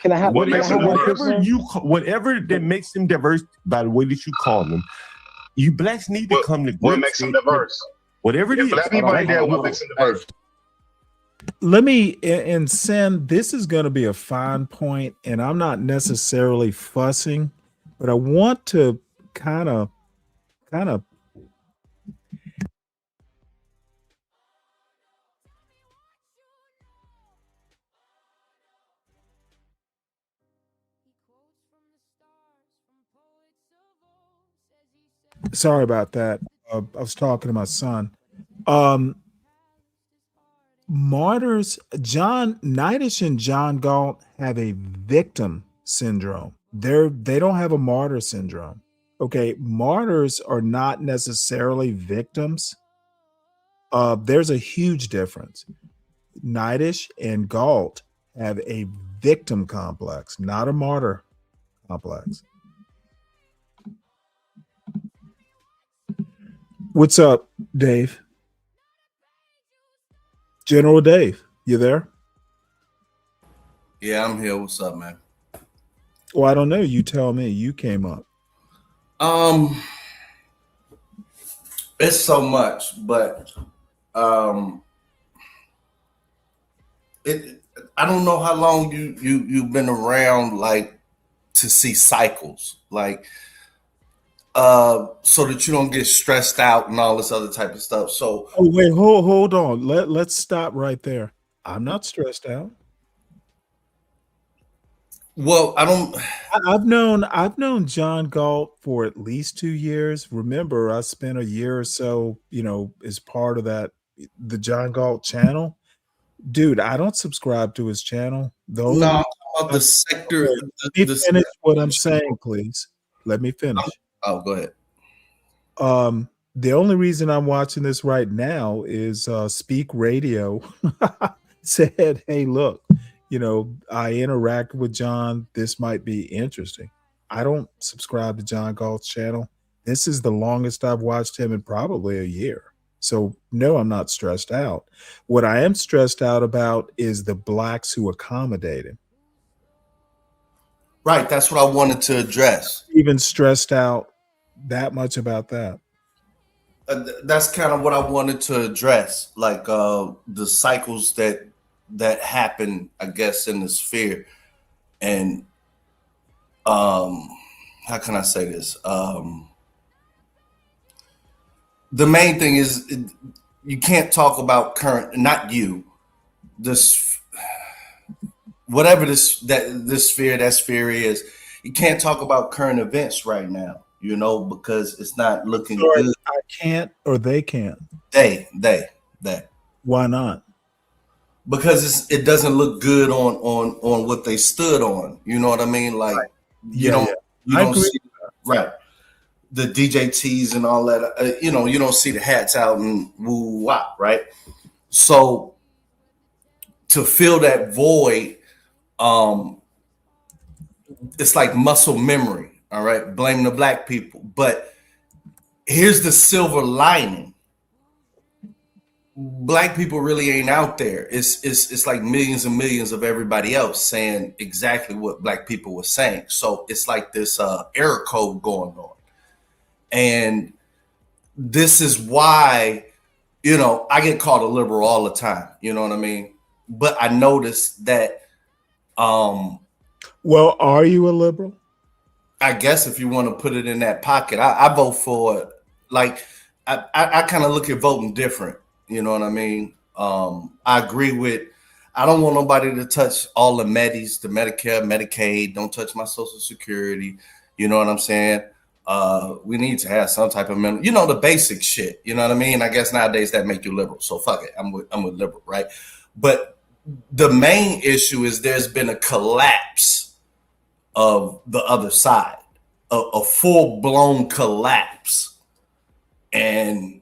Can I have whatever that makes them diverse by the way that you call them, you blacks need to come to grips. What makes them diverse? Whatever it is. Black people ain't there, what makes them diverse? Let me, and Sen, this is going to be a fine point, and I'm not necessarily fussing, but I want to kind of sorry about that. I was talking to my son. Martyrs, John Knightish and John Galt have a victim syndrome. They don't have a martyr syndrome. Okay, martyrs are not necessarily victims. There's a huge difference. Knightish and Galt have a victim complex, not a martyr complex. What's up, Dave? General Dave, you there? Yeah, I'm here. What's up, man? Well, I don't know. You tell me. You came up. It's so much, but I don't know how long you've been around, like, to see cycles, like, so that you don't get stressed out and all this other type of stuff. So, oh wait, hold on. Let's stop right there. I'm not stressed out. Well, I've known John Galt for at least 2 years. Remember, I spent a year or so, as part of the John Galt channel. Dude, I don't subscribe to his channel. No, about the sector. Let me finish what I'm saying, please. Let me finish. Oh, go ahead. The only reason I'm watching this right now is Speak Radio said, hey, look, I interact with John. This might be interesting. I don't subscribe to John Galt's channel. This is the longest I've watched him in probably a year. So no, I'm not stressed out. What I am stressed out about is the blacks who accommodate him. Right. That's what I wanted to address. Even stressed out that much about that. That's kind of what I wanted to address, like the cycles that happen, I guess, in the sphere. And how can I say this? The main thing is you can't talk about current, not you, this, whatever this sphere, that sphere is, you can't talk about current events right now, because it's not looking good. I can't, or they can't. They. Why not? Because it doesn't look good on what they stood on. You know what I mean? Like you don't see, right. The DJTs and all that, you don't see the hats out and woo wop, right? So to fill that void, it's like muscle memory, all right? Blame the black people. But here's the silver lining. Black people really ain't out there. It's like millions and millions of everybody else saying exactly what black people were saying. So it's like this error code going on. And this is why, I get called a liberal all the time. You know what I mean? But I noticed that. Well, are you a liberal? I guess if you want to put it in that pocket, I vote for it. Like, I kind of look at voting different. You know what I mean? I agree with, I don't want nobody to touch all the Medis, the Medicare, Medicaid. Don't touch my Social Security. You know what I'm saying? We need to have some type of mental, the basic shit. You know what I mean? I guess nowadays that make you liberal. So fuck it. I'm with liberal, right? But the main issue is there's been a collapse of the other side, a full-blown collapse. And,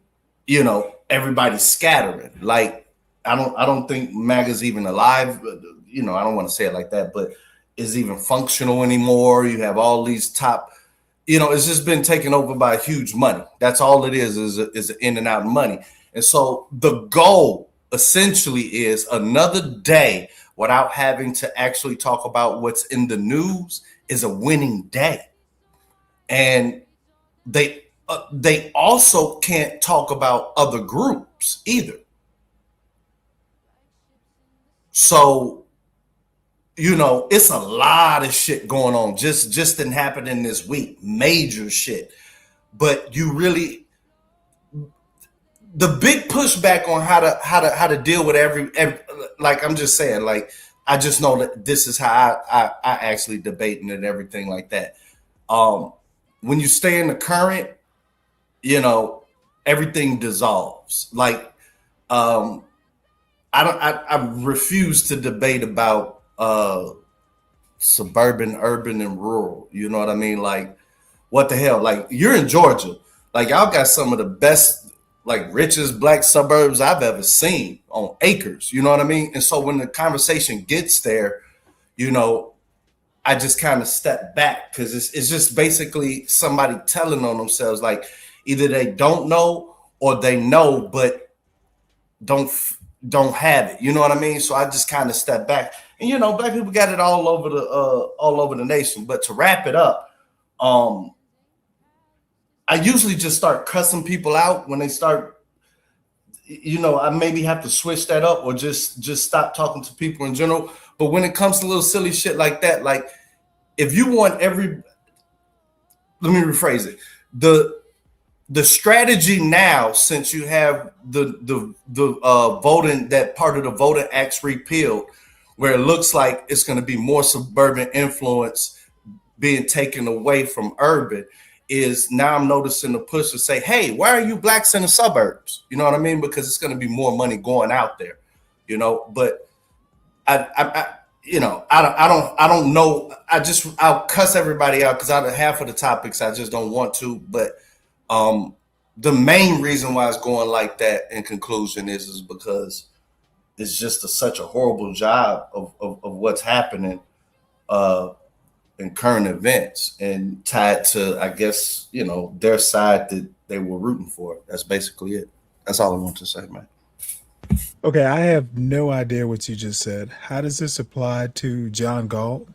everybody's scattering. Like, I don't think MAGA's even alive. I don't want to say it like that, but is even functional anymore. You have all these top, it's just been taken over by huge money. That's all it is an in and out money. And so the goal essentially is another day without having to actually talk about what's in the news is a winning day. And they also can't talk about other groups either. So, it's a lot of shit going on. Just didn't happen in this week. Major shit. But you really, the big pushback on how to deal with every like I'm just saying, like I just know that this is how I actually debating and everything like that. When you stay in the current, everything dissolves. Like, I refuse to debate about suburban, urban, and rural. You know what I mean? Like, what the hell? Like, you're in Georgia. Like, y'all got some of the best, like, richest black suburbs I've ever seen on acres. You know what I mean? And so when the conversation gets there, I just kind of step back because it's just basically somebody telling on themselves, like either they don't know or they know but don't have it. You know what I mean? So I just kind of step back. And black people got it all over the nation. But to wrap it up, I usually just start cussing people out when they start. I maybe have to switch that up or just stop talking to people in general. But when it comes to little silly shit like that, like if you want let me rephrase it. The strategy now, since you have the voting, that part of the Voting Acts repealed, where it looks like it's going to be more suburban influence being taken away from urban, is now I'm noticing the push to say, hey, why are you blacks in the suburbs? You know what I mean? Because it's going to be more money going out there, but I don't know. I'll cuss everybody out because out of half of the topics, I just don't want to. But the main reason why it's going like that in conclusion is because, is just such a horrible job of what's happening in current events and tied to, I guess, you know, their side that they were rooting for. That's basically it. That's all I want to say, man. Okay, I have no idea what you just said. How does this apply to John Galt?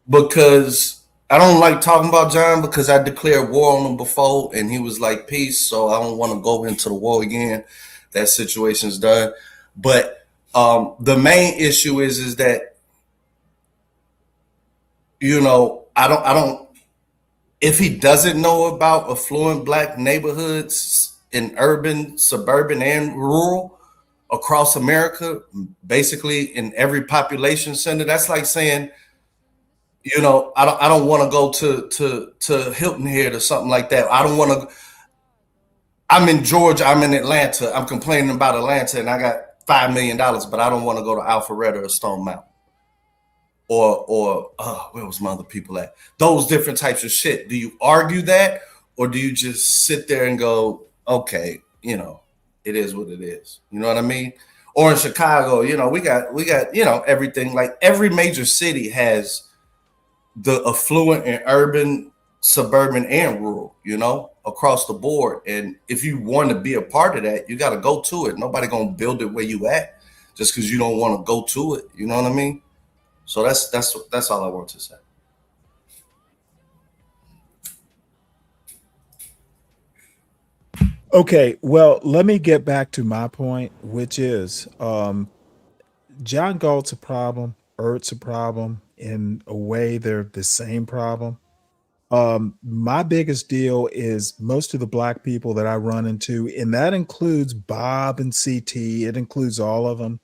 Because I don't like talking about John because I declared war on him before and he was like, peace. So I don't want to go into the war again. That situation's done. But the main issue is that, you know, I don't, if he doesn't know about affluent Black neighborhoods in urban, suburban, and rural across America, basically in every population center, that's like saying, you know, I don't want to go to Hilton Head or something like that. I don't want to. I'm in Georgia. I'm in Atlanta. I'm complaining about Atlanta, and I got $5 million, but I don't want to go to Alpharetta or Stone Mountain, or where was my other people at? Those different types of shit. Do you argue that, or do you just sit there and go, okay, you know, it is what it is. You know what I mean? Or in Chicago, you know, we got, you know, everything. Like every major city has the affluent and urban, suburban, and rural, you know, across the board. And if you want to be a part of that, you got to go to it. Nobody gonna build it where you at just because you don't want to go to it. You know what I mean? So that's all I want to say. Okay, well, let me get back to my point, which is John Galt's a problem, Ert's a problem. In a way, they're the same problem. My biggest deal is most of the Black people that I run into, and that includes Bob and CT, it includes all of them.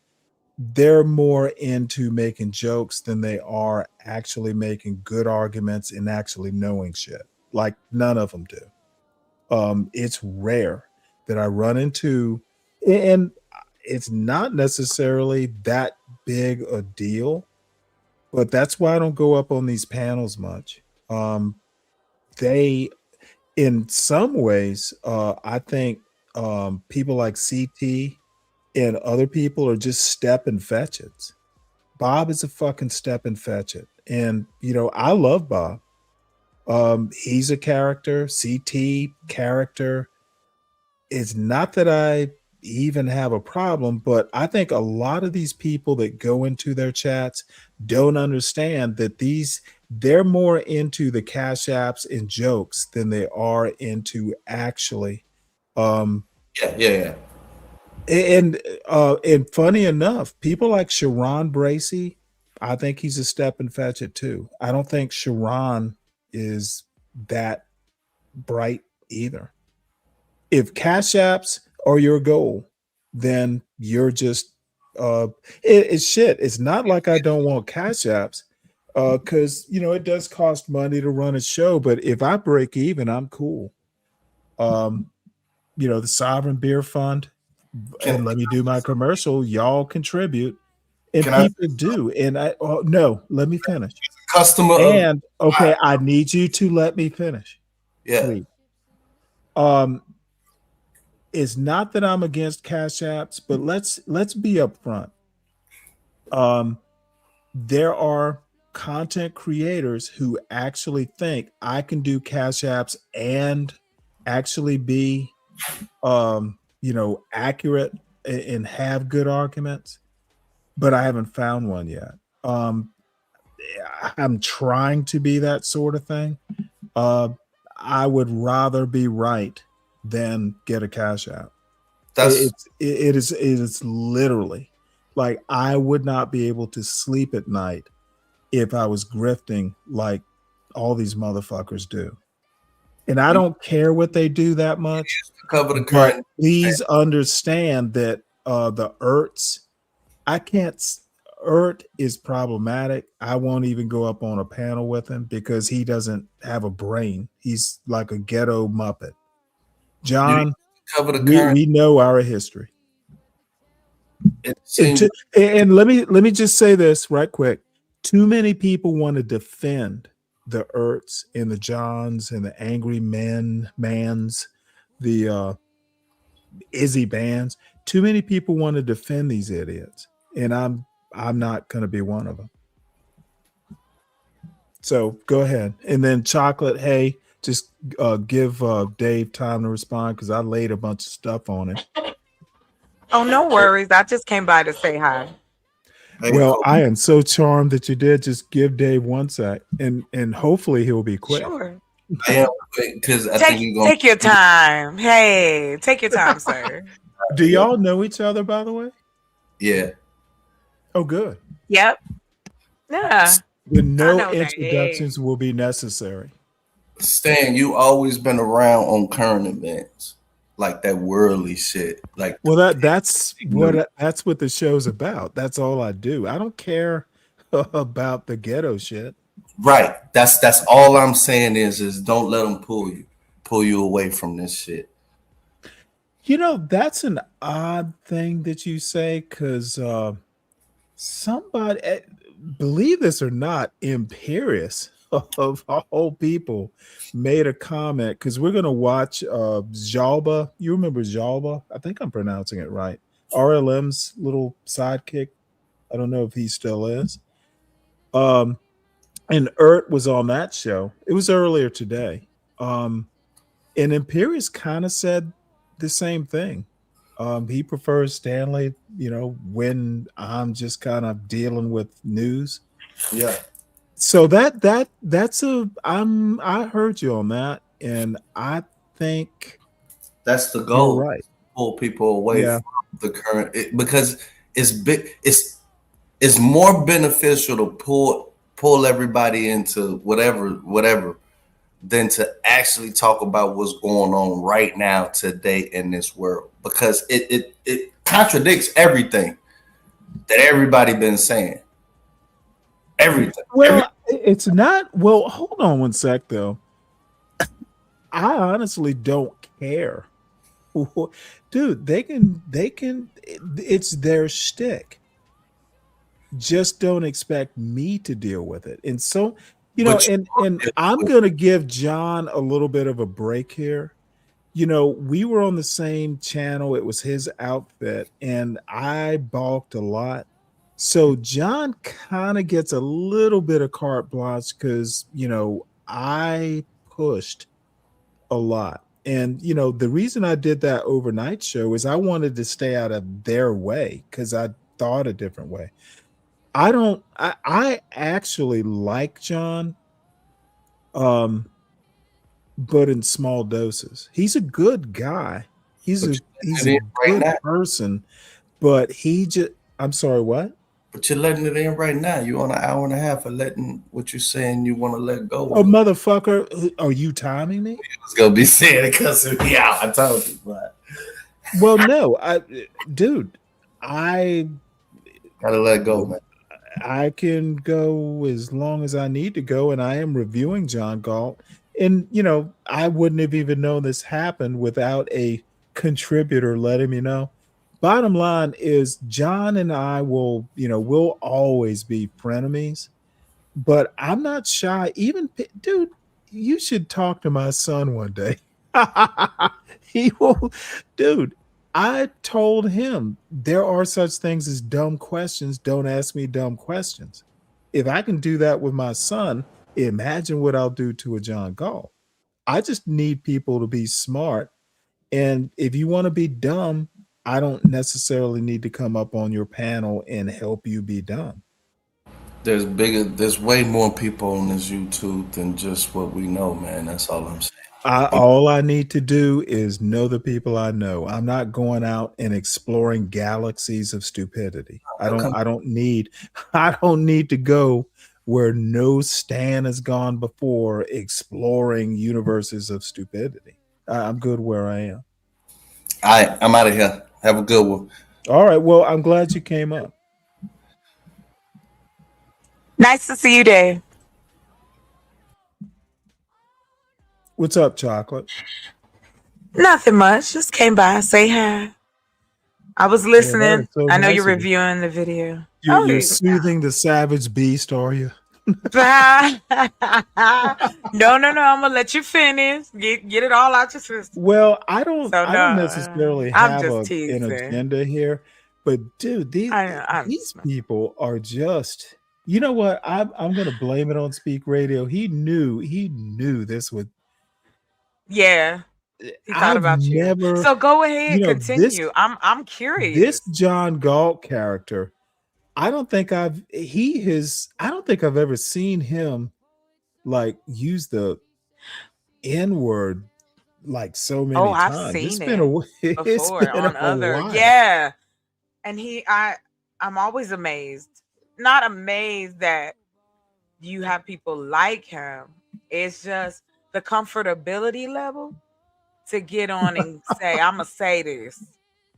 They're more into making jokes than they are actually making good arguments and actually knowing shit. Like none of them do. It's rare that I run into, and it's not necessarily that big a deal, but that's why I don't go up on these panels much. They, in some ways, I think people like CT and other people are just step and fetch it. Bob is a fucking step and fetch it. And, you know, I love Bob. He's a character, CT character. It's not that I even have a problem, but I think a lot of these people that go into their chats don't understand that they're more into the cash apps and jokes than they are into actually. Yeah. And funny enough, people like Sharon Bracey, I think he's a step and fetch it too. I don't think Sharon is that bright either. If cash apps are your goal, then you're just it's shit. It's not like I don't want cash apps because you know it does cost money to run a show, but if I break even, I'm cool. You know, the Sovereign Beer Fund, and let me do my commercial, y'all contribute. And people do. And no, let me finish. Customer and okay, I need you to let me finish. Yeah. Please. It's not that I'm against cash apps, but let's be upfront. There are content creators who actually think I can do cash apps and actually be you know, accurate and have good arguments, but I haven't found one yet. I'm trying to be that sort of thing. I would rather be right than get a cash app. It is literally like I would not be able to sleep at night if I was grifting like all these motherfuckers do. And I don't care what they do that much. Cover the current. Please understand that the Ertz, Ert is problematic. I won't even go up on a panel with him because he doesn't have a brain. He's like a ghetto Muppet. John, we know our history. And let me just say this right quick. Too many people want to defend the Ertz and the Johns and the angry mans, the Izzy bands. too many people want to defend these idiots, and I'm not going to be one of them. So go ahead, and then Chocolate. Hey, just give Dave time to respond because I laid a bunch of stuff on him. Oh, no worries. I just came by to say hi. Well, I am so charmed that you did. Just give Dave 1 sec, and hopefully he'll be quick. Sure. Because I think you're gonna take your time. Hey, take your time, sir. Do y'all know each other, by the way? Yeah. Oh, good. Yep. Yeah. Then no introductions will be necessary. Stan, you always been around on current events, like that worldly shit. Like, well, that's what the show's about. That's all I do. I don't care about the ghetto shit. Right. That's all I'm saying is don't let them pull you away from this shit. You know, that's an odd thing that you say, because somebody, believe this or not, Imperious of all people made a comment, because we're going to watch Jalba. You remember Jalba? I think I'm pronouncing it right. RLM's little sidekick. I don't know if he still is. And Ert was on that show. It was earlier today. And Imperious kind of said the same thing. He prefers Stanley, when I'm just kind of dealing with news. Yeah. So that's I heard you on that, and I think that's the goal. You're right. Pull people away from the current because it's big. It's more beneficial to pull everybody into whatever than to actually talk about what's going on right now today in this world, because it contradicts everything that everybody been saying. Everything. Well, it's not. Well, hold on 1 sec though. I honestly don't care. Dude, they can it's their shtick. Just don't expect me to deal with it. And so, and I'm going to give John a little bit of a break here. We were on the same channel. It was his outfit, and I balked a lot. So John kind of gets a little bit of carte blanche because, I pushed a lot. And, the reason I did that overnight show is I wanted to stay out of their way because I thought a different way. I actually like John, but in small doses. He's a good guy. He's a good person, but I'm sorry, what? But you're letting it in right now. You're on an hour and a half of letting what you're saying you want to let go. Oh, motherfucker. Are you timing me? You was going to be saying it cussing me out. I told you. But. Well, no. I gotta let go, man. I can go as long as I need to go, and I am reviewing John Galt. And, I wouldn't have even known this happened without a contributor letting me know. Bottom line is John and I will, we'll always be frenemies, but I'm not shy. Even, dude, you should talk to my son one day. He will, dude. I told him there are such things as dumb questions. Don't ask me dumb questions. If I can do that with my son, imagine what I'll do to a John Galt. I just need people to be smart. And if you want to be dumb, I don't necessarily need to come up on your panel and help you be dumb. There's way more people on this YouTube than just what we know, man. That's all I'm saying. All I need to do is know the people I know. I'm not going out and exploring galaxies of stupidity. I don't need to go where no Stan has gone before exploring universes of stupidity. I'm good where I am. All right, I'm out of here. Have a good one. All right. Well, I'm glad you came up. Nice to see you, Dave. What's up, Chocolate? Nothing much. Just came by, say hi. I was listening. So I know nice you're of you. reviewing the video. You're soothing the savage beast, are you? No. I'm gonna let you finish. Get it all out your system. Well, I don't So no, necessarily I'm have just an teasing. agenda here, but dude, these people are just. You know what? I'm gonna blame it on Speak Radio. He knew this would. Yeah, he thought I've about you. never. So go ahead, This continue. I'm curious. John Galt character. I don't think I've ever seen him like use the N word like so many Oh, I've times. seen It's before been on a other. while. Yeah, and I'm always amazed. Not amazed that you have people like him. It's just the comfortability level to get on and say, "I'm gonna say this."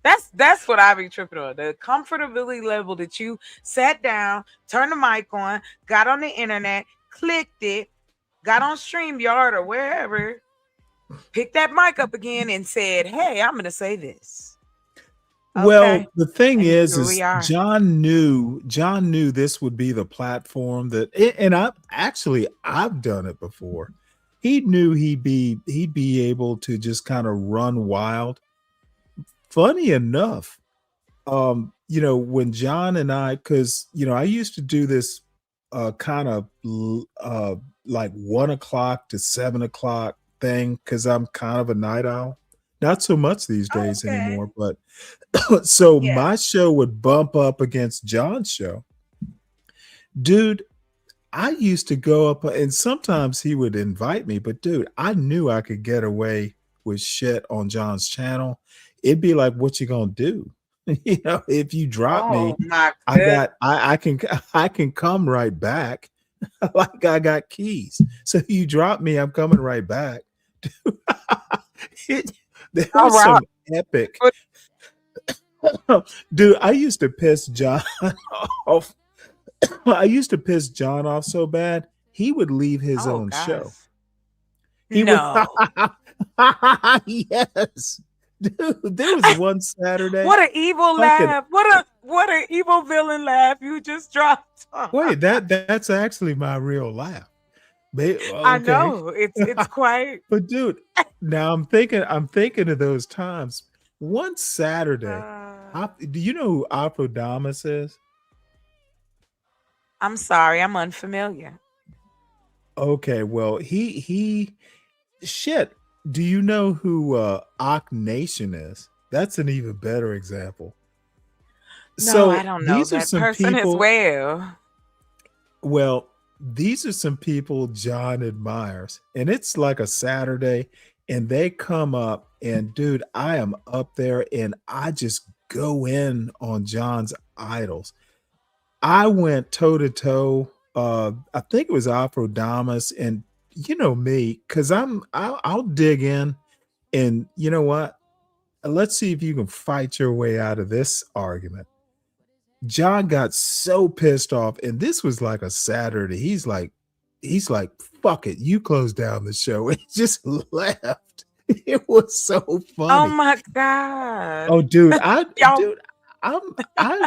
That's what I be tripping on. The comfortability level that you sat down, turned the mic on, got on the internet, clicked it, got on StreamYard or wherever, picked that mic up again and said, "Hey, I'm gonna say this." Well, the thing And is here we are. John knew this would be the platform that, and I've done it before. He knew he'd be able to just kind of run wild. Funny enough, when John and I, because I used to do this kind of like 1 o'clock to 7 o'clock thing because I'm kind of a night owl. Not so much these days anymore, but so my show would bump up against John's show. Dude, I used to go up and sometimes he would invite me, but dude, I knew I could get away with shit on John's channel. It'd be like, what you gonna do? If you drop me, I can come right back. Like I got keys. So you drop me, I'm coming right back. There was some epic. Dude, I used to piss John off. I used to piss John off so bad, he would leave his own show. He would. Yes. Dude, there was one Saturday. What an evil laugh. What an evil villain laugh you just dropped. Wait, that's actually my real laugh. I know. It's quite. But dude, now I'm thinking of those times. One Saturday, do you know who Aphrodite is? I'm sorry, I'm unfamiliar. Okay, well, he shit. Do you know who Ak Nation is? That's an even better example. No, I don't know that person as well. Well, these are some people John admires, and it's like a Saturday, and they come up, and dude, I am up there, and I just go in on John's idols. I went toe to toe. I think it was Aphrodite, and you know me, because I'll dig in, and you know what? Let's see if you can fight your way out of this argument. John got so pissed off, and this was like a Saturday. He's like, fuck it, you close down the show, and just left. It was so funny. Oh my god. Oh, dude, I'm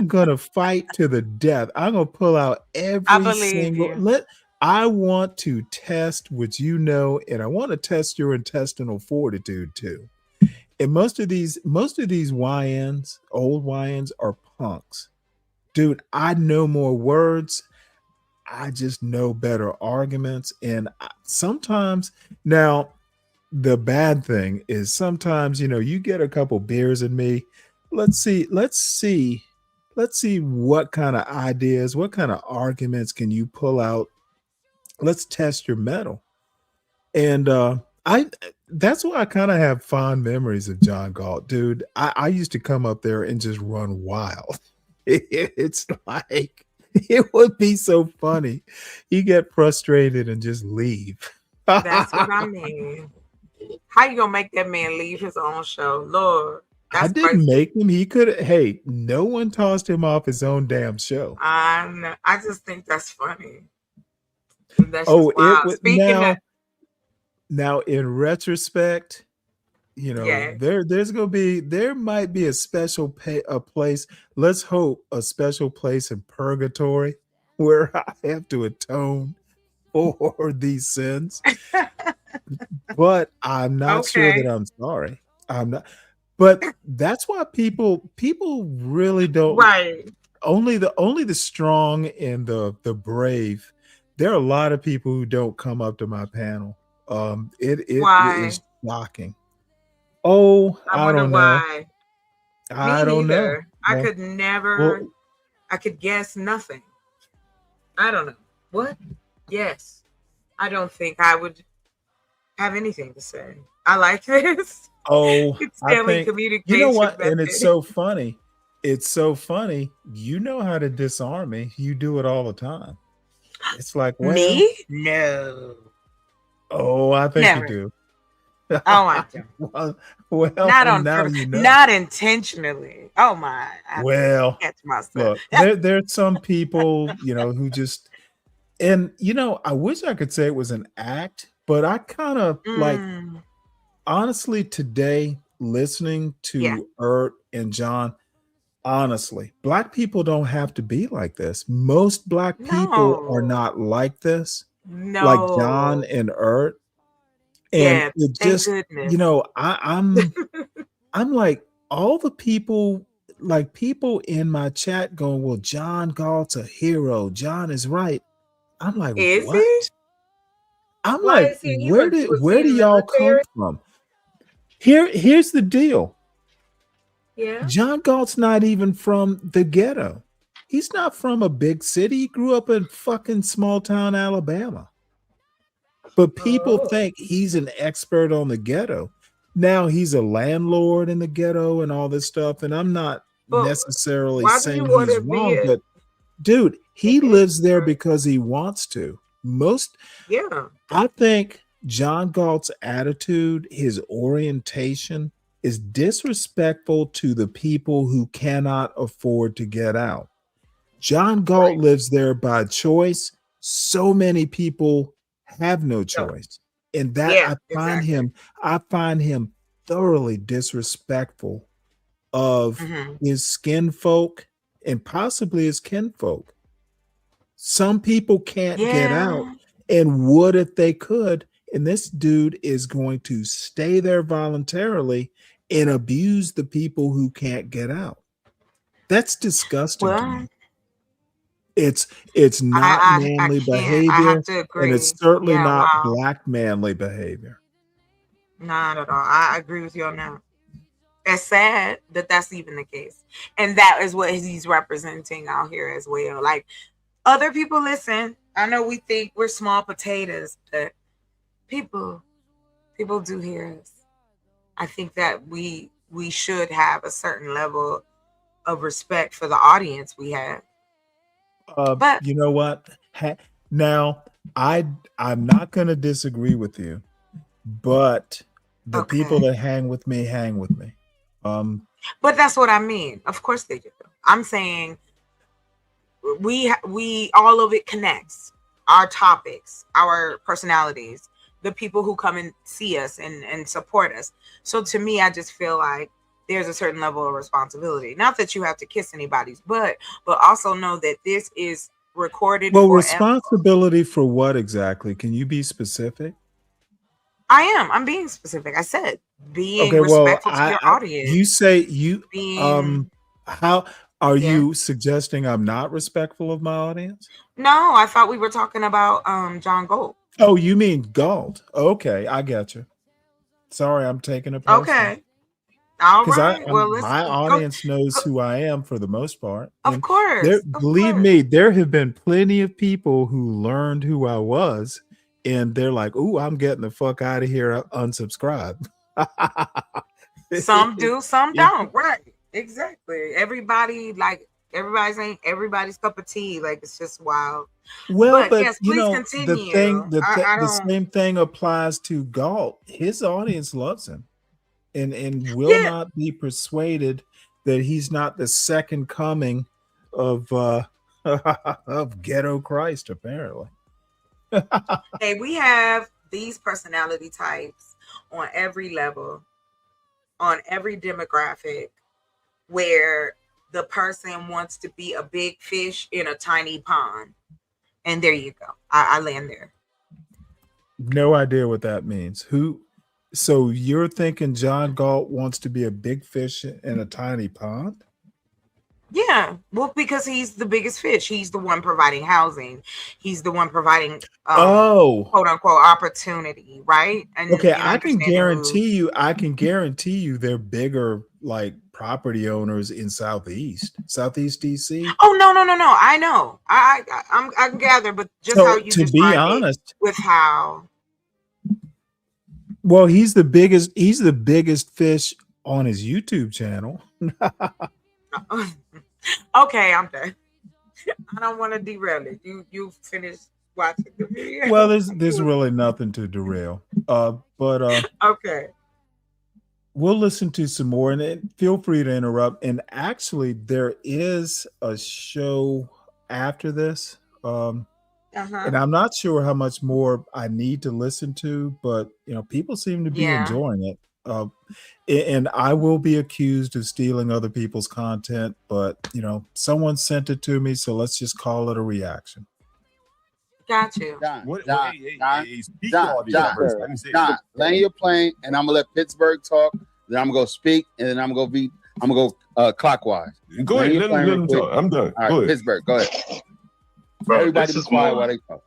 gonna fight to the death. I'm gonna pull out every single. I want to test what you know, and I want to test your intestinal fortitude too. And most of these YNs, old YNs, are punks. Dude, I know more words. I just know better arguments. And sometimes, now, the bad thing is sometimes, you get a couple beers in me. Let's see what kind of ideas, what kind of arguments can you pull out. Let's test your mettle. And that's why I kind of have fond memories of John Galt. Dude, I used to come up there and just run wild. It's like, it would be so funny. You get frustrated and just leave. That's what I mean. How you gonna make that man leave his own show? Lord. I didn't make him. He could. Hey, no one tossed him off his own damn show. I just think that's funny. That's now in retrospect, there might be a special place. Let's hope a special place in purgatory where I have to atone for these sins. But I'm not sure that I'm sorry. I'm not. But that's why people really don't. Right. Only the strong and the brave. There are a lot of people who don't come up to my panel. It Why? is shocking. Oh, I wonder don't know. why. I Me don't know. neither. I could never. I could guess nothing. I don't know. What? Yes. I don't think I would have anything to say. I like this. Oh, It's I Stanley think communication you know what, and it's method. so funny. It's so funny. You know how to disarm me. You do it all the time. It's like, well, Me? No. oh, I think Never. you do. Oh, I don't. well, Not on now purpose. you know. Not intentionally. Oh my. I Well, catch myself. look, there's some people, who just, and I wish I could say it was an act, but I kind of like, honestly, today, listening to Ert and John, honestly, Black people don't have to be like this. Most Black people are not like this, like John No. and Ert. And Yeah, it thank just, goodness. I'm like, all the people, like people in my chat going, well, John Galt's a hero. John is right. I'm like, Is what? he? I'm Why like, is he? where Was he do in y'all come military? from? Here's the deal. Yeah. John Galt's not even from the ghetto. He's not from a big city. He grew up in fucking small town Alabama. But people think he's an expert on the ghetto. Now he's a landlord in the ghetto and all this stuff. And I'm not necessarily why do you saying want he's to be wrong, a- but dude, he lives there because he wants to. Yeah. I think John Galt's attitude, his orientation is disrespectful to the people who cannot afford to get out. John Galt lives there by choice. So many people have no choice. And that I find him thoroughly disrespectful of his skin folk and possibly his kinfolk. Some people can't get out and would if they could. And this dude is going to stay there voluntarily and abuse the people who can't get out. That's disgusting to me. It's not manly behavior, I have to agree. and it's certainly Yeah, not wow. Black manly behavior. Not at all. I agree with you on that. It's sad that that's even the case. And that is what he's representing out here as well. Like, other people listen. I know we think we're small potatoes, but people do hear us. I think that we should have a certain level of respect for the audience we have. But you know what? Now, I'm not going to disagree with you, but the people that hang with me. But that's what I mean. Of course they do. I'm saying we all of it connects. Our topics, our personalities, the people who come and see us and support us. So to me, I just feel like there's a certain level of responsibility. Not that you have to kiss anybody's butt, but also know that this is recorded. Well, responsibility for what exactly? Can you be specific? I'm being specific. I said being respectful to your audience. You say how are you suggesting I'm not respectful of my audience? No, I thought we were talking about John Galt. Oh, you mean Galt? Okay, I got you. Sorry, I'm taking it personal. Okay. All right. My audience knows who I am for the most part. Of course. Believe me, there have been plenty of people who learned who I was, and they're like, "Ooh, I'm getting the fuck out of here, unsubscribe." Some do, some don't. Right. Exactly. Everybody's ain't everybody's cup of tea. Like, it's just wild. Well, but yes, you know, continue. the same thing applies to Galt. His audience loves him. And will not be persuaded that he's not the second coming of of ghetto Christ, apparently. Hey, we have these personality types on every level, on every demographic, where the person wants to be a big fish in a tiny pond. And there you go. I land there. No idea what that means. Who? So you're thinking John Galt wants to be a big fish in a tiny pond? Yeah, well, because he's the biggest fish. He's the one providing housing. He's the one providing, quote unquote, opportunity, right? And okay, I can guarantee you, they're bigger like property owners in Southeast DC. Oh no! I know. I can gather, but just So, how you to be honest, with how. Well, he's the biggest fish on his YouTube channel. Okay, I'm done. I don't want to derail it. You finished watching the video. Well, there's really nothing to derail. But okay. We'll listen to some more, and then feel free to interrupt. And actually, there is a show after this. And I'm not sure how much more I need to listen to, but people seem to be enjoying it. And I will be accused of stealing other people's content, but someone sent it to me, so let's just call it a reaction. Got you. John, land your plane, and I'm gonna let Pittsburgh talk. Then I'm gonna go speak, and then I'm gonna go clockwise. Go ahead, let him talk. I'm done. All right, go ahead. Pittsburgh, go ahead. Bro, Everybody this be is quiet more. while they talk.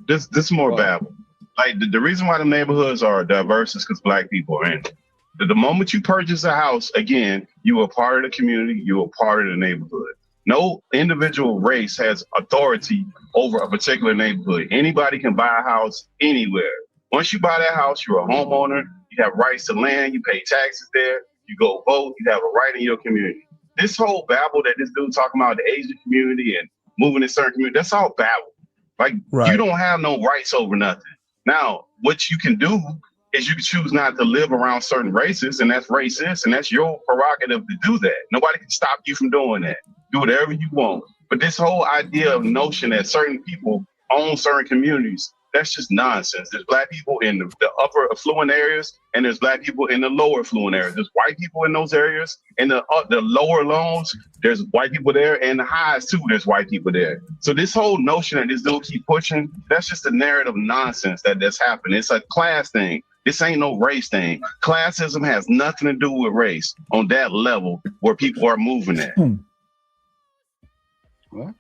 This is more babble. Like the reason why the neighborhoods are diverse is because Black people are in it. The moment you purchase a house, again, you are part of the community. You are part of the neighborhood. No individual race has authority over a particular neighborhood. Anybody can buy a house anywhere. Once you buy that house, you're a homeowner. You have rights to land. You pay taxes there. You go vote. You have a right in your community. This whole babble that this dude talking about the Asian community and moving in certain community, that's all babble. Like you don't have no rights over nothing. Now, what you can do is you can choose not to live around certain races, and that's racist, and that's your prerogative to do that. Nobody can stop you from doing that. Do whatever you want. But this whole idea of notion that certain people own certain communities, that's just nonsense. There's Black people in the upper affluent areas, and there's Black people in the lower affluent areas. There's white people in those areas. In the lower loans, there's white people there, and the highs too, there's white people there. So this whole notion that this dude keep pushing, that's just a narrative nonsense that's happening. It's a class thing. This ain't no race thing. Classism has nothing to do with race on that level where people are moving at. What?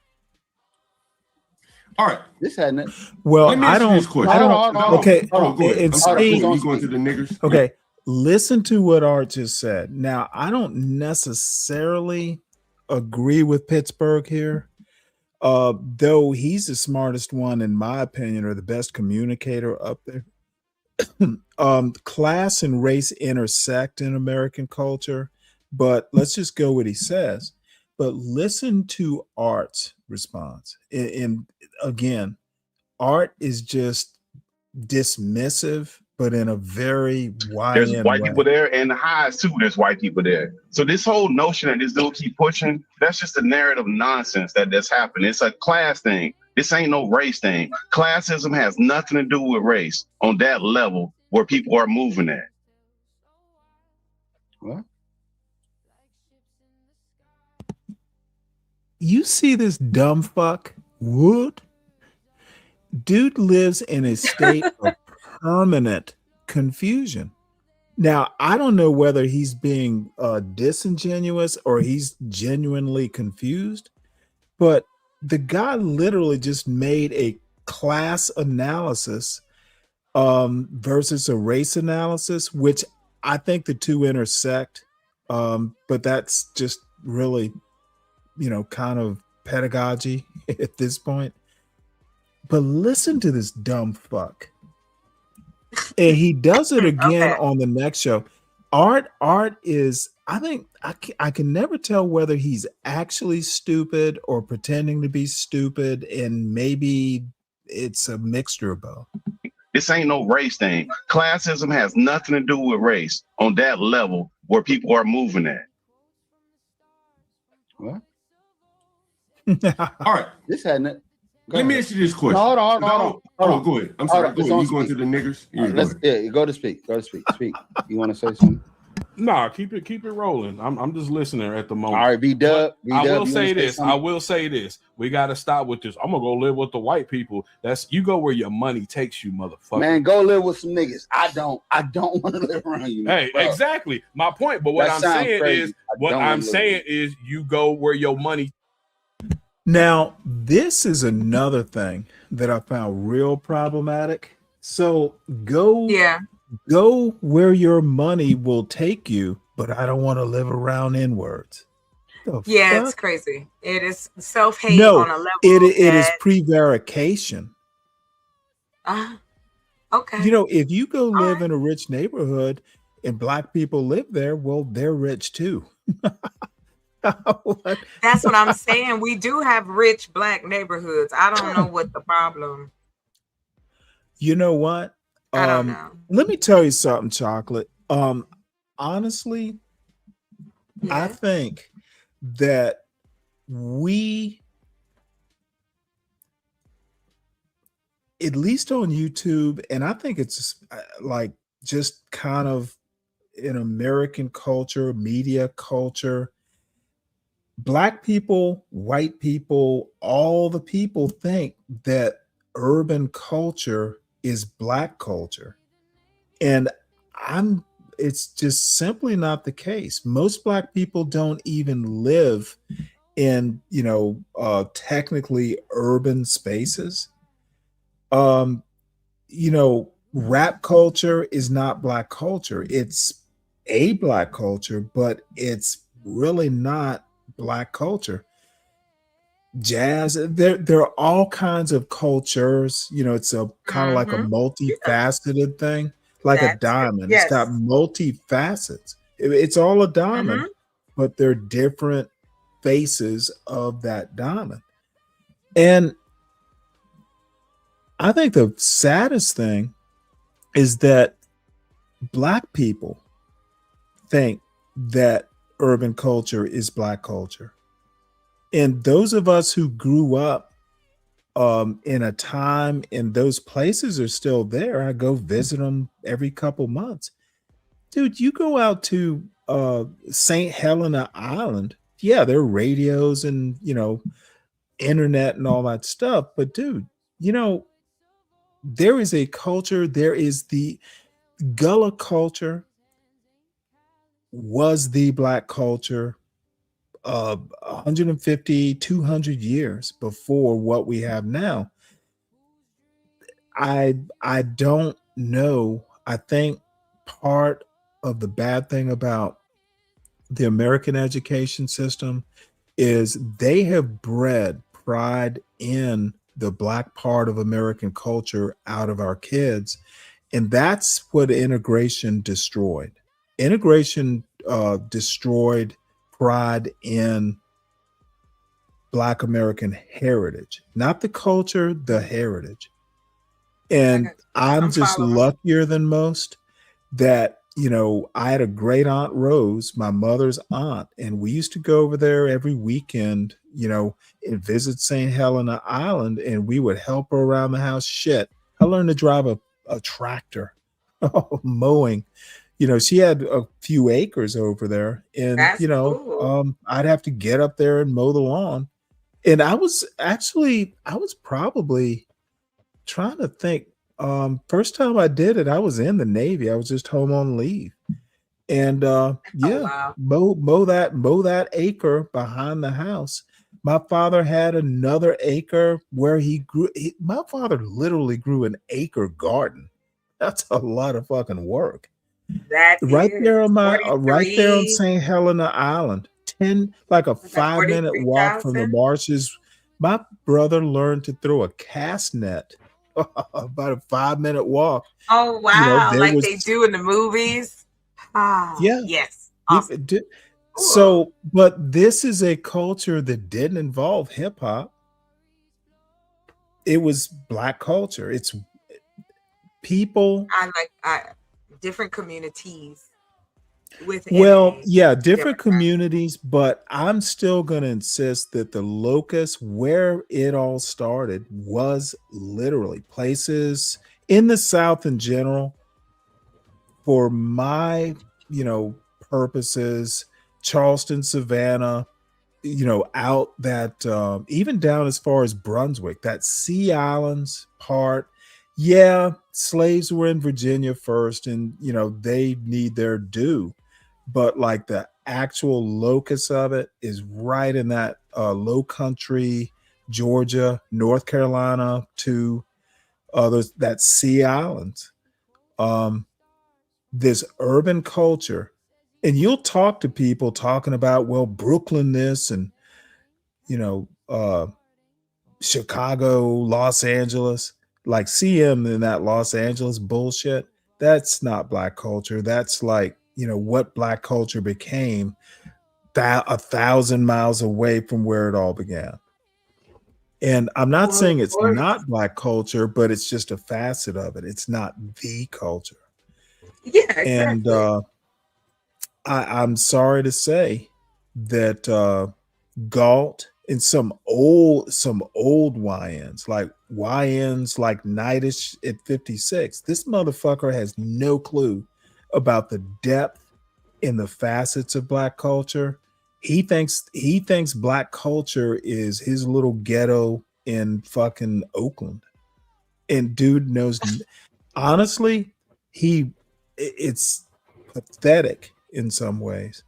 All right. This hadn't. Well, Let me ask you this question. Okay. Hold on, go ahead. And I'm sorry. Steve, You going to the niggers? Okay. Listen to what Art just said. Now, I don't necessarily agree with Pittsburgh here. Though he's the smartest one, in my opinion, or the best communicator up there. Class and race intersect in American culture, but let's just go what he says. But listen to Art's response. And again, Art is just dismissive, but in a very wide. There's white people there, and the highs too, there's white people there. So this whole notion that this dude keep pushing, that's just a narrative nonsense that's happening. It's a class thing. This ain't no race thing. Classism has nothing to do with race on that level where people are moving at. What? You see this dumb fuck? What? Dude lives in a state of permanent confusion. Now, I don't know whether he's being disingenuous or he's genuinely confused, but the guy literally just made a class analysis versus a race analysis, which I think the two intersect. But that's just really, kind of pedagogy at this point. But listen to this dumb fuck. And he does it again on the next show. Art is, I think, I can never tell whether he's actually stupid or pretending to be stupid, and maybe it's a mixture of both. This ain't no race thing. Classism has nothing to do with race on that level where people are moving at. What? All right. This hadn't. Let me ask you this question. Hold on. Go ahead. I'm sorry. Go ahead. You going to the niggers? Go to speak. Speak. You want to say something? Nah, keep it rolling. I'm just listening at the moment. All right, B-Dub. I will say this. I will say this. We got to stop with this. I'm gonna go live with the white people. You go where your money takes you, motherfucker. Man, go live with some niggas. I don't want to live around you. Hey, bro. Exactly my point. But what I'm saying is, you go where your money. Now, this is another thing that I found real problematic. So go where your money will take you, but I don't want to live around N-words. It's crazy. It is self-hate on a level. It is prevarication. Okay. You know, if you go live in a rich neighborhood and black people live there, well, they're rich too. That's what I'm saying. We do have rich black neighborhoods. I don't know what the problem. You know what? I don't know. Let me tell you something, Chocolate. Honestly, I think that we, at least on YouTube, and I think it's like just kind of in American culture, media culture, black people, white people, all the people think that urban culture is black culture. And it's just simply not the case. Most black people don't even live in, technically urban spaces. Rap culture is not black culture. It's a black culture, but it's really not black culture. Jazz, there are all kinds of cultures. It's a kind of like a multifaceted thing, like a diamond. It's got multifacets. It's all a diamond, but they're different faces of that diamond. And I think the saddest thing is that black people think that urban culture is black culture. And those of us who grew up in a time, and those places are still there. I go visit them every couple months. Dude, you go out to St. Helena Island. Yeah, there are radios and, internet and all that stuff. But dude, there is a culture. There is the Gullah culture was the black culture 150, 200 years before what we have now. I don't know. I think part of the bad thing about the American education system is they have bred pride in the black part of American culture out of our kids. And that's what integration destroyed. Integration destroyed pride in Black American heritage, not the culture, the heritage. And I'm just luckier than most that, I had a great Aunt Rose, my mother's aunt, and we used to go over there every weekend, and visit St. Helena Island, and we would help her around the house. Shit, I learned to drive a tractor, mowing. She had a few acres over there, and cool. I'd have to get up there and mow the lawn. And I was probably trying to think. First time I did it, I was in the Navy. I was just home on leave, and mow that acre behind the house. My father had another acre where he grew. My father literally grew an acre garden. That's a lot of fucking work. Right there on St. Helena Island, 5-minute walk from the marshes. My brother learned to throw a cast net. About a 5-minute walk. Oh wow! They do in the movies. Yes. Awesome. So, but this is a culture that didn't involve hip hop. It was black culture. It's people. Different communities different communities, but I'm still going to insist that the locus where it all started was literally places in the South in general. For my, purposes, Charleston, Savannah, out that even down as far as Brunswick, that Sea Islands part. Yeah, slaves were in Virginia first, and they need their due, but like the actual locus of it is right in that low country, Georgia, North Carolina, to that Sea Islands. This urban culture. And you'll talk to people talking about, well, Brooklyn this and, Chicago, Los Angeles, like CM in that Los Angeles bullshit. That's not Black culture. That's like, what Black culture became 1,000 miles away from where it all began. And I'm not saying it's not Black culture, but it's just a facet of it. It's not the culture. Yeah, exactly. And, I'm sorry to say that Galt and some old YNs like Knightish at 56, this motherfucker has no clue about the depth and the facets of Black culture. He thinks Black culture is his little ghetto in fucking Oakland. And dude knows, honestly, it's pathetic in some ways.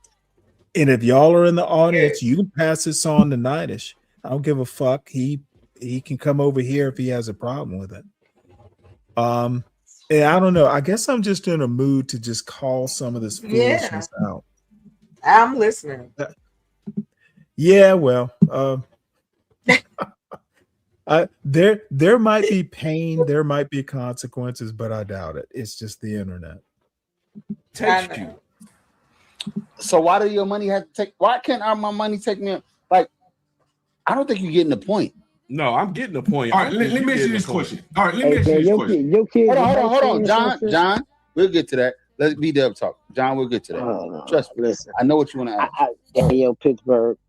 And if y'all are in the audience, you can pass this on to Knightish. I don't give a fuck. He can come over here if he has a problem with it. And I don't know. I guess I'm just in a mood to just call some of this foolishness out. I'm listening. Yeah, well, there might be pain, there might be consequences, but I doubt it. It's just the internet. Takes you. So why do your money have to take? Why can't my money take me? Like, I don't think you're getting the point. No, I'm getting the point. All right, let me ask you this question. All right, let me ask you this question. Hold on, John. We'll get to that. Let's be dub talk. John, we'll get to that. Trust me. Listen, I know what you want to ask.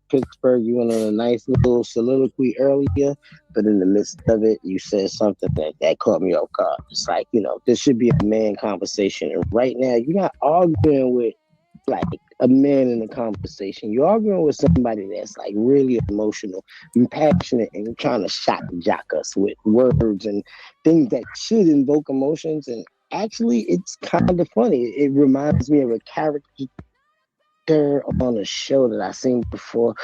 Pittsburgh, you went on a nice little soliloquy earlier, but in the midst of it, you said something that caught me off guard. It's like, this should be a man conversation. And right now, you're not arguing with like a man in a conversation. You're arguing with somebody that's like really emotional and passionate and trying to shock and jock us with words and things that should invoke emotions. And actually, it's kind of funny. It reminds me of a character on a show that I seen before,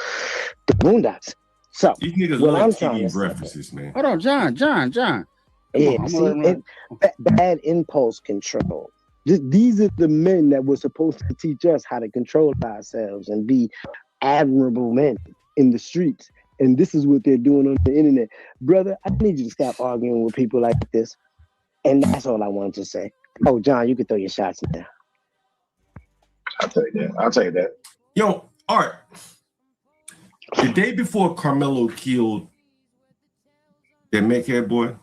the Boondocks. So these niggas what love I'm TV trying references, man. Hold on, John. Yeah, bad impulse control. These are the men that were supposed to teach us how to control ourselves and be admirable men in the streets. And this is what they're doing on the internet. Brother, I need you to stop arguing with people like this. And that's all I wanted to say. Oh, John, you can throw your shots now. I'll take that. Yo, all right. The day before Carmelo killed that Metcalf boy,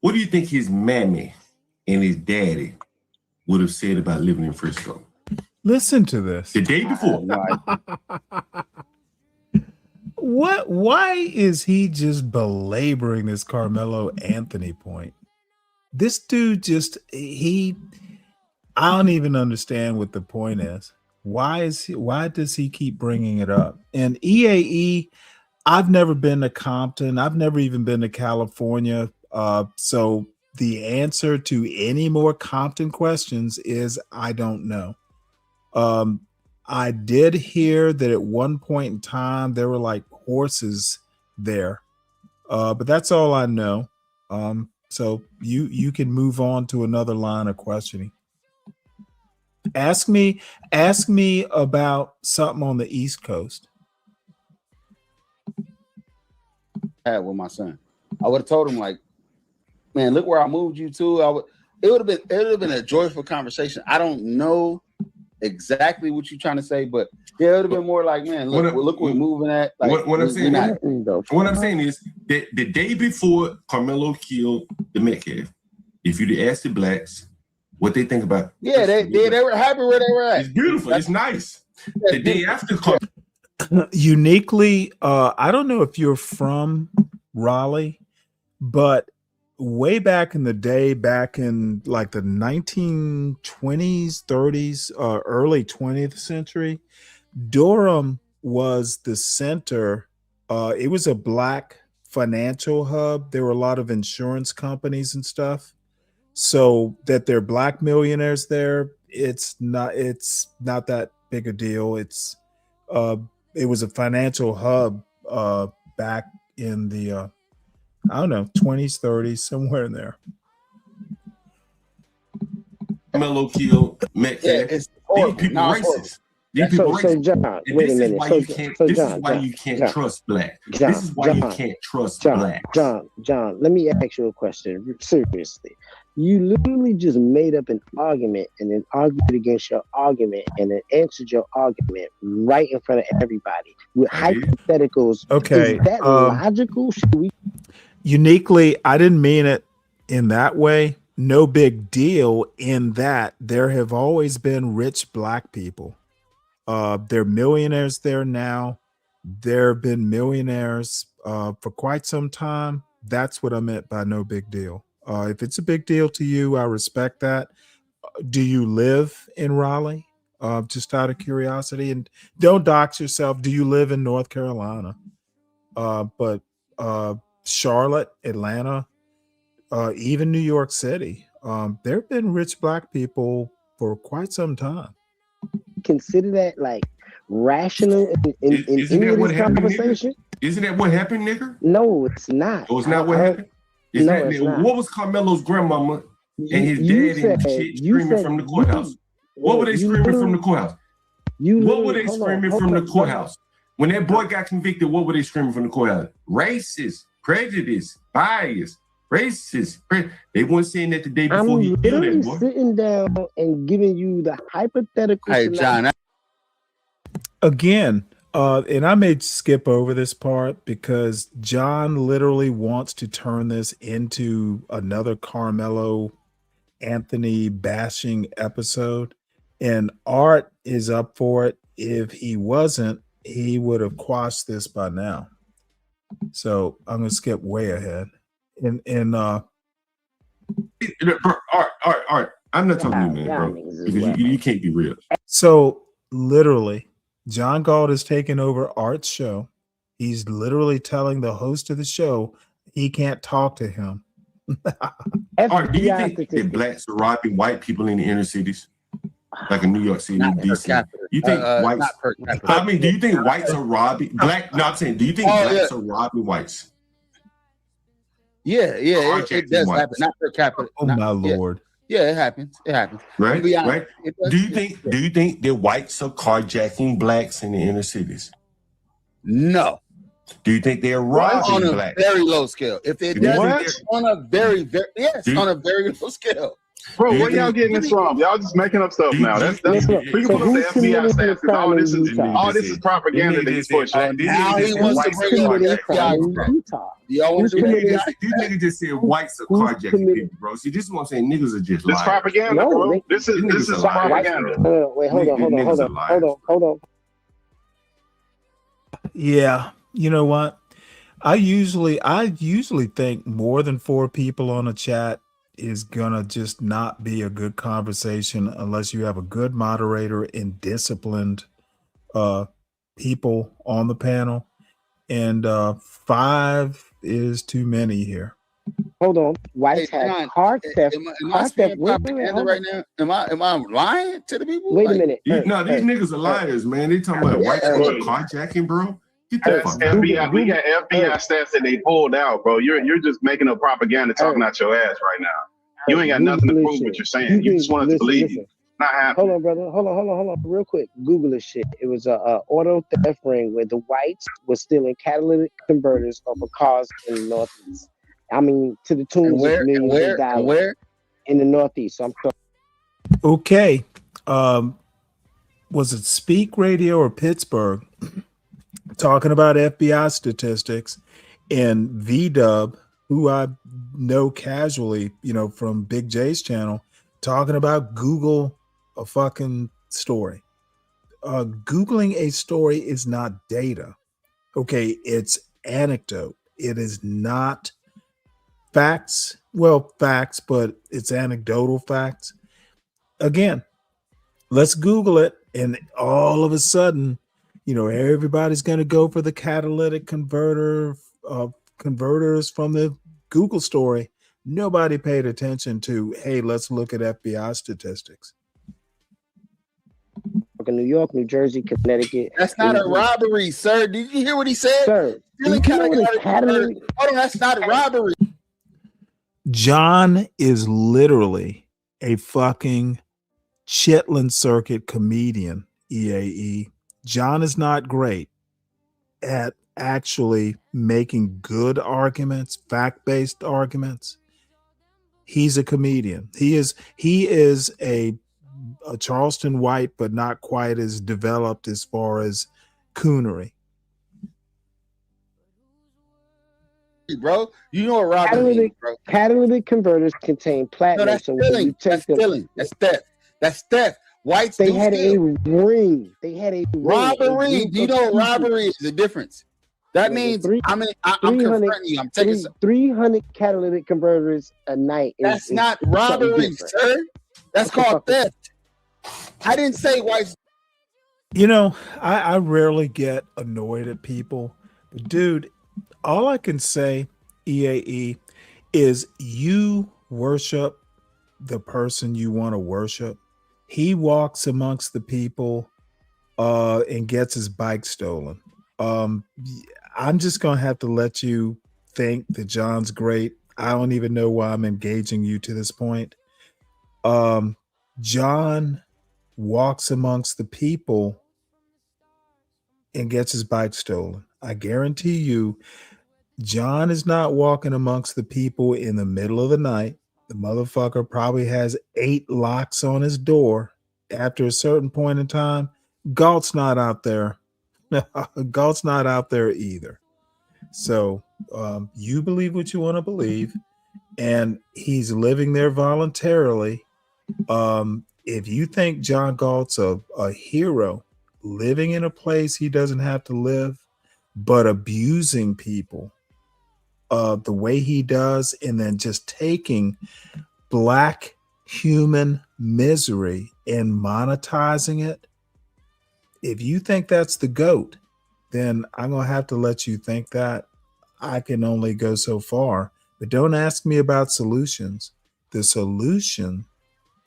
what do you think his mammy and his daddy would have said about living in Frisco? Listen to this. The day before. What? Why is he just belaboring this Carmelo Anthony point? This dude I don't even understand what the point is. Why does he keep bringing it up? And EAE, I've never been to Compton. I've never even been to California. So the answer to any more Compton questions is I don't know. I did hear that at one point in time there were like horses there, but that's all I know. So you can move on to another line of questioning. Ask me about something on the East Coast. I had with my son. I would have told him, like, man, look where I moved you to. It would have been a joyful conversation. I don't know exactly what you're trying to say, but yeah, it would have been more like, man, look where we're moving at. Like, what I'm saying is that the day before Carmelo killed the Metcalf, if you'd asked the blacks what they think about, they were happy where they were at. It's beautiful. It's nice. The day after uniquely, I don't know if you're from Raleigh, but way back in the day, back in like the 1920s, 30s, early 20th century, Durham was the center. It was a black financial hub. There were a lot of insurance companies and stuff. So that they're black millionaires there, it's not that big a deal. It was a financial hub back in the I don't know, 20s, 30s, somewhere in there. Mellow Kill, Metcalf. These people racist. These people So John, wait a minute. This is why you can't trust black. This is why you can't trust black. John, let me ask you a question. Seriously. You literally just made up an argument and then argued against your argument and then answered your argument right in front of everybody with hypotheticals. Okay. Is that logical? Should we? Uniquely, I didn't mean it in that way. No big deal in that there have always been rich black people. They're millionaires there now. There have been millionaires for quite some time. That's what I meant by no big deal. If it's a big deal to you, I respect that. Do you live in Raleigh? Just out of curiosity, and don't dox yourself. Do you live in North Carolina? But Charlotte, Atlanta, even New York City, there have been rich black people for quite some time. Consider that like rational in any of this conversation? Isn't that what happened, nigga? No, it's not. Oh, it's not what happened? What was Carmelo's grandmama and his dad and shit screaming from the courthouse? What were they screaming from the courthouse? What were they screaming from the courthouse? When that boy got convicted, what were they screaming from the courthouse? Racist, prejudice, bias, racist. They weren't saying that the day before he killed that boy. Sitting down and giving you the hypothetical. Hey, John. Again, and I may skip over this part because John literally wants to turn this into another Carmelo Anthony bashing episode, and Art is up for it. If he wasn't, he would have quashed this by now. So I'm gonna skip way ahead. Art, I'm not talking to you, man, bro. Because you can't be real. So literally, John Galt is taking over Art's show. He's literally telling the host of the show he can't talk to him. Art, do you think that blacks are robbing white people in the inner cities? Like in New York City, DC. You think whites? I mean, do you think whites are robbing black? No, I'm saying, do you think blacks are robbing whites? Yeah, it does happen. Not per capita. Oh my lord. Yeah, it happens. It happens. Right. Do you think that whites are carjacking blacks in the inner cities? No. Do you think they're robbing on a blacks? very low scale? If it does, on a very on a very low scale. Bro, where y'all getting this from? Y'all just making up stuff now. That's we can put up the FBI stats because all this is propaganda that he's pushing. Now he wants to bring up FBI. These niggas just said whites are carjacking people, bro. See, this is what I'm saying. Niggas are just This lying. propaganda, bro. This is propaganda. Wait, hold on. Yeah, you know what? I usually think more than 4 people on a chat is gonna just not be a good conversation unless you have a good moderator and disciplined people on the panel. And 5 is too many here. Hold on. Whites have car theft. Am I speaking propaganda right now? Am I lying to the people? Wait a minute. These niggas are liars, man. They talking about whites are carjacking, bro. Get the fuck out. FBI, we got FBI stats that they pulled out, bro. You're just making up propaganda, talking out your ass right now. You ain't got nothing to prove what you're saying. You just want us to believe you. Not happening. Hold on, brother. Hold on. Real quick. Google this shit. It was a auto theft ring where the whites were stealing catalytic converters off of cars in the Northeast. I mean, to the tune of millions of dollars. Where? In the Northeast. So I'm okay. Was it Speak Radio or Pittsburgh talking about FBI statistics, and V-Dub, who I know casually, from Big J's channel, talking about Google a fucking story. Googling a story is not data. Okay, it's anecdote. It is not facts, but it's anecdotal facts. Again, let's Google it, and all of a sudden, everybody's going to go for the catalytic converters from the Google story. Nobody paid attention to, hey, let's look at FBI statistics. New York, New Jersey, Connecticut. That's not a robbery, sir. Did you hear what he said? Sir, Hold on, that's not a robbery. John is literally a fucking Chitlin Circuit comedian, EAE. John is not great at actually making good arguments, fact-based arguments. He's a comedian. He is a Charleston White, but not quite as developed as far as coonery. Bro, you know what robbery means, bro. Catalytic converters contain platinum. No, that's stealing. That's theft. That's theft. Whites they had steal. A ring. They had a robbery. Do you know what robbery is? The difference. That means I'm confronting you. I'm taking 300 catalytic converters a night. That's not robbery, sir. That's called theft. I didn't say whites. I rarely get annoyed at people, but dude, all I can say, EAE, is you worship the person you want to worship. He walks amongst the people and gets his bike stolen. I'm just going to have to let you think that John's great. I don't even know why I'm engaging you to this point. John walks amongst the people and gets his bike stolen. I guarantee you, John is not walking amongst the people in the middle of the night. The motherfucker probably has 8 locks on his door. After a certain point in time, Galt's not out there. Galt's not out there either. So you believe what you want to believe, and he's living there voluntarily. If you think John Galt's a hero, living in a place he doesn't have to live, but abusing people the way he does, and then just taking Black human misery and monetizing it. If you think that's the GOAT, then I'm going to have to let you think that. I can only go so far, but don't ask me about solutions. The solution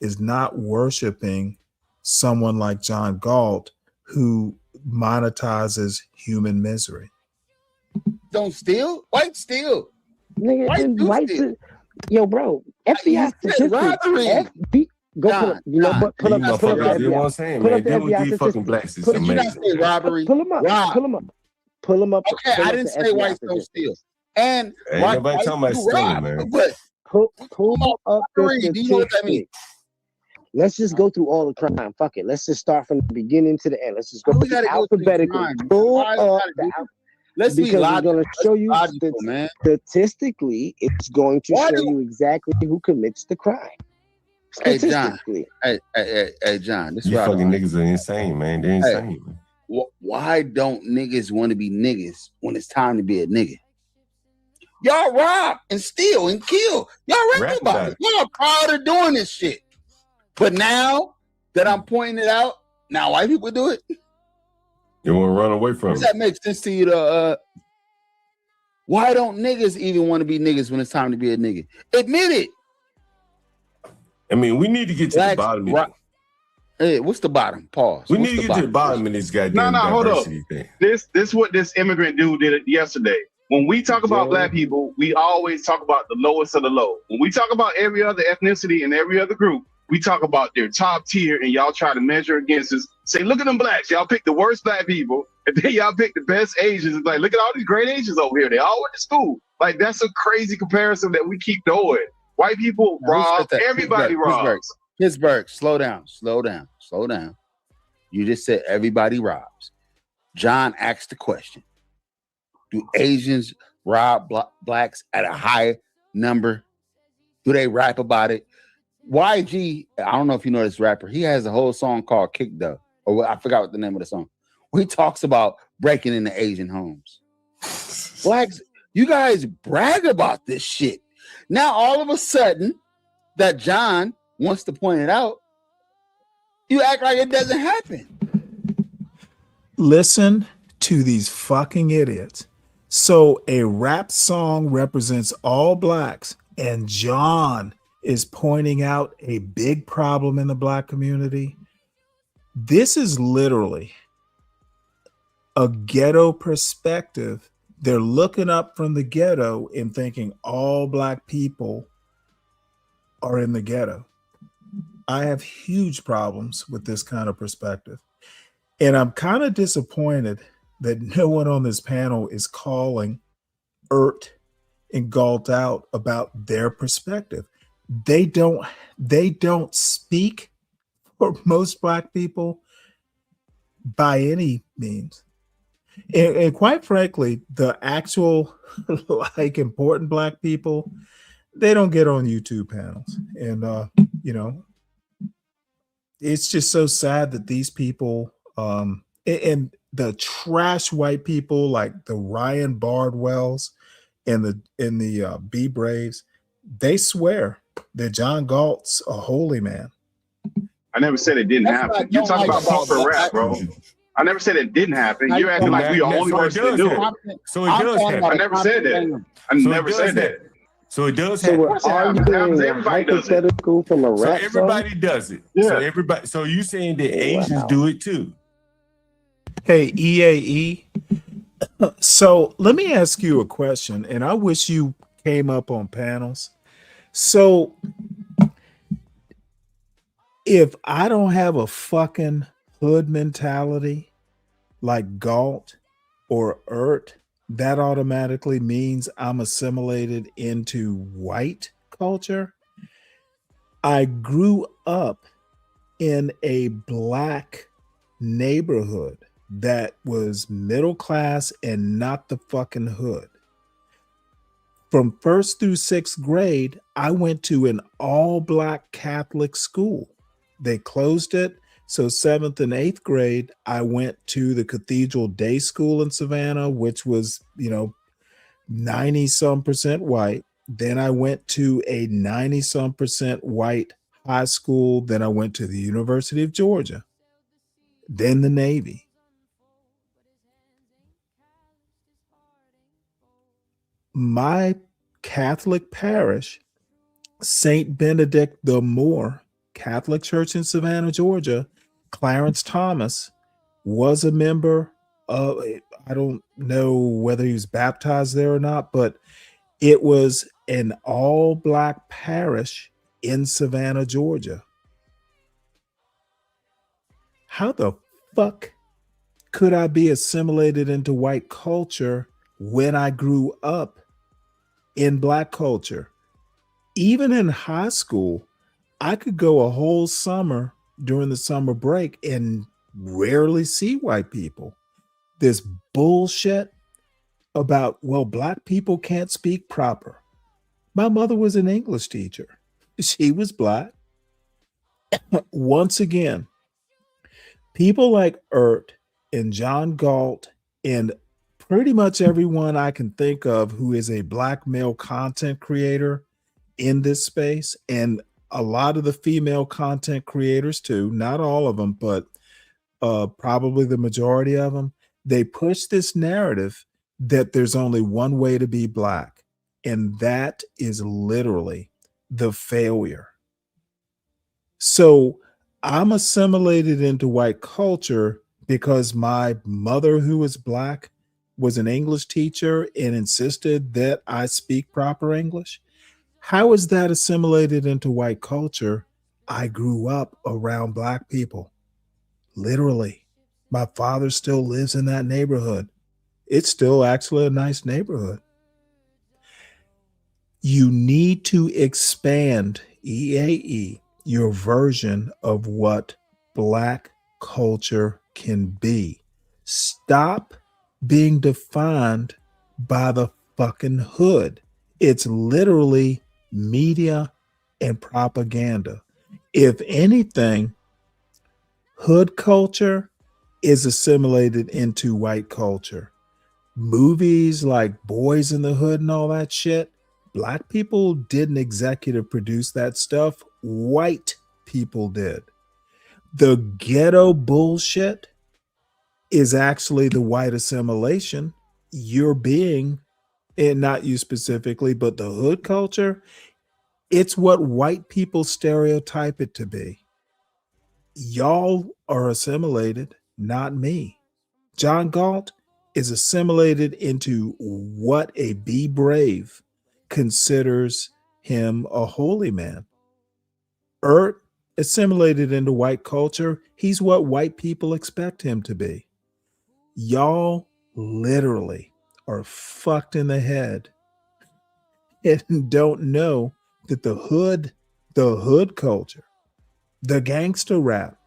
is not worshiping someone like John Galt who monetizes human misery. Don't steal. White steal. Nigga, white steal. Yo, bro. FBI statistics. Go pull up FBI statistics. Pull them up. Okay, I didn't say whites don't steal. And nobody talking about stealing, man. But pull up the statistics. Do you know what that means? Let's just go through all the crime. Fuck it. Let's just start from the beginning to the end. Let's just go alphabetically. Let's be logical. It's going to show you statistically. It's going to show you exactly who commits the crime. Hey John. Hey John. This you fucking niggas are insane, man. They're insane. Man. Why don't niggas want to be niggas when it's time to be a nigga? Y'all rob and steal and kill. Y'all rap about it. Y'all proud of doing this shit. But now that I'm pointing it out, now white people do it. You want to run away from it. Does that make sense to you? Why don't niggas even want to be niggas when it's time to be a nigga? Admit it. I mean, we need to get to the bottom of it. Hey, what's the bottom? Pause. We need to get to the bottom of this goddamn diversity thing. This what this immigrant dude did yesterday. When we talk about black people, we always talk about the lowest of the low. When we talk about every other ethnicity and every other group, we talk about their top tier, and y'all try to measure against us. Say, look at them blacks. Y'all pick the worst black people, and then y'all pick the best Asians. It's like, look at all these great Asians over here. They all went to school. Like, that's a crazy comparison that we keep doing. White people rob. Everybody robs. Pittsburgh, slow down. You just said everybody robs. John asked the question. Do Asians rob blacks at a high number? Do they rap about it? YG, I don't know if you know this rapper. He has a whole song called Kick Though, or I forgot what the name of the song. Where he talks about breaking into Asian homes. Blacks, you guys brag about this shit. Now, all of a sudden, that John wants to point it out, you act like it doesn't happen. Listen to these fucking idiots. So a rap song represents all blacks, and John is pointing out a big problem in the black community. This is literally a ghetto perspective. They're looking up from the ghetto and thinking all black people are in the ghetto. I have huge problems with this kind of perspective. And I'm kind of disappointed that no one on this panel is calling Ert and Galt out about their perspective. They don't speak for most black people by any means. And quite frankly, the actual like important black people, they don't get on YouTube panels. And it's just so sad that these people and the trash white people like the Ryan Bardwells and the B Braves, they swear that John Galt's a holy man. I never said it didn't happen. You talk about pumper rap, bro. I never said it didn't happen. You're acting like we are the only person that do it. So it does happen. I never said that. I never said that. So it does So happen. are you doing a hypothetical from a So rap everybody song? does it. Yeah. So everybody. So you saying that Asians do it too? Hey, EAE. So let me ask you a question, and I wish you came up on panels. So if I don't have a fucking hood mentality like Galt or Ert, that automatically means I'm assimilated into white culture. I grew up in a black neighborhood that was middle class and not the fucking hood. From 1st through 6th grade, I went to an all black Catholic school. They closed it. So 7th and 8th grade, I went to the Cathedral Day School in Savannah, which was, 90-some% white. Then I went to a 90-some% white high school. Then I went to the University of Georgia. Then the Navy. My Catholic parish, St. Benedict the Moor Catholic Church in Savannah, Georgia, Clarence Thomas was a member of, I don't know whether he was baptized there or not, but it was an all black parish in Savannah, Georgia. How the fuck could I be assimilated into white culture when I grew up in black culture? Even in high school, I could go a whole summer during the summer break and rarely see white people. This bullshit about, well, black people can't speak proper. My mother was an English teacher. She was black. Once again, people like Ert and John Galt and pretty much everyone I can think of who is a black male content creator in this space, and a lot of the female content creators too, not all of them, but probably the majority of them, they push this narrative that there's only one way to be black, and that is literally the failure. So I'm assimilated into white culture because my mother, who was black, was an English teacher and insisted that I speak proper English. How is that assimilated into white culture? I grew up around black people. Literally. My father still lives in that neighborhood. It's still actually a nice neighborhood. You need to expand, EAE, your version of what black culture can be. Stop being defined by the fucking hood. It's literally media and propaganda. If anything, hood culture is assimilated into white culture. Movies like Boys in the Hood and all that shit, Black people didn't executive produce that stuff. White people did. The ghetto bullshit is actually the white assimilation. You're being, and not you specifically, but the hood culture, it's what white people stereotype it to be. Y'all are assimilated, not me. John Galt is assimilated into what a Be Brave considers him a holy man. Ert assimilated into white culture. He's what white people expect him to be. Y'all literally are fucked in the head and don't know that the hood culture, the gangster rap,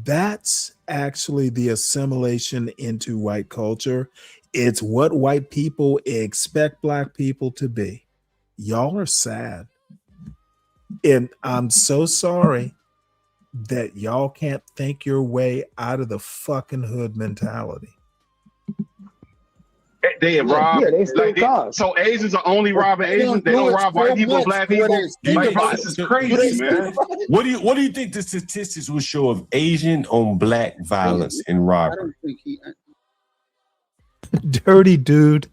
that's actually the assimilation into white culture. It's what white people expect black people to be. Y'all are sad. And I'm so sorry that y'all can't think your way out of the fucking hood mentality. They rob. So Asians are only robbing Asians. They don't rob white people, black people. Like, bro, this is crazy, man. What do you think the statistics will show of Asian on black violence and robbery? Dirty dude,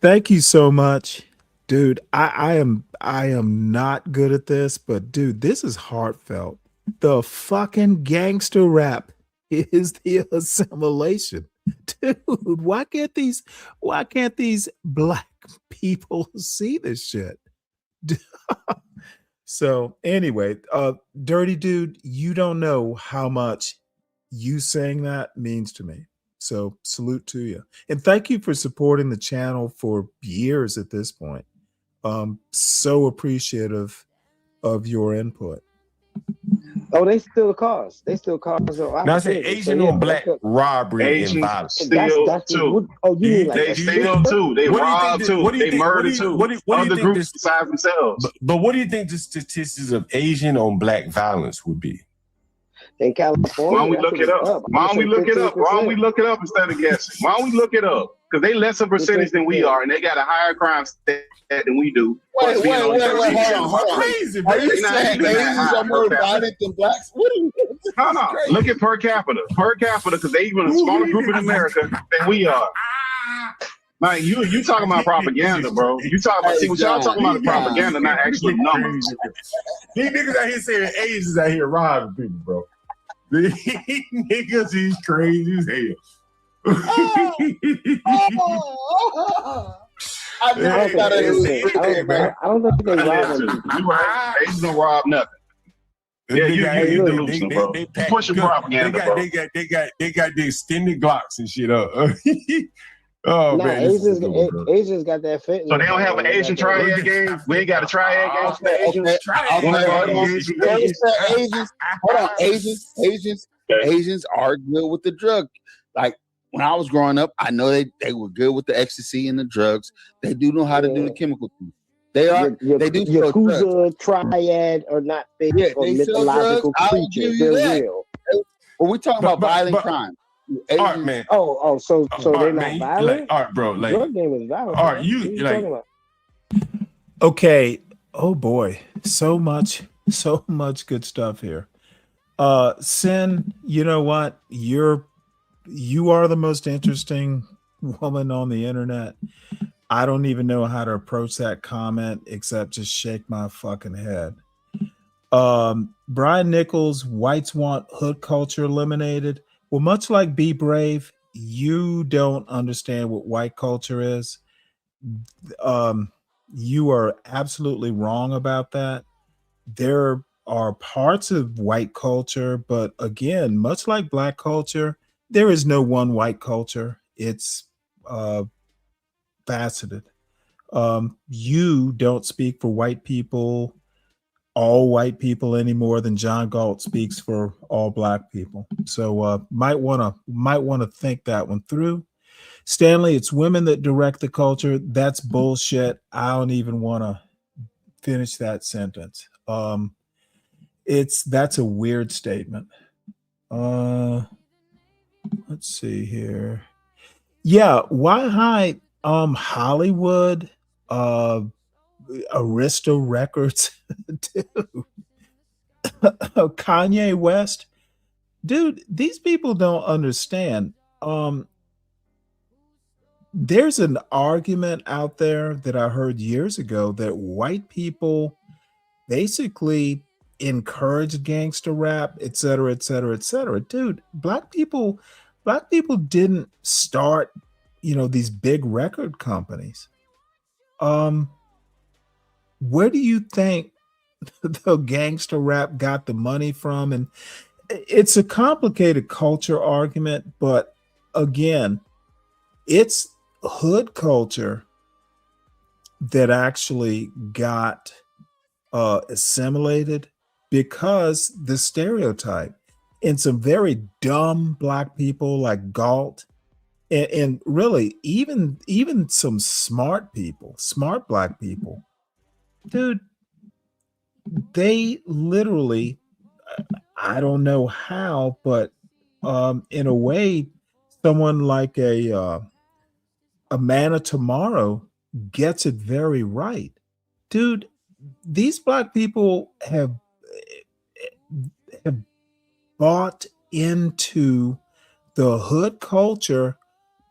thank you so much, dude. I am not good at this, but dude, this is heartfelt. The fucking gangster rap is the assimilation. Dude, why can't these black people see this shit? So anyway, dirty dude, you don't know how much you saying that means to me. So salute to you. And thank you for supporting the channel for years at this point. So appreciative of your input. Oh, they still cause. They still cause. Now I say Asian on black robbery and violence. Steal too. Oh, you mean like they steal too? They rob too. They murder too. Other groups besides themselves. But what do you think the statistics of Asian on black violence would be? In California, why don't we look it up? Why don't we look it up? Why don't we look it up instead of guessing? Why don't we look it up? Because they less a percentage than we are, and they got a higher crime stat than we do. Wait, hold on. Crazy, are you saying Asians are more violent than blacks? What are you? No. Look at per capita, because they even a smaller group in America than we are. Like you talking about propaganda, bro. You talking about what y'all talking about is propaganda, not actually numbers. These niggas out here saying Asians out here robbing people, bro. These niggas is crazy as hell. I don't think they rob them. You right? Asians don't rob nothing. Yeah, you delusional, bro. They pushing propaganda, bro. They got the extended Glocks and shit up. Oh nah, man, Asians got that fit. So they don't have an Asian triad game. We ain't got a triad game. Asians are good with the drug. Like when I was growing up, I know they were good with the ecstasy and the drugs. They do know how to do the chemical thing. They are. They do. Yakuza, triad, or not fake or mythological creatures. They're real. When we talking about violent crime. Art, man. So they're not violent. Like, art, bro. Like your game is violent. Art, you like. Okay. Oh boy, so much good stuff here. Sin, you know what? You are the most interesting woman on the internet. I don't even know how to approach that comment except just shake my fucking head. Brian Nichols, whites want hood culture eliminated. Well, much like Be Brave, you don't understand what white culture is. You are absolutely wrong about that. There are parts of white culture, but again, much like black culture, there is no one white culture. It's faceted. You don't speak for white people, all white people, any more than John Galt speaks for all black people. So might want to think that one through. Stanley, it's women that direct the culture. That's bullshit. I don't even want to finish that sentence. That's a weird statement. Let's see here. Yeah, why hide Hollywood Arista Records, dude. Kanye West, dude. These people don't understand. There's an argument out there that I heard years ago that white people basically encourage gangster rap, et cetera, et cetera, et cetera. Dude, black people didn't start, these big record companies. Where do you think the gangster rap got the money from? And it's a complicated culture argument, but again, it's hood culture that actually got assimilated because the stereotype, and some very dumb black people like Galt, and really even some smart people, smart black people, dude, they literally, I don't know how, but in a way, someone like a Man of Tomorrow gets it very right. Dude, these black people have bought into the hood culture,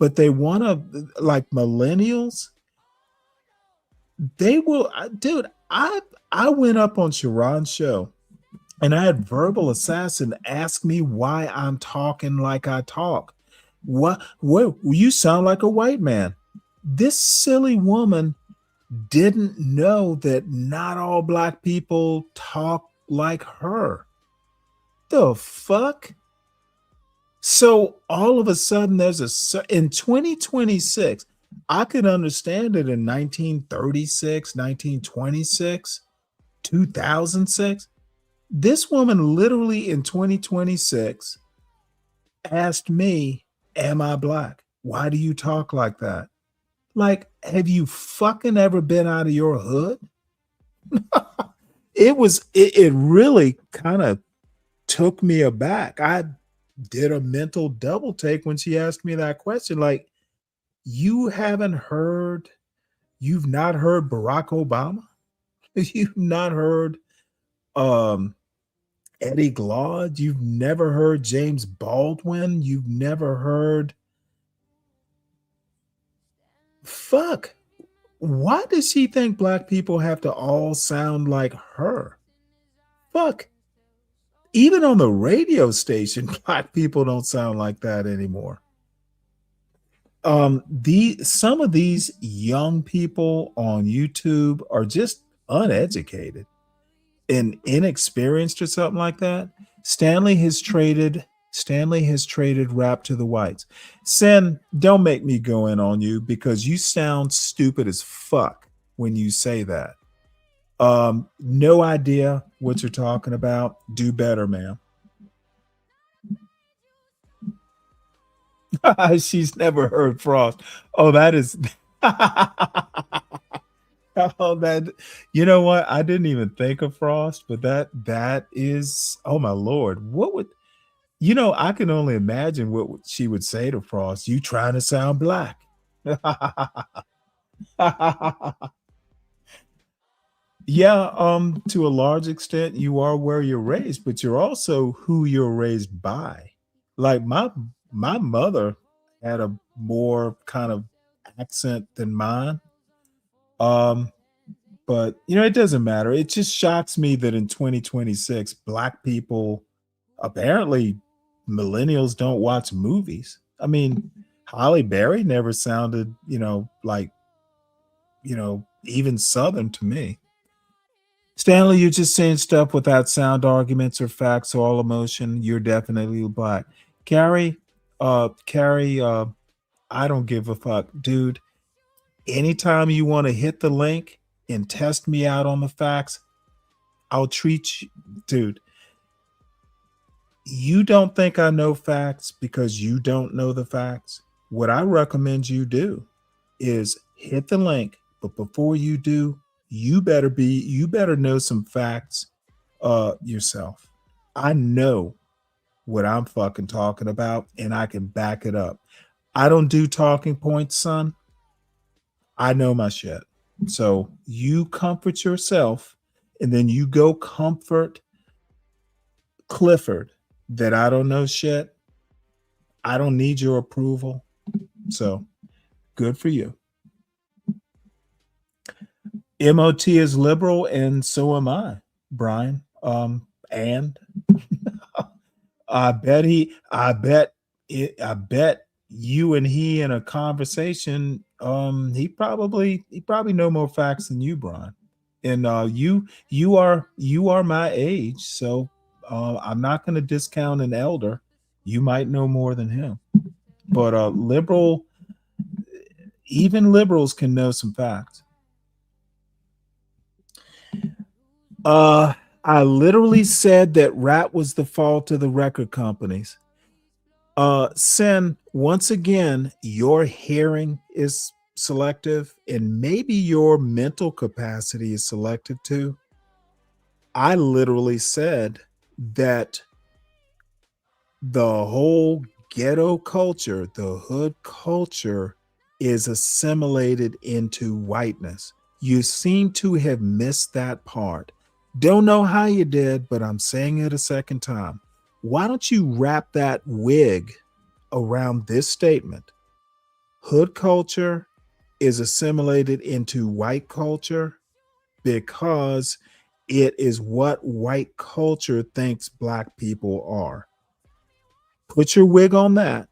but they want to, like millennials, they will, dude, I went up on Sharon's show and I had Verbal Assassin ask me why I'm talking like I talk. What you sound like a white man. This silly woman didn't know that not all black people talk like her. The fuck? So all of a sudden there's in 2026, I could understand it in 1936, 1926, 2006. This woman literally in 2026 asked me, am I black? Why do you talk like that? Like, have you fucking ever been out of your hood? It really kind of took me aback. I did a mental double take when she asked me that question. Like, you've not heard Barack Obama? You've not heard Eddie Glaude? You've never heard James Baldwin? You've never heard... Fuck. Why does she think black people have to all sound like her? Fuck. Even on the radio station, black people don't sound like that anymore. Some of these young people on YouTube are just uneducated and inexperienced or something like that. Stanley has traded rap to the whites. Sen, don't make me go in on you because you sound stupid as fuck when you say that. No idea what you're talking about. Do better, ma'am. She's never heard Frost. Oh, that is oh, that, you know what? I didn't even think of Frost, but that is, oh my Lord. What would, I can only imagine what she would say to Frost. You trying to sound black. Yeah, to a large extent, you are where you're raised, but you're also who you're raised by. Like my mother had a more kind of accent than mine. But it doesn't matter. It just shocks me that in 2026, black people, apparently millennials don't watch movies. I mean, Halle Berry never sounded, like, even Southern to me. Stanley, you're just saying stuff without sound arguments or facts or all emotion. You're definitely black. Carrie, I don't give a fuck, dude. Anytime you want to hit the link and test me out on the facts, I'll treat you, dude. You don't think I know facts because you don't know the facts. What I recommend you do is hit the link, but before you do, you better know some facts yourself. I know what I'm fucking talking about and I can back it up. I don't do talking points, son. I know my shit. So you comfort yourself, and then you go comfort Clifford that I don't know shit. I don't need your approval. So good for you. MOT is liberal, and so am I, Brian. And I bet you and he in a conversation, he probably know more facts than you, Brian. And you are my age, so I'm not going to discount an elder. You might know more than him, but even liberals can know some facts. I literally said that rap was the fault of the record companies. Sin, once again, your hearing is selective, and maybe your mental capacity is selective too. I literally said that the whole ghetto culture, the hood culture, is assimilated into whiteness. You seem to have missed that part. Don't know how you did, but I'm saying it a second time. Why don't you wrap that wig around this statement? Hood culture is assimilated into white culture because it is what white culture thinks black people are. Put your wig on that.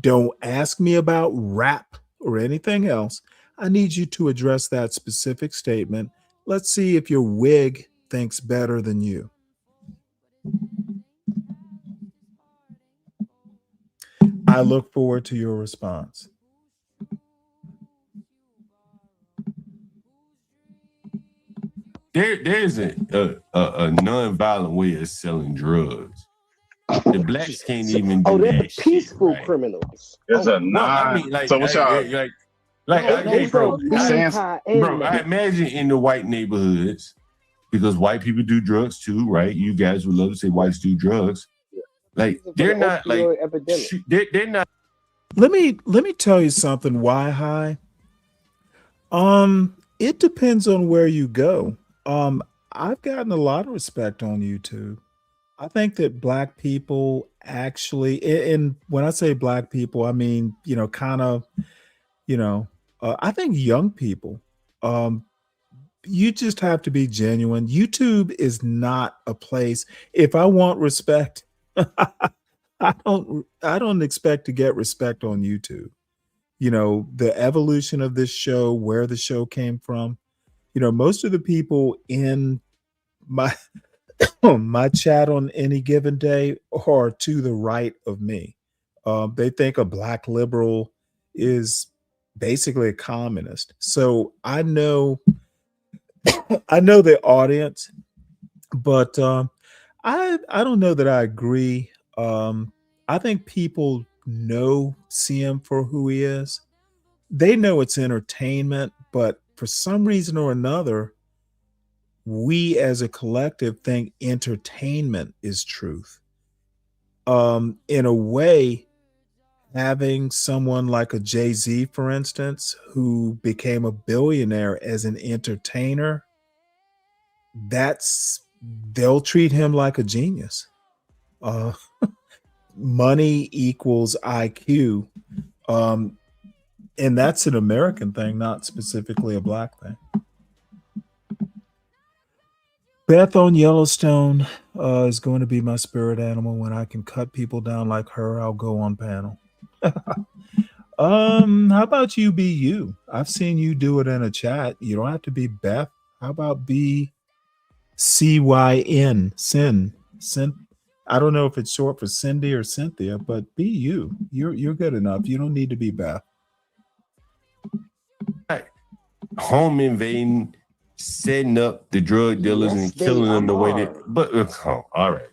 Don't ask me about rap or anything else. I need you to address that specific statement. Let's see if your wig thinks better than you. I look forward to your response. There's a non-violent way of selling drugs. The blacks can't even do they're that peaceful shit, right? criminals. There's a No, I mean, like, bro, I imagine in the white neighborhoods, because white people do drugs too, right? You guys would love to say whites do drugs. Like, they're not like, they're not. Let me tell you something. Why high? It depends on where you go. I've gotten a lot of respect on YouTube. I think that black people actually, and when I say black people, I mean, I think young people, you just have to be genuine. YouTube is not a place. If I want respect, I don't expect to get respect on YouTube. The evolution of this show, where the show came from, most of the people in my my chat on any given day are to the right of me. They think a black liberal is basically a communist. So I know the audience, but I don't know that I agree. I think people know CM for who he is. They know it's entertainment, but for some reason or another, we as a collective think entertainment is truth. In a way, having someone like a Jay-Z, for instance, who became a billionaire as an entertainer, they'll treat him like a genius. Money equals IQ. And that's an American thing, not specifically a black thing. Beth on Yellowstone is going to be my spirit animal. When I can cut people down like her, I'll go on panel. How about you be you? I've seen you do it in a chat. You don't have to be Beth. How about be CYN, Sin? I don't know if it's short for Cindy or Cynthia, but be you. You're good enough. You don't need to be Beth. Home invading, setting up the drug dealers and killing them the way that. But all right.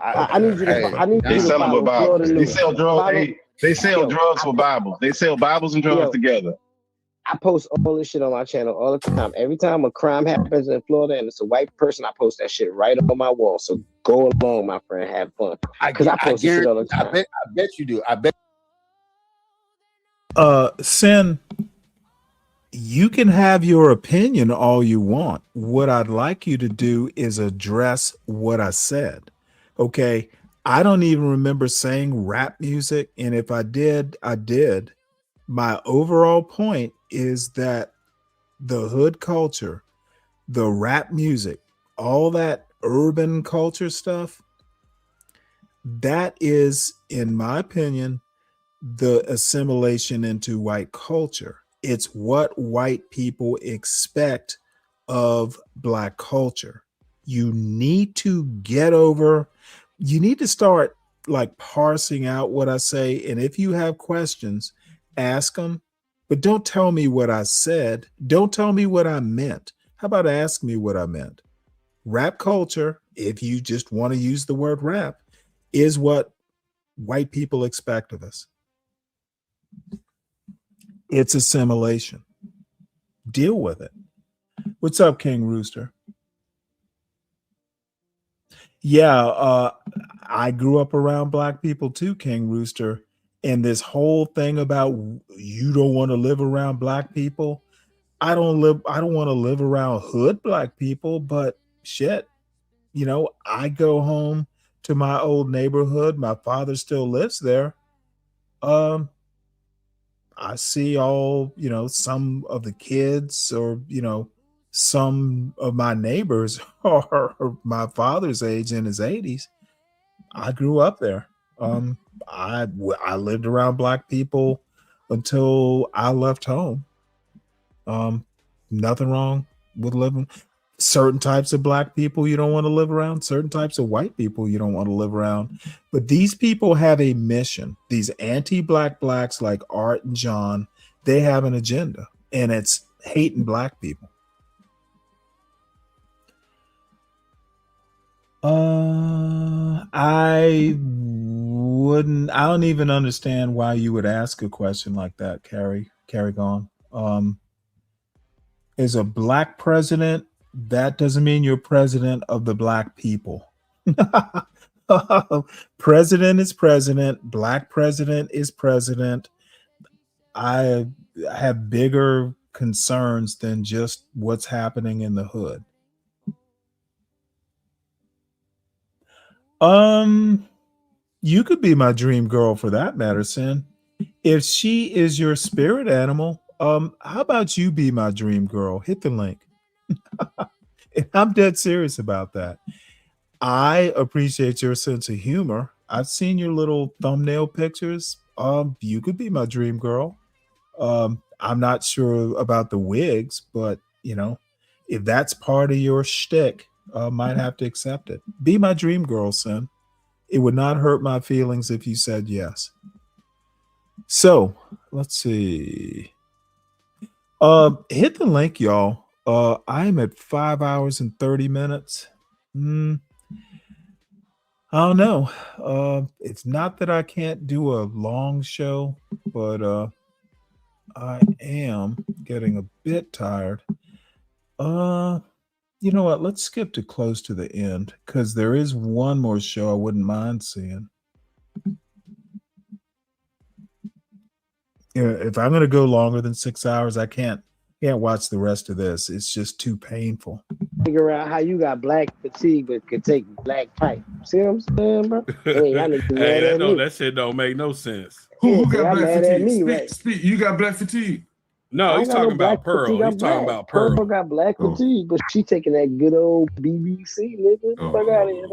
I need you to. They sell them with Bibles. They sell drugs. They sell drugs with Bibles. They sell Bibles and drugs together. I post all this shit on my channel all the time. Every time a crime happens in Florida and it's a white person, I post that shit right on my wall. So go along, my friend, have fun. Because I post this shit all the time. I bet you do. I bet. Sin, you can have your opinion all you want. What I'd like you to do is address what I said. Okay. I don't even remember saying rap music. And if I did, I did. My overall point is that the hood culture, the rap music, all that urban culture stuff, that is, in my opinion, the assimilation into white culture. It's what white people expect of black culture. You need to get over, you need to start like parsing out what I say. And if you have questions, ask them, but don't tell me what I said. Don't tell me what I meant. How about ask me what I meant? Rap culture, if you just want to use the word rap, is what white people expect of us. It's assimilation. Deal with it. What's up, King Rooster? Yeah, I grew up around black people too, King Rooster. And this whole thing about you don't want to live around black people. I don't want to live around hood black people, but shit, I go home to my old neighborhood. My father still lives there. I see all, some of the kids or, some of my neighbors are my father's age in his 80s. I grew up there. I lived around black people until I left home. Nothing wrong with living. Certain types of black people you don't want to live around, certain types of white people you don't want to live around. But these people have a mission. These anti-black blacks like Art and John, they have an agenda, and it's hating black people. I don't even understand why you would ask a question like that, Carrie Gone. Is a black president, that doesn't mean you're president of the black people. President is president. Black president is president. I have bigger concerns than just what's happening in the hood. You could be my dream girl for that matter, Sin. If she is your spirit animal, how about you be my dream girl? Hit the link. And I'm dead serious about that. I appreciate your sense of humor. I've seen your little thumbnail pictures. You could be my dream girl. I'm not sure about the wigs, but if that's part of your shtick, might have to accept it. Be my dream girl, Sin. It would not hurt my feelings if you said yes. So let's see. Hit the link, y'all. I'm at 5 hours and 30 minutes. I don't know. It's not that I can't do a long show, but I am getting a bit tired. You know what? Let's skip to close to the end because there is one more show I wouldn't mind seeing. If I'm going to go longer than 6 hours, I can't watch the rest of this. It's just too painful. Figure out how you got black fatigue but could take black pipe. See what I'm saying, bro? Hey, I know that shit don't make no sense. Who got black fatigue? Me, right? Speak. You got black fatigue? No, he's talking about Pearl. He's talking about Pearl. Pearl got black fatigue, but she taking that good old BBC, nigga. Fuck out of here.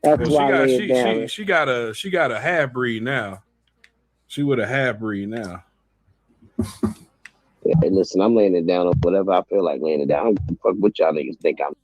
That's why I lay it down. She got a half breed now. She with a half breed now. Yeah, hey, listen, I'm laying it down on whatever I feel like laying it down. I don't give a fuck what y'all niggas think I'm.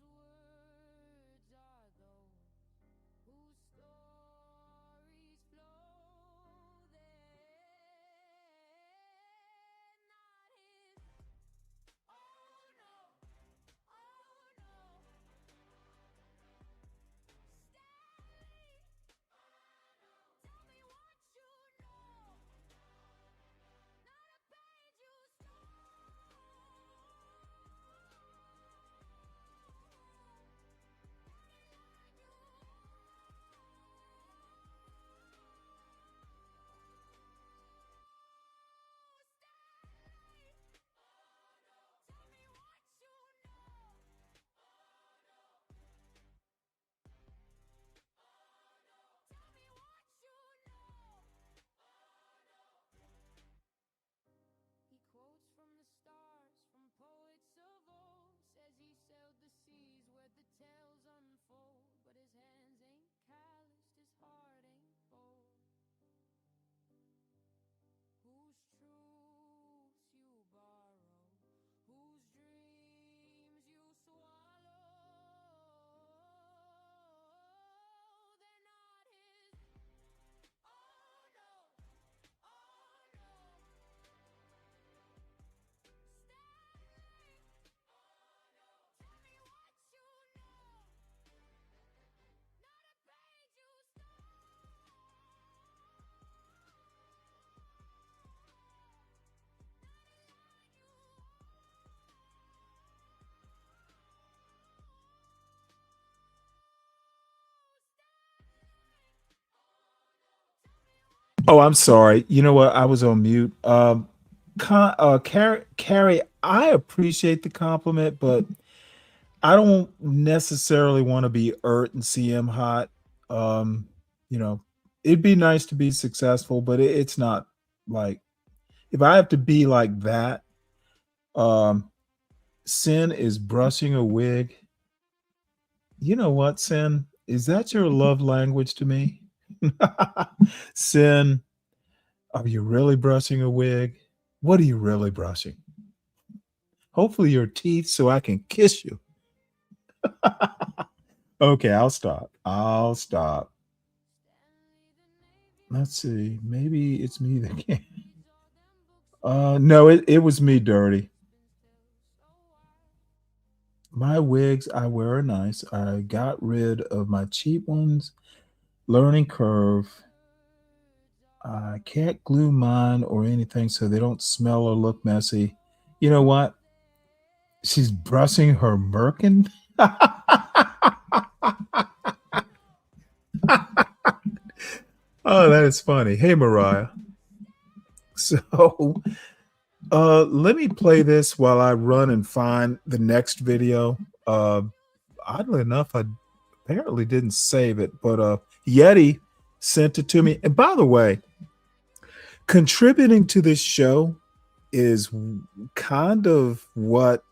Oh, I'm sorry. You know what? I was on mute. Carrie, I appreciate the compliment, but I don't necessarily want to be and see him hot. You know, it'd be nice to be successful, but it's not like if I have to be like that. Sin is brushing a wig. You know what, Sin? Is that your love language to me? Sin, are you really brushing a wig? What are you really brushing? Hopefully your teeth so I can kiss you. Okay, I'll stop. Let's see. Maybe it's me that can't. No, it was me, Dirty. My wigs I wear are nice. I got rid of my cheap ones. Learning curve. I can't glue mine or anything so they don't smell or look messy. You know what? She's brushing her merkin. Oh, that is funny. Hey, Mariah. So let me play this while I run and find the next video. Oddly enough, I apparently didn't save it, but Yeti sent it to me. And by the way, contributing to this show is kind of what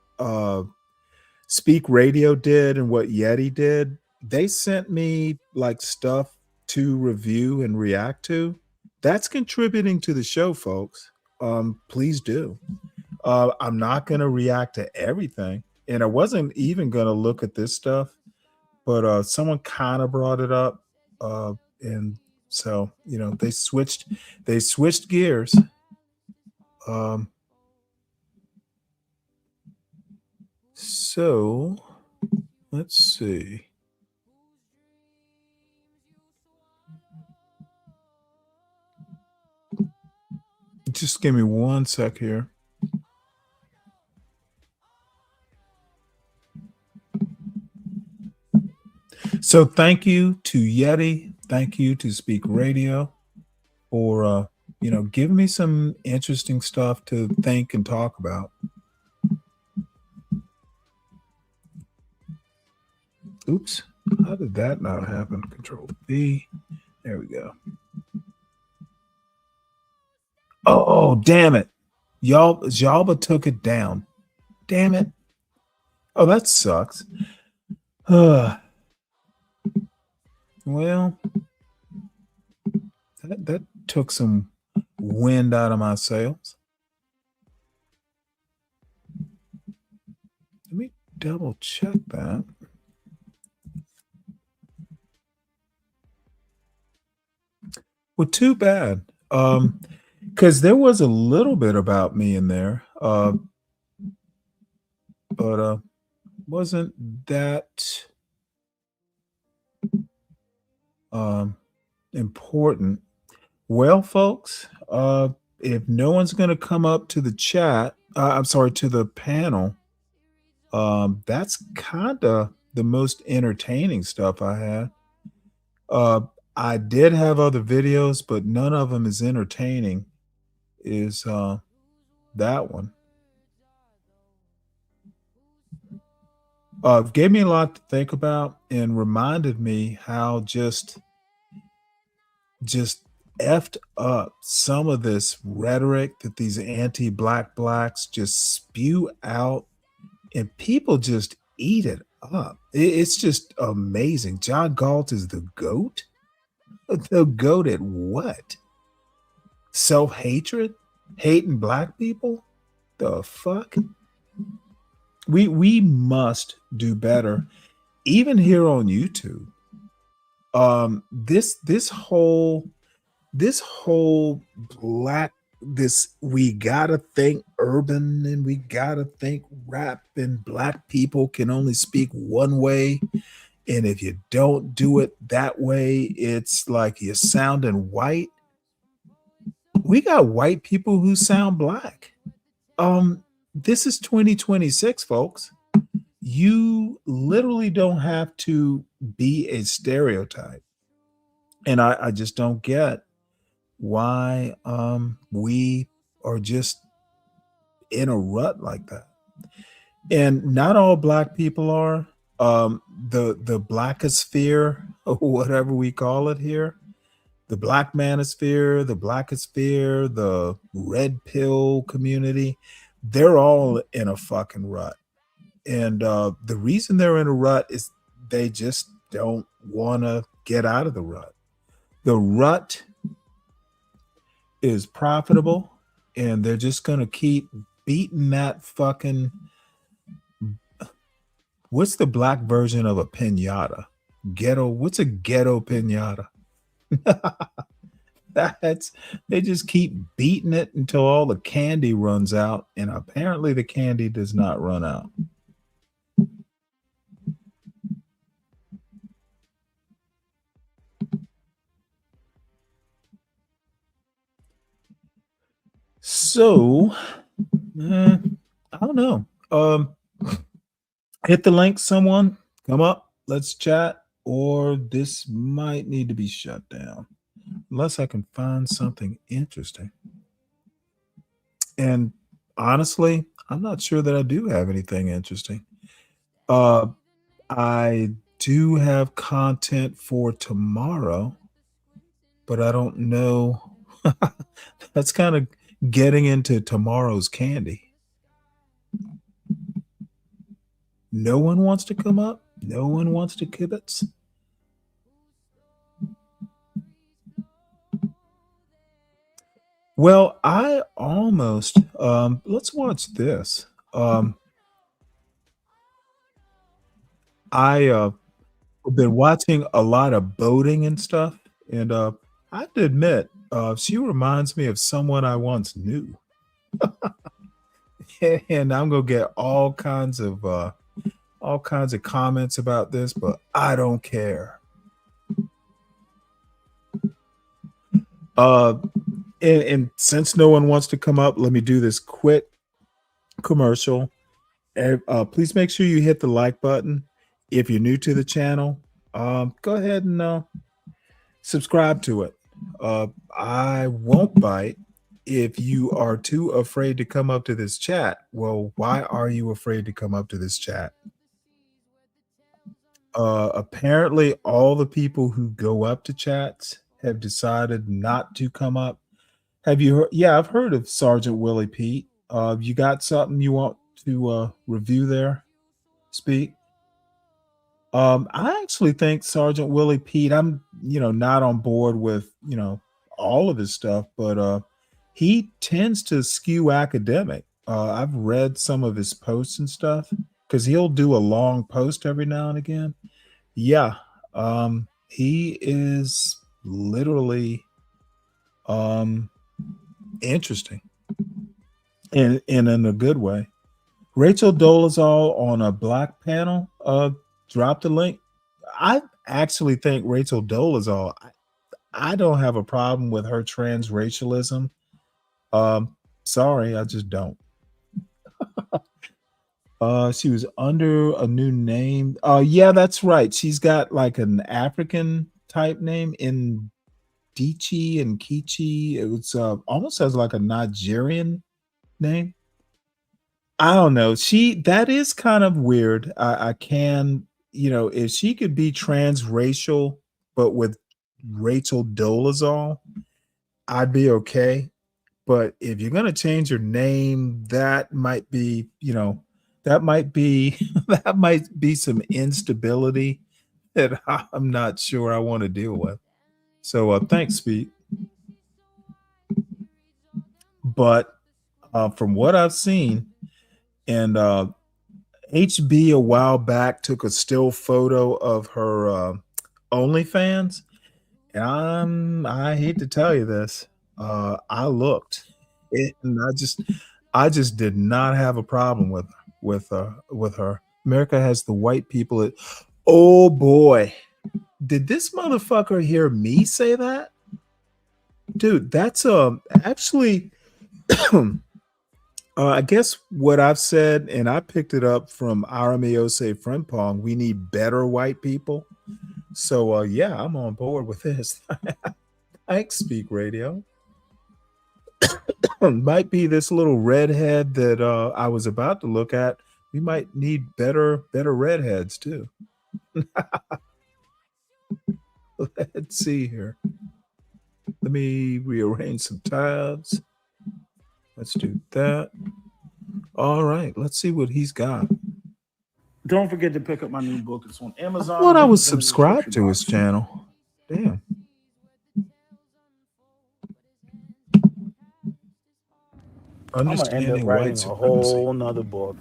Speak Radio did and what Yeti did. They sent me like stuff to review and react to. That's contributing to the show, folks. Please do. I'm not going to react to everything, and I wasn't even going to look at this stuff, but someone kind of brought it up, and so they switched gears. So let's see. Just give me 1 sec here. So thank you to Yeti. Thank you to Speak Radio for giving me some interesting stuff to think and talk about. Oops. How did that not happen? Control V. There we go. Oh, damn it. Jalba took it down. Damn it. Oh, that sucks. Well, that took some wind out of my sails. Let me double check that. Well, too bad. Because there was a little bit about me in there, but wasn't that important. Well, folks, if no one's going to come up to the chat, to the panel, that's kind of the most entertaining stuff I had. I did have other videos, but none of them is entertaining. Is that one? Gave me a lot to think about and reminded me how just effed up some of this rhetoric that these anti-black blacks just spew out, and people just eat it up. It's just amazing. John Galt is the GOAT. The GOAT at what? Self-hatred? Hating black people? The fuck? We must do better, even here on YouTube. This whole black, we gotta think urban and we gotta think rap, and black people can only speak one way, and if you don't do it that way, it's like you're sounding white. We got white people who sound black. This is 2026, folks. You literally don't have to be a stereotype. And I just don't get why we are just in a rut like that. And not all black people are. The blackosphere, or whatever we call it here, the black manosphere, the blackosphere, the red pill community, they're all in a fucking rut. And the reason they're in a rut is they just don't want to get out of the rut. The rut is profitable, and they're just going to keep beating that fucking... What's the black version of a piñata? Ghetto. What's a ghetto piñata? They just keep beating it until all the candy runs out, and apparently the candy does not run out. So, I don't know. Hit the link, someone. Come up. Let's chat. Or this might need to be shut down. Unless I can find something interesting. And honestly, I'm not sure that I do have anything interesting. I do have content for tomorrow, but I don't know. That's kind of getting into tomorrow's candy. No one wants to come up? No one wants to kibitz? Well, I almost let's watch this. I've been watching a lot of boating and stuff, and I have to admit, she reminds me of someone I once knew. And I'm gonna get all kinds of comments about this, but I don't care. And since no one wants to come up, let me do this quick commercial. Please make sure you hit the like button. If you're new to the channel, go ahead and subscribe to it. I won't bite. If you are too afraid to come up to this chat, well, why are you afraid to come up to this chat? Apparently, all the people who go up to chats have decided not to come up. Have you heard? Yeah, I've heard of Sergeant Willie Pete. You got something you want to review there? Speak. I actually think Sergeant Willie Pete, I'm, not on board with, all of his stuff, but he tends to skew academic. I've read some of his posts and stuff because he'll do a long post every now and again. Yeah, he is literally interesting and in a good way. Rachel Dolezal on a black panel dropped the link. I actually think Rachel Dolezal, I don't have a problem with her transracialism. Sorry, I just don't. She was under a new name. Yeah, that's right. She's got like an African type name in Dichi and Kichi. It was almost has like a Nigerian name. I don't know. That is kind of weird. I can, if she could be transracial, but with Rachel Dolezal, I'd be okay. But if you're going to change your name, that might be, that might be some instability that I'm not sure I want to deal with. So thanks, Pete. But from what I've seen, and HB a while back took a still photo of her OnlyFans, and I hate to tell you this, I looked, and I just did not have a problem with her. America has the white people. Oh boy, did this motherfucker hear me say that? Dude, that's actually I guess what I've said, and I picked it up from Aramiose Frimpong, we need better white people. So yeah, I'm on board with this. Thanks, Speak Radio. might be this little redhead that I was about to look at. We might need better redheads too. Let's see here. Let me rearrange some tabs. Let's do that. All right, let's see what he's got. Don't forget to pick up my new book. It's on Amazon. I thought I was subscribed to his channel. Damn. Understanding I'm gonna end up white writing a supremacy. whole nother book.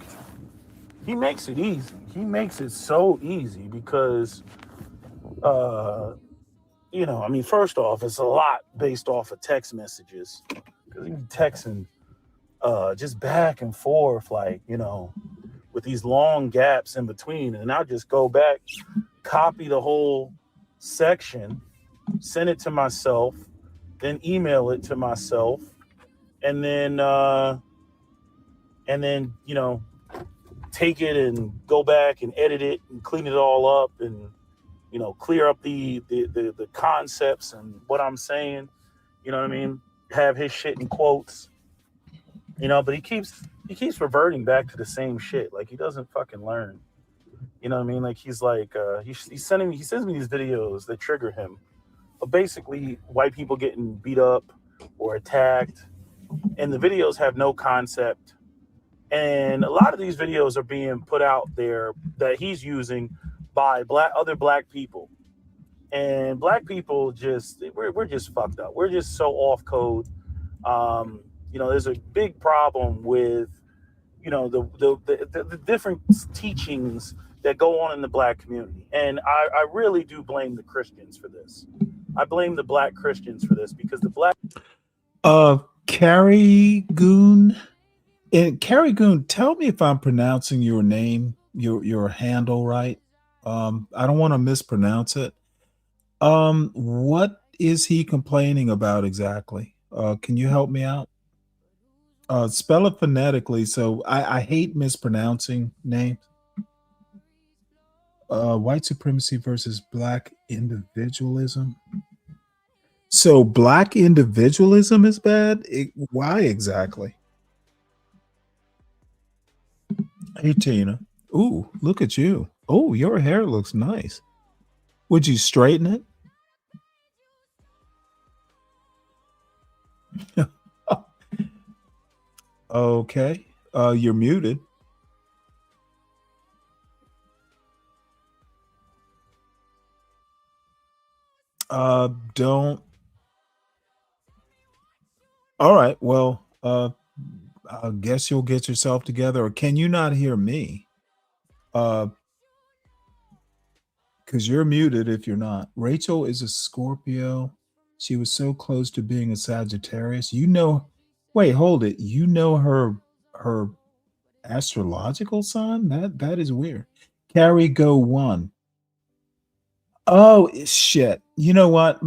He makes it easy. He makes it so easy because, I mean, first off, it's a lot based off of text messages because he be texting just back and forth, like, with these long gaps in between. And I'll just go back, copy the whole section, send it to myself, then email it to myself, and then take it and go back and edit it and clean it all up and clear up the concepts and what I'm saying. You know what I mean? Have his shit in quotes. But he keeps reverting back to the same shit. Like, he doesn't fucking learn. You know what I mean? Like, he's like he sends me these videos that trigger him. But basically, white people getting beat up or attacked, and the videos have no concept. And a lot of these videos are being put out there that he's using by other black people. And black people we're just fucked up. We're just so off code. There's a big problem with, the different teachings that go on in the black community. And I really do blame the Christians for this. I blame the black Christians for this because the black... Carrie Goon. And Carrie Goon, tell me if I'm pronouncing your name, your handle right. I don't want to mispronounce it. What is he complaining about exactly? Can you help me out? Spell it phonetically. So I hate mispronouncing names. White supremacy versus black individualism. So black individualism is bad? Why exactly? Hey, Tina. Ooh, look at you. Oh, your hair looks nice. Would you straighten it? Okay. You're muted. Don't. All right. Well, I guess you'll get yourself together. Or can you not hear me? Because you're muted if you're not. Rachel is a Scorpio. She was so close to being a Sagittarius. Wait, hold it. You know her astrological sign? That is weird. Carrie Go One. Oh shit. You know what?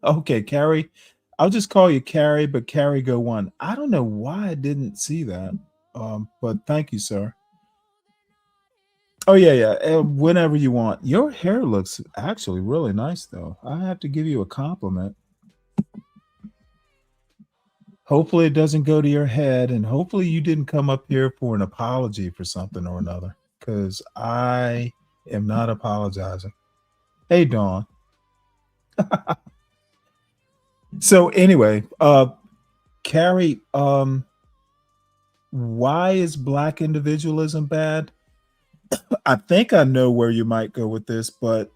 Okay, Carrie. I'll just call you Carrie, but Carrie Go One. I don't know why I didn't see that. But thank you, sir. Oh yeah. Whenever you want. Your hair looks actually really nice, though. I have to give you a compliment. Hopefully it doesn't go to your head, and hopefully you didn't come up here for an apology for something or another, because I am not apologizing. Hey, Dawn. So anyway, Carrie, why is black individualism bad? I think I know where you might go with this, but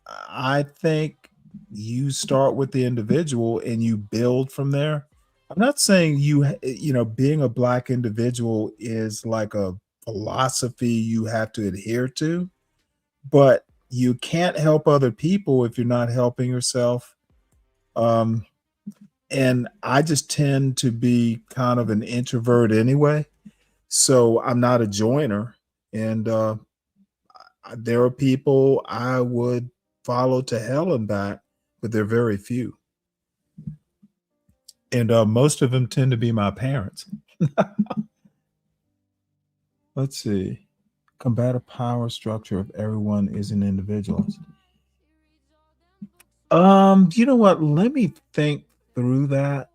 I think you start with the individual and you build from there. I'm not saying being a black individual is like a philosophy you have to adhere to, but you can't help other people if you're not helping yourself. And I just tend to be kind of an introvert anyway, so I'm not a joiner. And there are people I would follow to hell and back, but they're very few. And most of them tend to be my parents. Let's see. Combat a power structure if everyone is an individualist. You know what? Let me think through that.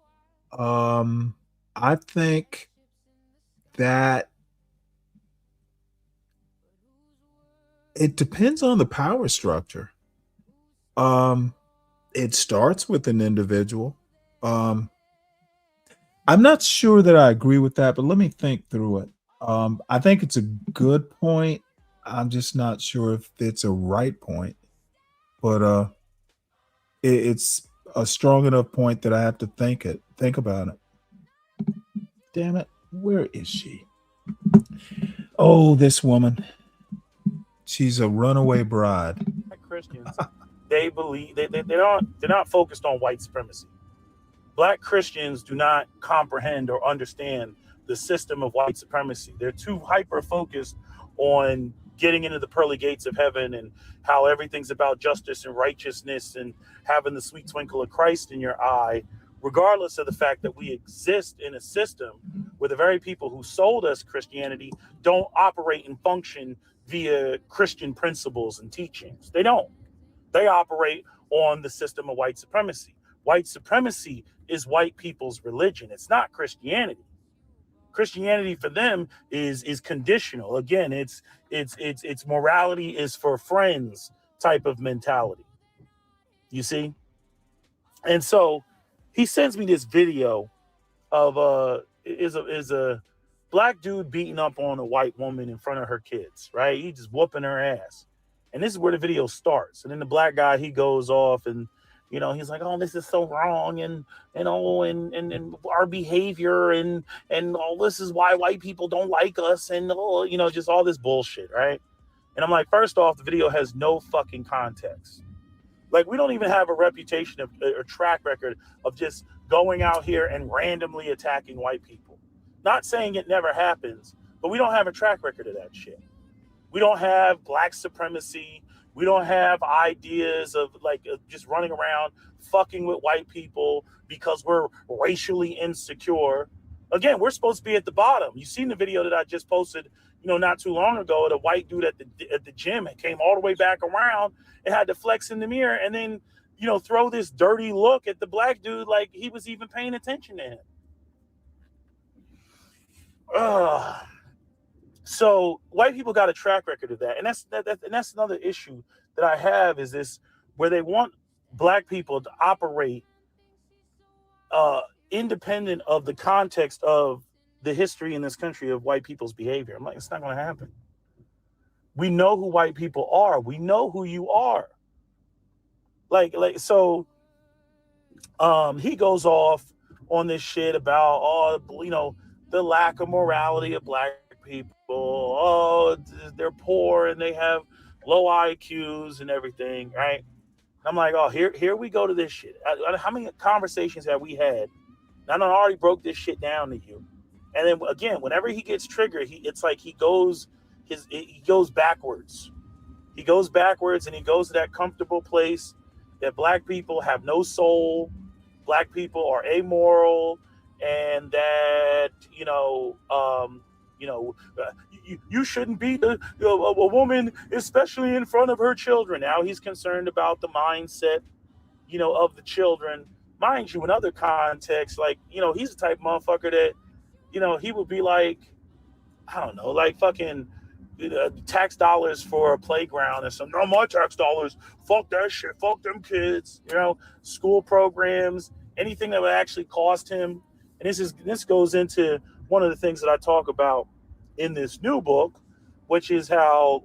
I think that it depends on the power structure. It starts with an individual. I'm not sure that I agree with that, but let me think through it. I think it's a good point. I'm just not sure if it's a right point, but it's a strong enough point that I have to think about it. Damn it, where is she? Oh, this woman. She's a runaway bride. Christians, they believe they're not focused on white supremacy. Black Christians do not comprehend or understand the system of white supremacy. They're too hyper focused on getting into the pearly gates of heaven and how everything's about justice and righteousness and having the sweet twinkle of Christ in your eye, regardless of the fact that we exist in a system where the very people who sold us Christianity don't operate and function via Christian principles and teachings. They don't. They operate on the system of white supremacy. White supremacy is white people's religion. It's not Christianity. Christianity for them is conditional. Again, it's morality is for friends type of mentality. You see? And so he sends me this video of a black dude beating up on a white woman in front of her kids, right? He just whooping her ass. And this is where the video starts. And then the black guy, he goes off and, you know, he's like, oh, this is so wrong. And our behavior and all this is why white people don't like us. And, you know, just all this bullshit, right? And I'm like, first off, the video has no fucking context. Like, we don't even have a reputation of or track record of just going out here and randomly attacking white people. Not saying it never happens, but we don't have a track record of that shit. We don't have black supremacy. We don't have ideas of just running around fucking with white people because we're racially insecure. Again, we're supposed to be at the bottom. You've seen the video that I just posted, you know, not too long ago. The white dude at the gym and came all the way back around and had to flex in the mirror and then, you know, throw this dirty look at the black dude like he was even paying attention to him. So white people got a track record of that, and that's another issue that I have is this where they want black people to operate independent of the context of the history in this country of white people's behavior. I'm like, it's not going to happen. We know who white people are. We know who you are. So he goes off on this shit about the lack of morality of black people. Oh, they're poor and they have low IQs and everything, right? I'm like, oh, here we go to this shit. How many conversations have we had? I already broke this shit down to you. And then again, whenever he gets triggered, it's like he goes backwards. He goes backwards and he goes to that comfortable place that black people have no soul, black people are amoral, and that you shouldn't beat a woman, especially in front of her children. Now he's concerned about the mindset, of the children. Mind you, in other contexts, he's the type of motherfucker that, he would be like, I don't know, like fucking tax dollars for a playground and some, no, my tax dollars, fuck that shit, fuck them kids, school programs, anything that would actually cost him. And this goes into one of the things that I talk about in this new book, which is how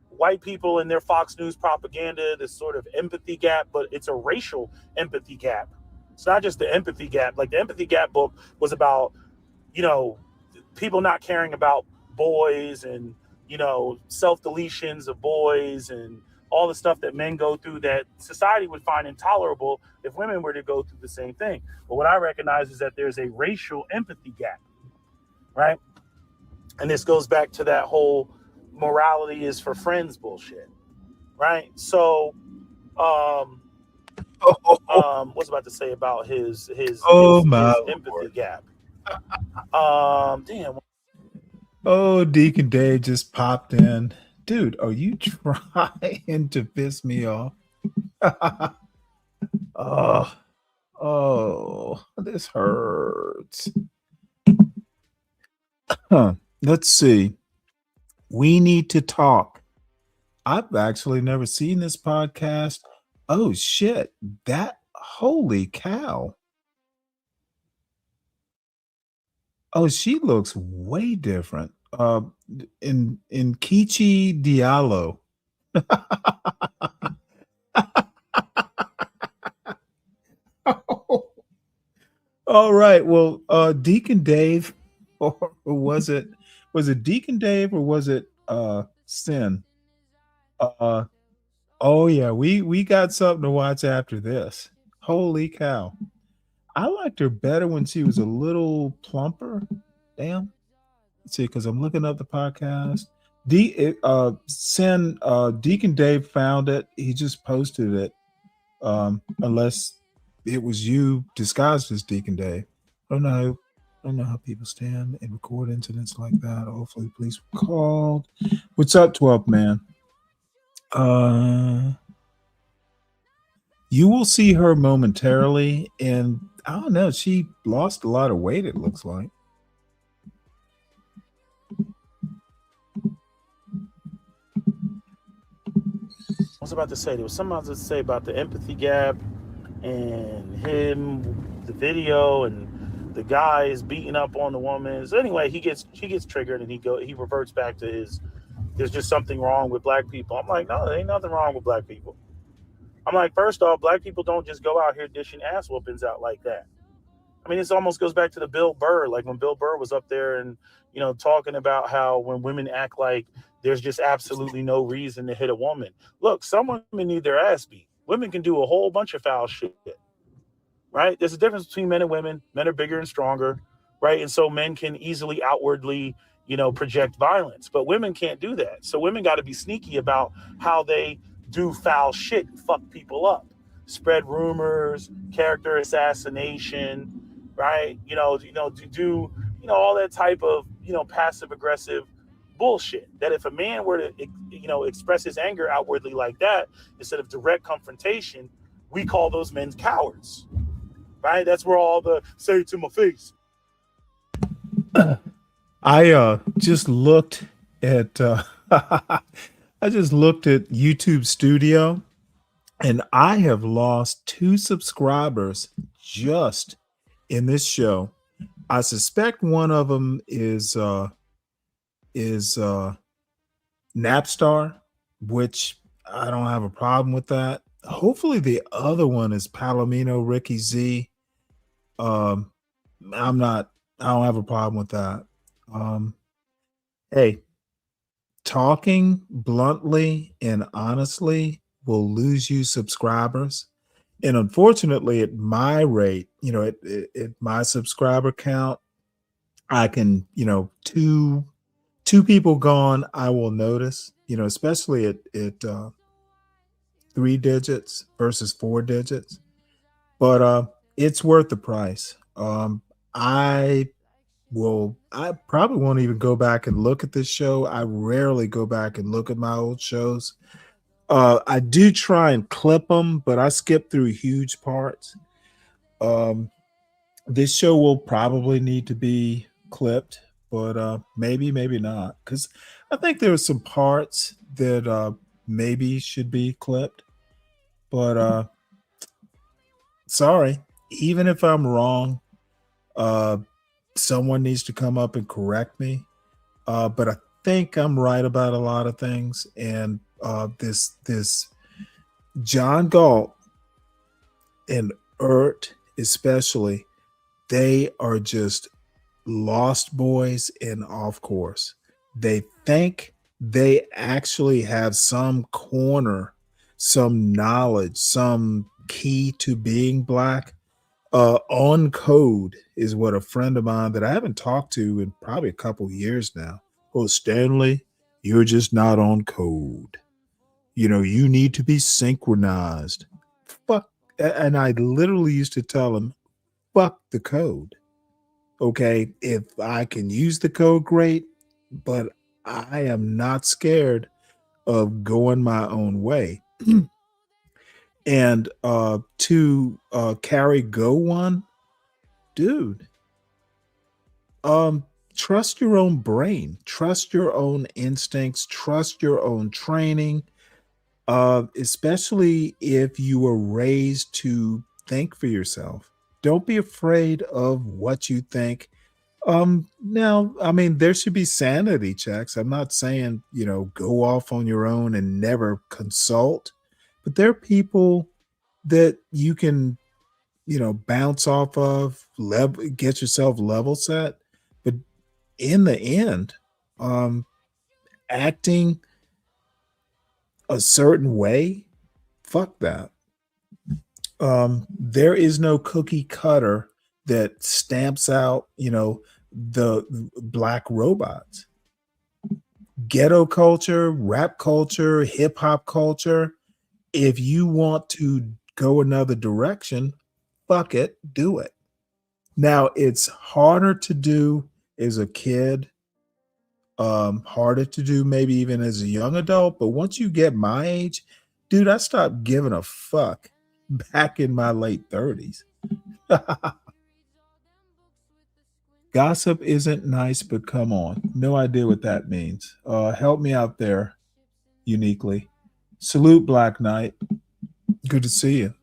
white people and their Fox News propaganda, this sort of empathy gap, but it's a racial empathy gap. It's not just the empathy gap. Like the empathy gap book was about, people not caring about boys and, self-deletions of boys and all the stuff that men go through that society would find intolerable if women were to go through the same thing. But what I recognize is that there's a racial empathy gap, right? And this goes back to that whole morality is for friends bullshit, right? So, what's about to say about his empathy gap? Damn. Oh, Deacon Dave just popped in. Dude, are you trying to piss me off? Oh, this hurts. Let's see. We need to talk. I've actually never seen this podcast. Oh shit. Holy cow. Oh, she looks way different. In Kichi Diallo. All right. Well, Deacon Dave, or was it Deacon Dave or was it Sin? Oh yeah, we got something to watch after this. Holy cow. I liked her better when she was a little plumper. Damn. Let's see, because I'm looking up the podcast. Deacon Dave found it. He just posted it. Unless it was you disguised as Deacon Dave. I don't know how people stand and record incidents like that. Hopefully the police were called. What's up, 12th man? You will see her momentarily, and I don't know, she lost a lot of weight, it looks like. I was about to say, there was something I was to say about the empathy gap and him, the video, and the guy is beating up on the woman. So anyway, she gets triggered and he reverts back to his, there's just something wrong with black people. I'm like, no, there ain't nothing wrong with black people. I'm like, first off, black people don't just go out here dishing ass whoopings out like that. I mean, this almost goes back to the Bill Burr, like when Bill Burr was up there and, talking about how when women act like there's just absolutely no reason to hit a woman. Look, some women need their ass beat. Women can do a whole bunch of foul shit, right? There's a difference between men and women. Men are bigger and stronger, right? And so men can easily outwardly, project violence, but women can't do that. So women got to be sneaky about how they do foul shit and fuck people up, spread rumors, character assassination, right? To do, all that type of, passive aggressive bullshit. That if a man were to, express his anger outwardly like that, instead of direct confrontation, we call those men cowards, right? That's where all the say it to my face. I just looked at YouTube Studio, and I have lost 2 subscribers just in this show. I suspect one of them is Napstar, which I don't have a problem with that. Hopefully the other one is Palomino Ricky Z. I don't have a problem with that. Hey, talking bluntly and honestly will lose you subscribers. And unfortunately, at my rate, at my subscriber count, I can, two people gone, I will notice, especially at 3 digits versus 4 digits. But it's worth the price. I probably won't even go back and look at this show. I rarely go back and look at my old shows. I do try and clip them, but I skip through huge parts. This show will probably need to be clipped, but maybe not, because I think there are some parts that maybe should be clipped. But sorry, even if I'm wrong, someone needs to come up and correct me. But I think I'm right about a lot of things, and this John Galt and especially, they are just lost boys and off course. They think they actually have some corner, some knowledge, some key to being black. On code is what a friend of mine that I haven't talked to in probably a couple years now. Oh, Stanley, you're just not on code. You need to be synchronized. Fuck. And I literally used to tell him, fuck the code. Okay, if I can use the code, great, but I am not scared of going my own way. And to carry go one, dude, trust your own brain, trust your own instincts, trust your own training, especially if you were raised to think for yourself. Don't be afraid of what you think. Now, I mean, there should be sanity checks. I'm not saying, go off on your own and never consult, but there are people that you can, bounce off of, get yourself level set. But in the end, acting a certain way, fuck that. There is no cookie cutter that stamps out, the black robots. Ghetto culture, rap culture, hip hop culture. If you want to go another direction, fuck it, do it. Now, it's harder to do as a kid, harder to do maybe even as a young adult, but once you get my age, dude, I stopped giving a fuck back in my late 30s. Gossip isn't nice, but come on. No idea what that means. Help me out there, uniquely. Salute, Black Knight. Good to see you.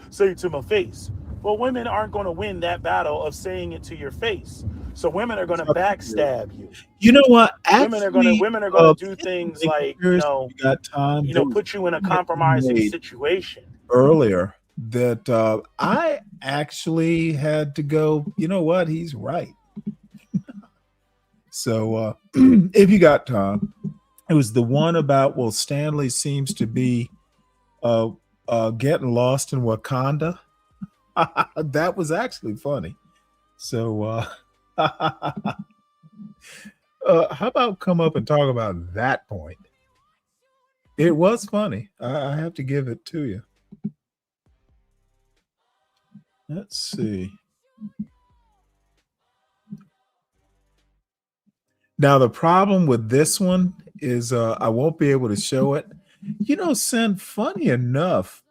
Say it to my face. Well, women aren't going to win that battle of saying it to your face. So women are going to backstab you. You know what? Actually, women are going to do things like, got time, put you in a compromising situation. Earlier that I actually had to go, you know what? He's right. So if you got time, it was the one about, well, Stanley seems to be getting lost in Wakanda. That was actually funny. So how about come up and talk about that point? It was funny. I have to give it to you. Let's see. Now, the problem with this one is I won't be able to show it. Sin, funny enough,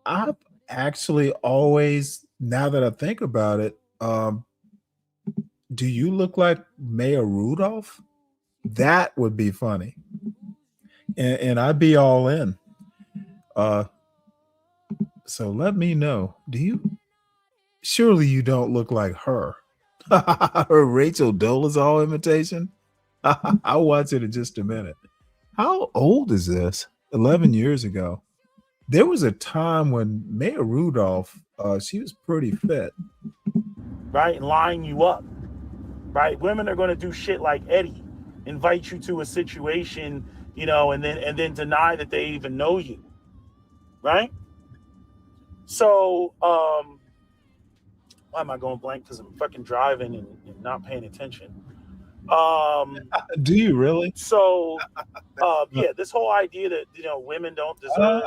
I've actually always, now that I think about it, do you look like Maya Rudolph? That would be funny. And I'd be all in. So let me know. Surely you don't look like her. Her Rachel Dolezal imitation? I'll watch it in just a minute. How old is this? 11 years ago. There was a time when Maya Rudolph, she was pretty fit. Right? And line you up. Right? Women are going to do shit like Eddie. Invite you to a situation, and then deny that they even know you. Right? So, why am I going blank? Because I'm fucking driving and not paying attention. Do you really? So, yeah, this whole idea that women don't deserve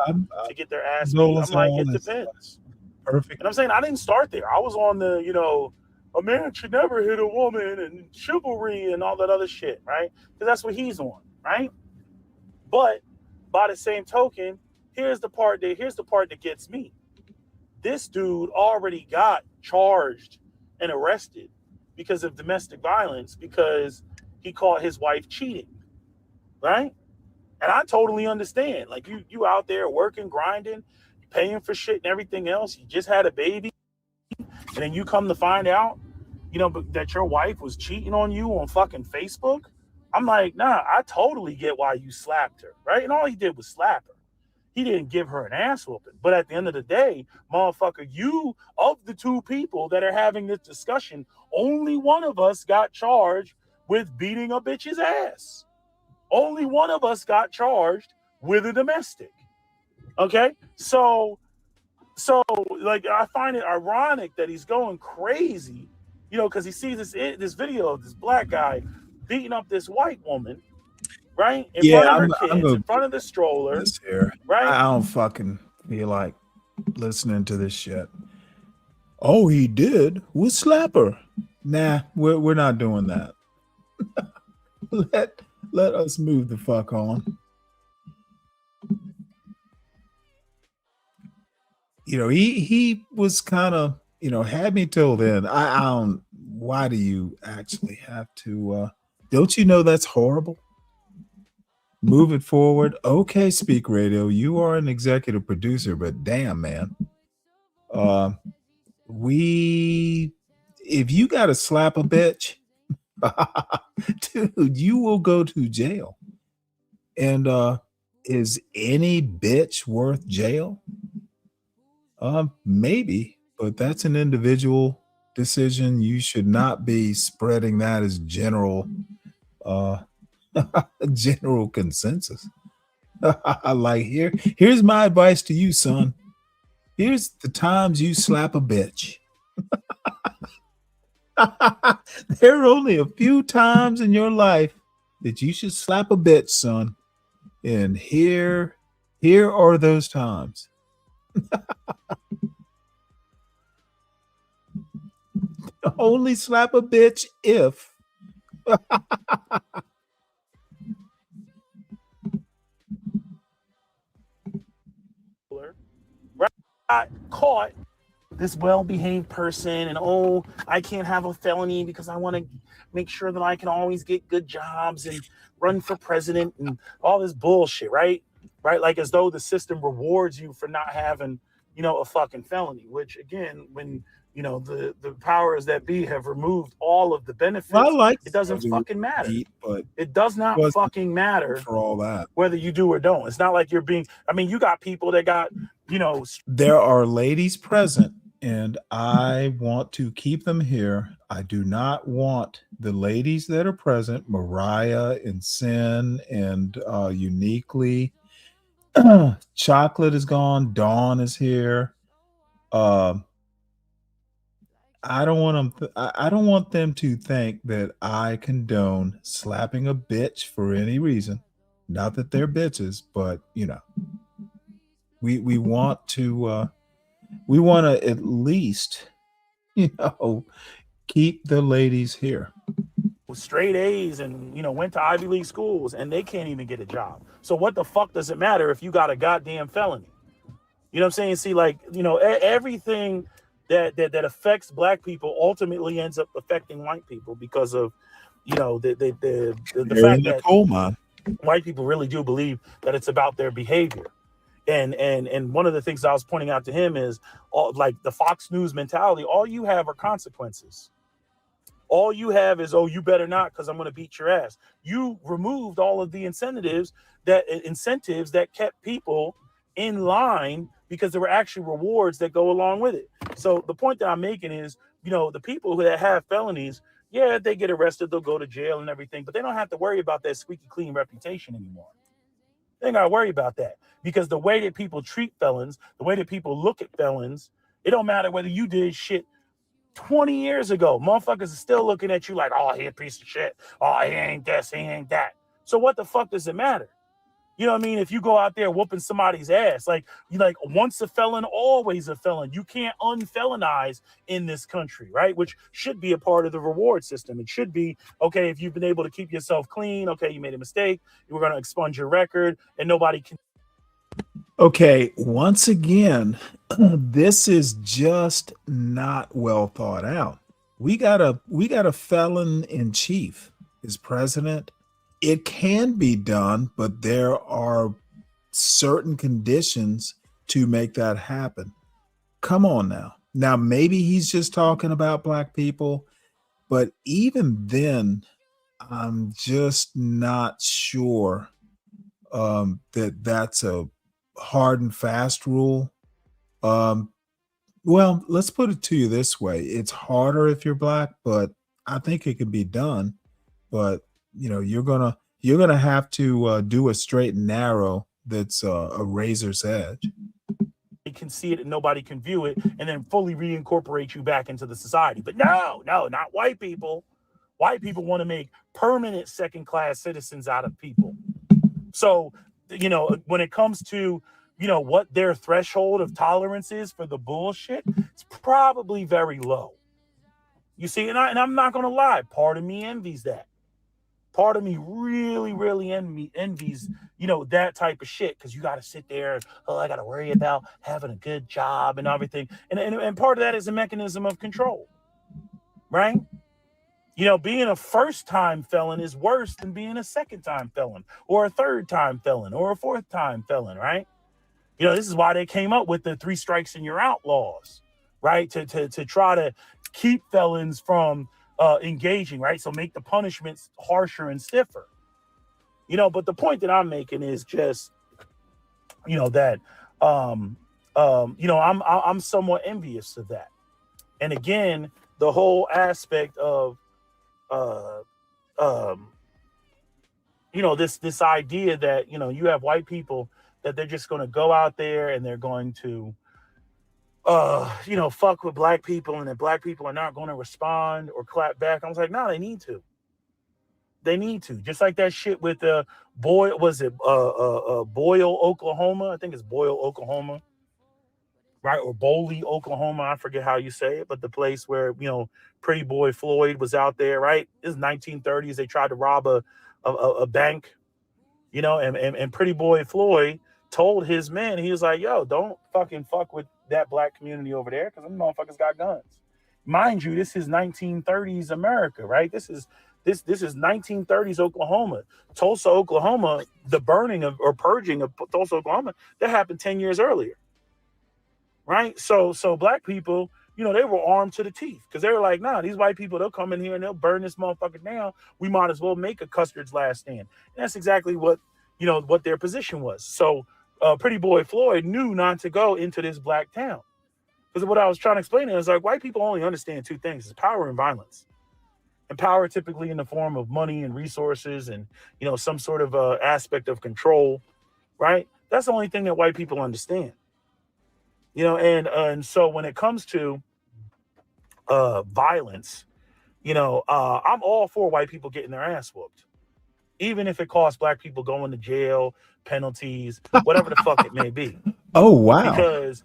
to get their ass beat. I'm like, it depends. Perfect. And I'm saying I didn't start there. I was on the, a man should never hit a woman and chivalry and all that other shit, right? Because that's what he's on, right? But by the same token, here's the part that gets me. This dude already got charged and arrested because of domestic violence because he caught his wife cheating, right? And I totally understand. Like you out there working, grinding, paying for shit and everything else. You just had a baby, and then you come to find out, that your wife was cheating on you on fucking Facebook. I'm like, nah, I totally get why you slapped her, right? And all he did was slap her. He didn't give her an ass whooping. But at the end of the day, motherfucker, you, of the two people that are having this discussion, only one of us got charged with beating a bitch's ass. Only one of us got charged with a domestic. Okay? So like, I find it ironic that he's going crazy, because he sees this video of this black guy beating up this white woman, right? In front of her kids, in front of the stroller. Right? I don't fucking feel like listening to this shit. Oh, he did? We'll slap her. Nah, we're not doing that. Let us move the fuck on. he was kind of, had me till then. I don't. Why do you actually have to? Don't you know that's horrible? Move it forward. Okay, Speak Radio, you are an executive producer, but damn, man. If you got to slap a bitch, dude, you will go to jail. And is any bitch worth jail? Maybe, but that's an individual decision. You should not be spreading that as general general consensus. Like, here's my advice to you, son. Here's the times you slap a bitch. There are only a few times in your life that you should slap a bitch, son. And here are those times. Only slap a bitch if got caught, this well-behaved person, and I can't have a felony because I want to make sure that I can always get good jobs and run for president and all this bullshit, right? Like as though the system rewards you for not having, a fucking felony, which again, when the powers that be have removed all of the benefits, it doesn't fucking matter. But it does not fucking matter for all that, whether you do or don't. It's not like you're being, you got people that got, there are ladies present, and I want to keep them here. I do not want the ladies that are present, Mariah and Sin and Uniquely. Chocolate is gone. Dawn is here. I don't want them. I don't want them to think that I condone slapping a bitch for any reason. Not that they're bitches, but we want to at least keep the ladies here. Straight A's and went to Ivy League schools, and they can't even get a job. So what the fuck does it matter if you got a goddamn felony? You know what I'm saying? See, like, everything that affects black people ultimately ends up affecting white people because of the fact that coal mine. White people really do believe that it's about their behavior. And one of the things I was pointing out to him is like the Fox News mentality. All you have are consequences. All you have is, you better not, because I'm going to beat your ass. You removed all of the incentives that kept people in line because there were actually rewards that go along with it. So the point that I'm making is, the people that have felonies, yeah, they get arrested, they'll go to jail and everything, but they don't have to worry about that squeaky clean reputation anymore. They ain't got to worry about that because the way that people treat felons, the way that people look at felons, it don't matter whether you did shit 20 years ago. Motherfuckers are still looking at you like, he a piece of shit. He ain't this, he ain't that. So what the fuck does it matter? You know what I mean? If you go out there whooping somebody's ass, once a felon, always a felon. You can't unfelonize in this country, right? Which should be a part of the reward system. It should be, okay, if you've been able to keep yourself clean, okay, you made a mistake, we're going to expunge your record, and nobody can. Okay, once again, this is just not well thought out. We got a felon in chief as president. It can be done, but there are certain conditions to make that happen. Come on now. Now, maybe he's just talking about black people, but even then, I'm just not sure that that's a hard and fast rule. Well, let's put it to you this way. It's harder if you're black, but I think it can be done. But you're gonna have to do a straight and narrow that's a razor's edge. They can see it and nobody can view it, and then fully reincorporate you back into the society. But no, not white people. White people want to make permanent second-class citizens out of people. So, when it comes to, what their threshold of tolerance is for the bullshit, it's probably very low. You see, and I'm not going to lie. Part of me envies that. Part of me really envies, you know, that type of shit, because you got to sit there and, oh, I got to worry about having a good job and everything. And part of that is a mechanism of control, right? You know, being a first-time felon is worse than being a second-time felon or a third-time felon or a fourth-time felon, right? You know, this is why they came up with the 3 strikes and you're out laws, right? To try to keep felons from engaging, right? So make the punishments harsher and stiffer. You know, but the point that I'm making is just, you know, that you know, I'm somewhat envious of that. And again, the whole aspect of you know, this idea that, you know, you have white people that they're just going to go out there and they're going to you know, fuck with black people, and that black people are not going to respond or clap back. I was like, no, they need to. They need to. Just like that shit with Boyle, Oklahoma? I think it's Boyle, Oklahoma. Right? Or Boley, Oklahoma. I forget how you say it, but the place where, you know, Pretty Boy Floyd was out there, right? This is 1930s. They tried to rob a bank, you know, and Pretty Boy Floyd told his men, he was like, yo, don't fucking fuck with that black community over there, because them motherfuckers got guns. Mind you, this is 1930s America, right? This is 1930s Oklahoma. Tulsa, Oklahoma, the burning of or purging of Tulsa, Oklahoma, that happened 10 years earlier. Right? So black people, you know, they were armed to the teeth, because they were like, nah, these white people, they'll come in here and they'll burn this motherfucker down. We might as well make a Custer's last stand. And that's exactly what, you know, what their position was. So Pretty Boy Floyd knew not to go into this black town. Because what I was trying to explain is like, white people only understand 2 things: is power and violence. And power typically in the form of money and resources and, you know, some sort of aspect of control, right? That's the only thing that white people understand. You know, and so when it comes to violence, you know, I'm all for white people getting their ass whooped, even if it costs black people going to jail, penalties, whatever the fuck it may be. Oh, wow. Because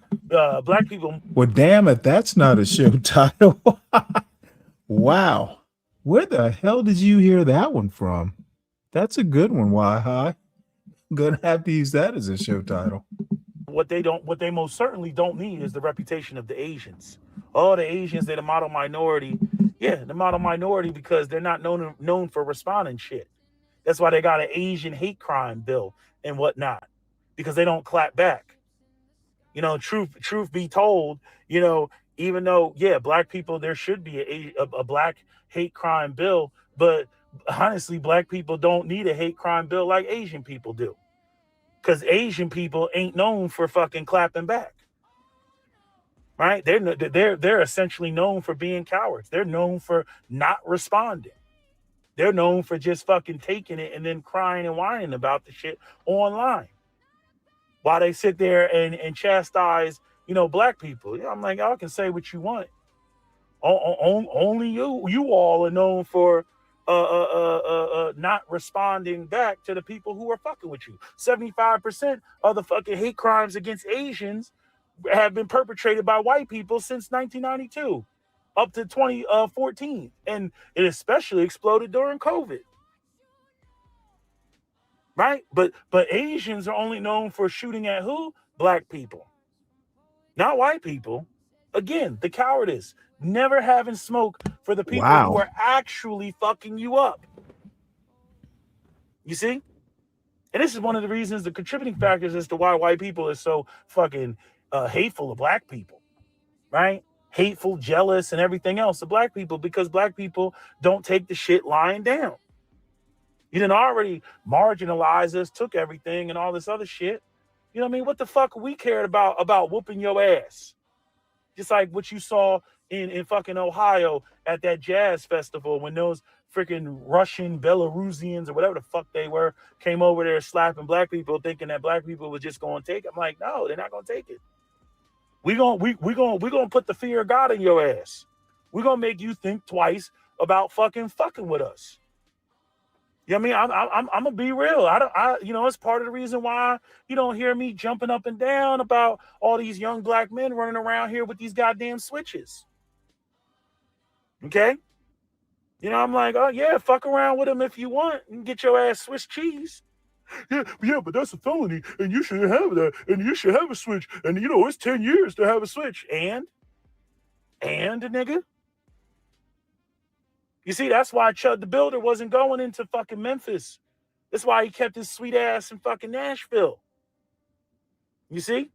black people. Well, damn it, that's not a show title. Wow. Where the hell did you hear that one from? That's a good one, Why High. I'm gonna have to use that as a show title. What they most certainly don't need is the reputation of the Asians. Oh, the Asians, they're the model minority. Yeah, the model minority, because they're not known for responding shit. That's why they got an Asian hate crime bill and whatnot, because they don't clap back. You know, truth be told, you know, even though, yeah, black people, there should be a black hate crime bill, but honestly, black people don't need a hate crime bill like Asian people do. Because Asian people ain't known for fucking clapping back, right? They're essentially known for being cowards. They're known for not responding. They're known for just fucking taking it and then crying and whining about the shit online, while they sit there and chastise, you know, black people. Yeah, I'm like, y'all can say what you want. Only you all are known for not responding back to the people who are fucking with you. 75% of the fucking hate crimes against Asians have been perpetrated by white people since 1992 up to 2014, and it especially exploded during COVID. Right? But Asians are only known for shooting at who? Black people, not white people. Again, the cowardice. Never having smoke for the people who are actually fucking you up. You see? And this is one of the reasons, the contributing factors as to why white people are so fucking hateful of black people, right? Hateful, jealous, and everything else of black people, because black people don't take the shit lying down. You didn't already marginalize us, took everything and all this other shit. You know what I mean? What the fuck we cared about whooping your ass? Just like what you saw in fucking Ohio at that jazz festival, when those freaking Russian Belarusians or whatever the fuck they were came over there slapping black people, thinking that black people were just going to take it. I'm like, no, they're not going to take it. We're gonna put the fear of God in your ass. We're gonna make you think twice about fucking with us. You know what I mean? I'm gonna be real. You know, it's part of the reason why you don't hear me jumping up and down about all these young black men running around here with these goddamn switches. Okay? You know, I'm like, oh yeah, fuck around with them if you want and get your ass Swiss cheese. Yeah, but that's a felony, and you shouldn't have that, and you should have a switch, and you know it's 10 years to have a switch, and nigga. You see, that's why Chud the Builder wasn't going into fucking Memphis. That's why he kept his sweet ass in fucking Nashville. You see?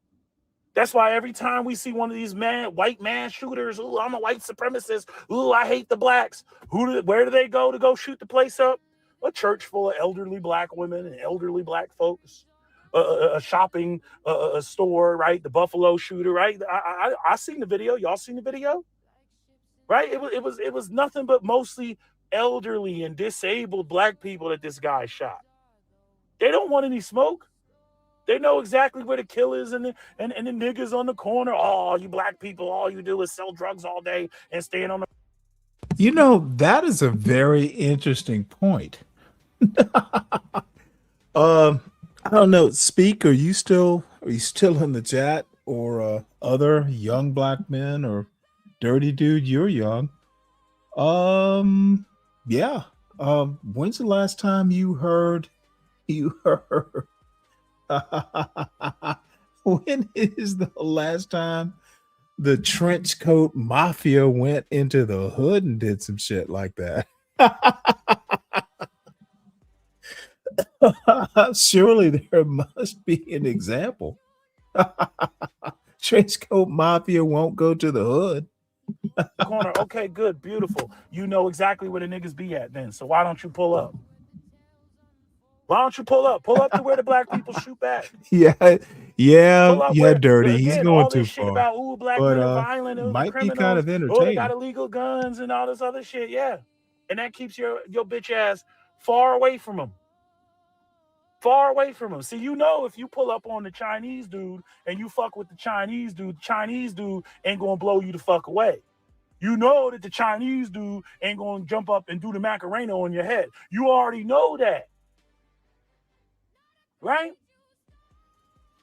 That's why every time we see one of these white man shooters, ooh, I'm a white supremacist, ooh, I hate the blacks. Where do they go to go shoot the place up? A church full of elderly black women and elderly black folks. A shopping a store, right? The Buffalo shooter, right? I seen the video. Y'all seen the video? Right? It was nothing but mostly elderly and disabled black people that this guy shot. They don't want any smoke. They know exactly where the kill is and the niggas on the corner. Oh, you black people, all you do is sell drugs all day and stand on the... You know, that is a very interesting point. I don't know. Speak, are you still in the chat, or other young black men, or Dirty Dude, you're young. Yeah. When's the last time you heard when is the last time the trench coat mafia went into the hood and did some shit like that? Surely there must be an example. Trench coat mafia won't go to the hood. corner. Okay, good, beautiful. You know exactly where the niggas be at then. So why don't you pull up? Why don't you pull up? Pull up to where the black people shoot back. Yeah, Dirty. Again, He's going all too this shit far. about black But, men are violent, might be criminals, kind of they entertaining. got illegal guns and all this other shit. Yeah, and that keeps your bitch ass far away from them. Far away from them. See, you know, if you pull up on the Chinese dude and you fuck with the Chinese dude ain't gonna blow you the fuck away. You know that the Chinese dude ain't gonna jump up and do the Macarena on your head. You already know that. Right?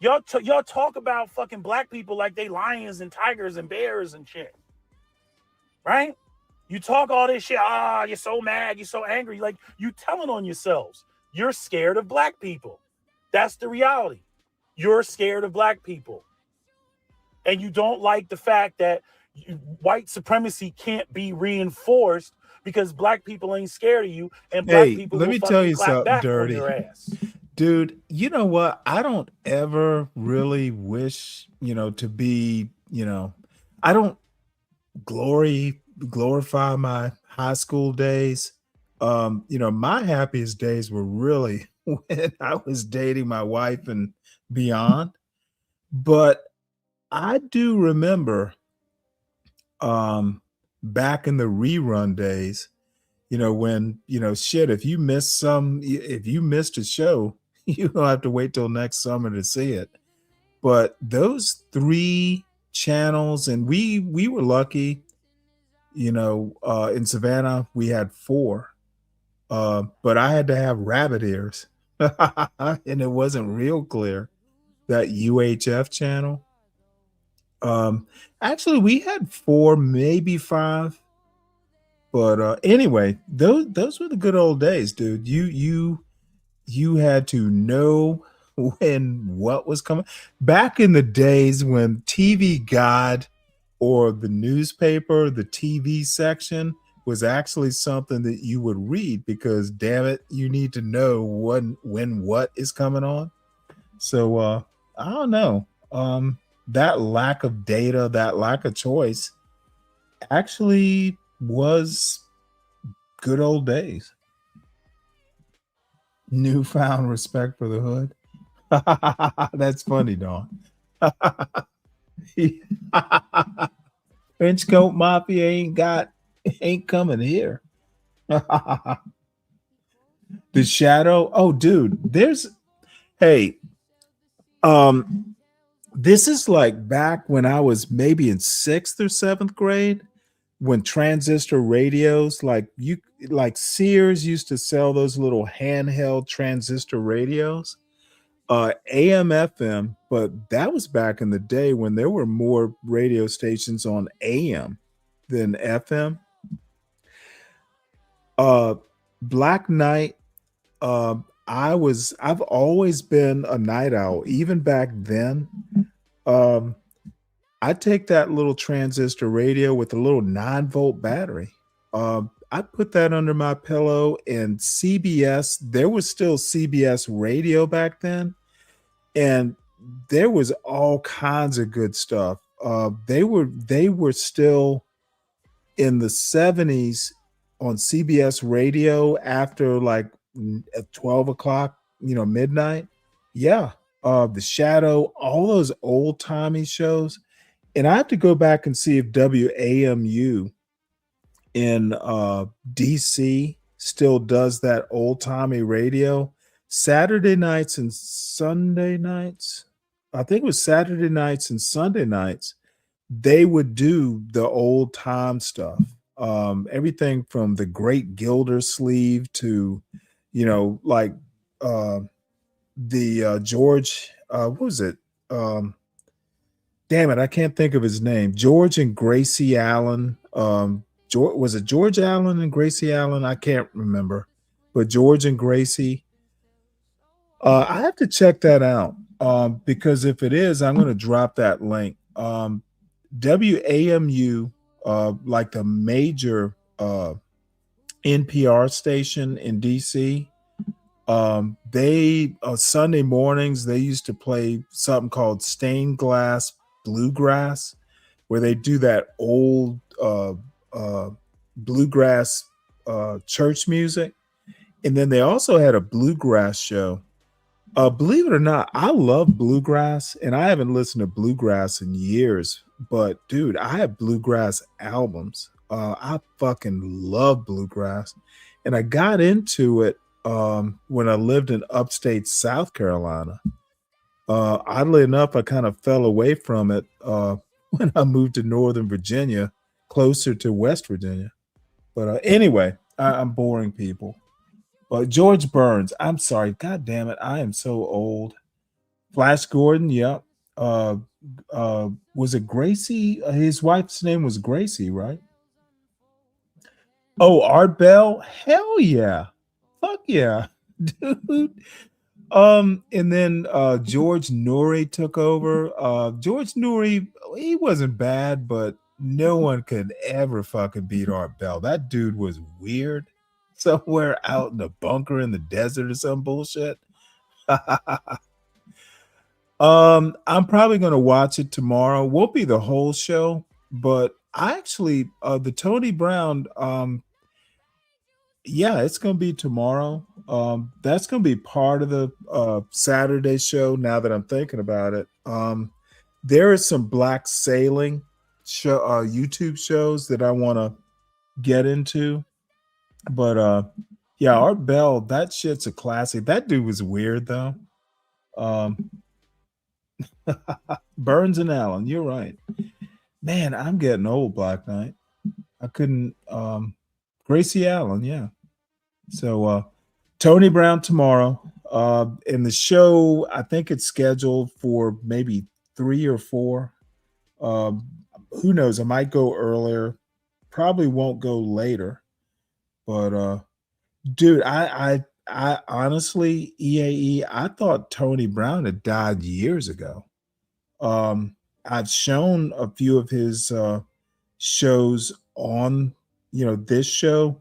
Y'all talk about fucking black people like they lions and tigers and bears and shit. Right? You talk all this shit. You're so mad. You're so angry. Like, you telling on yourselves. You're scared of black people. That's the reality. You're scared of black people. And you don't like the fact that white supremacy can't be reinforced because black people ain't scared of you, and black people let will me tell you clap something, back Dirty. on your ass. Dude, you know what? I don't ever really wish, to be, I don't glorify my high school days. My happiest days were really when I was dating my wife and beyond. But I do remember back in the rerun days, when, shit, if you missed a show, you don't have to wait till next summer to see it. But those 3 channels, and we were lucky, in Savannah, we had 4. But I had to have rabbit ears and it wasn't real clear, that UHF channel. Actually, we had 4, maybe 5. But anyway, those were the good old days, dude. You had to know when what was coming. Back in the days when TV Guide or the newspaper, the TV section was actually something that you would read, because damn it, you need to know when what is coming on. So I don't know. That lack of data, that lack of choice actually was good old days. Newfound respect for the hood. That's funny, Dawn. Trench coat mafia ain't coming here. The shadow. Oh, dude, this is like back when I was maybe in 6th or 7th grade, when transistor radios, like Sears used to sell those little handheld transistor radios, AM, FM, but that was back in the day when there were more radio stations on AM than FM. Black Knight. I've always been a night owl, even back then. I take that little transistor radio with a little 9-volt battery. I put that under my pillow, and CBS, there was still CBS radio back then, and there was all kinds of good stuff. They were still in the 70s on CBS radio after like at 12 o'clock, midnight. Yeah. The Shadow, all those old timey shows. And I have to go back and see if WAMU in DC still does that old timey radio. Saturday nights and Sunday nights. I think it was Saturday nights and Sunday nights. They would do the old time stuff. Everything from the Great Gildersleeve to, like the George, what was it? Damn it, I can't think of his name. George and Gracie Allen. Was it George Allen and Gracie Allen? I can't remember. But George and Gracie. I have to check that out because if it is, I'm going to drop that link. WAMU, like the major NPR station in DC, they Sunday mornings they used to play something called Stained Glass Bluegrass, where they do that old bluegrass church music, and then they also had a bluegrass show. Believe it or not, I love bluegrass, and I haven't listened to bluegrass in years. But dude, I have bluegrass albums. I fucking love bluegrass, and I got into it when I lived in upstate South Carolina. Oddly enough, I kind of fell away from it when I moved to Northern Virginia, closer to West Virginia. But anyway, I'm boring people. George Burns, I'm sorry. God damn it. I am so old. Flash Gordon, yep. Was it Gracie? His wife's name was Gracie, right? Oh, Art Bell? Hell yeah. Fuck yeah. Dude. And then George Noory took over. George Noory, he wasn't bad, but no one could ever fucking beat Art Bell. That dude was weird. Somewhere out in a bunker in the desert or some bullshit. I'm probably going to watch it tomorrow. Won't be the whole show, but I actually the Tony Brown. Yeah, it's going to be tomorrow. That's going to be part of the Saturday show. Now that I'm thinking about it, there is some black sailing show YouTube shows that I want to get into. But yeah, Art Bell, that shit's a classic. That dude was weird though. Burns and Allen, you're right. Man, I'm getting old, Black Knight. I couldn't Gracie Allen, yeah. So Tony Brown tomorrow. In the show, I think it's scheduled for maybe 3 or 4. Who knows? I might go earlier. Probably won't go later. But dude, I honestly, EAE, I thought Tony Brown had died years ago. I've shown a few of his shows on, this show,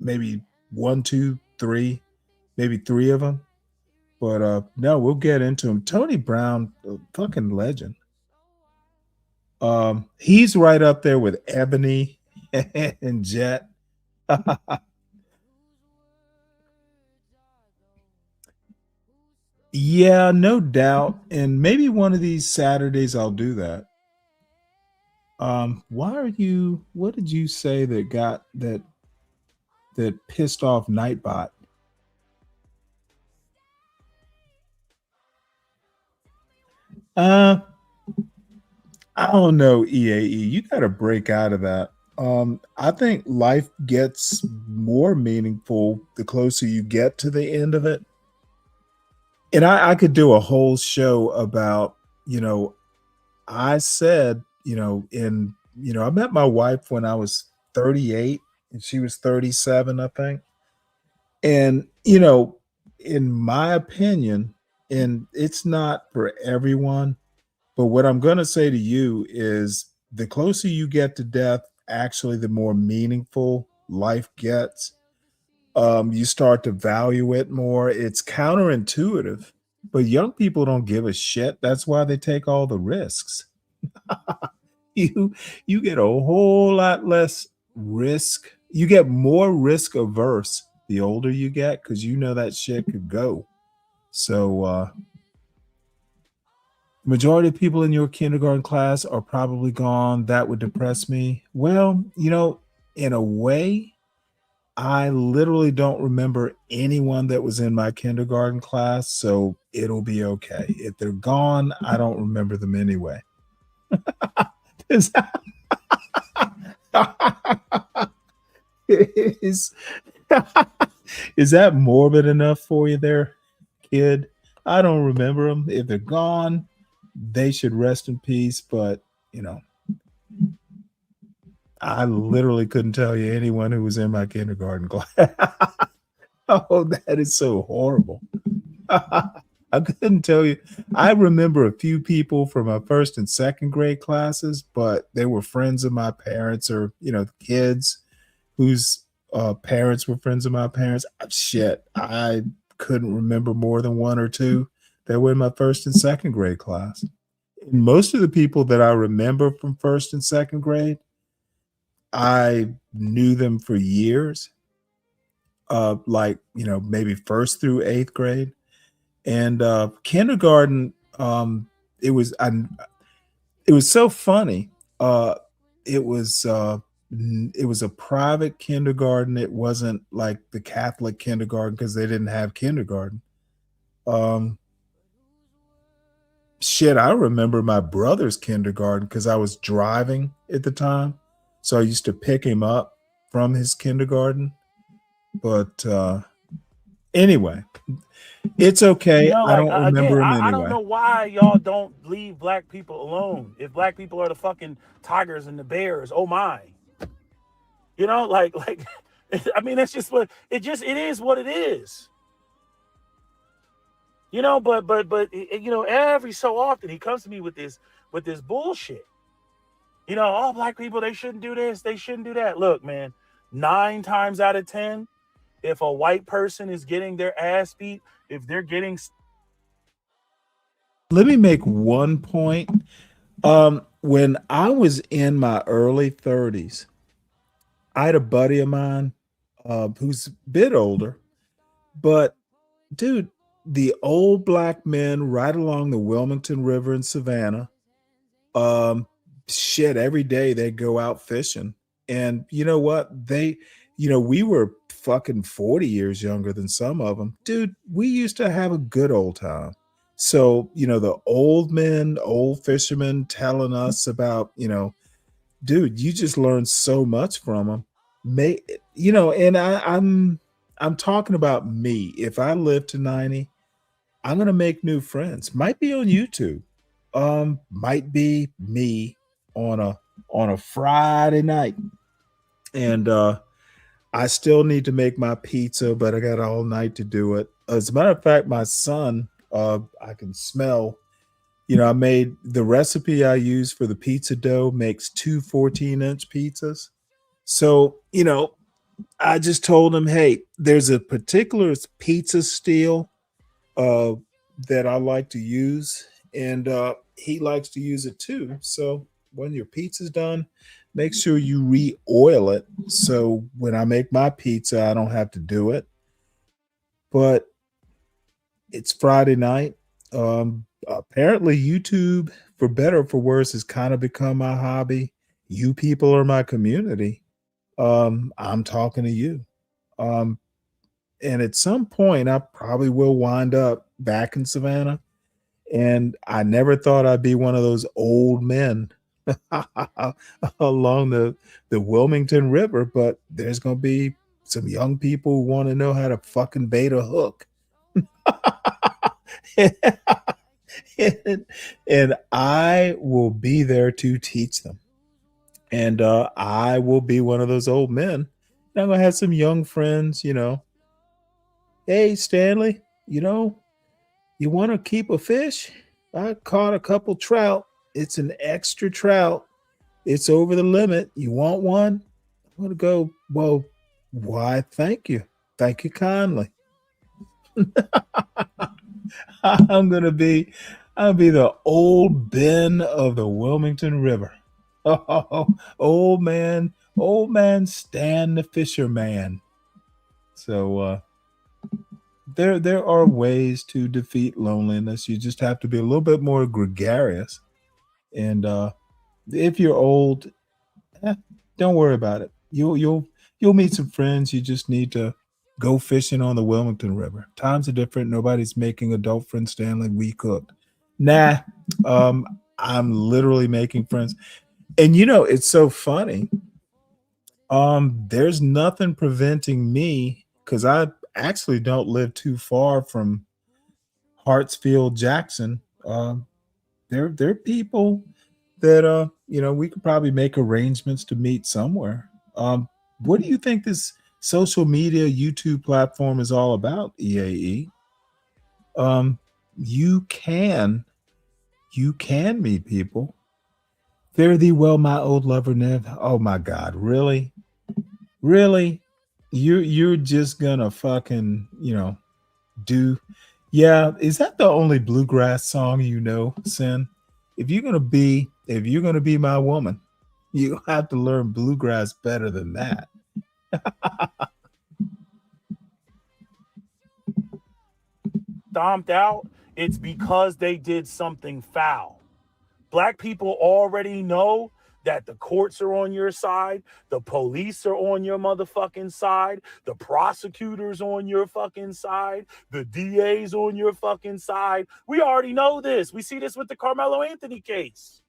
maybe 1, 2, 3, maybe 3 of them. But no, we'll get into him. Tony Brown, a fucking legend. He's right up there with Ebony and Jet. Yeah, no doubt. And maybe one of these Saturdays I'll do that. What did you say that pissed off Nightbot? I don't know, EAE. You got to break out of that. I think life gets more meaningful the closer you get to the end of it. And I could do a whole show about, I said, I met my wife when I was 38 and she was 37, I think. And, you know, in my opinion, and it's not for everyone, but what I'm going to say to you is the closer you get to death, actually, the more meaningful life gets. You start to value it more. It's counterintuitive, but young people don't give a shit. That's why they take all the risks. You get a whole lot less risk. You get more risk averse the older you get because you know that shit could go. So majority of people in your kindergarten class are probably gone. That would depress me. Well, you know, in a way, I literally don't remember anyone that was in my kindergarten class, so it'll be okay. If they're gone, I don't remember them anyway. is, is that morbid enough for you there, kid? I don't remember them. If they're gone, they should rest in peace, but, you know, I literally couldn't tell you anyone who was in my kindergarten class. Oh, that is so horrible. I couldn't tell you. I remember a few people from my first and second grade classes, but they were friends of my parents or, you know, kids whose parents were friends of my parents. Shit, I couldn't remember more than one or two that were in my first and second grade class. And most of the people that I remember from first and second grade, I knew them for years, like, you know, maybe first through eighth grade. And kindergarten, it was so funny. It was a private kindergarten. It wasn't like the Catholic kindergarten because they didn't have kindergarten. Shit, I remember my brother's kindergarten because I was driving at the time. So I used to pick him up from his kindergarten. But anyway, it's okay. You know, I like don't remember him anyway. I don't know why y'all don't leave black people alone. If black people are the fucking tigers and the bears, oh my. You know, like I mean, that's just what it is what it is. You know, but you know, every so often he comes to me with this bullshit. You know, all black people, they shouldn't do this, they shouldn't do that. Look, man, 9 times out of 10, if a white person is getting their ass beat, if they're getting... Let me make one point. When I was in my early 30s, I had a buddy of mine who's a bit older, but dude, the old black men right along the Wilmington River in Savannah, shit, every day they go out fishing. And you know what? We were fucking 40 years younger than some of them. Dude, we used to have a good old time. So, you know, the old men, old fishermen telling us about, you know, dude, you just learn so much from them. You know, and I'm talking about me. If I live to 90, I'm going to make new friends. Might be on YouTube. Might be me on a Friday night. And I still need to make my pizza, but I got all night to do it. As a matter of fact, my son, I can smell, you know, I made the recipe I use for the pizza dough makes 2 14-inch pizzas. So, you know, I just told him, hey, there's a particular pizza steel that I like to use, and he likes to use it too. So when your pizza's done, make sure you re-oil it. So when I make my pizza, I don't have to do it. But it's Friday night. Apparently YouTube, for better or for worse, has kind of become my hobby. You people are my community. I'm talking to you. And at some point, I probably will wind up back in Savannah. And I never thought I'd be one of those old men along the Wilmington River, but there's going to be some young people who want to know how to fucking bait a hook. And I will be there to teach them. And I will be one of those old men. I'm gonna have some young friends, you know. Hey, Stanley, you know, you want to keep a fish? I caught a couple trout. It's an extra trout. It's over the limit. You want one? I'm gonna go, well, why, thank you. Thank you kindly. I'm gonna be the old Ben of the Wilmington River. Oh, old man Stan the fisherman. So there are ways to defeat loneliness. You just have to be a little bit more gregarious. And if you're old, don't worry about it. You'll meet some friends. You just need to go fishing on the Wilmington River. Times are different. Nobody's making adult friends, Stanley. We cooked. Nah, I'm literally making friends. And you know, it's so funny. There's nothing preventing me, because I actually don't live too far from Hartsfield, Jackson. There are people that you know, we could probably make arrangements to meet somewhere. What do you think this social media YouTube platform is all about, EAE? You can meet people. Fare thee well, my old lover, Nev. Oh my God, really? Really? You're just gonna fucking, you know, do. Yeah, is that the only bluegrass song you know, Sin? If you're gonna be my woman, you have to learn bluegrass better than that. Stomped out, it's because they did something foul. Black people already know that the courts are on your side, the police are on your motherfucking side, the prosecutors on your fucking side, the DA's on your fucking side. We already know this. We see this with the Carmelo Anthony case.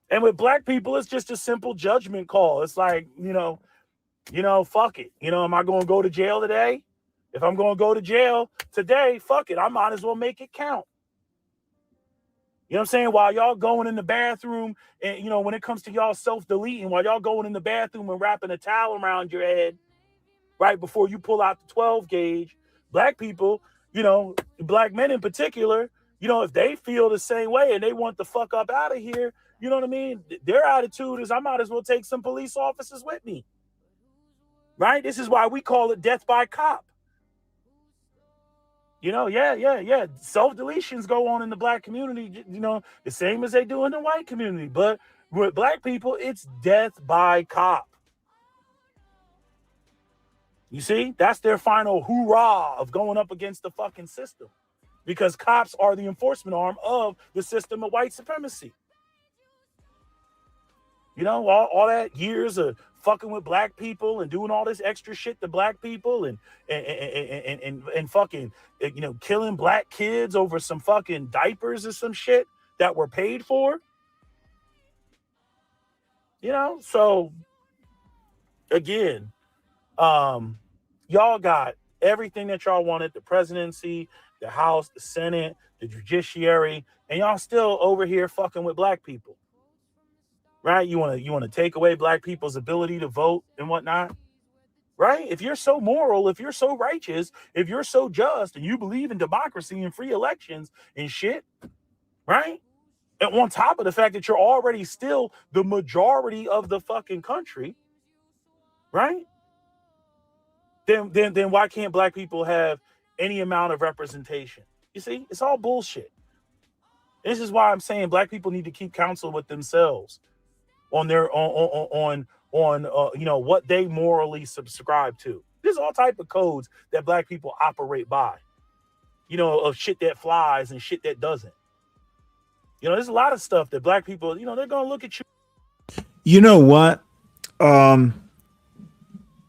And with black people, it's just a simple judgment call. It's like, you know, fuck it. You know, am I going to go to jail today? If I'm going to go to jail today, fuck it. I might as well make it count. You know what I'm saying? While y'all going in the bathroom and, you know, when it comes to y'all self-deleting, while y'all going in the bathroom and wrapping a towel around your head right before you pull out the 12 gauge, black people, you know, black men in particular, you know, if they feel the same way and they want the fuck up out of here, you know what I mean? Their attitude is, I might as well take some police officers with me. Right? This is why we call it death by cop. You know, yeah. Self-deletions go on in the black community, you know, the same as they do in the white community. But with black people, it's death by cop. You see, that's their final hoorah of going up against the fucking system. Because cops are the enforcement arm of the system of white supremacy. You know, all that years of fucking with black people and doing all this extra shit to black people and fucking, you know, killing black kids over some fucking diapers or some shit that were paid for. You know, so again, y'all got everything that y'all wanted: the presidency, the House, the Senate, the judiciary, and y'all still over here fucking with black people. Right? You want to take away black people's ability to vote and whatnot. Right? If you're so moral, if you're so righteous, if you're so just, and you believe in democracy and free elections and shit, right? And on top of the fact that you're already still the majority of the fucking country, right? Then why can't black people have any amount of representation? You see, it's all bullshit. This is why I'm saying black people need to keep counsel with themselves on their on you know, what they morally subscribe to. There's all type of codes that black people operate by, you know, of shit that flies and shit that doesn't. You know, there's a lot of stuff that black people, you know, they're gonna look at you. You know what?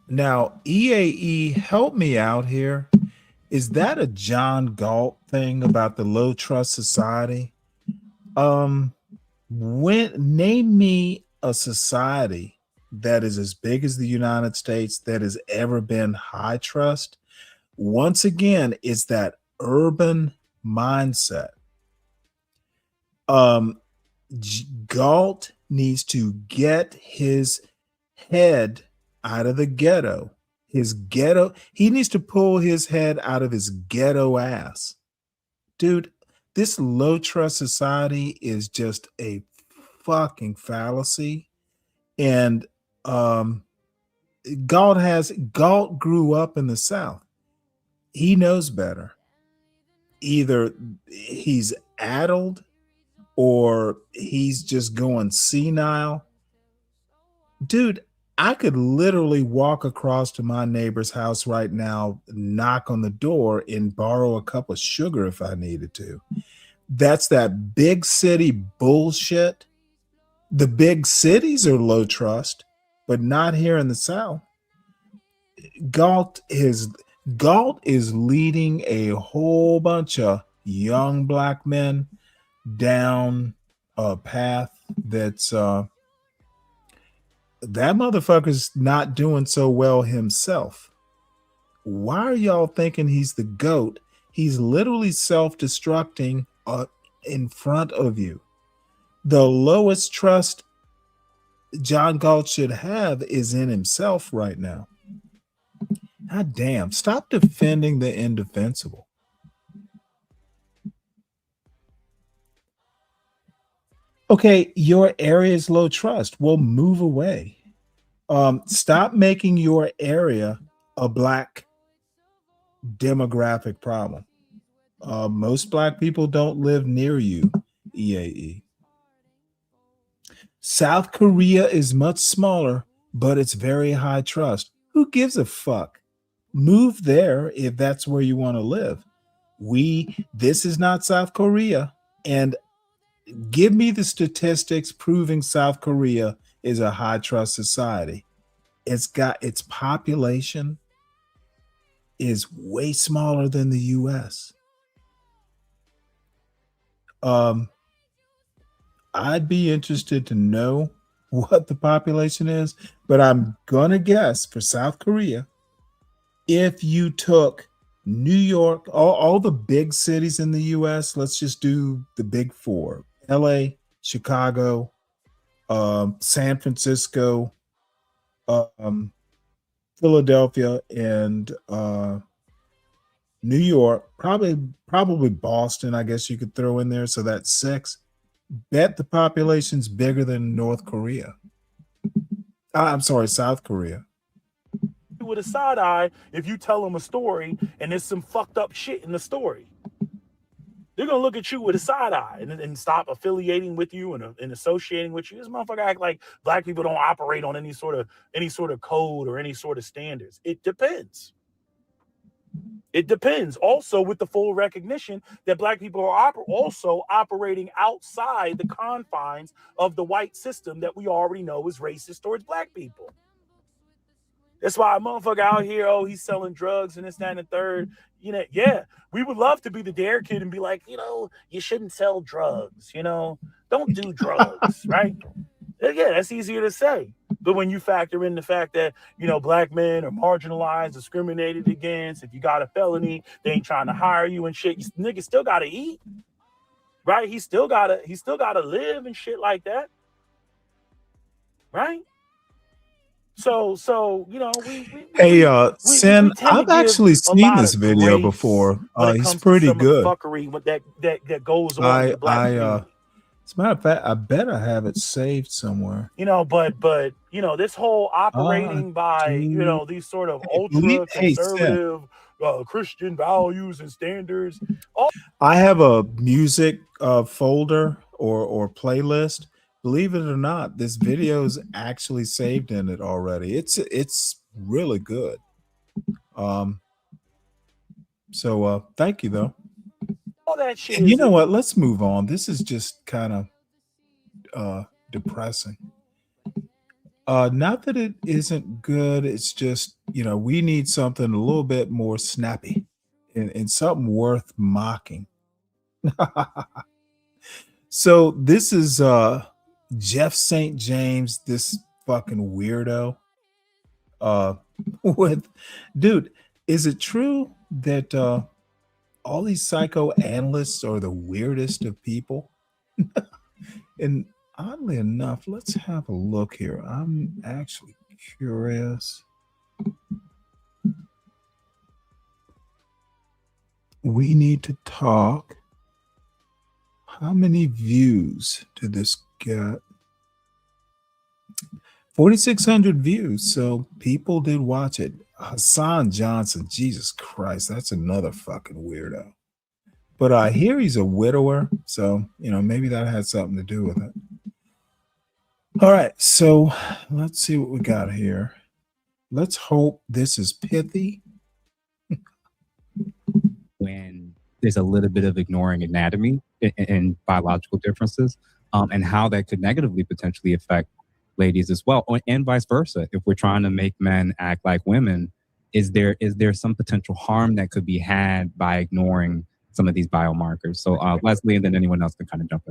Now EAE, help me out here. Is that a John Galt thing about the low trust society? Name me a society that is as big as the United States that has ever been high trust. Once again, it's that urban mindset. Galt needs to get his head out of the ghetto. His ghetto, he needs to pull his head out of his ghetto ass. Dude, this low trust society is just a fucking fallacy. And Galt grew up in the South. He knows better. Either he's addled or he's just going senile. Dude, I could literally walk across to my neighbor's house right now, knock on the door, and borrow a cup of sugar if I needed to. That's that big city bullshit. The big cities are low trust, but not here in the South. Galt is leading a whole bunch of young black men down a path that's that motherfucker's not doing so well himself. Why are y'all thinking he's the GOAT? He's literally self-destructing in front of you. The lowest trust John Galt should have is in himself right now. God damn, stop defending the indefensible. Okay, your area is low trust. Well, move away. Stop making your area a black demographic problem. Most black people don't live near you, EAE. South Korea is much smaller, but it's very high trust. Who gives a fuck? Move there if that's where you want to live. This is not South Korea. And give me the statistics proving South Korea is a high trust society. It's got its population is way smaller than the US. I'd be interested to know what the population is, but I'm gonna guess for South Korea, if you took New York, all the big cities in the US, let's just do the big four: LA, Chicago, San Francisco, Philadelphia, and New York, probably Boston, I guess you could throw in there. So that's 6. Bet the population's bigger than North Korea. I'm sorry, South Korea. With a side eye if you tell them a story and there's some fucked up shit in the story. They're gonna look at you with a side eye and stop affiliating with you and associating with you. This motherfucker act like black people don't operate on any sort of code or any sort of standards. It depends. It depends. Also, with the full recognition that black people are also operating outside the confines of the white system that we already know is racist towards black people. That's why a motherfucker out here, he's selling drugs and this, that, and the third. You know, yeah, we would love to be the dare kid and be like, you shouldn't sell drugs. Don't do drugs, right? Yeah, that's easier to say. But when you factor in the fact that, black men are marginalized, discriminated against, if you got a felony, they ain't trying to hire you and shit. Niggas still got to eat, right? He still got to live and shit like that, right? So Sin, I've actually seen this video before. He's pretty good. Fuckery that goes on in the black community. As a matter of fact, I bet I have it saved somewhere. But this whole operating by these sort of ultra conservative Christian values and standards. I have a music folder or playlist. Believe it or not, this video is actually saved in it already. It's really good. So thank you though. All that shit. And you know what? Let's move on. This is just kind of depressing. Not that it isn't good. It's just, we need something a little bit more snappy and something worth mocking. So this is Jeff St. James, this fucking weirdo. Dude, is it true that all these psychoanalysts are the weirdest of people? And oddly enough, let's have a look here. I'm actually Curious. We need to talk. How many views did this get? 4,600 views. So people did watch it. Hassan Johnson, Jesus Christ, that's another fucking weirdo. But I hear he's a widower, so maybe that had something to do with it. All right, so let's see what we got here. Let's hope this is pithy. When there's a little bit of ignoring anatomy and biological differences, and how that could negatively potentially affect ladies as well, and vice versa. If we're trying to make men act like women, is there some potential harm that could be had by ignoring some of these biomarkers? So Leslie, and then anyone else can kind of jump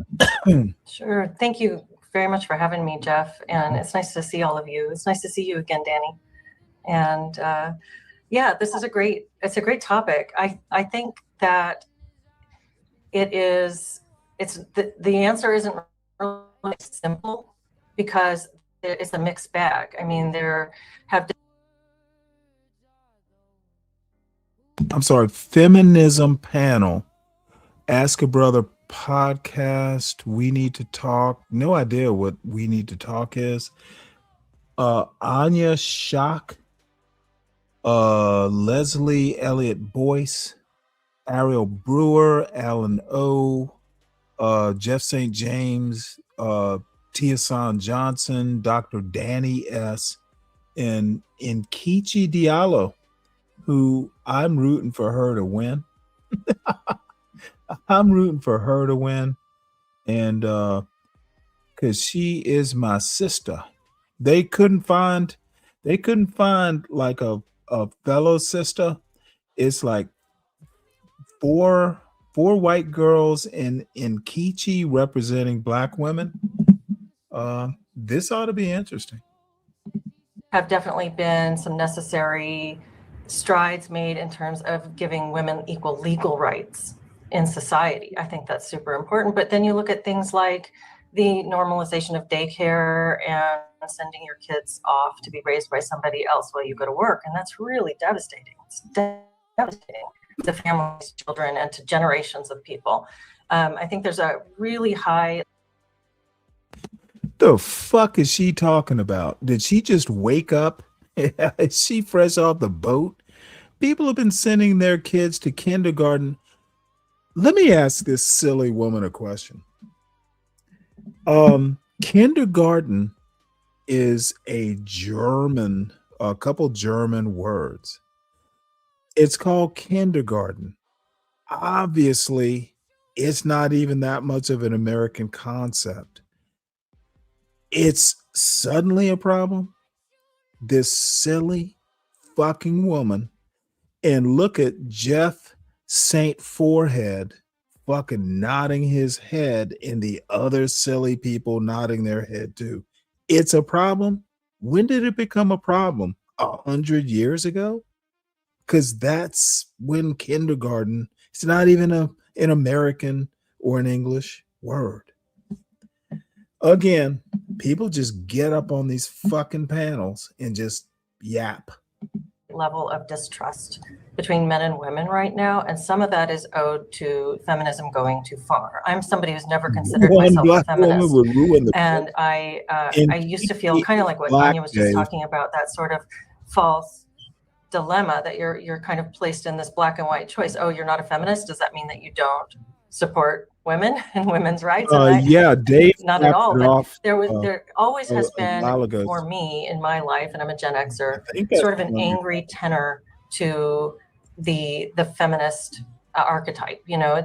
in. Sure. Thank you very much for having me, Jeff. And it's nice to see all of you. It's nice to see you again, Danny. And this is a great topic. I think that it's the answer isn't really simple because it's a mixed bag. I mean, I'm sorry, Feminism Panel, Ask a Brother podcast, We Need to Talk. No idea what We Need to Talk is. Anya Shock, Leslie Elliott Boyce, Ariel Brewer, Alan O, Jeff St. James, Tiasan Johnson, Dr. Danny S, and Nkechi Diallo, who I'm rooting for her to win. I'm rooting for her to win. And because she is my sister. They couldn't find like a fellow sister. It's like four white girls and Nkechi representing Black women. This ought to be interesting. have definitely been some necessary strides made in terms of giving women equal legal rights in society. I think that's super important. But then you look at things like the normalization of daycare and sending your kids off to be raised by somebody else while you go to work. And that's really devastating. It's devastating to families, children, and to generations of people. I think there's a really high. The fuck is she talking about? Did she just wake up? Is she fresh off the boat? People have been sending their kids to kindergarten. Let me ask this silly woman a question. Kindergarten is a couple German words. It's called kindergarten. Obviously, it's not even that much of an American concept. It's suddenly a problem. This silly fucking woman, and look at Jeff Saint Forehead fucking nodding his head and the other silly people nodding their head too. It's a problem. When did it become a problem? 100 years ago? Because that's when kindergarten, it's not even an American or an English word. Again, people just get up on these fucking panels and just yap. Level of distrust between men and women right now, and some of that is owed to feminism going too far. I'm somebody who's never considered myself a feminist, and I used to feel kind of like what Anya was just talking about, that sort of false dilemma that you're kind of placed in this black and white choice. Oh, you're not a feminist? Does that mean that you don't support women and women's rights? Yeah, Dave. Not at all. But there always has been for me in my life, and I'm a Gen Xer, sort of an angry tenor to the feminist archetype. You know,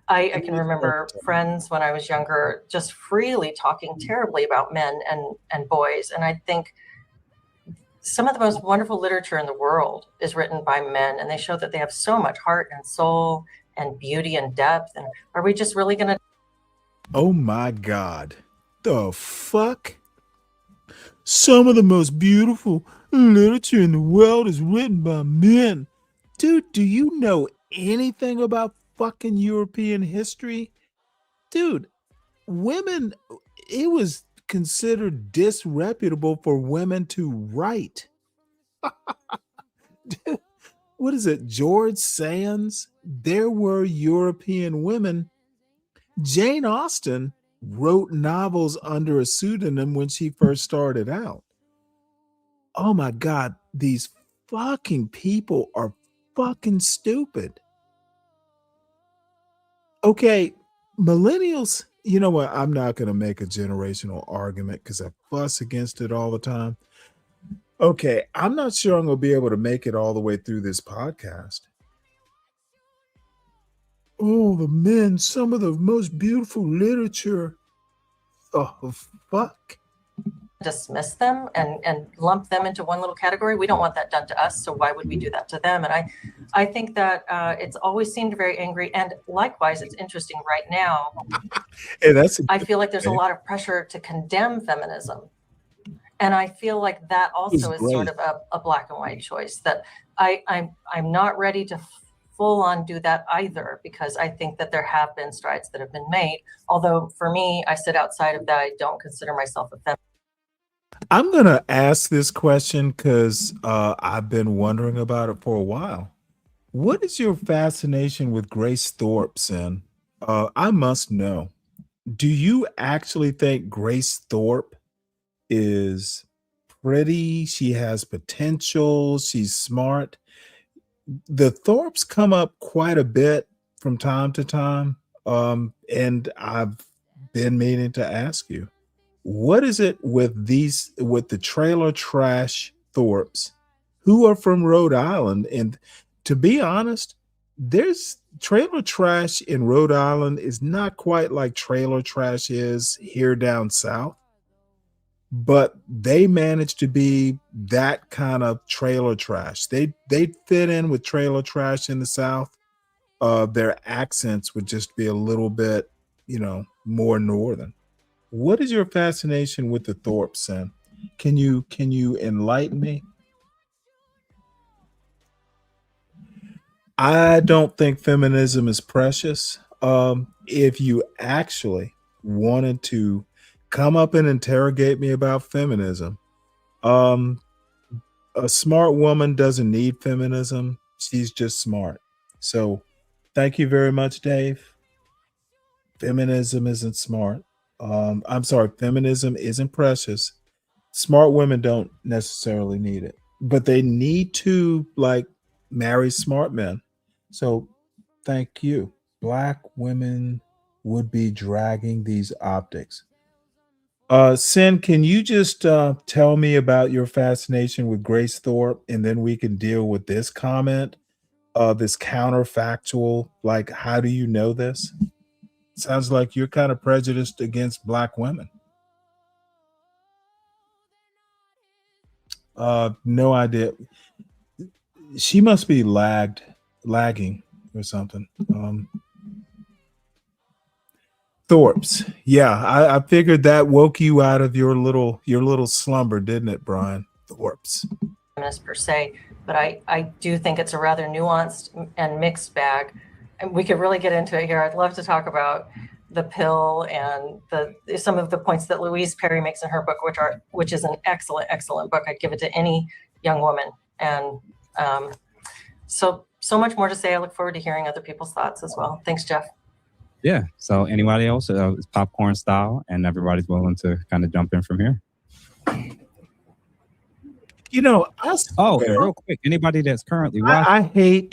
I can remember friends when I was younger just freely talking terribly about men and boys, and I think some of the most wonderful literature in the world is written by men, and they show that they have so much heart and soul and beauty and depth. And are we just really gonna? Oh my God, the fuck? Some of the most beautiful literature in the world is written by men. Dude, do you know anything about fucking European history? Dude, women, it was considered disreputable for women to write. What is it? George Sands? There were European women. Jane Austen wrote novels under a pseudonym when she first started out. Oh my God, these fucking people are fucking stupid. Okay, millennials, you know what? I'm not going to make a generational argument because I fuss against it all the time. Okay, I'm not sure I'm going to be able to make it all the way through this podcast. Oh, the men, some of the most beautiful literature. Oh, fuck. Dismiss them and lump them into one little category. We don't want that done to us, so why would we do that to them? And I think that it's always seemed very angry. And likewise, it's interesting right now. Hey, I feel like there's a lot of pressure to condemn feminism. And I feel like that also is sort of a black and white choice that I'm not ready to full on do that either, because I think that there have been strides that have been made. Although for me, I sit outside of that. I don't consider myself a feminist. I'm going to ask this question because I've been wondering about it for a while. What is your fascination with Grace Thorpe, Sin? I must know. Do you actually think Grace Thorpe is pretty? She has potential. She's smart. The Thorpes come up quite a bit from time to time. And I've been meaning to ask you, what is it with the trailer trash Thorpes who are from Rhode Island? And to be honest, there's trailer trash in Rhode Island is not quite like trailer trash is here down south, but they managed to be that kind of trailer trash. They fit in with trailer trash in the South. Their accents would just be a little bit, more northern. What is your fascination with the Thorpes, Sam? Can you enlighten me? I don't think feminism is precious. If you actually wanted to come up and interrogate me about feminism, a smart woman doesn't need feminism. She's just smart. So thank you very much, Dave. Feminism isn't smart. I'm sorry, feminism isn't precious. Smart women don't necessarily need it, but they need to marry smart men. So thank you. Black women would be dragging these optics. Sin, can you just tell me about your fascination with Grace Thorpe, and then we can deal with this comment, this counterfactual, how do you know this? Sounds like you're kind of prejudiced against Black women. No idea. She must be lagging or something. Thorpes. Yeah, I figured that woke you out of your little slumber, didn't it, Brian? Thorpes. Per se, but I do think it's a rather nuanced and mixed bag. And we could really get into it here. I'd love to talk about the pill and some of the points that Louise Perry makes in her book, which is an excellent book. I'd give it to any young woman. And so much more to say. I look forward to hearing other people's thoughts as well. Thanks, Jeff. Yeah. So anybody else? It's popcorn style, and everybody's willing to kind of jump in from here. Real quick, anybody that's currently watching.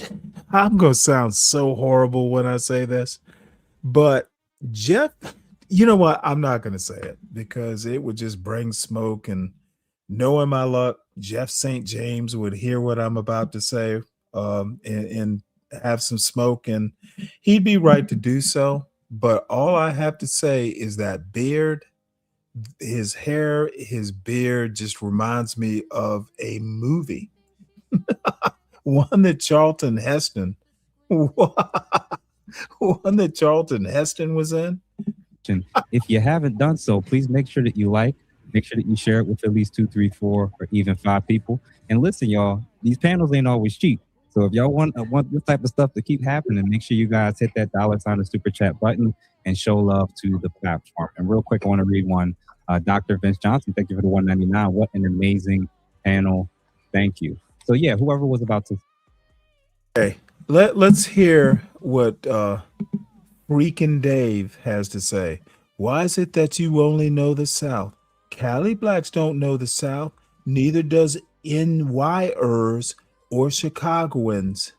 I'm going to sound so horrible when I say this, but Jeff, you know what? I'm not going to say it because it would just bring smoke, and knowing my luck, Jeff St. James would hear what I'm about to say and have some smoke, and he'd be right to do so. But all I have to say is that beard, his hair, his beard just reminds me of a movie. One that Charlton Heston was in. If you haven't done so, please make sure that you make sure that you share it with at least 2, 3, 4, or even 5 people. And listen, y'all, these panels ain't always cheap. So if y'all want this type of stuff to keep happening, make sure you guys hit that $ or super chat button and show love to the platform. And real quick, I want to read one Dr. Vince Johnson, thank you for the $1.99. What an amazing panel. Thank you. So yeah, whoever was about to. Okay, let's hear what freaking Dave has to say. Why is it that you only know the South? Cali blacks don't know the South. Neither does NYers or Chicagoans.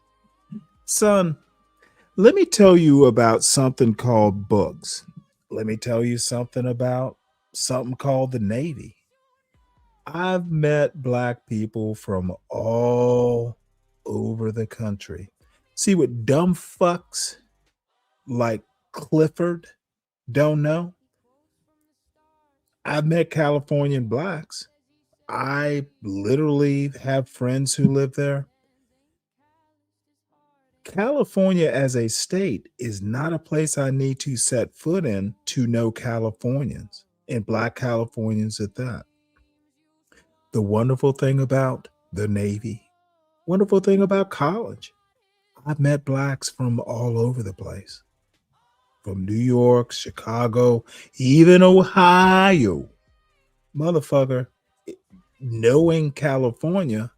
Son, let me tell you about something called books. Let me tell you something about something called the Navy. I've met black people from all over the country. See what dumb fucks like Clifford don't know? I've met Californian blacks. I literally have friends who live there. California as a state is not a place I need to set foot in to know Californians, and black Californians at that. The wonderful thing about the Navy, wonderful thing about college, I've met blacks from all over the place. From New York, Chicago, even Ohio. Motherfucker, knowing California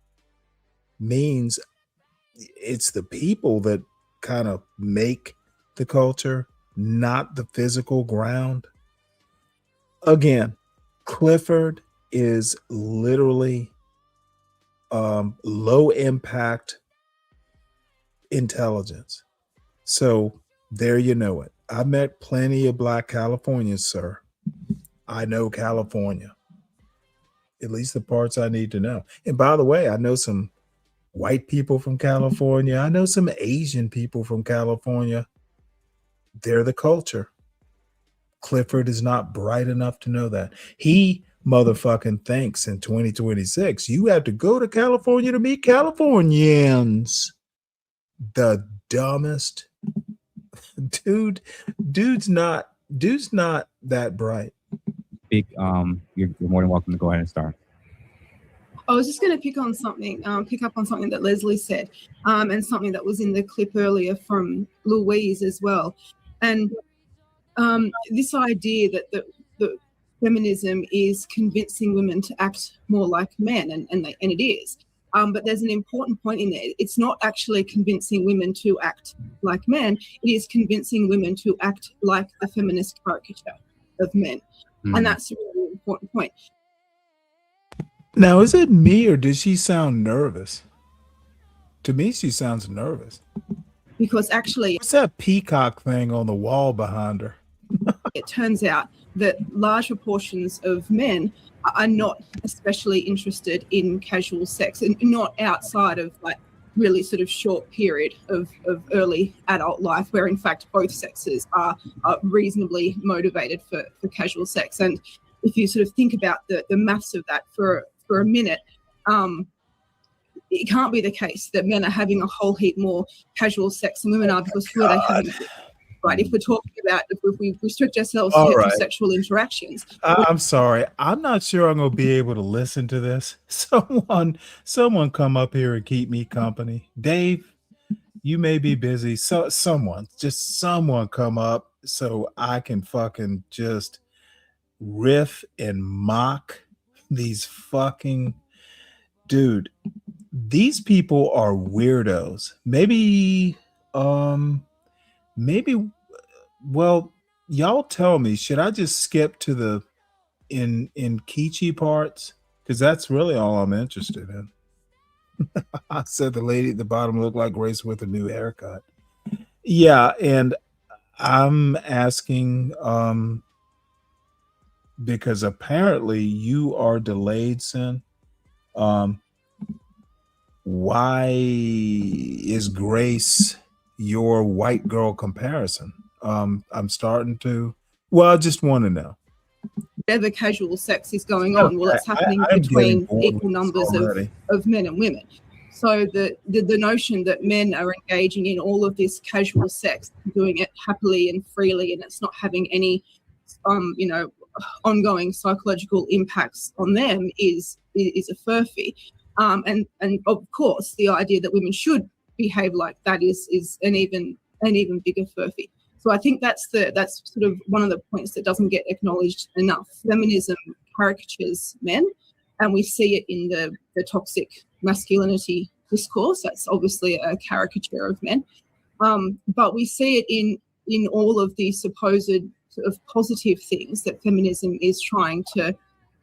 means it's the people that kind of make the culture, not the physical ground. Again, Clifford is literally low impact intelligence. So there you know it. I met plenty of black Californians, sir. I know California, at least the parts I need to know. And by the way, I know some white people from California. I know some Asian people from California. They're the culture. Clifford is not bright enough to know that. He motherfucking thinks in 2026, you have to go to California to meet Californians. The dumbest dude's not that bright. Big, you're more than welcome to go ahead and start. I was just going to pick up on something that Leslie said, and something that was in the clip earlier from Louise as well. And this idea that feminism is convincing women to act more like men, and it is. But there's an important point in there. It's not actually convincing women to act like men. It is convincing women to act like the feminist caricature of men. And that's a really important point. Now, is it me or does she sound nervous? To me, she sounds nervous. Because actually, what's that peacock thing on the wall behind her? It turns out that large proportions of men are not especially interested in casual sex, and not outside of like really sort of short period of early adult life, where in fact both sexes are reasonably motivated for casual sex. And if you sort of think about the maths of that for a minute, it can't be the case that men are having a whole heap more casual sex than women are, because who are they having it with? Right? If we're talking about, if we restrict ourselves to heterosexual interactions. I'm sorry. I'm not sure I'm going to be able to listen to this. Someone come up here and keep me company. Dave, you may be busy. So someone come up so I can fucking just riff and mock these fucking dude. These people are weirdos. Maybe, well, y'all tell me, should I just skip to the in Kichi parts? Because that's really all I'm interested in. I said the lady at the bottom looked like Grace with a new haircut. Yeah, and I'm asking because apparently you are delayed, Sin. Why is Grace your white girl comparison? I'm starting to, well, I just want to know. Whatever casual sex is going on, well, it's happening between equal numbers of men and women. So the notion that men are engaging in all of this casual sex, doing it happily and freely, and it's not having any, ongoing psychological impacts on them is a furphy. And of course, the idea that women should behave like that is an even bigger furphy. So I think that's sort of one of the points that doesn't get acknowledged enough. Feminism caricatures men, and we see it in the toxic masculinity discourse. That's obviously a caricature of men. But we see it in all of the supposed sort of positive things that feminism is trying to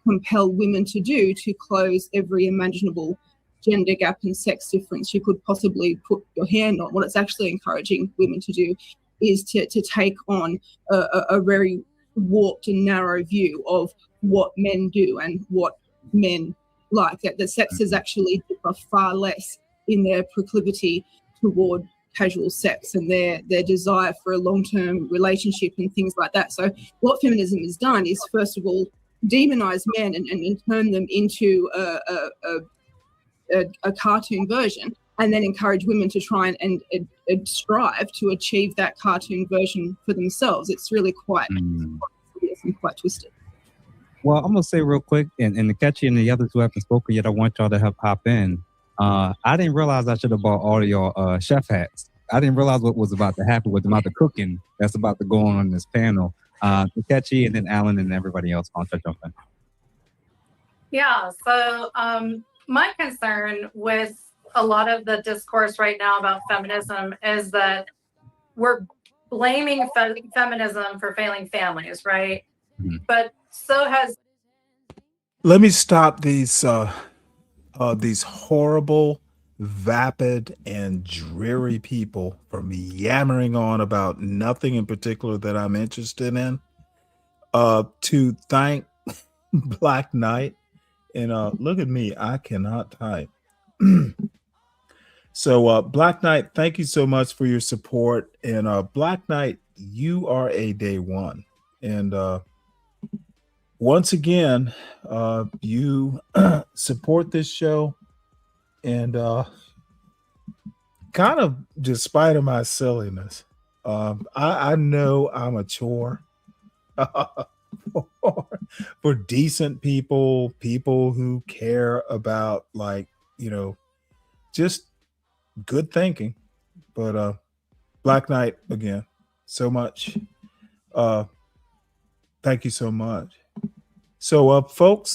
compel women to do to close every imaginable gender gap and sex difference you could possibly put your hand on. What it's actually encouraging women to do is to take on a very warped and narrow view of what men do and what men like. That the sexes actually differ far less in their proclivity toward casual sex and their desire for a long-term relationship and things like that. So what feminism has done is, first of all, demonize men and turn them into a cartoon version, and then encourage women to try and strive to achieve that cartoon version for themselves. It's really quite twisted. Well, I'm gonna say real quick, and Nkechi and the others who haven't spoken yet, I want y'all to hop in. I didn't realize I should have bought all of y'all chef hats. I didn't realize what was about to happen with the amount of cooking that's about to go on this panel. Nkechi and then Alan and everybody else. I'll jump in. Yeah. So my concern with a lot of the discourse right now about feminism is that we're blaming feminism for failing families, right? Mm-hmm. But so has. Let me stop these horrible, vapid, and dreary people from yammering on about nothing in particular that I'm interested in. To thank Black Knight, and look at me, I cannot type. So Black Knight, thank you so much for your support. And Black Knight, you are a day one. And once again, you support this show, and kind of despite of my silliness, I know I'm a chore for decent people who care about, like, just good thinking. But Black Knight, again, so much. Thank you so much. So folks,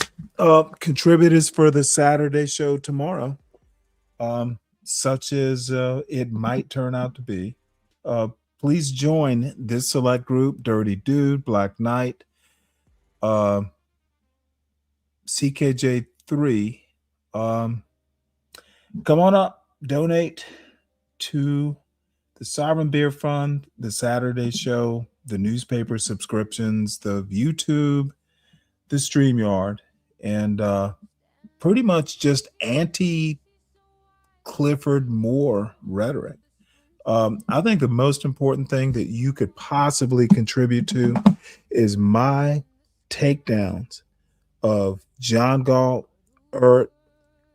contributors for the Saturday show tomorrow, such as it might turn out to be, please join this select group: Dirty Dude, Black Knight, CKJ3. Come on up, donate to the Sovereign Beer Fund, the Saturday show, the newspaper subscriptions, the YouTube, the StreamYard, and pretty much just anti-Clifford Moore rhetoric. I think the most important thing that you could possibly contribute to is my takedowns of John Galt,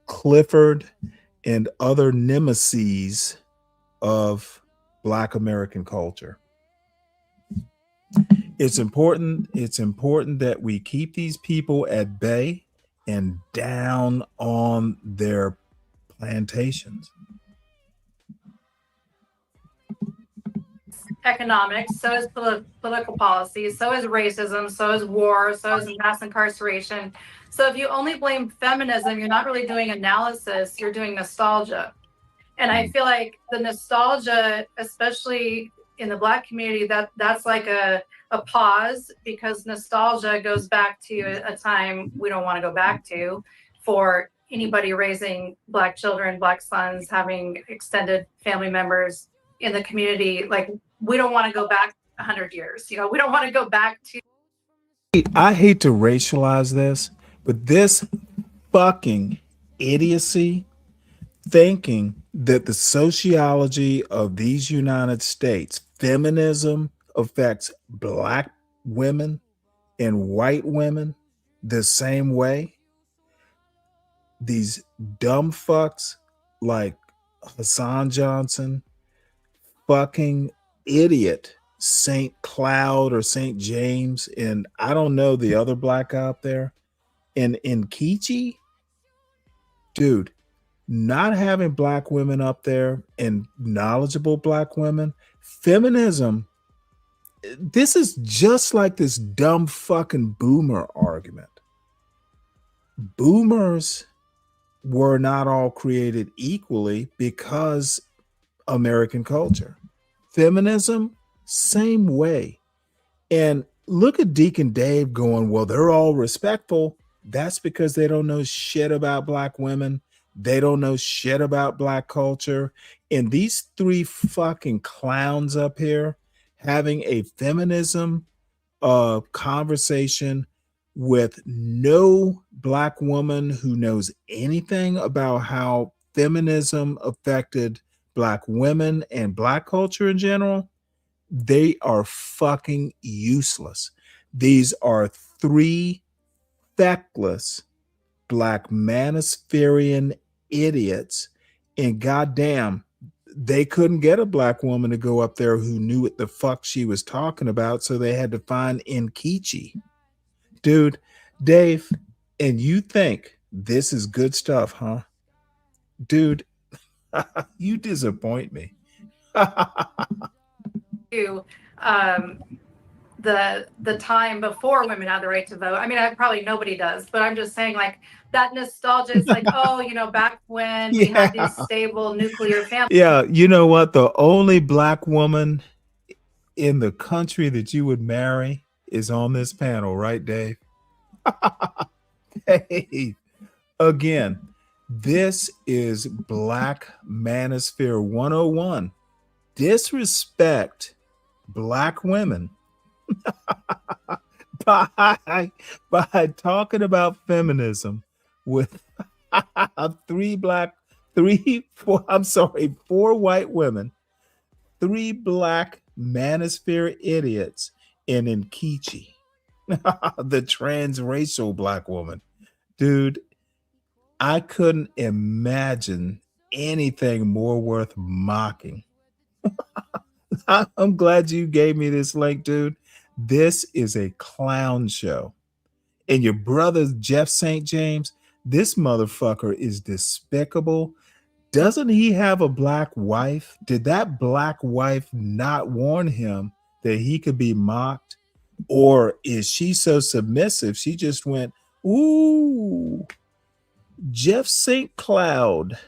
Clifford, and other nemeses of Black American culture. It's important that we keep these people at bay and down on their plantations. Economics, so is political policy, so is racism, so is war, so is mass incarceration. So if you only blame feminism, you're not really doing analysis, you're doing nostalgia. And I feel like the nostalgia, especially in the Black community, that's like a pause, because nostalgia goes back to a time we don't want to go back to for anybody raising Black children, Black sons, having extended family members in the community. Like, we don't want to go back 100 years. We don't want to go back to. I hate to racialize this, but this fucking idiocy, thinking that the sociology of these United States, feminism affects Black women and white women the same way. These dumb fucks like Hassan Johnson, fucking idiot St. Cloud or St. James, and I don't know the other Black out there, and in Kichi, dude, not having Black women up there and knowledgeable Black women, feminism this is just like this dumb fucking boomer argument. Boomers were not all created equally because American culture. Feminism, same way. And look at Deacon Dave going, well, they're all respectful. That's because they don't know shit about Black women. They don't know shit about Black culture. And these three fucking clowns up here having a feminism conversation with no Black woman who knows anything about how feminism affected Black women and Black culture in general, they are fucking useless. These are three feckless Black manospherian idiots, and goddamn, they couldn't get a Black woman to go up there who knew what the fuck she was talking about, so they had to find Nkechi. Dude, Dave, and you think this is good stuff, huh? Dude, you disappoint me. The time before women had the right to vote. I mean, probably nobody does, but I'm just saying, like, that nostalgia. It's like, oh, back when we had these stable nuclear families. Yeah, you know what? The only Black woman in the country that you would marry is on this panel, right, Dave? Hey, again, this is Black Manosphere 101. Disrespect Black women by talking about feminism with four white women, three Black manosphere idiots, and Nkechi, the transracial Black woman. Dude, I couldn't imagine anything more worth mocking. I'm glad you gave me this link, dude. This is a clown show. And your brother, Jeff St. James, this motherfucker is despicable. Doesn't he have a Black wife? Did that Black wife not warn him that he could be mocked? Or is she so submissive? She just went, ooh, Jeff St. Cloud.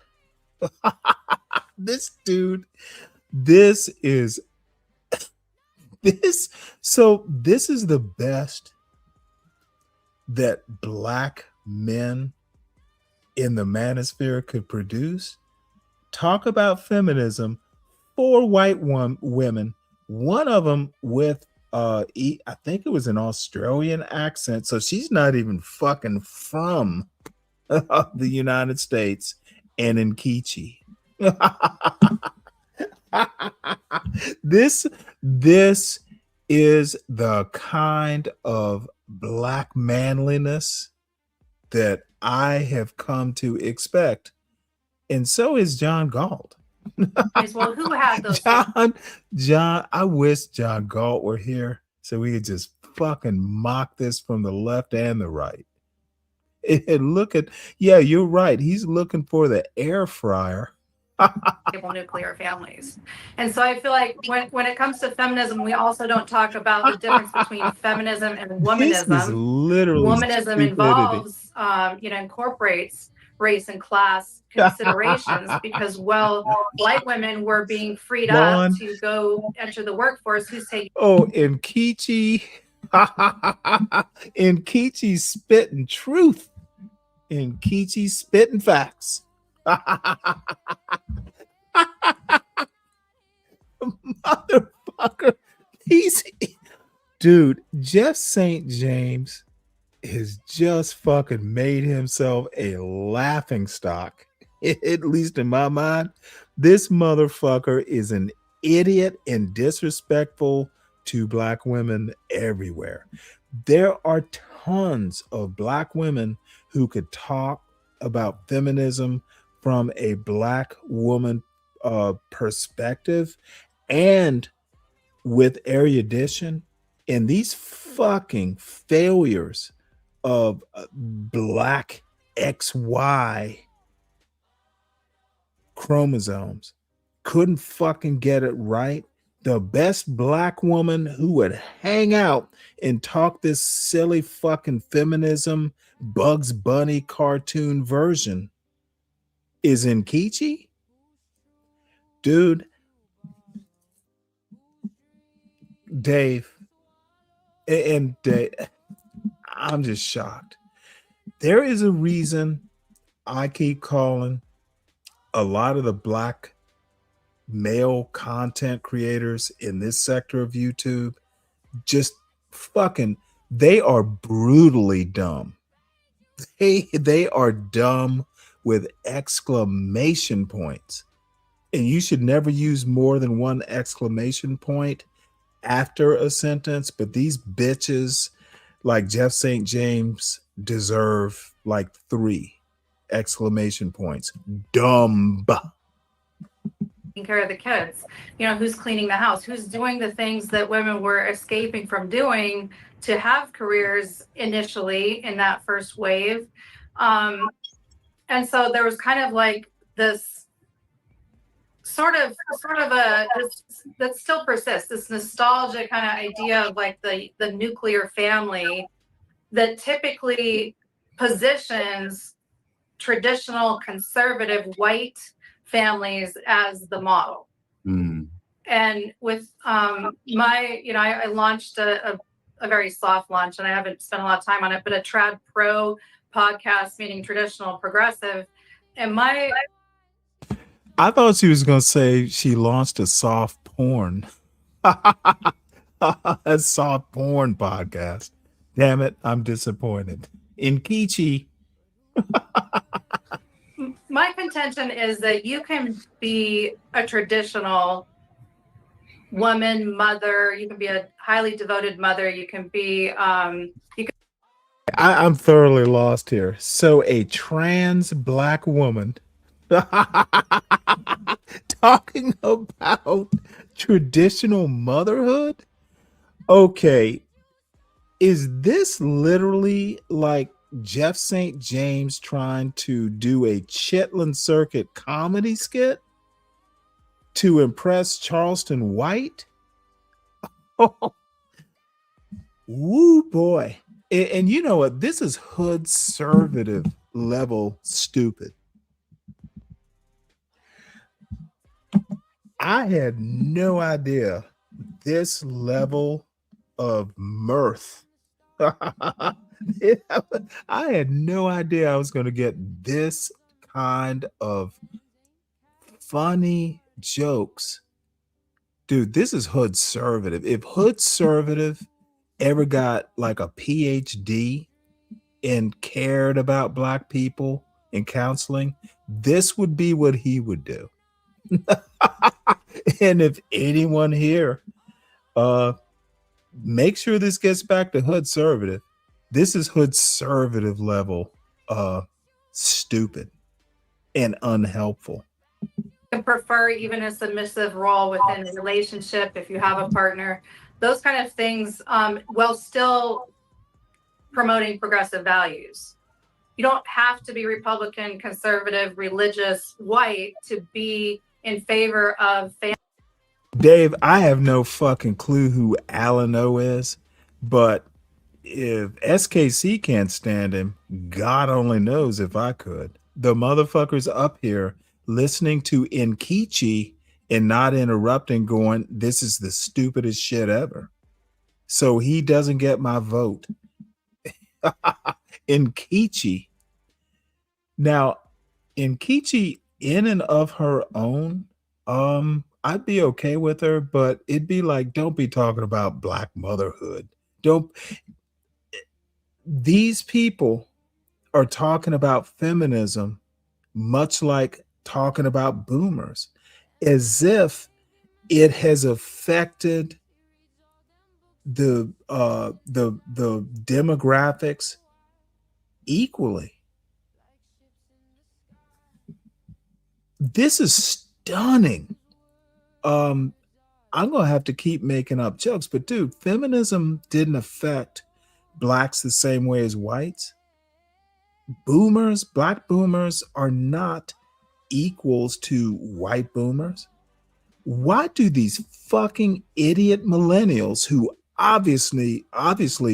This dude, this is the best that Black men in the manosphere could produce. Talk about feminism. 4 white women, one of them with I think it was an Australian accent, so she's not even fucking from the United States, and Nkechi. This is the kind of Black manliness that I have come to expect, and so is John Galt. Well, who had those? John, I wish John Galt were here so we could just fucking mock this from the left and the right. And look at, yeah, you're right. He's looking for the air fryer. Nuclear families. And so I feel like when it comes to feminism, we also don't talk about the difference between feminism and womanism. This is literally womanism stupidity. Involves incorporates race and class considerations because, well, white women were being freed up to go enter the workforce. Who's taking? Oh, Nkechi. Nkechi's spitting truth. Nkechi's spitting facts. Motherfucker. Dude, Jeff St. James has just fucking made himself a laughing stock. At least in my mind, this motherfucker is an idiot and disrespectful to Black women everywhere. There are tons of Black women who could talk about feminism from a Black woman perspective and with erudition, and these fucking failures of Black XY chromosomes couldn't fucking get it right. the best black woman who would hang out and talk this silly fucking feminism Bugs Bunny cartoon version is Nkechi? Dude, Dave, and Dave, I'm just shocked. There is a reason I keep calling a lot of the black male content creators in this sector of YouTube just fucking, they are brutally dumb. They are dumb with exclamation points. And you should never use more than one exclamation point after a sentence. But these bitches like Jeff St. James deserve like 3 exclamation points. Dumb. Taking care of the kids, who's cleaning the house, who's doing the things that women were escaping from doing to have careers initially in that first wave. And so there was kind of like this sort of that still persists, this nostalgia kind of idea of like the nuclear family that typically positions traditional conservative white families as the model. And with I launched a very soft launch, and I haven't spent a lot of time on it, but a trad pro podcast, meaning traditional progressive. And I thought she was going to say she launched a soft porn. A soft porn podcast. Damn it, I'm disappointed. Nkechi. My contention is that you can be a traditional woman, mother, you can be a highly devoted mother, you can be I'm thoroughly lost here. So a trans black woman talking about traditional motherhood? Okay. Is this literally like Jeff St. James trying to do a Chitlin Circuit comedy skit to impress Charleston White? Oh, woo boy. And you know what? This is hood conservative level stupid. I had no idea this level of mirth. I had no idea I was going to get this kind of funny jokes. Dude, this is hood conservative. If hood conservative ever got like a PhD and cared about black people in counseling, this would be what he would do. And if anyone here, make sure this gets back to hood conservative. This is hood conservative level stupid and unhelpful. You prefer even a submissive role within a relationship if you have a partner, those kind of things, while still promoting progressive values. You don't have to be Republican, conservative, religious, white to be in favor of family. Dave, I have no fucking clue who Alan O is, but if SKC can't stand him, God only knows if I could. The motherfucker's up here listening to Nkechi and not interrupting, going, this is the stupidest shit ever. So he doesn't get my vote. Nkechi. Now, Nkechi in and of her own, I'd be okay with her, but it'd be like, don't be talking about black motherhood. These people are talking about feminism much like talking about boomers, as if it has affected the demographics equally. This is stunning. I'm gonna have to keep making up jokes, but dude, feminism didn't affect blacks the same way as whites. Boomers, black boomers are not equals to white boomers. Why do these fucking idiot millennials who obviously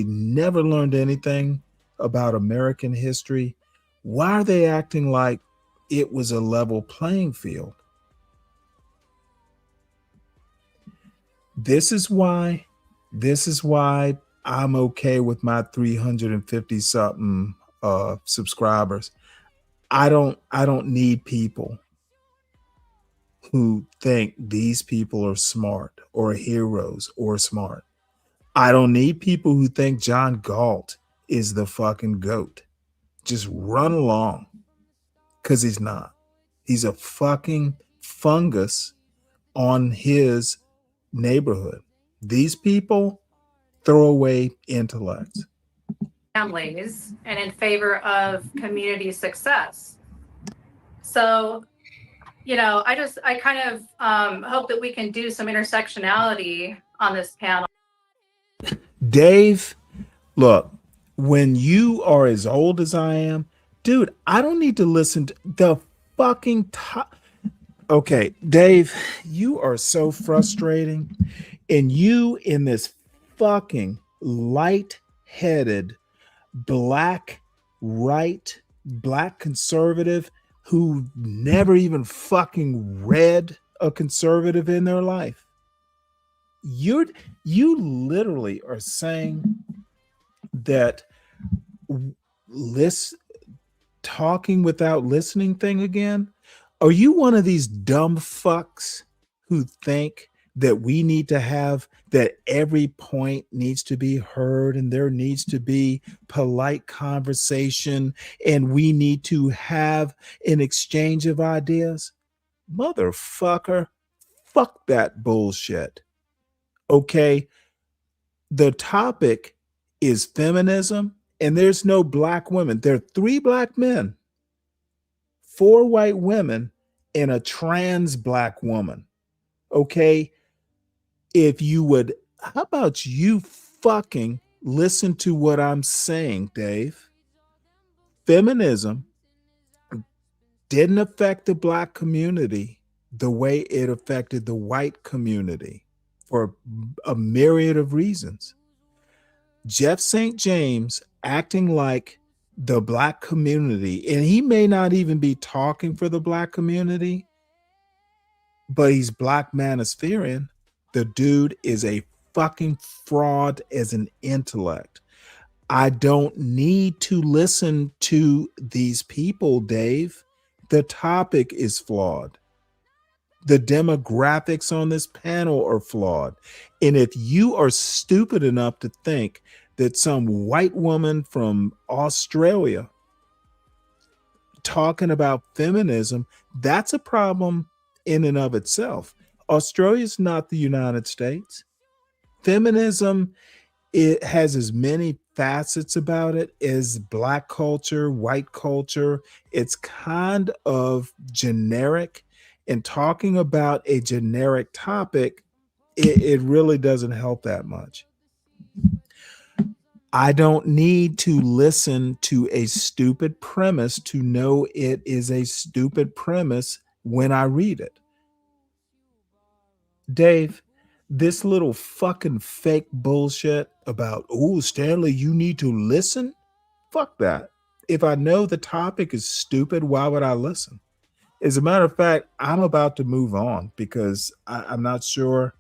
never learned anything about American history, why are they acting like it was a level playing field? This is why I'm okay with my 350 something subscribers. I don't need people who think these people are smart or heroes or smart. I don't need people who think John Galt is the fucking GOAT. Just run along, because he's not. He's a fucking fungus on his neighborhood. These people throw away intellects. Families and in favor of community success. So, I kind of hope that we can do some intersectionality on this panel. Dave, look, when you are as old as I am, dude, I don't need to listen to the fucking top. Okay, Dave, you are so frustrating. And you in this fucking light-headed black conservative who never even fucking read a conservative in their life. You literally are saying that talking without listening thing again. Are you one of these dumb fucks who think that we need to have, that every point needs to be heard and there needs to be polite conversation and we need to have an exchange of ideas? Motherfucker, fuck that bullshit. Okay, the topic is feminism and there's no black women. There are 3 black men, 4 white women, and a trans black woman. Okay, if you would, how about you fucking listen to what I'm saying, Dave? Feminism didn't affect the black community the way it affected the white community for a myriad of reasons. Jeff St. James acting like the black community, and he may not even be talking for the black community, but he's black manospherean. The dude is a fucking fraud as an intellect. I don't need to listen to these people, Dave. The topic is flawed. The demographics on this panel are flawed. And if you are stupid enough to think that some white woman from Australia talking about feminism, that's a problem in and of itself. Australia is not the United States. Feminism, it has as many facets about it as black culture, white culture. It's kind of generic, and talking about a generic topic, it really doesn't help that much. I don't need to listen to a stupid premise to know it is a stupid premise when I read it. Dave, this little fucking fake bullshit about, oh, Stanley, you need to listen. Fuck that. If I know the topic is stupid, why would I listen? As a matter of fact, I'm about to move on because I'm not sure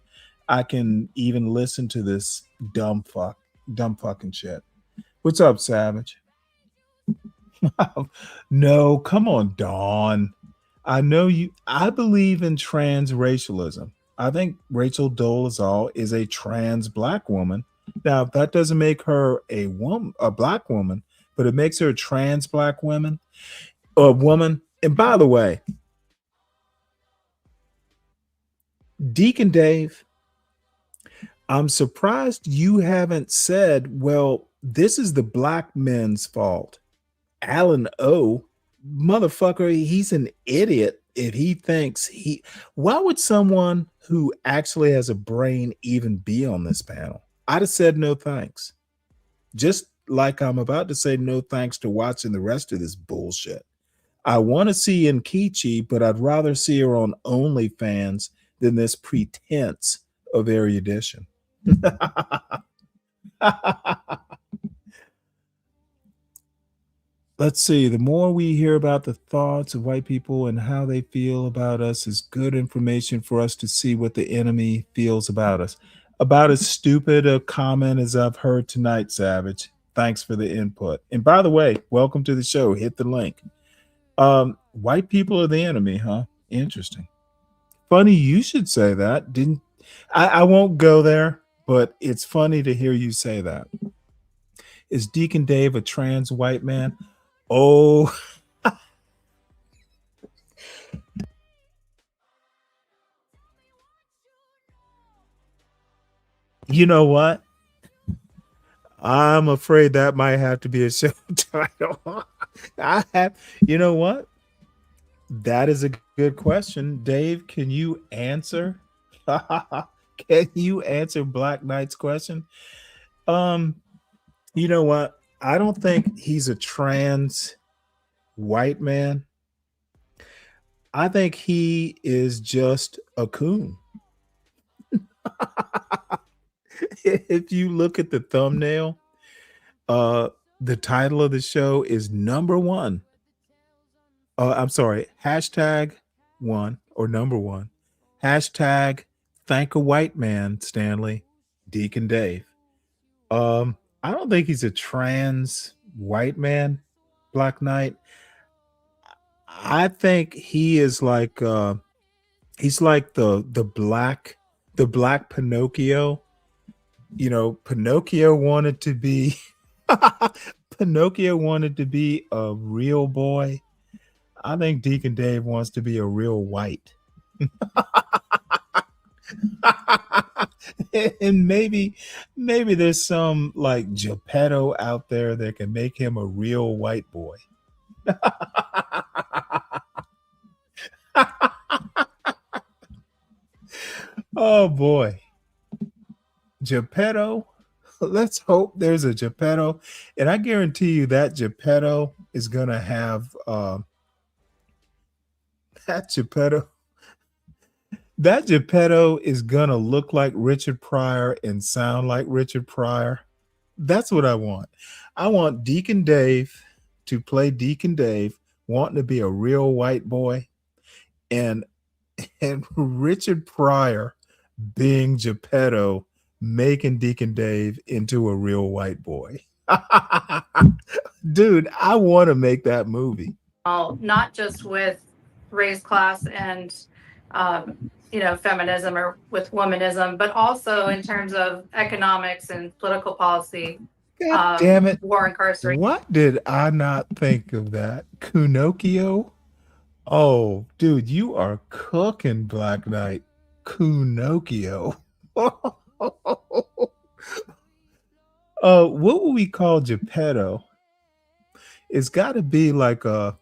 I can even listen to this dumb fucking shit. What's up, Savage? No, come on, Dawn. I know you. I believe in transracialism. I think Rachel Dolezal is a trans black woman. Now, that doesn't make her a black woman, but it makes her a trans black woman. And by the way, Deacon Dave, I'm surprised you haven't said, well, this is the black men's fault. Alan O, motherfucker, he's an idiot if he thinks why would someone who actually has a brain even be on this panel? I'd have said no thanks. Just like I'm about to say no thanks to watching the rest of this bullshit. I want to see Nkechi, but I'd rather see her on OnlyFans than this pretense of erudition. Let's see. The more we hear about the thoughts of white people and how they feel about us is good information for us to see what the enemy feels about us. About as stupid a comment as I've heard tonight, Savage. Thanks for the input. And by the way, welcome to the show. Hit the link. White people are the enemy, huh? Interesting. Funny you should say that. I won't go there, but it's funny to hear you say that. Is Deacon Dave a trans white man? Oh, you know what? I'm afraid that might have to be a show title. You know what? That is a good question. Dave, can you answer? Can you answer Black Knight's question? You know what? I don't think he's a trans white man. I think he is just a coon. If you look at the thumbnail, the title of the show is number one. I'm sorry, #1 or number one. #thank a white man, Stanley DeaconDave. I don't think he's a trans white man, Black Knight. I think he is like he's like the black Pinocchio. You know, Pinocchio wanted to be Pinocchio wanted to be a real boy. I think Deacon Dave wants to be a real white. And maybe there's some like Geppetto out there that can make him a real white boy. Oh boy. Geppetto. Let's hope there's a Geppetto. And I guarantee you that Geppetto is gonna have that Geppetto is gonna look like Richard Pryor and sound like Richard Pryor. That's what I want. I want Deacon Dave to play Deacon Dave, wanting to be a real white boy, and Richard Pryor being Geppetto, making Deacon Dave into a real white boy. Dude, I want to make that movie. Not just with race, class, and feminism or with womanism, but also in terms of economics and political policy. God damn it. War, incarceration. What did I not think of that? Pinocchio? Oh, dude, you are cooking, Black Knight. Pinocchio. What would we call Geppetto? It's got to be like a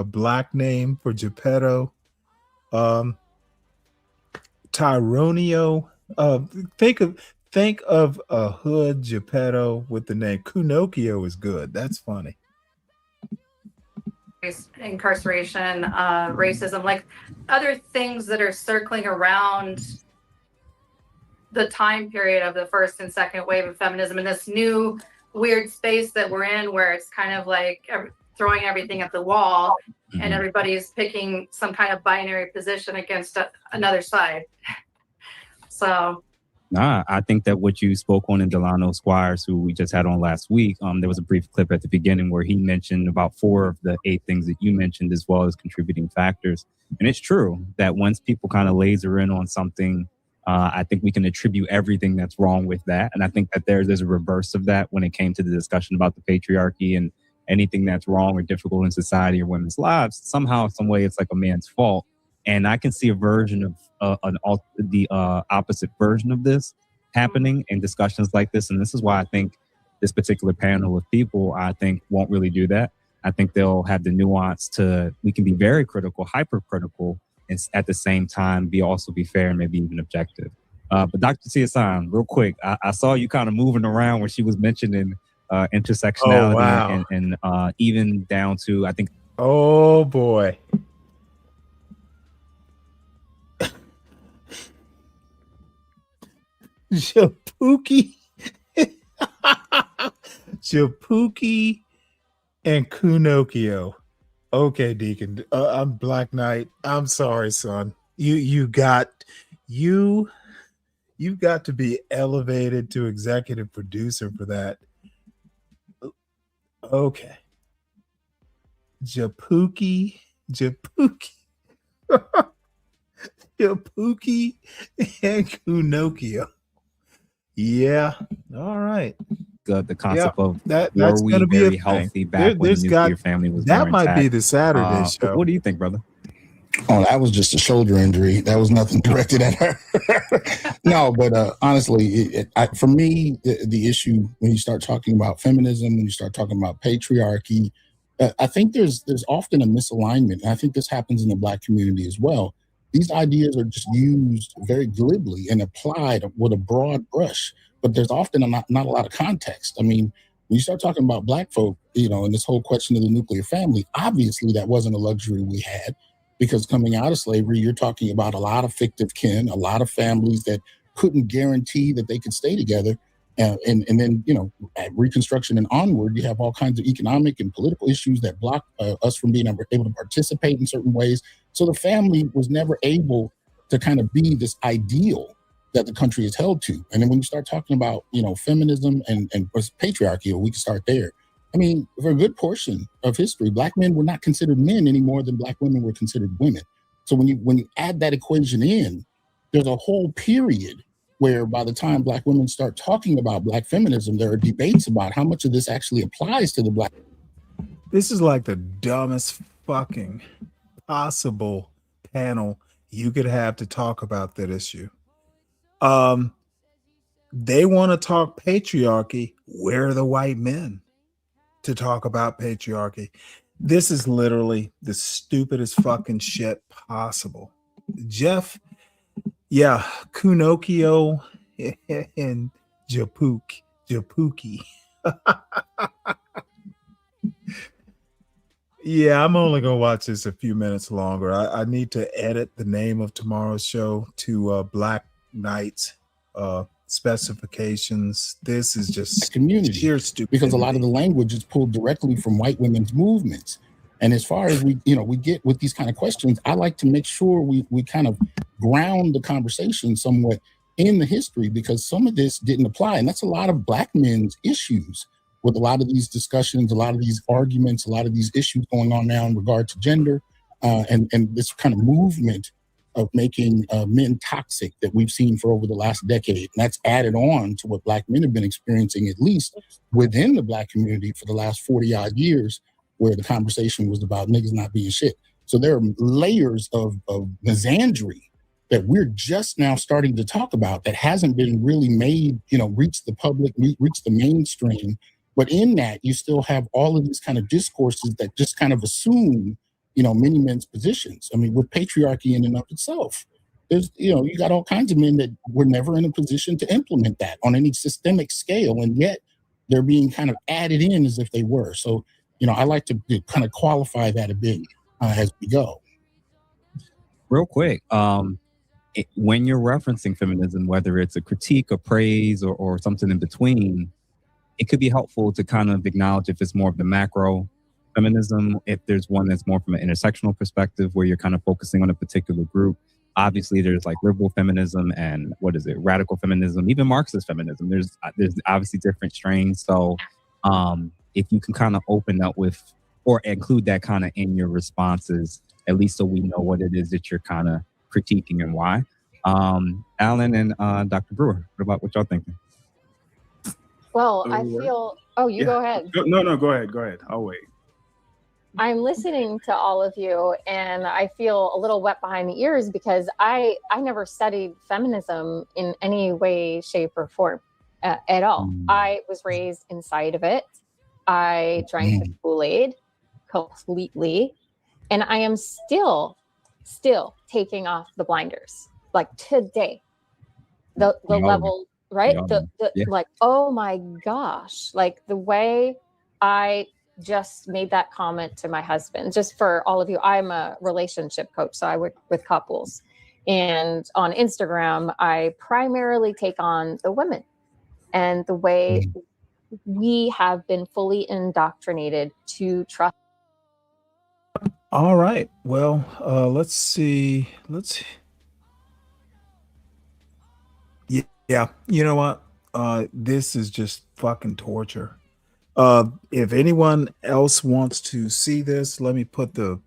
black name for Geppetto. Tyronio. Think of a hood Geppetto with the name Pinocchio is good. That's funny. Incarceration, racism, like other things that are circling around the time period of the first and second wave of feminism in this new weird space that we're in, where it's kind of like throwing everything at the wall and everybody's picking some kind of binary position against another side. So I think that what you spoke on in Delano Squires, who we just had on last week, there was a brief clip at the beginning where he mentioned about 4 of the 8 things that you mentioned, as well as contributing factors. And it's true that once people kind of laser in on something, I think we can attribute everything that's wrong with that. And I think that there's a reverse of that when it came to the discussion about the patriarchy and anything that's wrong or difficult in society or women's lives. Somehow, some way, it's like a man's fault. And I can see a version of the opposite version of this happening in discussions like this. And this is why I think this particular panel of people, I think, won't really do that. I think they'll have the nuance we can be very critical, hypercritical, and at the same time also be fair and maybe even objective. But Dr. Tia-san, real quick, I saw you kind of moving around when she was mentioning intersectionality and even down to, I think. Oh boy. Japuki. Japuki and Kunokio. Okay, Deacon. I'm Black Knight. I'm sorry, son. You've got to be elevated to executive producer for that. Okay. Japuki. Japuki and Kunokio. Yeah. All right. The concept of that's were we gonna be very a healthy thing. back when the nuclear family was that more might be intact? the Saturday show. What do you think, brother? Oh, that was just a shoulder injury. That was nothing directed at her. No, but honestly, for me, the issue when you start talking about feminism, when you start talking about patriarchy, I think there's often a misalignment. And I think this happens in the Black community as well. These ideas are just used very glibly and applied with a broad brush, but there's often not a lot of context. I mean, when you start talking about Black folk, and this whole question of the nuclear family, obviously that wasn't a luxury we had. Because coming out of slavery, you're talking about a lot of fictive kin, a lot of families that couldn't guarantee that they could stay together. And then, at Reconstruction and onward, you have all kinds of economic and political issues that block us from being able to participate in certain ways. So the family was never able to kind of be this ideal that the country is held to. And then when you start talking about, feminism and patriarchy, we can start there. I mean, for a good portion of history, Black men were not considered men any more than Black women were considered women. So when you add that equation in, there's a whole period where by the time Black women start talking about Black feminism, there are debates about how much of this actually applies to the Black. This is like the dumbest fucking possible panel you could have to talk about that issue. They want to talk patriarchy. Where are the white men to talk about patriarchy? This is literally the stupidest fucking shit possible. Jeff, Kunokio and Japuki. Yeah, I'm only gonna watch this a few minutes longer. I need to edit the name of tomorrow's show to Black Knight's specifications. This is just community sheer stupidity. Because a lot of the language is pulled directly from white women's movements. And as far as we get with these kind of questions, I like to make sure we kind of ground the conversation somewhat in the history, because some of this didn't apply. And that's a lot of Black men's issues with a lot of these discussions, a lot of these arguments, a lot of these issues going on now in regard to gender and this kind of movement of making men toxic that we've seen for over the last decade. And that's added on to what Black men have been experiencing, at least within the Black community for the last 40 odd years, where the conversation was about niggas not being shit. So there are layers of misandry that we're just now starting to talk about that hasn't been really made, reach the public, reach the mainstream. But in that, you still have all of these kind of discourses that just kind of assume, many men's positions. I mean, with patriarchy in and of itself, there's, you got all kinds of men that were never in a position to implement that on any systemic scale. And yet they're being kind of added in as if they were. So, I like to kind of qualify that a bit as we go. Real quick, when you're referencing feminism, whether it's a critique, a praise, or something in between, it could be helpful to kind of acknowledge if it's more of the macro feminism, if there's one that's more from an intersectional perspective where you're kind of focusing on a particular group. Obviously, there's like liberal feminism and radical feminism, even Marxist feminism. There's obviously different strains. So if you can kind of open up with or include that kind of in your responses, at least so we know what it is that you're kind of critiquing and why. Alan and Dr. Brewer, what y'all thinking? Well, I feel. Oh, you go ahead. No, go ahead. I'll wait. I'm listening to all of you, and I feel a little wet behind the ears because I never studied feminism in any way, shape, or form at all. I was raised inside of it. I drank the Kool-Aid completely, and I am still taking off the blinders. Like today, the level. Right? Like, oh my gosh, like the way I just made that comment to my husband, just for all of you, I'm a relationship coach. So I work with couples. And on Instagram, I primarily take on the women and the way we have been fully indoctrinated to trust. All right. Well, let's see. Yeah. You know what? This is just fucking torture. If anyone else wants to see this, let me put the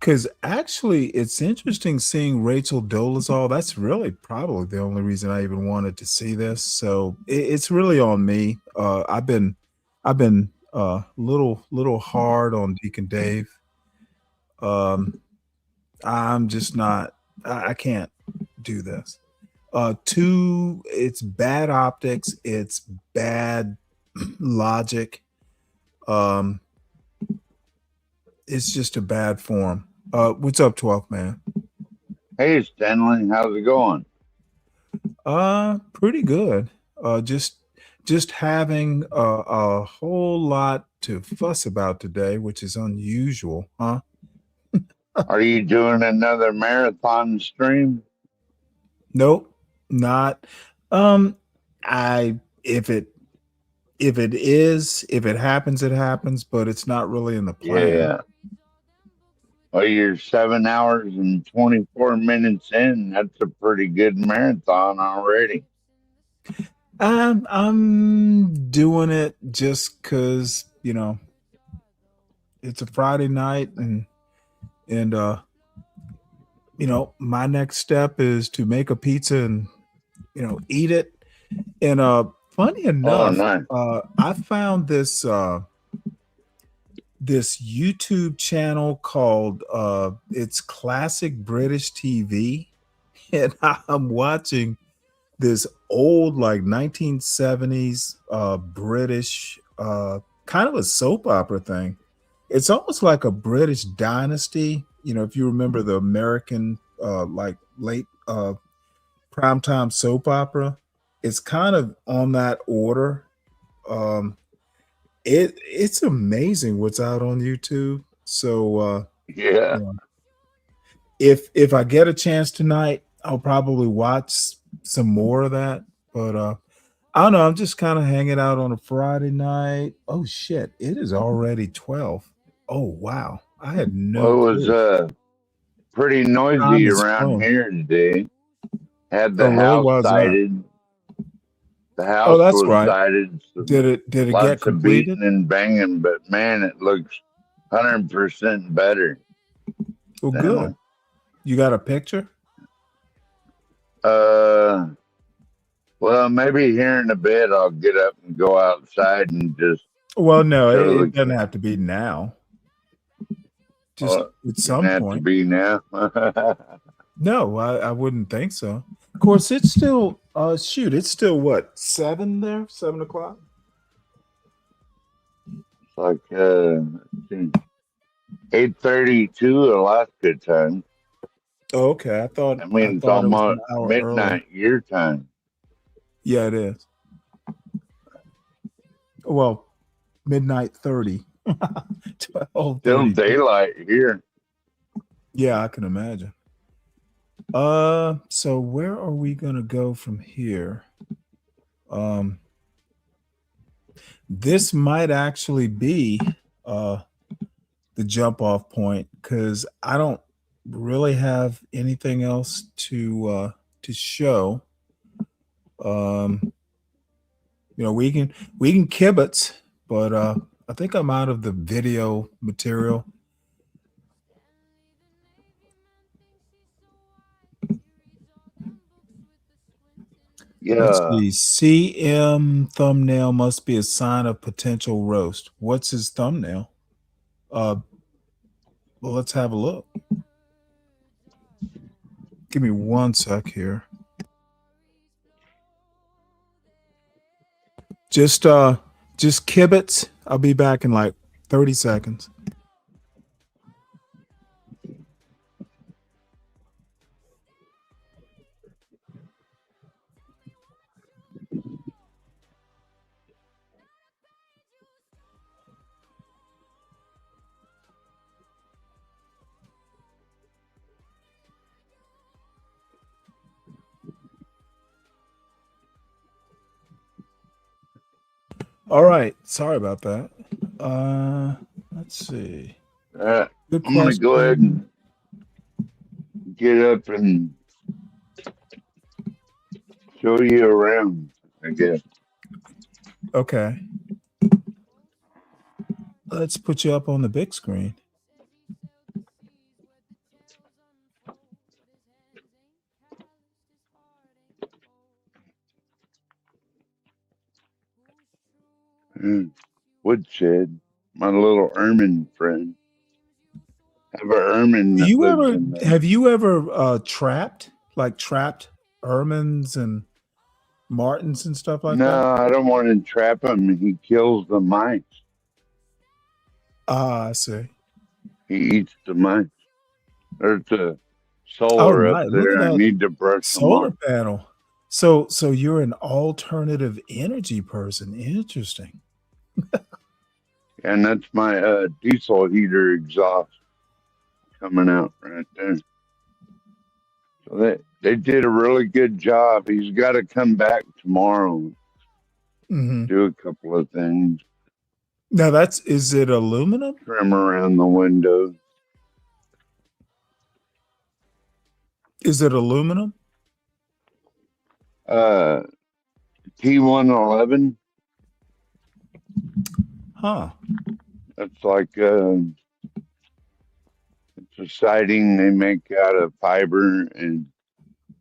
because actually it's interesting seeing Rachel Dolezal. That's really probably the only reason I even wanted to see this. So it's really on me. I've been little hard on Deacon Dave. I'm just not. I can't do this. Two, it's bad optics. It's bad logic. It's just a bad form. What's up, 12th man? Hey, Stanley, how's it going? Pretty good. Just having a whole lot to fuss about today, which is unusual, huh? Are you doing another marathon stream? Nope, not. If it happens, it happens, but it's not really in the plan. Yeah. Well, you're 7 hours and 24 minutes in. That's a pretty good marathon already. I'm doing it just because, it's a Friday night and my next step is to make a pizza and, eat it. And funny enough, nice. I found this this YouTube channel called it's Classic British TV, and I'm watching this old like 1970s British kind of a soap opera thing. It's almost like a British dynasty. If you remember the American like late primetime soap opera, it's kind of on that order. It's amazing what's out on YouTube. So yeah. If I get a chance tonight, I'll probably watch some more of that. But I don't know. I'm just kind of hanging out on a Friday night. Oh shit! It is already 12. Oh wow! I had no. Well, it was pretty noisy around flown. here today. Had the Oh, really? house Why is that? sighted. The house that's was right. sighted. So Did it get lots of completed? beating and banging, but man, it looks 100% better. Well, good. You got a picture? Well, maybe here in a bit I'll get up and go outside and just. Well, no, show it doesn't have to be now. Just at some have point. to be now. No, I wouldn't think so. Of course, it's still it's still what, 7 there? 7 o'clock? It's like 8:32 Alaska time. Oh, okay. I thought it's it was almost an hour midnight your time. Yeah, it is. Well, midnight 30. 12:30. Still daylight here. Yeah, I can imagine. So where are we gonna go from here? This might actually be the jump off point because I don't really have anything else to show. We can kibitz, but I think I'm out of the video material. Yeah. Let's see. CM thumbnail must be a sign of potential roast. What's his thumbnail? Well, let's have a look. Give me 1 sec here. Just kibitz. I'll be back in like 30 seconds. All right. Sorry about that. Let's see. I'm Good gonna question. go ahead and get up and show you around, I guess. Okay. Let's put you up on the big screen. Woodshed, my little ermine friend. I have an ermine that lives in there. Have you ever trapped ermines and martins and stuff like No, that? I don't want to trap him. He kills the mice. Ah, I see. He eats the mice. There's a Oh, solar up nice. Look there. at I that need to brush them solar off. panel. So you're an alternative energy person. Interesting. And that's my diesel heater exhaust coming out right there. So they did a really good job. He's got to come back tomorrow, Mhm. do a couple of things, Now is it aluminum? trim around the window. Is it aluminum? T111. Huh. That's like it's a siding they make out of fiber and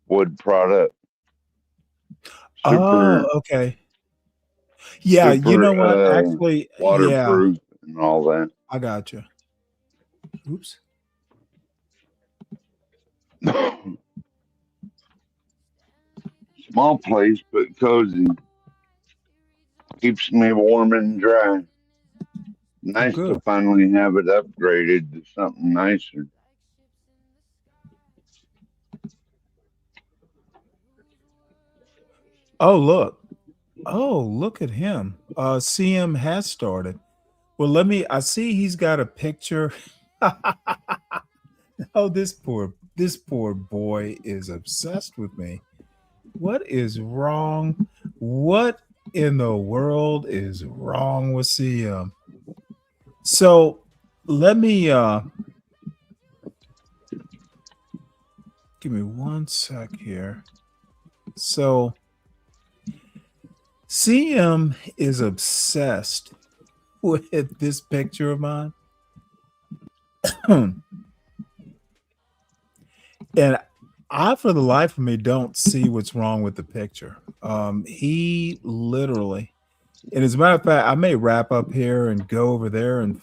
wood product. Super, okay. Yeah, you know what? super Actually, yeah, waterproof and all that. I got you. Oops. Small place, but cozy. Keeps me warm and dry. Nice to finally have it upgraded to something nicer. Oh, look at him. CM has started. Well, I see he's got a picture. Oh, this poor boy is obsessed with me. What is wrong? What in the world is wrong with CM? So let me give me one sec here. So CM is obsessed with this picture of mine. And I, for the life of me, don't see what's wrong with the picture. He literally, and as a matter of fact, I may wrap up here and go over there and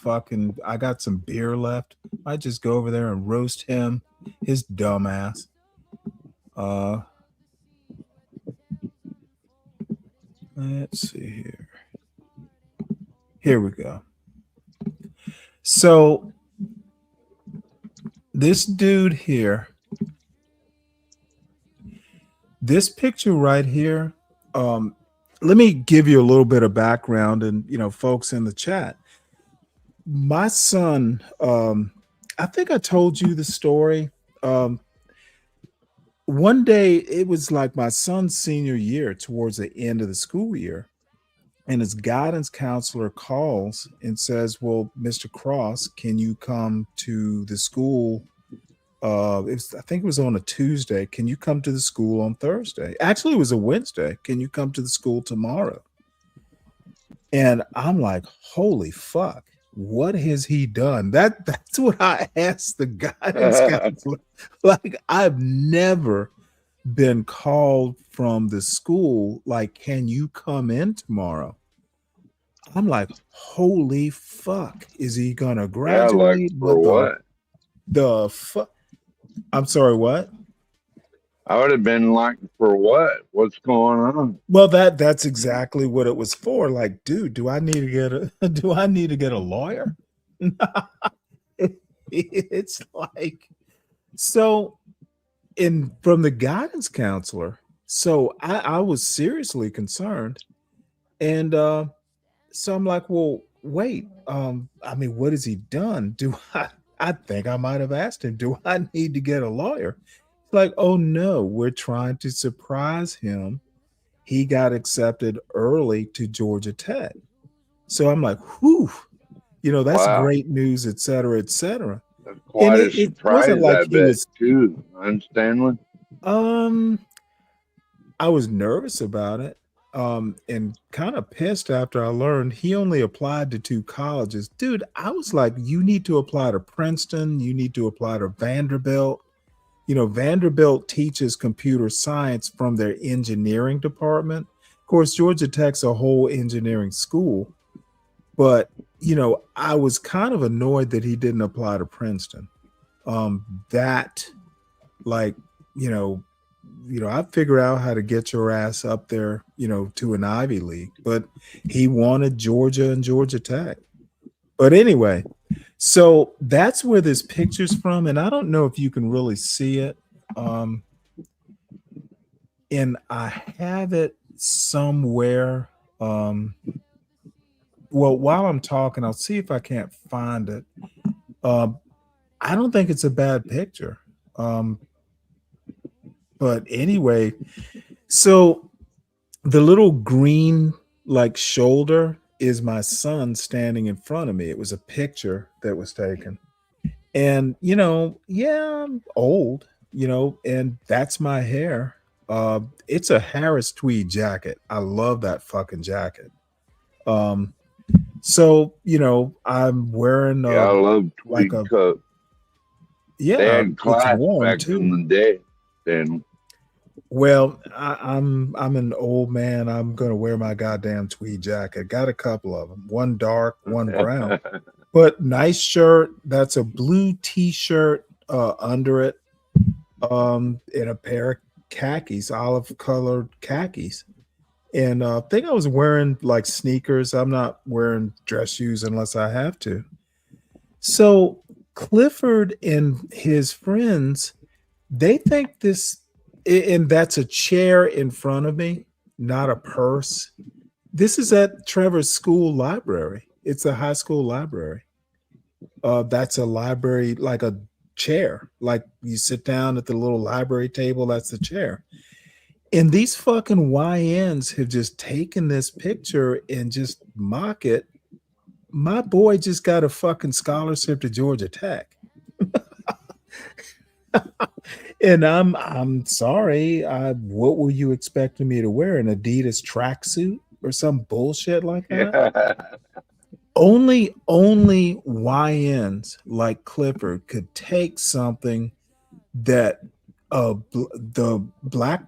I got some beer left. I just go over there and roast him, his dumb ass. Let's see here. Here we go. So this dude here, this picture right here, let me give you a little bit of background and, folks in the chat. My son, I think I told you the story. One day, it was like my son's senior year towards the end of the school year. And his guidance counselor calls and says, well, Mr. Cross, can you come to the school? I think it was on a Tuesday. Can you come to the school on Thursday? Actually, it was a Wednesday. Can you come to the school tomorrow? And I'm like, holy fuck, what has he done? That's what I asked the guidance counselor. Like, I've never been called from the school, like, can you come in tomorrow? I'm like, holy fuck, is he gonna graduate? Yeah, like for what? The fuck? I'm sorry, what? I would have been like, for what? What's going on? Well, that's exactly what it was for. Like, dude, do I need to get a lawyer? It's like, so from the guidance counselor, so I was seriously concerned. And so I'm like, well, wait, I mean, what has he done? I think I might have asked him, do I need to get a lawyer? It's like, oh no, we're trying to surprise him. He got accepted early to Georgia Tech. So I'm like, whew, that's Wow. great news, et cetera, et cetera. That's quite a It wasn't surprise, like I he bet, was, too. Stanley. I was nervous about it, and kind of pissed after I learned he only applied to 2 colleges. Dude, I was like, you need to apply to Princeton, you need to apply to Vanderbilt. Vanderbilt teaches computer science from their engineering department. Of course, Georgia Tech's a whole engineering school, but I was kind of annoyed that he didn't apply to Princeton. That, like, I figured out how to get your ass up there, to an Ivy League, but he wanted Georgia and Georgia Tech. But anyway, so that's where this picture's from, and I don't know if you can really see it. And I have it somewhere. Well, while I'm talking, I'll see if I can't find it. I don't think it's a bad picture. But anyway, so the little green like shoulder is my son standing in front of me. It was a picture that was taken. And yeah, I'm old, and that's my hair. It's a Harris tweed jacket. I love that fucking jacket. So I'm wearing Yeah, I love like tweed coat. Yeah, They had it's class warm back too. in the day. Then Well, I'm an old man. I'm gonna wear my goddamn tweed jacket. Got a couple of them. One dark, one brown. But nice shirt. That's a blue t-shirt under it. And a pair of khakis, olive colored khakis. And I think I was wearing like sneakers. I'm not wearing dress shoes unless I have to. So Clifford and his friends, they think this, and that's a chair in front of me, not a purse. This is at Trevor's school library. It's a high school library. That's a library, like a chair. Like you sit down at the little library table, that's the chair. And these fucking YNs have just taken this picture and just mock it. My boy just got a fucking scholarship to Georgia Tech. And I'm sorry. What were you expecting me to wear? An Adidas tracksuit or some bullshit like that? Only YNs like Clifford could take something that the black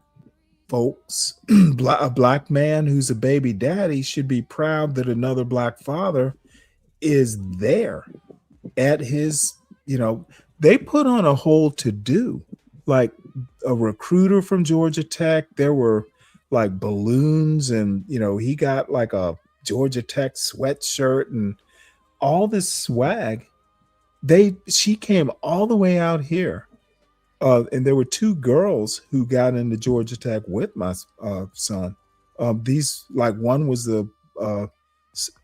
folks, a black man who's a baby daddy should be proud that another black father is there at his, they put on a whole to-do, like a recruiter from Georgia Tech. There were like balloons and, he got like a Georgia Tech sweatshirt and all this swag. She came all the way out here. And there were 2 girls who got into Georgia Tech with my son. These, like, one was the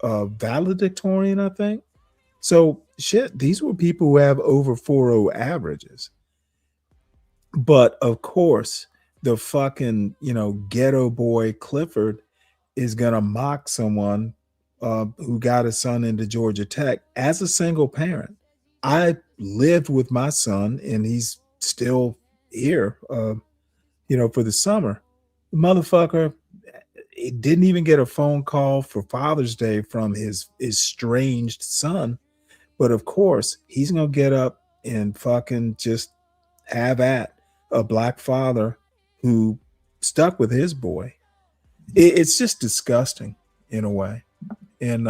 valedictorian, I think. So shit, these were people who have over 4.0 averages. But of course, the fucking ghetto boy Clifford is gonna mock someone who got his son into Georgia Tech as a single parent. I lived with my son, and he's still here, for the summer. The motherfucker, he didn't even get a phone call for Father's Day from his estranged son. But of course, he's gonna get up and fucking just have at a black father who stuck with his boy. It's just disgusting in a way. And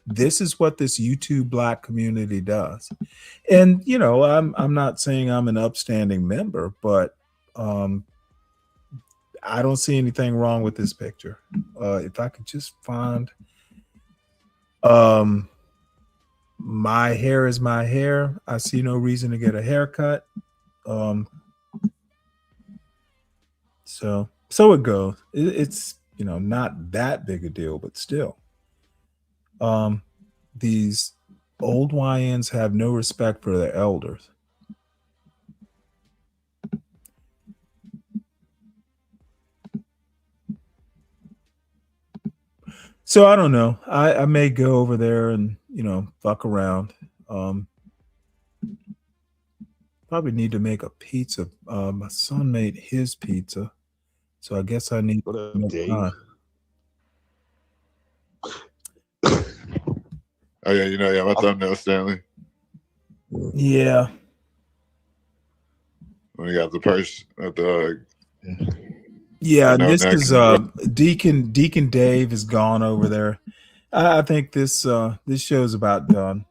this is what this YouTube black community does. And I'm not saying I'm an upstanding member, but I don't see anything wrong with this picture. If I could just find my hair is my hair. I see no reason to get a haircut. So it goes. It's not that big a deal, but still. These old YNs have no respect for their elders. So I don't know. I may go over there and fuck around. Probably need to make a pizza. My son made his pizza, so I guess I need to make time. Oh yeah, my thumbnail, Stanley. Yeah. When you got the purse at the. Yeah, this is Deacon Dave has gone over there. I think this show's about done.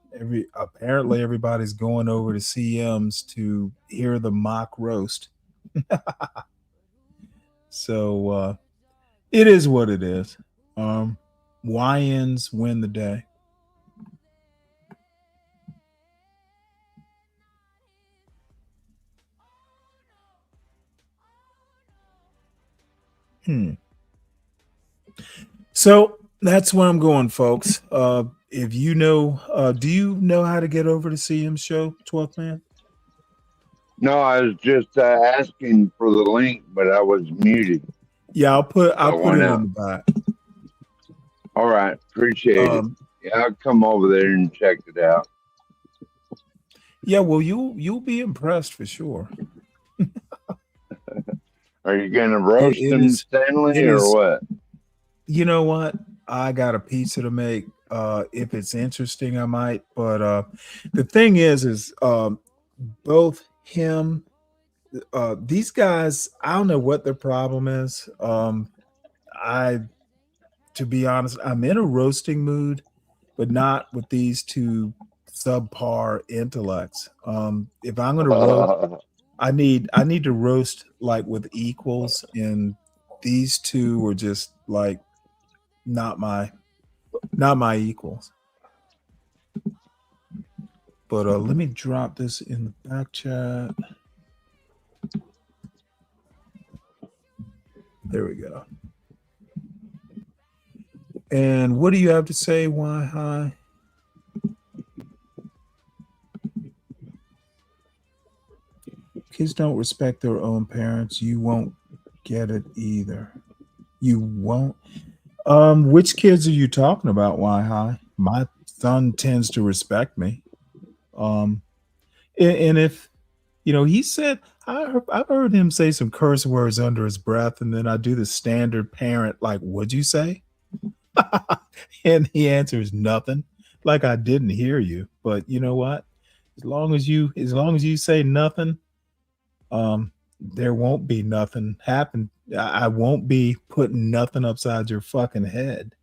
Apparently everybody's going over to CM's to hear the mock roast. So it is what it is. YNs win the day. So that's where I'm going, folks. If you know, do you know how to get over to CM's show, 12th Man? No, I was just asking for the link, but I was muted. Yeah, I'll put it in the back. All right, appreciate it. Yeah, I'll come over there and check it out. Yeah, well, you'll be impressed for sure. Are you gonna roast him, Stanley, or what? You know what? I got a pizza to make. If it's interesting, I might. But the thing is both him, these guys, I don't know what their problem is. To be honest, I'm in a roasting mood, but not with these two subpar intellects. If I'm gonna roast, I need to roast like with equals, and these two are just like not my equals. But let me drop this in the back chat. There we go. And what do you have to say? Why hi? Kids don't respect their own parents. You won't get it either. You won't. Which kids are you talking about? Why hi? My son tends to respect me. And if he said, I've heard him say some curse words under his breath, and then I do the standard parent, like, what'd you say? And he answers nothing, like I didn't hear you. But you know what? As long as you say nothing, there won't be nothing happen. I won't be putting nothing upside your fucking head.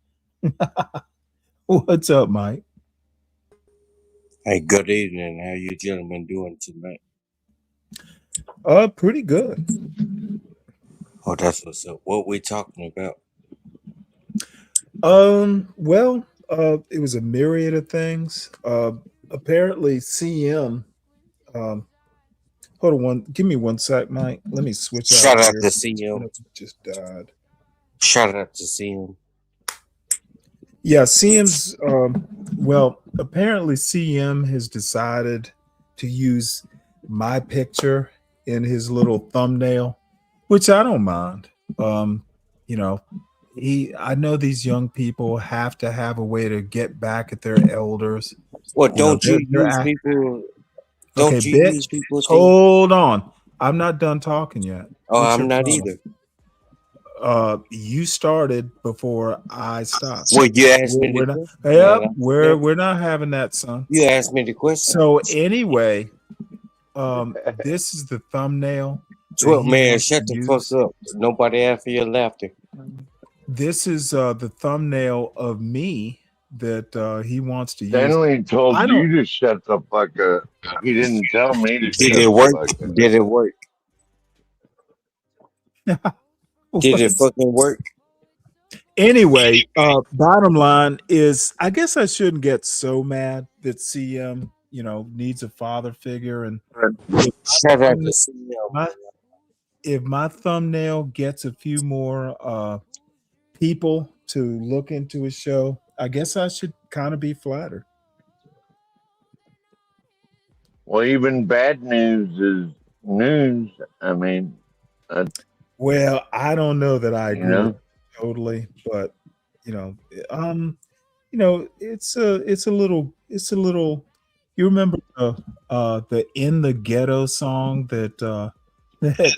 What's up, Mike? Hey, good evening. How you gentlemen doing tonight? Pretty good. Oh, that's what's up. What we talking about? Well, it was a myriad of things. Apparently CM, hold on give me 1 sec, Mike. Let me switch Shout out out here. to CM. Just died. Shout out to CM. Yeah, CM's well, apparently CM has decided to use my picture in his little thumbnail, which I don't mind. I know these young people have to have a way to get back at their elders. Well, don't you use people? Don't Okay, you bitch, use people? hold on. I'm not done talking yet. Oh, What's I'm your not problem? either. You started before I stopped. Well, you asked me We're the not, question. yep, Man, we're not having that, son. You asked me the question. So anyway, this is the thumbnail. that 12 he man, wants shut to the use. fuck up. Nobody after your laughter. This is the thumbnail of me that he wants to use. Stanley told I you don't. to shut the fuck up. He didn't tell me to Did shut it the work? fuck up. Did it work? Did it fucking work? Anyway, bottom line is, I guess I shouldn't get so mad that CM, needs a father figure. And Shout out to CM. If my thumbnail gets a few more people to look into his show, I guess I should kind of be flattered. Well, even bad news is news. I mean, Well, I don't know that I agree with know? you totally, but it's a little. You remember the "In the Ghetto" song that that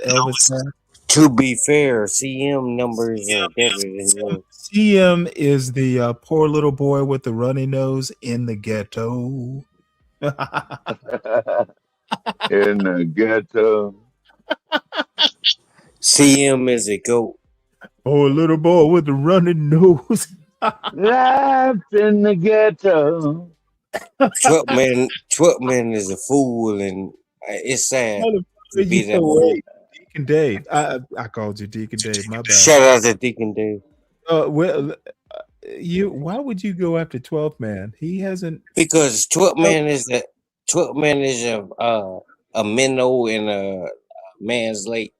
Elvis had? To be fair, CM numbers are better than yours. CM is the poor little boy with the runny nose in the ghetto. In the ghetto. CM is a goat. Oh, little boy with the runny nose. Life in the ghetto. Truckman is a fool, and it's sad to be that way. Deacon Dave. I called you Deacon Dave. My bad. Shout out to Deacon Dave. Why would you go after 12th Man? He hasn't, because 12th Man is a minnow in a man's lake.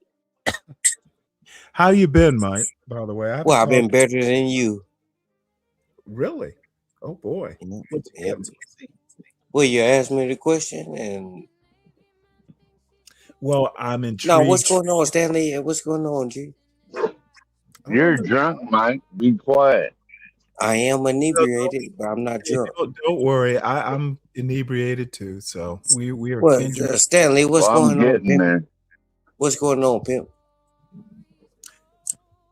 How you been, Mike? By the way, I've been better than you. Really? Oh boy. Yep. Well, you asked me the question, and well, I'm intrigued. No, what's going on, Stanley? What's going on, G? You're drunk, Mike. Be quiet. I am inebriated, but I'm not drunk. Don't worry, I'm inebriated too. So we are. Well, Stanley, what's going on, pimp? There. What's going on, pimp?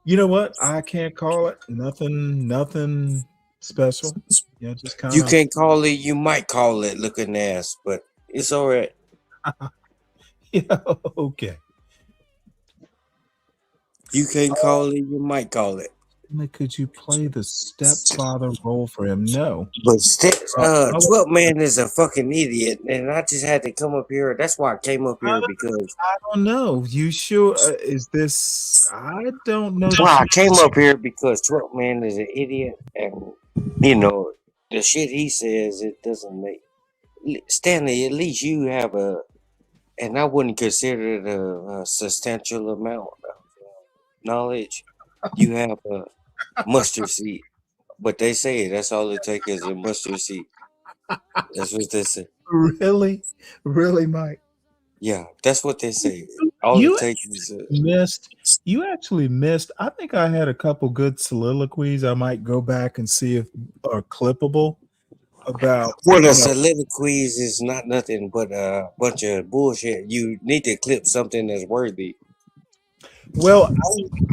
You know what? I can't call it. Nothing special. Yeah, just kind of. You can't call it. You might call it looking ass, but it's all right. Yeah, okay. You can't call it. You might call it. Could you play the stepfather role for him? No. But 12 Man is a fucking idiot, and I just had to come up here. That's why I came up here, because I don't know. You sure? Is this? I don't know. Well, I came up here because 12 Man is an idiot, and the shit he says, it doesn't make. Stanley, at least you have and I wouldn't consider it a substantial amount of knowledge. You have a mustard seed, but they say that's all it takes is a mustard seed. That's what they say. Really, Mike? Yeah, that's what they say. All it takes is You actually missed. I think I had a couple good soliloquies. I might go back and see if are clippable. About the soliloquies is not nothing but a bunch of bullshit. You need to clip something that's worthy. Well,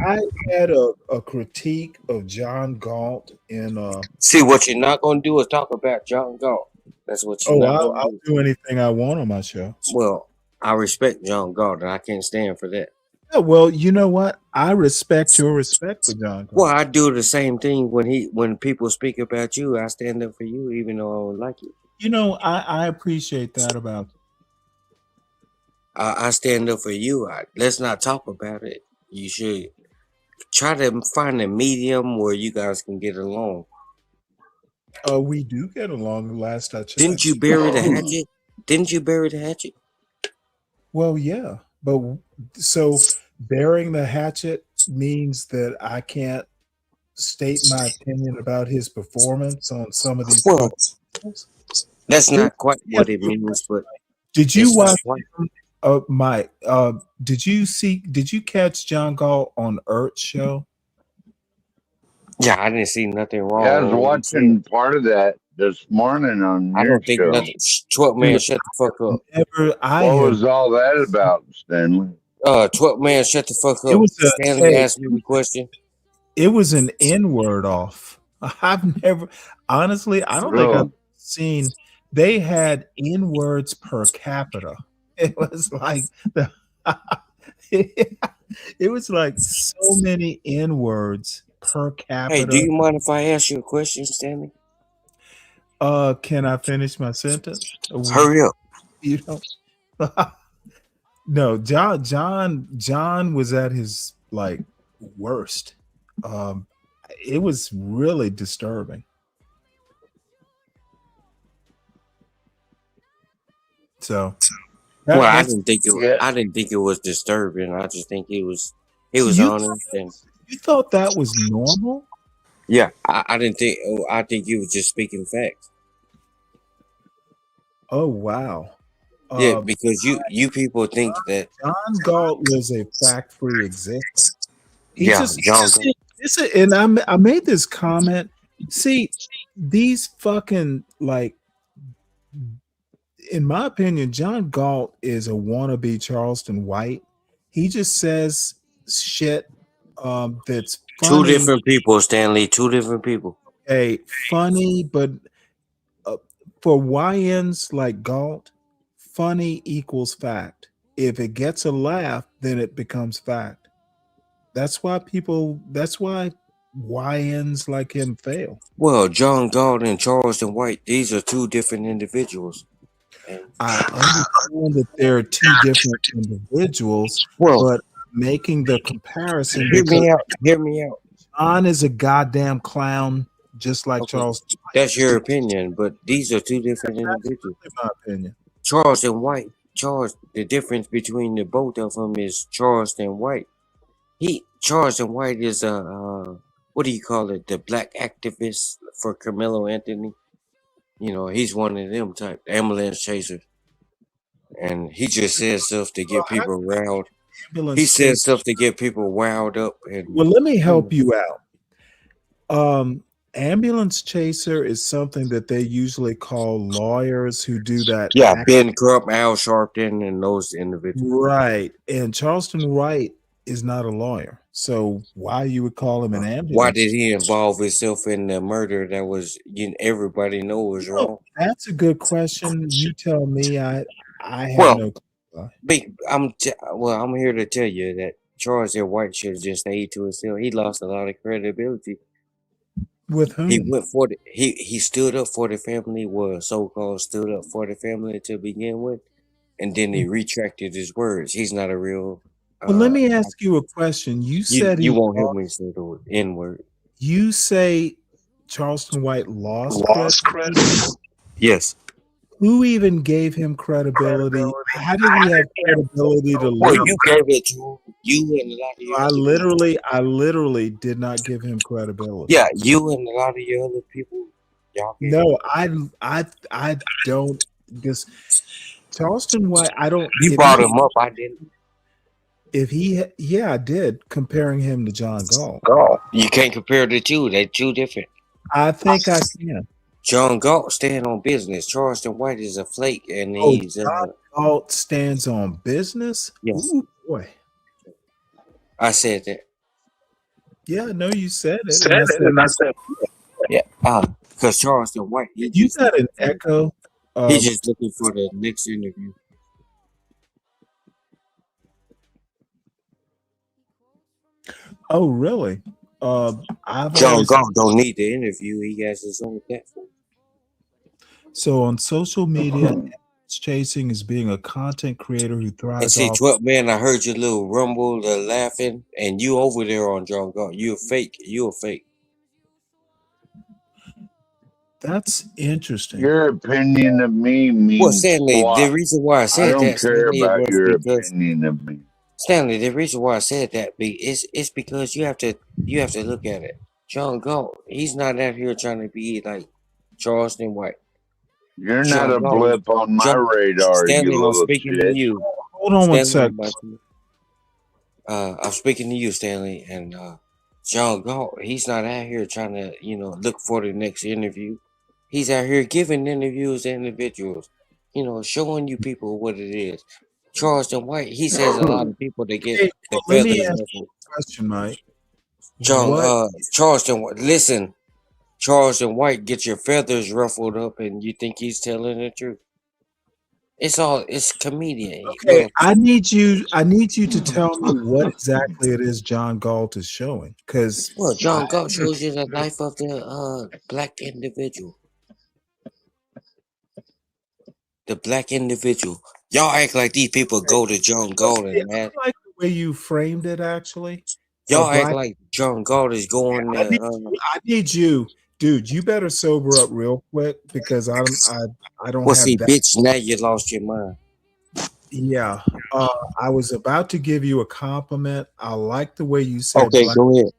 I had a critique of John Galt in. See, what you're not going to do is talk about John Galt. That's what you're not going to I'll do anything I want on my show. Well, I respect John Galt, and I can't stand for that. Yeah, well, you know what? I respect your respect for John Galt. Well, I do the same thing when people speak about you. I stand up for you, even though I don't like you. I appreciate that about you. I stand up for you. Let's not talk about it. You should try to find a medium where you guys can get along. We do get along. The last I checked. Didn't you bury the hatchet? Didn't you bury the hatchet? Well, yeah, but so burying the hatchet means that I can't state my opinion about his performance on some of these. Well, that's not quite what it means. But did you watch? Mike, did you catch John Galt on Earth's show? Yeah, I didn't see nothing wrong. Yeah, I was watching part of that this morning on your I don't think show. nothing. 12 Man, shut the fuck up. What was all that about, Stanley? 12 Man, shut the fuck up. Stanley asked me the question. It was an N-word off. I've never, honestly, I don't think I've seen. They had N-words per capita. It was like it was like so many N-words per capita. Hey, do you mind if I ask you a question, Stanley? Can I finish my sentence? Hurry up. You know. No, John was at his like worst. It was really disturbing. So I didn't think it was disturbing. I just think it was honest. And you thought that was normal? Yeah, I didn't think. I think you were just speaking facts. Oh wow! Yeah, because you people think that John Galt was a fact-free existence. John And I made this comment. See, these fucking, like, in my opinion, John Galt is a wannabe Charleston White. He just says shit that's funny. Two different people, Stanley. Two different people. Hey, funny, but for YNs like Galt, funny equals fact. If it gets a laugh, then it becomes fact. That's why YNs like him fail. Well, John Galt and Charleston White, these are two different individuals. I understand that there are two different individuals, but making the comparison. Hear me out. John is a goddamn clown, just like Charleston White. That's your opinion, but these are two different individuals. My opinion. Charleston White, the difference between the both of them is Charleston White. Charleston White is what do you call it? The black activist for Carmelo Anthony. You know, he's one of them type ambulance chasers, and he just says stuff to get people riled. He says stuff to get people wound up. And well, let me help you out. Ambulance chaser is something that they usually call lawyers who do that. Yeah, Ben Crump, Al Sharpton, and those individuals. Right, and Charleston White is not a lawyer, so why you would call him an ambulance? Why did he involve himself in the murder that was everybody knows was wrong? That's a good question. You tell me. I have no clue. I'm here to tell you that Charleston White should have just stayed to himself. He lost a lot of credibility. With whom? He went for he stood up for the family, so-called stood up for the family to begin with, and then he retracted his words. He's not a real. Well, let me ask you a question. You said you won't hear me say the N-word. You say Charleston White lost credibility? Yes. Who even gave him credibility? How did he have credibility to lose? Well, you gave it to you and a lot of your I literally did not give him credibility. Yeah, you and a lot of your other people. No, I don't. Because Charleston White, I don't. You brought him up. I didn't. I did, comparing him to John Galt. You can't compare the two. They're two different. I think I can. John Galt stand on business. Charleston White is a flake, and he's John Galt stands on business. Yes. Ooh, boy. I said that. Yeah, no, you said it. I said yeah. Because Charleston White, you got an echo. He's just looking for the next interview. Oh, really? John Galt don't need the interview. He has his own platform. So on social media, chasing is being a content creator who thrives. And see, 12 man, I heard your little rumble, the laughing, and you over there on John Galt. You're fake. You're fake. That's interesting. Your opinion of me means well, Stanley, the reason why I said I don't care about your opinion of me. Stanley, the reason why I said that is because you have to look at it. John Galt, he's not out here trying to be like Charleston White. You're not a blip on my radar, Stanley, you little I'm speaking shit. to you. Hold on one Stanley, second. I'm speaking to you, Stanley, and John Galt, he's not out here trying to, look for the next interview. He's out here giving interviews to individuals, showing you people what it is. Charleston White, he says a lot of people that get the Let me feathers ask ruffled. you a question, Mike. Charleston, listen, Charleston White get your feathers ruffled up, and you think he's telling the truth? It's comedian. Okay, I need you to tell me what exactly it is John Galt is showing. Because John Galt shows you the life of the black individual. The black individual. Y'all act like these people go to John Galt and I like the way you framed it. Actually, y'all act like John Galt is going. I need you, dude. You better sober up real quick because I don't. Well, have see, that. bitch, now you lost your mind. Yeah, I was about to give you a compliment. I like the way you said. Okay, go ahead.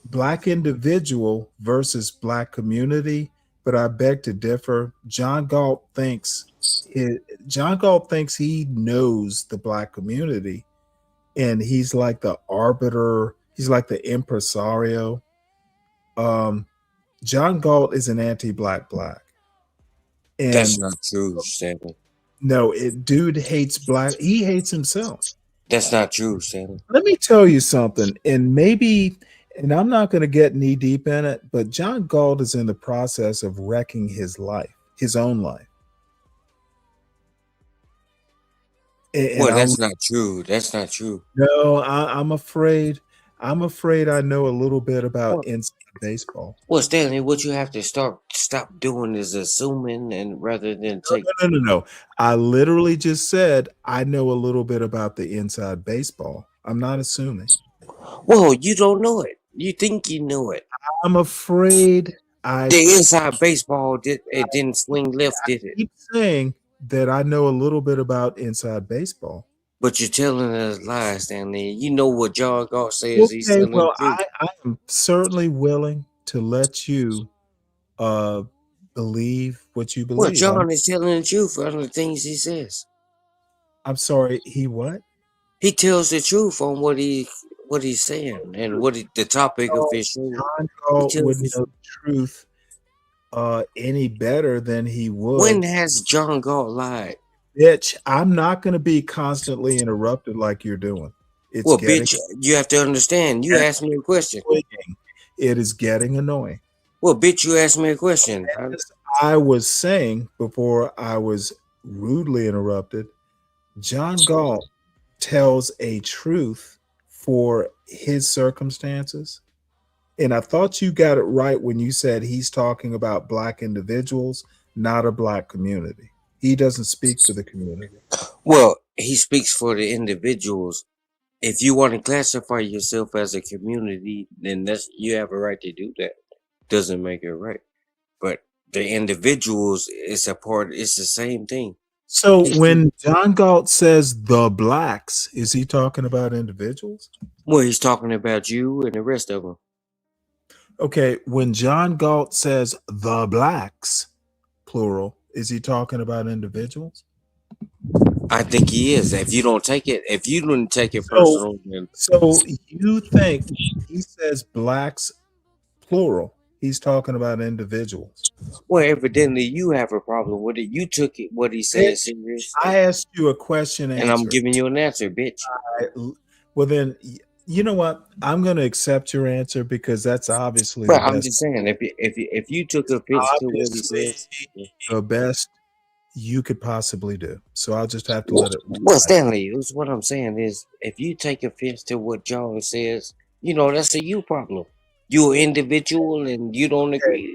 Black individual versus black community, but I beg to differ. John Galt thinks he knows the black community, and he's like the arbiter. He's like the impresario. John Galt is an anti-black. And That's not true, Stanley. No, dude hates black. He hates himself. That's not true, Stanley. Let me tell you something, and I'm not going to get knee deep in it, but John Galt is in the process of wrecking his life, his own life. Well, that's not true. That's not true. No, I'm afraid I know a little bit about inside baseball. Well, Stanley, what you have to stop doing is assuming, and rather than take. No. I literally just said I know a little bit about the inside baseball. I'm not assuming. Well, you don't know it. You think you know it. I'm afraid the inside baseball didn't swing left, did it? I keep saying that I know a little bit about inside baseball. But you're telling us lies, Stanley. You know what John Galt says. He's Okay, telling well, the truth. I am certainly willing to let you believe what you believe. Well, John is telling the truth on the things he says. I'm sorry, he what? He tells the truth on what he's saying and the topic of his show. John Galt wouldn't know the truth any better than he would. When has John Galt lied? Bitch, I'm not going to be constantly interrupted like you're doing. Bitch, you have to understand. You asked me a question. It is getting annoying. Well, bitch, you asked me a question. As I was saying before I was rudely interrupted, John Galt tells a truth for his circumstances. And I thought you got it right when you said he's talking about black individuals, not a black community. He doesn't speak for the community. Well, he speaks for the individuals. If you want to classify yourself as a community, then you have a right to do that. Doesn't make it right. But the individuals, it's the same thing. So when John Galt says the blacks, is he talking about individuals? Well, he's talking about you and the rest of them. Okay, when John Galt says the blacks, plural, is he talking about individuals? I think he is. If you don't take it personal, then so you think he says blacks, plural, he's talking about individuals. Well, evidently you have a problem with it. You took it what he said serious. I asked you a question, and I'm giving you an answer, bitch. Well, then you know what? I'm going to accept your answer because that's obviously. But I'm just saying, if you took offense to what he says, the best you could possibly do. So I'll just have to let it. Well, Stanley, what I'm saying is, if you take offense to what John says, that's a you problem. You're an individual and you don't agree.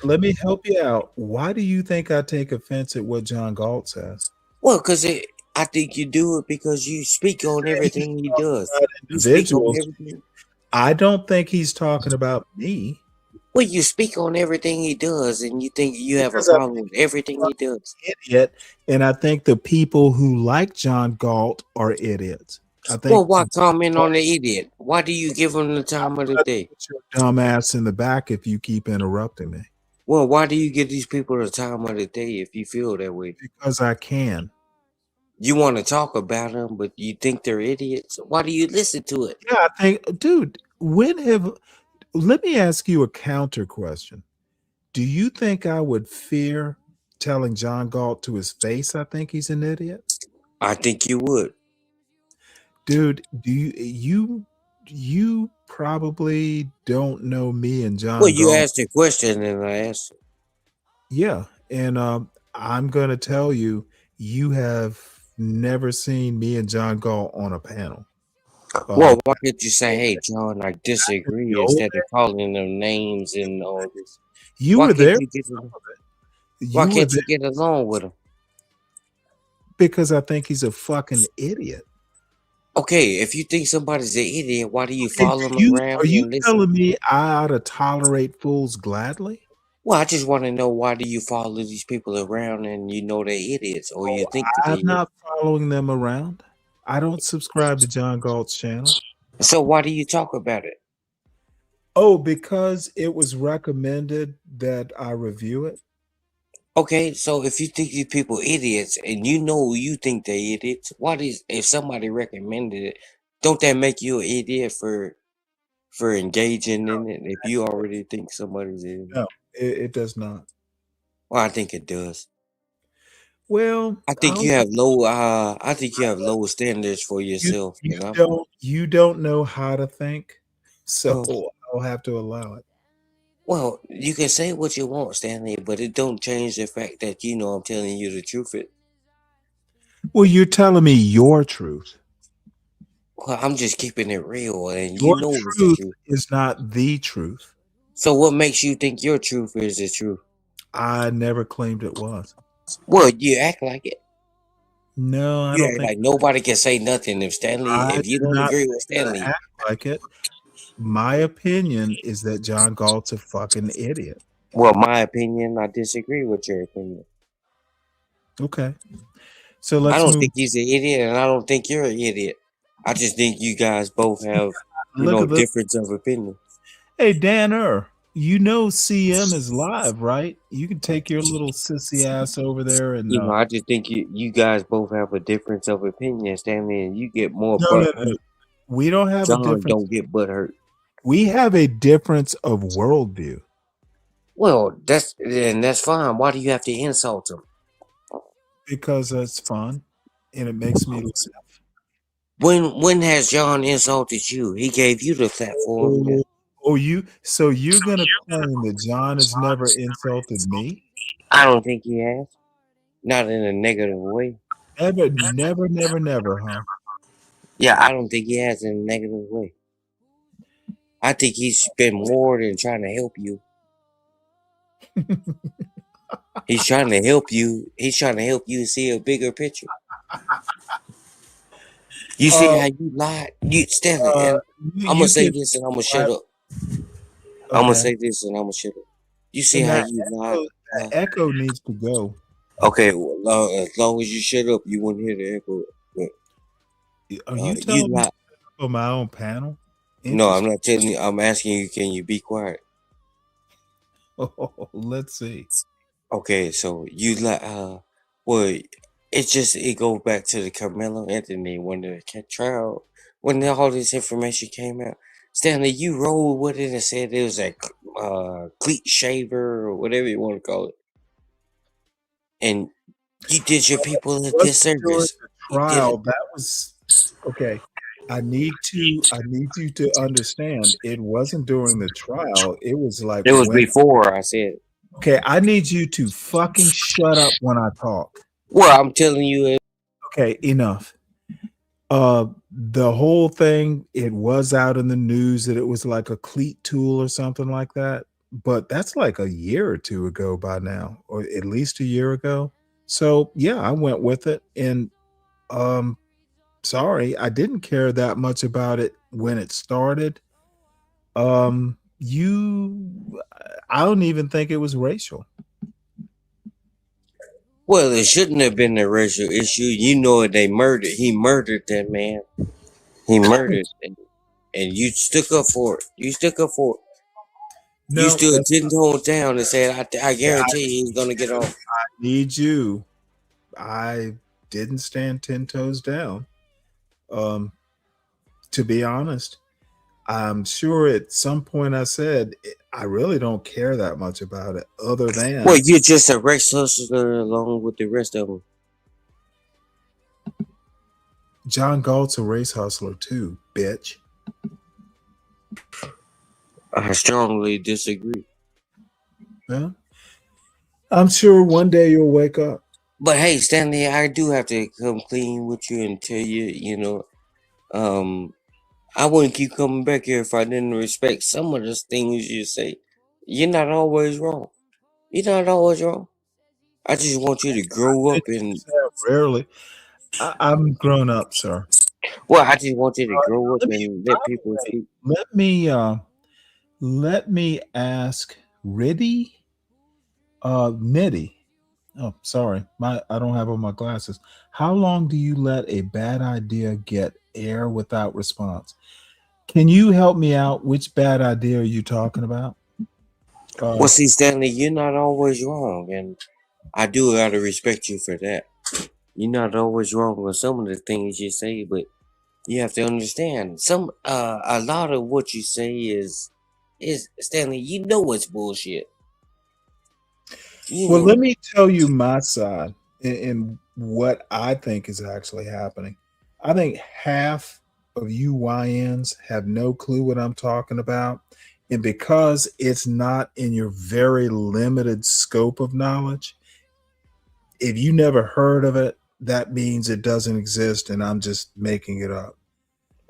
Let me help you out. Why do you think I take offense at what John Galt says? Well, because I think you do it because you speak on everything he does. Individuals. I don't think he's talking about me. Well, you speak on everything he does, and you think you have a problem with everything he does. Idiot, and I think the people who like John Galt are idiots. I think. Well, why comment on the idiot? Why do you give him the time of the day? Dumbass in the back if you keep interrupting me. Well, why do you give these people the time of the day if you feel that way? Because I can. You want to talk about them, but you think they're idiots. Why do you listen to it? Yeah, I think, dude, let me ask you a counter question. Do you think I would fear telling John Galt to his face I think he's an idiot? I think you would. Dude, do you probably don't know me and John Well, you Galt. asked a question and I asked it. Yeah, and I'm going to tell you, you have never seen me and John Galt on a panel. Well, why can't you say, "Hey, John, I disagree," instead of calling them names and all this? You were there. Why can't you get along with him? Because I think he's a fucking idiot. Okay, if you think somebody's an idiot, why do you follow them around? Are you telling me I ought to tolerate fools gladly? Well, I just want to know, why do you follow these people around and you know they're idiots, or you think they're I'm not following them around. I don't subscribe to John Galt's channel. So why do you talk about it? Oh, because it was recommended that I review it. Okay, so if you think these people idiots and you think they're idiots, if somebody recommended it, don't that make you an idiot for for engaging in it if you already think somebody's in it? No, it does not. Well, I think it does. Well, I think you have low. I think you have lower standards for yourself. You don't know how to think, so Well, I'll have to allow it. well, you can say what you want, Stanley, but it don't change the fact that I'm telling you the truth. Well, you're telling me your truth. Well, I'm just keeping it real, and Your you know it's the truth truth. is not the truth. So what makes you think your truth is the truth? I never claimed it was. Well, you act like it. No, I You don't act think like nobody can say nothing if I you do don't not agree with Stanley. act like it. My opinion is that John Galt's a fucking idiot. Well, my opinion, I disagree with your opinion. Okay. So I let's don't move. think he's an idiot, and I don't think you're an idiot. I just think you guys both have, Look at this. difference of opinion. Hey, Danner, you know CM is live, right? You can take your little sissy ass over there and I just think you guys both have a difference of opinion, Stanley, and you get more no, butt no. hurt. We don't have a John difference. don't get butt hurt. We have a difference of worldview. Well, that's fine. Why do you have to insult him? Because it's fun and it makes me laugh. When has John insulted you? He gave you the platform. So you're gonna claim that John has never insulted me? I don't think he has. Not in a negative way. Never, huh? Yeah, I don't think he has in a negative way. I think he's been more than trying to help you. He's trying to help you. He's trying to help you see a bigger picture. You see how you lied? Stanley, I'm gonna say this and I'm gonna shut up. I'm gonna say this and I'm gonna shut up. You see how you lied? That echo needs to go. Okay, well, as long as you shut up, you won't hear the echo. But, are you telling me on my own panel? No, I'm not telling you. I'm asking you, can you be quiet? Oh, let's see. Okay, so you well, it goes back to the Carmelo Anthony when the trial, when all this information came out. Stanley, you rolled with it and said it was a cleat shaver or whatever you want to call it, and you did your people a disservice. Trial that was okay. I need you to understand. It wasn't during the trial. It was like it was before I said. Okay, I need you to fucking shut up when I talk. Well, I'm telling you. Okay, enough. The whole thing, it was out in the news that it was like a cleat tool or something like that. But that's like a year or two ago by now, or at least a year ago. So yeah, I went with it. And sorry, I didn't care that much about it when it started. I don't even think it was racial. Well, it shouldn't have been a racial issue. He murdered that man. He murdered and you stuck up for it. You stuck up for it. No, you stood 10 toes down and said, I guarantee he's gonna get off. I need you. I didn't stand 10 toes down. To be honest, I'm sure at some point I said I really don't care that much about it, other than well, you're just a race hustler along with the rest of them. John Galt's a race hustler too, bitch. I strongly disagree. Yeah, I'm sure one day you'll wake up. But hey, Stanley, I do have to come clean with you and tell you, I wouldn't keep coming back here if I didn't respect some of the things you say. You're not always wrong. You're not always wrong. I just want you to grow up and rarely. I'm grown up, sir. Well, I just want you to grow up and let people speak. Let me ask Nitty. Oh, sorry. I don't have on my glasses. How long do you let a bad idea get air without response? Can you help me out? Which bad idea are you talking about? Well, see, Stanley, you're not always wrong, and I do gotta respect you for that. You're not always wrong with some of the things you say, but You have to understand a lot of what you say is Stanley, you know it's bullshit. Well, let me tell you my side and what I think is actually happening. I think half of you YNs have no clue what I'm talking about. And because it's not in your very limited scope of knowledge, if you never heard of it, that means it doesn't exist and I'm just making it up.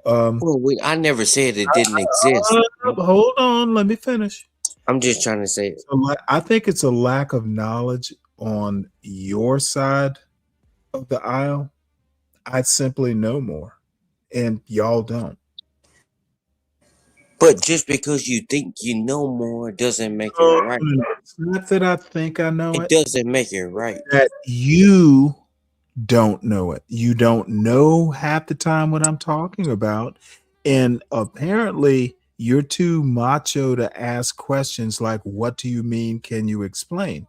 Well, I never said it didn't exist. Hold on, let me finish. I'm just trying to say it. So I think it's a lack of knowledge on your side of the aisle. I simply know more, and y'all don't. But just because you think you know more doesn't make it right. It's not that I think I know it. It doesn't make it right. That you don't know it. You don't know half the time what I'm talking about. And apparently you're too macho to ask questions like, what do you mean? Can you explain?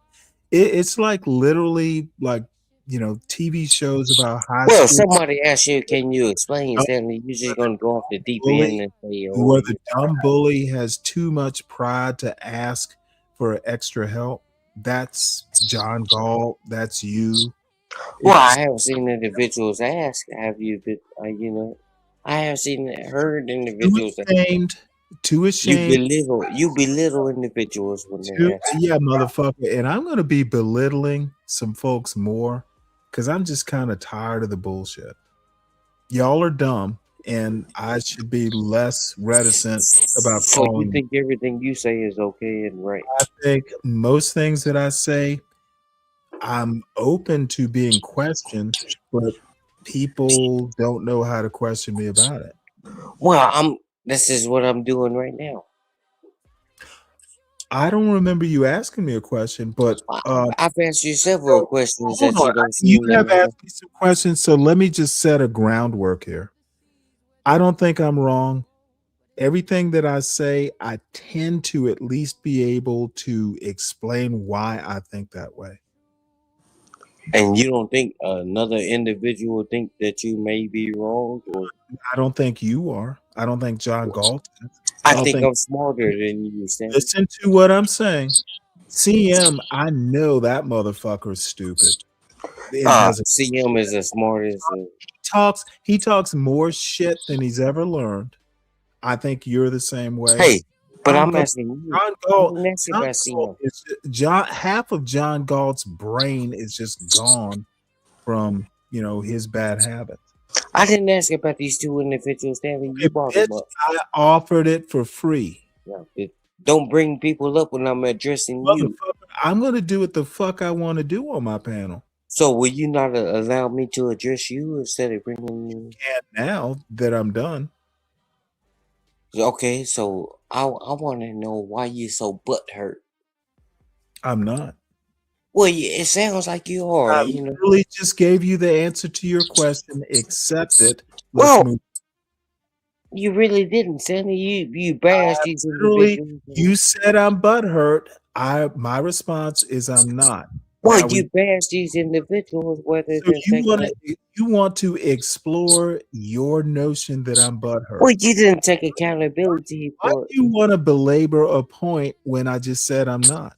It's like literally like, TV shows about high school. Well, school. Somebody asks you, can you explain, Stanley? You're just going to go off the deep end and say, where the dumb bully has too much pride to ask for extra help. That's John Galt. That's you. Well, I have seen individuals ask, have you been, I have heard individuals too ashamed. You belittle individuals when they ask. Yeah, motherfucker. And I'm going to be belittling some folks more because I'm just kind of tired of the bullshit. Y'all are dumb, and I should be less reticent about So you think everything you say is okay and right? I think most things that I say, I'm open to being questioned, but people don't know how to question me about it. Well, this is what I'm doing right now. I don't remember you asking me a question, but I've asked you several questions that you don't see. You have asked me some questions, so let me just set a groundwork here. I don't think I'm wrong. Everything that I say, I tend to at least be able to explain why I think that way. And you don't think another individual think that you may be wrong? Or? I don't think you are. I don't think John Galt is. I think I'm smarter than you, Sam. Listen to what I'm saying. CM, I know that motherfucker is stupid. CM is the smartest. He talks more shit than he's ever learned. I think you're the same way. Hey, but I'm asking you. Half of John Galt's brain is just gone from his bad habits. I didn't ask about these two individuals, Stanley. You brought them up. I offered it for free. Yeah, don't bring people up when I'm addressing you. I'm going to do what the fuck I want to do on my panel. So will you not allow me to address you instead of bringing you? Can't now that I'm done. Okay, so I want to know why you're so butthurt. I'm not. Well, it sounds like you are. I literally just gave you the answer to your question. Accept it. You really didn't, Sandy. You bashed these individuals. You said I'm butthurt. My response is I'm not. Well, you bashed these individuals. You want to explore your notion that I'm butthurt. Well, you didn't take accountability. Why do you want to belabor a point when I just said I'm not?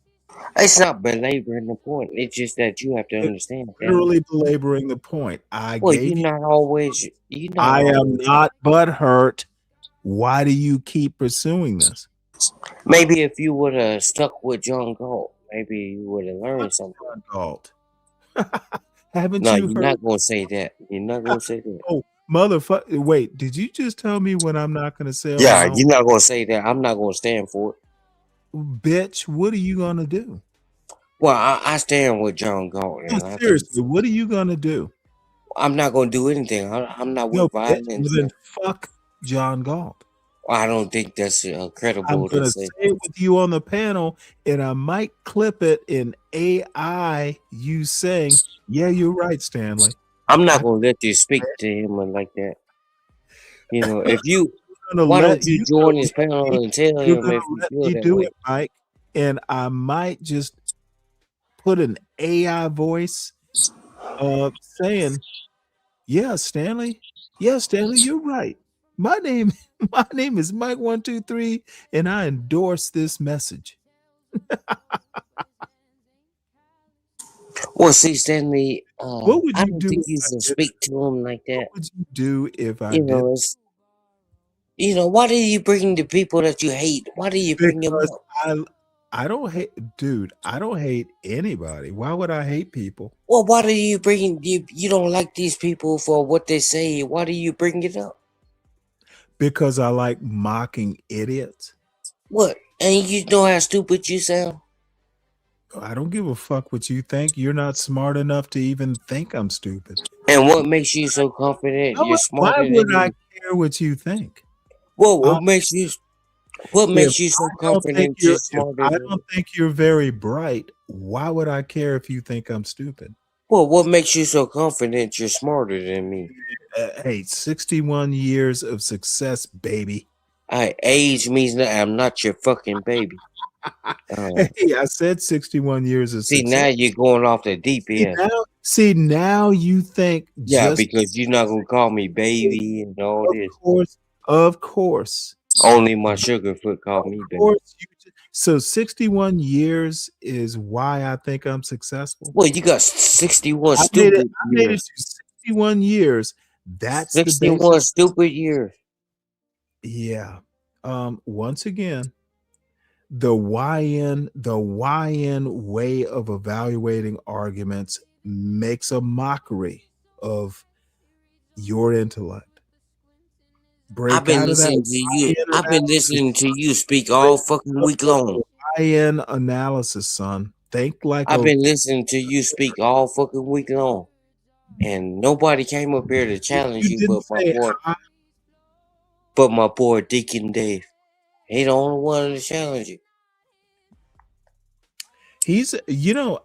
It's not belaboring the point. It's just that you have to understand. Literally belaboring the point. You're not always. I am not butthurt. Why do you keep pursuing this? Maybe if you would have stuck with John Galt, maybe you would have learned something. John Galt. Haven't no, you you're heard? Not going to say that. You're not going to say that. Oh, motherfucker. Wait, did you just tell me what I'm not going to say? Yeah, you're not going to say that. I'm not going to stand for it. Bitch, what are you going to do? Well, I stand with John Galt. No, seriously, what are you going to do? I'm not going to do anything. I'm not with violence. Well, then fuck John Galt. I don't think that's credible. I'm going to say it with you on the panel, and I might clip it in AI, you saying, yeah, you're right, Stanley. I'm not going to let you speak to him like that. If you, why don't you join his panel and tell him if you feel that way? It, Mike, and I might just put an AI voice saying, yeah, Stanley, Yes, Stanley, you're right. My name is Mike123, and I endorse this message. Well, see, Stanley, What would I you don't do think if you I should did? speak to him like What that. would you do if I You did? know, why do you bring the people that you hate? Why do you bring them Because up? I don't hate, dude. I don't hate anybody. Why would I hate people? Well, why do you bring you don't like these people for what they say? Why do you bring it up? Because I like mocking idiots. What? And you know how stupid you sound? I don't give a fuck what you think. You're not smart enough to even think I'm stupid. And what makes you so confident you're Why smarter would than I me? care what you think? Well, what makes you so confident you're If smarter I than me? don't think you're very bright, why would I care if you think I'm stupid? Well, what makes you so confident you're smarter than me? Hey, 61 years of success, baby. Age means that I'm not your fucking baby. Hey, I said 61 years of See, success. now you're going off the deep end. Now you think Yeah, just because you're not gonna call me baby and all this. Of course. Only my sugarfoot called me baby. So 61 years is why I think I'm successful. Well, you got 61 I stupid made it years. to 61 years. That's 61 the stupid years. Yeah. Once again, the YN way of evaluating arguments makes a mockery of your intellect. I've been listening to you. I've been listening to you speak all fucking week long. YN analysis, son. Think like I've been listening to you speak all fucking week long, and nobody came up here to challenge you, but my boy Deacon Dave. He the only one to challenge you. He's,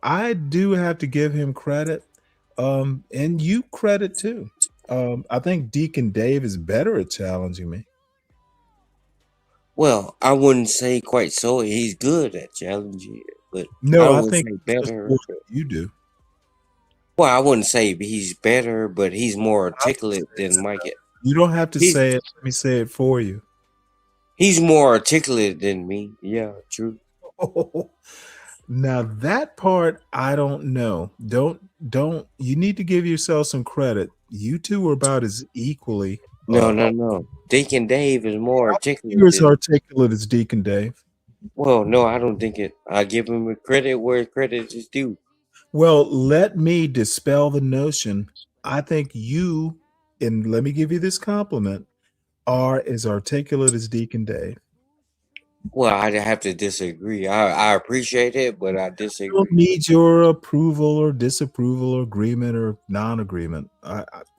I do have to give him credit, and you credit too. I think Deacon Dave is better at challenging me. Well, I wouldn't say quite so. He's good at challenging you, but No, I wouldn't think say better. You do. Well, I wouldn't say he's better, but he's more articulate than Mike. You don't have to say it. Let me say it for you. He's more articulate than me. Yeah, true. Now that part I don't know. Don't you need to give yourself some credit. You two are about as equally. No. Deacon Dave is more articulate. You're as articulate as Deacon Dave. Well, no, I don't think it. I give him credit where credit is due. Well, let me dispel the notion. I think you, and let me give you this compliment, are as articulate as Deacon Dave. Well, I have to disagree. I appreciate it, but I disagree. I don't need your approval or disapproval or agreement or non-agreement.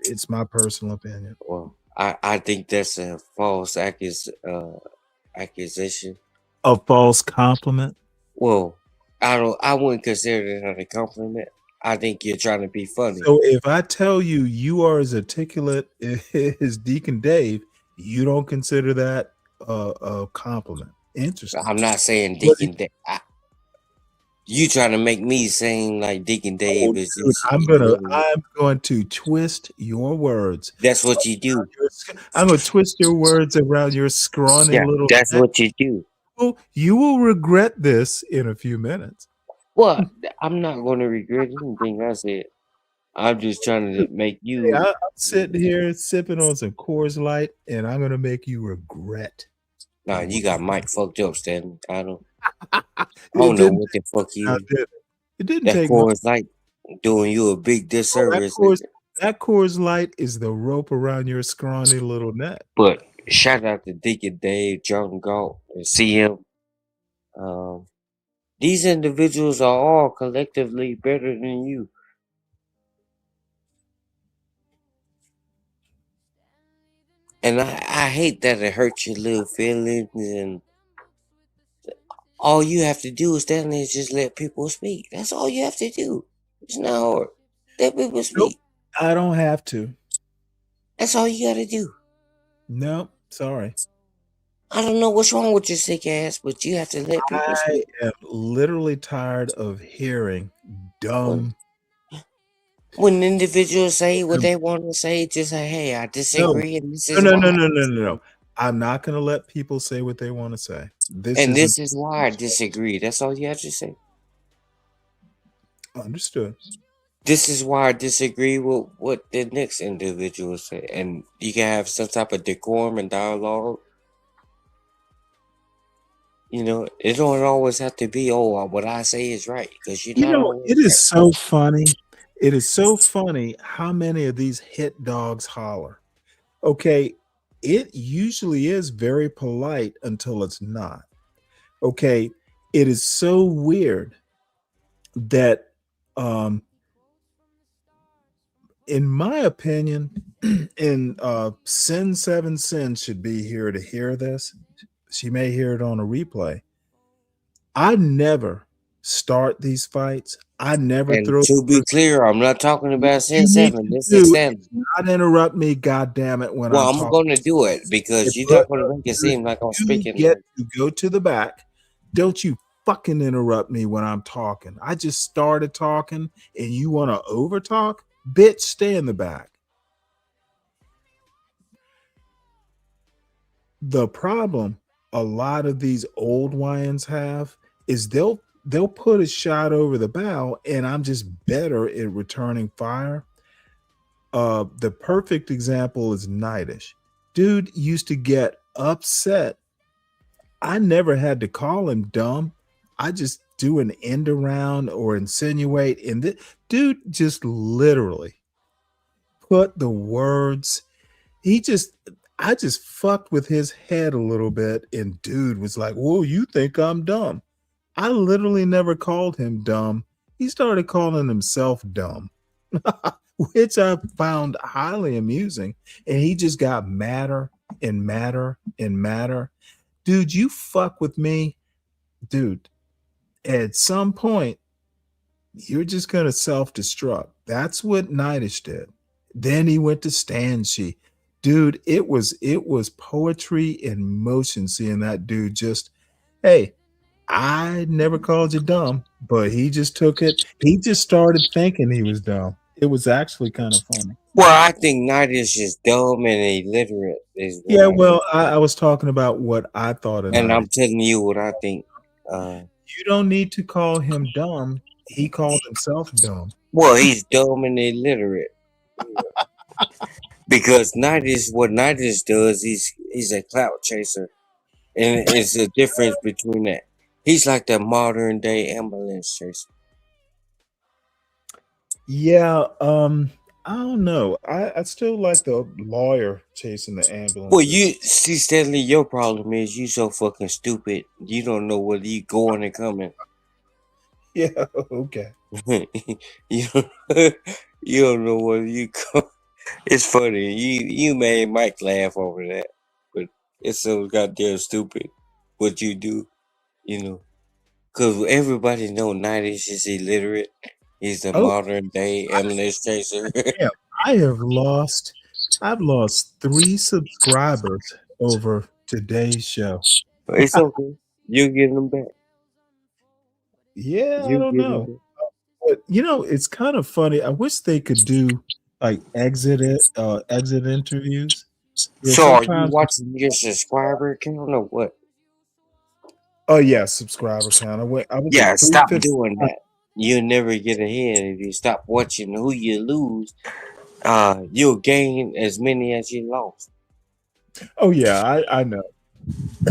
It's my personal opinion. Well, I think that's a false accusation. A false compliment? Well, I wouldn't consider that a compliment. I think you're trying to be funny. So if I tell you you are as articulate as Deacon Dave, you don't consider that a compliment. Interesting. I'm not saying Deacon Dave. You trying to make me saying like Deacon Dave is just, I'm going to twist your words. That's what you do. I'm going to twist your words around your scrawny little that's neck. What you do. Well, you will regret this in a few minutes. Well, I'm not going to regret anything I said. I'm just trying to make you. I'm sitting here sipping on some Coors Light, and I'm going to make you regret. Nah, you got Mike fucked up, Stanley. I don't know what the fuck you. It didn't that take Coors Light doing you a big disservice. That Coors Light is the rope around your scrawny little neck. But shout out to Deacon Dave, John Galt, and CM. These individuals are all collectively better than you. And I hate that it hurts your little feelings, and all you have to do, Stanley, is just let people speak. That's all you have to do. It's not hard. Let people speak. Nope, I don't have to. That's all you got to do. No, sorry. I don't know what's wrong with your sick ass, but you have to let people speak. I am literally tired of hearing dumb When individuals say what they want to say, just say, "Hey, I disagree, and this is No. why." I'm not going to let people say what they want to say. And this is why I disagree. That's all you have to say. Understood. This is why I disagree with what the next individual say, and you can have some type of decorum and dialogue. You know, it don't always have to be, oh, what I say is right, because you're not always it is so funny. It is so funny how many of these hit dogs holler. Okay, it usually is very polite until it's not. Okay, it is so weird that in my opinion, and Sin 7 Sin should be here to hear this. She may hear it on a replay. I never start these fights. I never And throw. to be clear, I'm not talking about Sin You need 7. to This is do Stanley. is not interrupt me, goddamn it, when Well, I'm I'm talking. going to do it because you're not going to make it seem like I'm You speaking. get to go to the back. Don't you fucking interrupt me when I'm talking. I just started talking and you want to over talk? Bitch, stay in the back. The problem a lot of these old YNs have is they'll put a shot over the bow and I'm just better at returning fire. The perfect example is Nightish. Dude used to get upset. I never had to call him dumb. I just do an end around or insinuate, and dude just literally put the words. I just fucked with his head a little bit, and dude was like, "Whoa, you think I'm dumb?" I literally never called him dumb. He started calling himself dumb, which I found highly amusing. And he just got madder and madder and madder. Dude, you fuck with me, dude. At some point, you're just gonna self-destruct. That's what Nightish did. Then he went to Stanchi. Dude, it was poetry in motion seeing that dude just, hey, I never called you dumb, but he just took it. He just started thinking he was dumb. It was actually kind of funny. Well, I think Nightish is dumb and illiterate. Yeah, well, I was talking about what I thought of And I'm Nightish. telling you what I think. You don't need to call him dumb. He called himself dumb. Well, he's dumb and illiterate. Because what Nightish does, he's a clout chaser. And it's a difference between that. He's like the modern day ambulance chaser. Yeah, I don't know. I still like the lawyer chasing the ambulance. Well, you see, Stanley, your problem is you so fucking stupid. You don't know whether you going and coming. Yeah, okay. you don't know whether you go. It's funny. You made Mike laugh over that, but it's so goddamn stupid what you do. You know, because everybody know Nightish is illiterate. He's the modern day ambulance chaser. Yeah, I've lost 3 subscribers over today's show. It's okay. You get them back. Yeah, I don't know. But it's kind of funny. I wish they could do like exit interviews. So are you watching your subscriber count or what? Oh yeah, subscriber count. I was Yeah, stop 350. doing that. You'll never get ahead if you stop watching who you lose. You'll gain as many as you lost. Oh yeah, I know.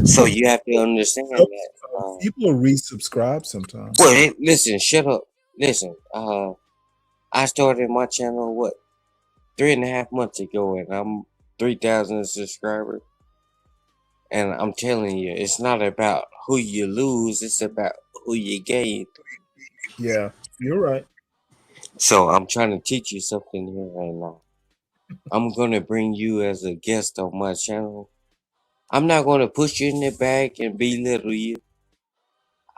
So you have to understand that. People are resubscribed sometimes. Well, hey, listen, shut up. Listen, I started my channel 3.5 months ago, and I'm 3,000 subscribers. And I'm telling you, it's not about who you lose; it's about who you gain. Yeah, you're right. So I'm trying to teach you something here right now. I'm gonna bring you as a guest on my channel. I'm not gonna push you in the back and belittle you.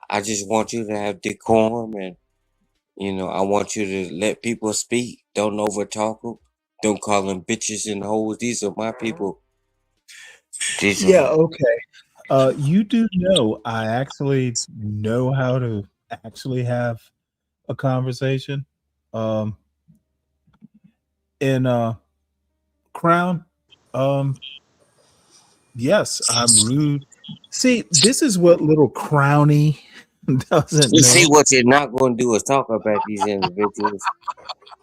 I just want you to have decorum, and I want you to let people speak. Don't overtalk them. Don't call them bitches and hoes. These are my people. Okay. You do know I actually know how to actually have a conversation. And Crown, yes, I'm rude. See, this is what little Crowny doesn't You know. see, what you're not going to do is talk about these individuals.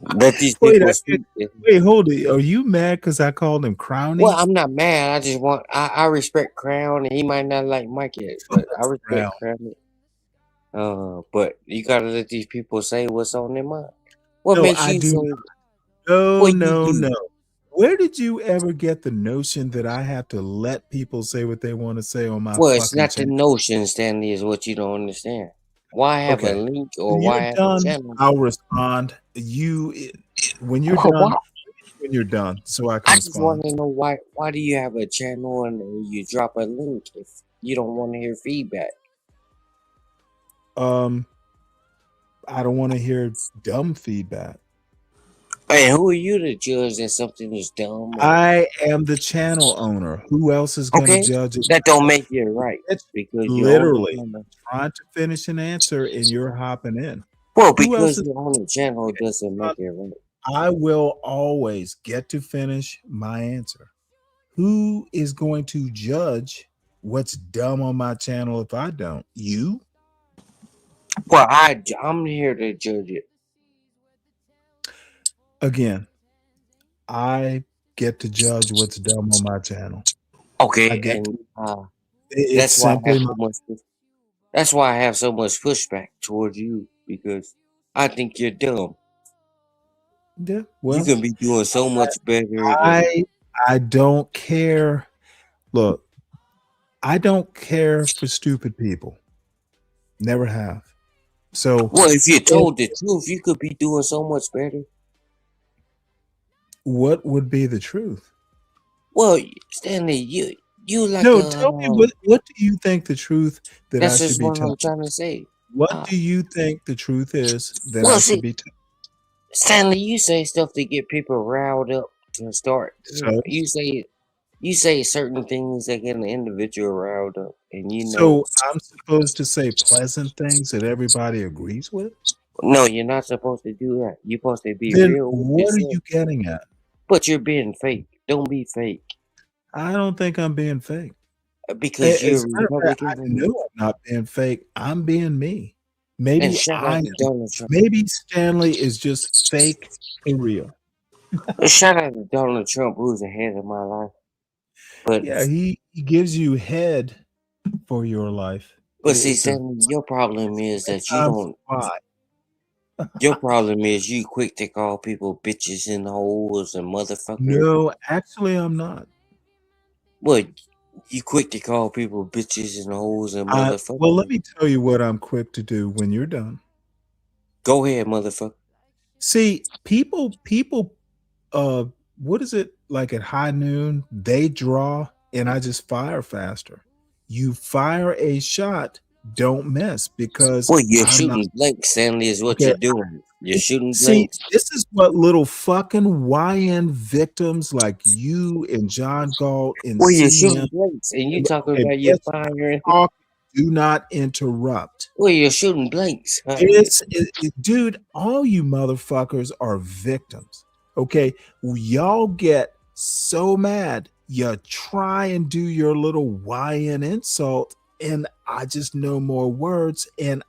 Let these Wait, people speak. wait, hold it. Are you mad because I called him Crowny? Well, I'm not mad. I just want. I respect Crown, and he might not like Mike yet, but I respect Crown. But you gotta let these people say what's on their mind. What No, makes I you do say? not. No, What you no, do? no. Where did you ever get the notion that I have to let people say what they want to say on my Well, it's fucking not the channel? notion, Stanley, is what you don't understand. Why have a Okay. link or When why you're have a done, channel? I'll respond. When you're Why? done, when you're done, so I can I just want respond. to know why. Why do you have a channel and you drop a link if you don't want to hear feedback? I don't want to hear dumb feedback. Hey, who are you to judge that something is dumb? I am the channel owner. Who else is going to Okay, judge it? that don't make it right It's because you're literally on the trying to finish an answer and you're hopping in. well, Who else because is? you're on the channel doesn't make it right. I will always get to finish my answer. Who is going to judge what's dumb on my channel if I don't? You? Well, I'm here to judge it. Again, I get to judge what's dumb on my channel. Okay, and it's that's why I have simply so much. That's why I have so much pushback towards you because I think you're dumb. yeah. You Well, can be doing so much better than. I don't care. Look, I don't care for stupid people. Never have. So, Well, if you told the truth, you could be doing so much better. what would be the truth? Well, Stanley, you like No, tell me what do you think the truth that that's I should just be what telling? I'm trying to say. What do you think the truth is that Well, I see, should be telling? Stanley, you say stuff to get people riled up to start. So, You say certain things that get an individual riled up, and you know. so I'm supposed to say pleasant things that everybody agrees with? No, you're not supposed to do that. You're supposed to be Then real with what are yourself. you getting at? But you're being fake. Don't be fake. I don't think I'm being fake. Because you're As a matter of fact, I Republican. know I'm not being fake. I'm being me. And Maybe shout out to Donald Trump. maybe Stanley is just fake and real. Shout out to Donald Trump, who's ahead of my life. But yeah, he gives you head for your life. But see, Stanley, your problem is that you don't. Your problem is you quick to call people bitches and hoes and motherfuckers. No, actually, I'm not. Well, you quick to call people bitches and hoes and motherfuckers. Well, let me tell you what I'm quick to do when you're done. Go ahead, motherfucker. See, people, what is it like at high noon? They draw and I just fire faster. You fire a shot, don't miss because well, you're shooting blanks, Stanley, is what you're doing. You're shooting blanks. See, this is what little fucking YN victims like you and John Galt and well, you're shooting blanks, and you talking about your firing. Do not interrupt. Well, you're shooting blanks. Huh? Dude, all you motherfuckers are victims. Okay, y'all get so mad. You try and do your little YN insult, and I just know more words. And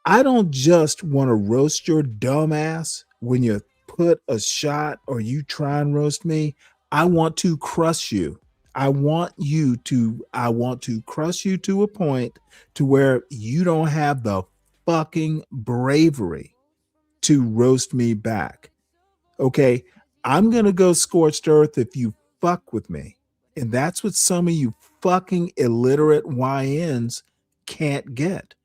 I don't just want to roast your dumb ass when you put a shot or you try and roast me. I want to crush you. I want to crush you to a point to where you don't have the fucking bravery to roast me back. Okay, I'm going to go scorched earth if you fuck with me. And that's what some of you fucking illiterate YNs can't get.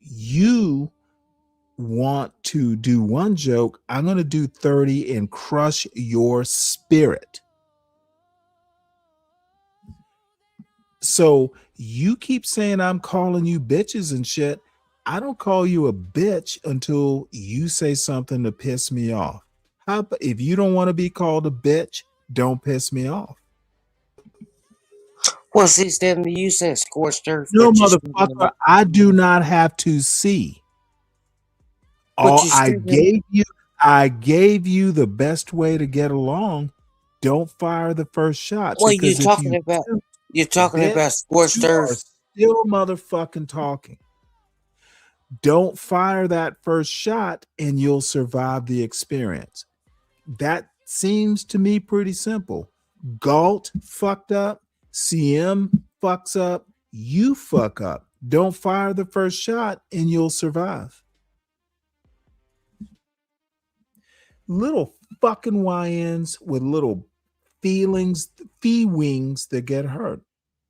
You want to do one joke, I'm going to do 30 and crush your spirit. So you keep saying I'm calling you bitches and shit. I don't call you a bitch until you say something to piss me off. If you don't want to be called a bitch, don't piss me off. Well, see, Stanley, you said scorched earth. No, motherfucker, I do not have to see. I I gave you the best way to get along. Don't fire the first shot. What are you Because if talking you about? do, You're talking then about scorched you are earth. still motherfucking talking. Don't fire that first shot and you'll survive the experience. That seems to me pretty simple. Galt fucked up. CM fucks up. You fuck up. Don't fire the first shot and you'll survive. Little fucking YNs with little feelings, fee wings that get hurt.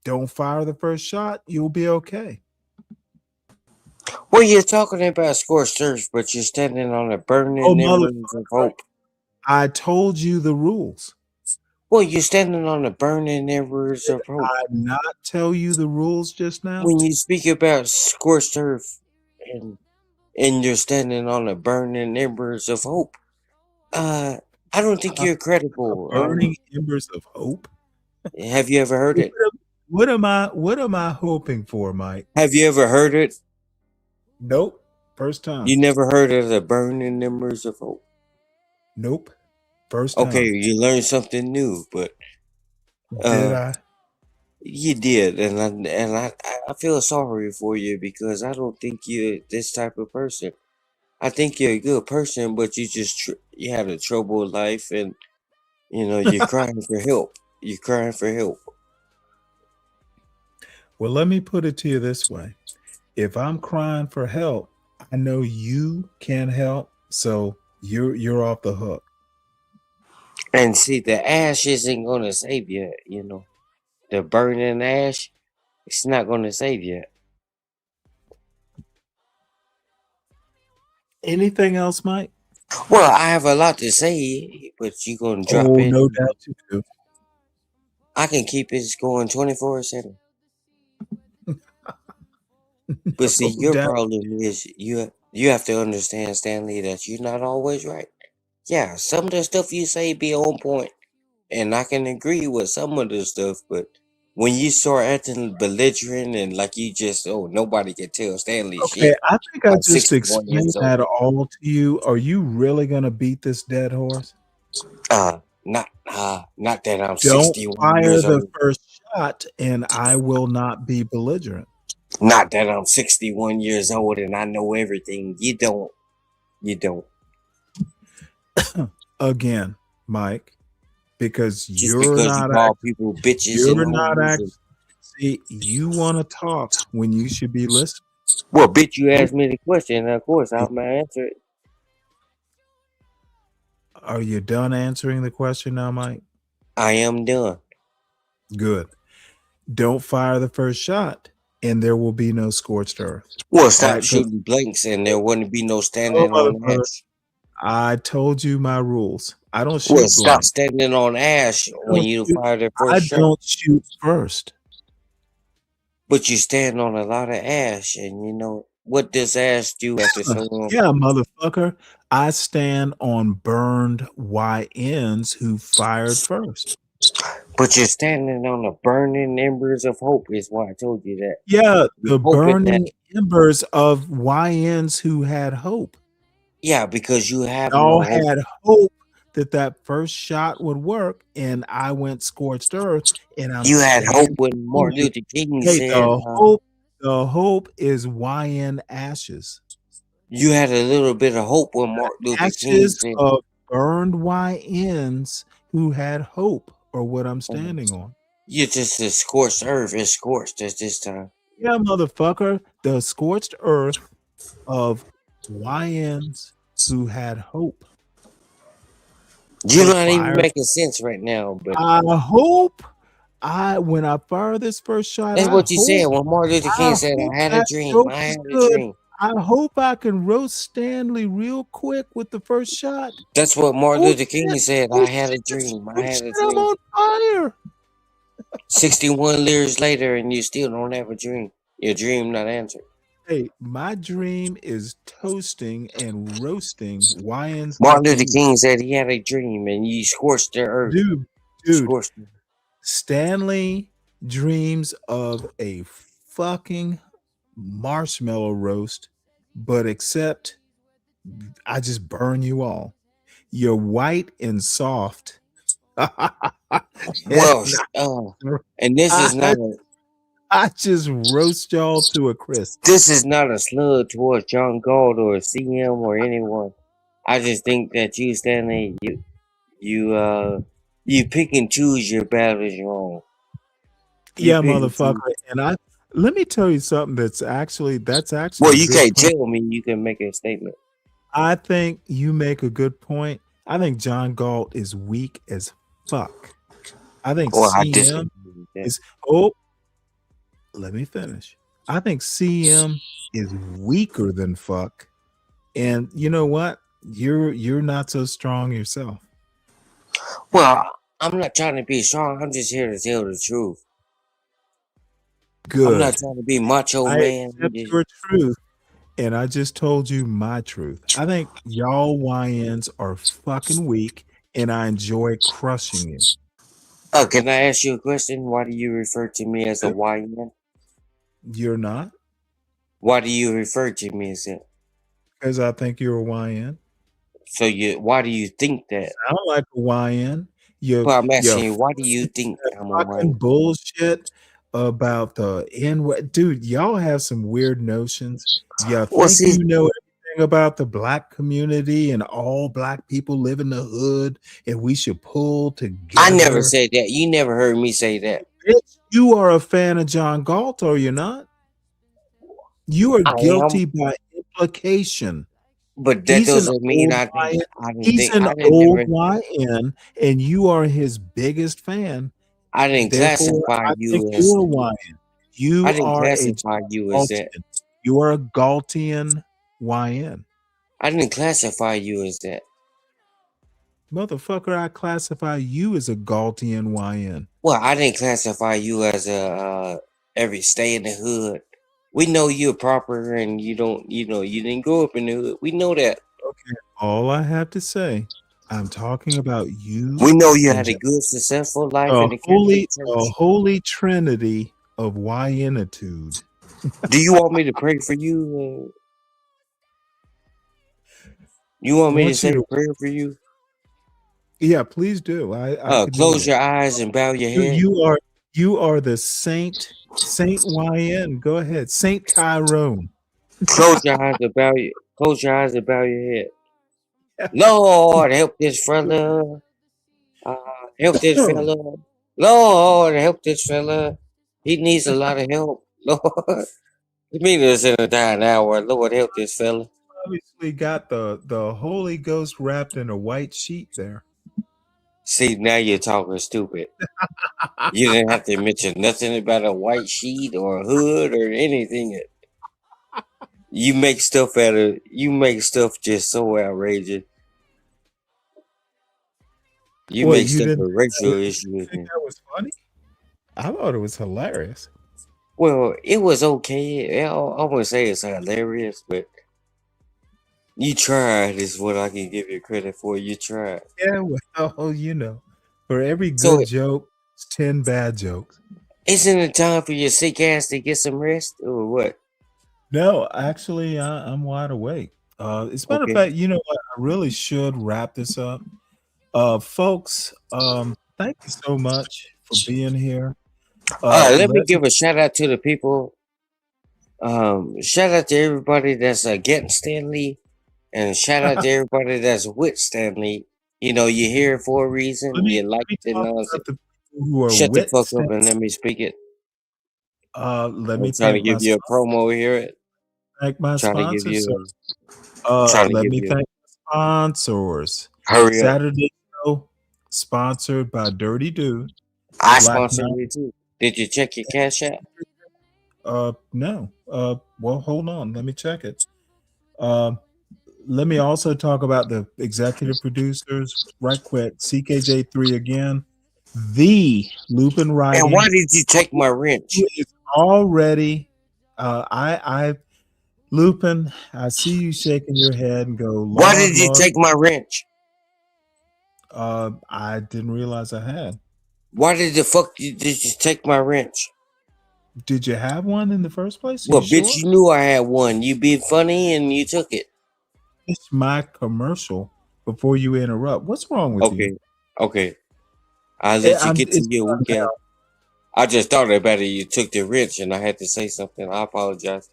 Don't fire the first shot. You'll be okay. Well, you're talking about scorched earth, but you're standing on a burning embers of hope. I told you the rules. Well, you're standing on the burning embers of hope. I not tell you the rules just now? When you speak about scorched earth and you're standing on the burning embers of hope, I don't think you're credible. Burning embers of hope? Have you ever heard it? What am I hoping for, Mike? Have you ever heard it? Nope. First time. You never heard of the burning embers of hope? Nope. First time. Okay, you learned something new, but did I? You did, and I feel sorry for you because I don't think you're this type of person. I think you're a good person, but you just you had a troubled life, and you're crying for help. You're crying for help. Well, let me put it to you this way: if I'm crying for help, I know you can help, so you're off the hook. And see, the ash isn't going to save you. The burning ash, it's not going to save you. Anything else, Mike? Well, I have a lot to say, but you're going to drop Oh, in. no doubt you do. I can keep it going 24/7. But see, your problem is you have to understand, Stanley, that you're not always right. Yeah, some of the stuff you say be on point, and I can agree with some of the stuff, but when you start acting belligerent and like you just, nobody can tell Stanley shit. I think I I'm just 61 years explained that all to you. Are you really gonna beat this dead horse? Not that I'm Don't 61 fire years the old. first shot, and I will not be belligerent. Not that I'm 61 years old and I know everything. You don't. Again, Mike, because Just you're because not you call people bitches you're and not hoes actually. See, you want to talk when you should be listening. Well, bitch, you asked me the question, and of course I'm gonna answer it. Are you done answering the question now, Mike? I am done. Good. Don't fire the first shot, and there will be no scorched earth. Well, stop Right, shooting blanks, and there wouldn't be no standing on ash. I told you my rules. I don't shoot Well, stop blanks. standing on ash when you fire the I first shot. don't shoot first. But you stand on a lot of ash, and what does ash do after so long? Yeah, motherfucker. I stand on burned YNs who fired first. But you're standing on the burning embers of hope, is why I told you that. Yeah, You're the hoping burning that- embers of YNs who had hope. Yeah, because you have Y'all no hope. had hope that first shot would work, and I went scorched earth. And I'm You had hope standing when Martin on Luther King Hey, said, the hope is YN ashes. you had a little bit of hope when Martin Luther King Ashes said, of burned YNs who had hope, or what I'm standing on. you're just a scorched earth. It's scorched at this time. Yeah, motherfucker. The scorched earth of YNs who had hope. You're So not even fire. making sense right now, but I hope when I fire this first shot, that's I what you hope- said when Martin Luther King said, hope I had a that dream. joke I is had a good. dream. I hope I can roast Stanley real quick with the first shot. That's what Martin Oh, Luther King shit. said. Oh, I had a shit. dream. I Oh, had shit, a I'm dream. on fire. 61 years later, and you still don't have a dream. Your dream not answered. Hey, my dream is toasting and roasting YNs. Martin like Luther you. King said he had a dream, and you scorched the earth. Dude, Scorched it. Stanley dreams of a fucking marshmallow roast, but except I just burn you all. You're white and soft. Well, and this is not I just roast y'all to a crisp. this is not a slug towards John Galt or CM or anyone. I just think that you, Stanley, you pick and choose your battles wrong. Yeah, motherfucker. And let me tell you something that's actually well, you can't tell me. You can make a statement. I think you make a good point. I think John Galt is weak as fuck. I think CM is let me finish. I think CM is weaker than fuck. And you know what? You're not so strong yourself. Well, I'm not trying to be strong. I'm just here to tell the truth. Good. I'm not trying to be macho man. Accept your truth, and I just told you my truth. I think y'all YNs are fucking weak, and I enjoy crushing you. Can I ask you a question? Why do you refer to me as a YN? You're not? Why do you refer to me as that? Because I think you're a YN. So why do you think that? I don't like a YN. Well, I'm asking you, why do you think I'm a YN? Bullshit about the N-word. Dude, y'all have some weird notions. Yeah, you know everything about the black community and all black people live in the hood and we should pull together. I never said that. You never heard me say that. Bitch, you are a fan of John Galt, are you not? You are guilty by implication. But that doesn't mean I didn't. He's an old YN, and you are his biggest fan. I didn't classify you as you're a YN. You I didn't are classify you as that. You are a Galtian YN. I didn't classify you as that. Motherfucker, I classify you as a Galtian YN. Well, I didn't classify you as a every stay in the hood. We know you're proper and you didn't grow up in the hood. We know that. Okay. All I have to say, I'm talking about you. We know you had a good, successful life in the Catholic Church. A holy trinity of YNitude. Do you want me to pray for you? You want me to say a prayer for you? Yeah, please do. I close your eyes and bow your head. You are the Saint YN. Go ahead, Saint Tyrone. Close your eyes and bow your head. Lord, help this fella. Help this fella. Lord, help this fella. He needs a lot of help. Lord, meet us in a dying hour. Lord, help this fella. Obviously got the Holy Ghost wrapped in a white sheet there. See, now you're talking stupid. You didn't have to mention nothing about a white sheet or a hood or anything. You make stuff just so outrageous. You make stuff a racial issue. You think that was funny? I thought it was hilarious. Well, it was okay. I wouldn't say it's hilarious, but you tried is what I can give you credit for. You tried. Yeah, well, for every good joke, it's 10 bad jokes. Isn't it time for your sick ass to get some rest or what? No, actually, I'm wide awake. As a matter of fact, you know what? I really should wrap this up. Folks, thank you so much for being here. Let me give a shout out to the people. Shout out to everybody that's against Stanley, and shout out to everybody that's with Stanley. You're here for a reason. You like it. Shut the fuck up and let me speak it. Let me try to give you a promo here. Thank my sponsors. Let me thank the sponsors. Hurry up. Saturday show sponsored by Dirty Dude. I sponsored you too. Did you check your cash app? No. Well, hold on. Let me check it. Let me also talk about the executive producers right quick. CKJ3 again. The Lupin Writing. And why did you take my wrench? It's already. Lupin, I see you shaking your head and go. Why did you take my wrench? I didn't realize I had. Why did you take my wrench? Did you have one in the first place? Well, bitch, you knew I had one. You be funny and you took it. It's my commercial. before you interrupt. What's wrong with you? Okay. I'll let you get to your weekend. I just thought about it. You took the wrench and I had to say something. I apologize.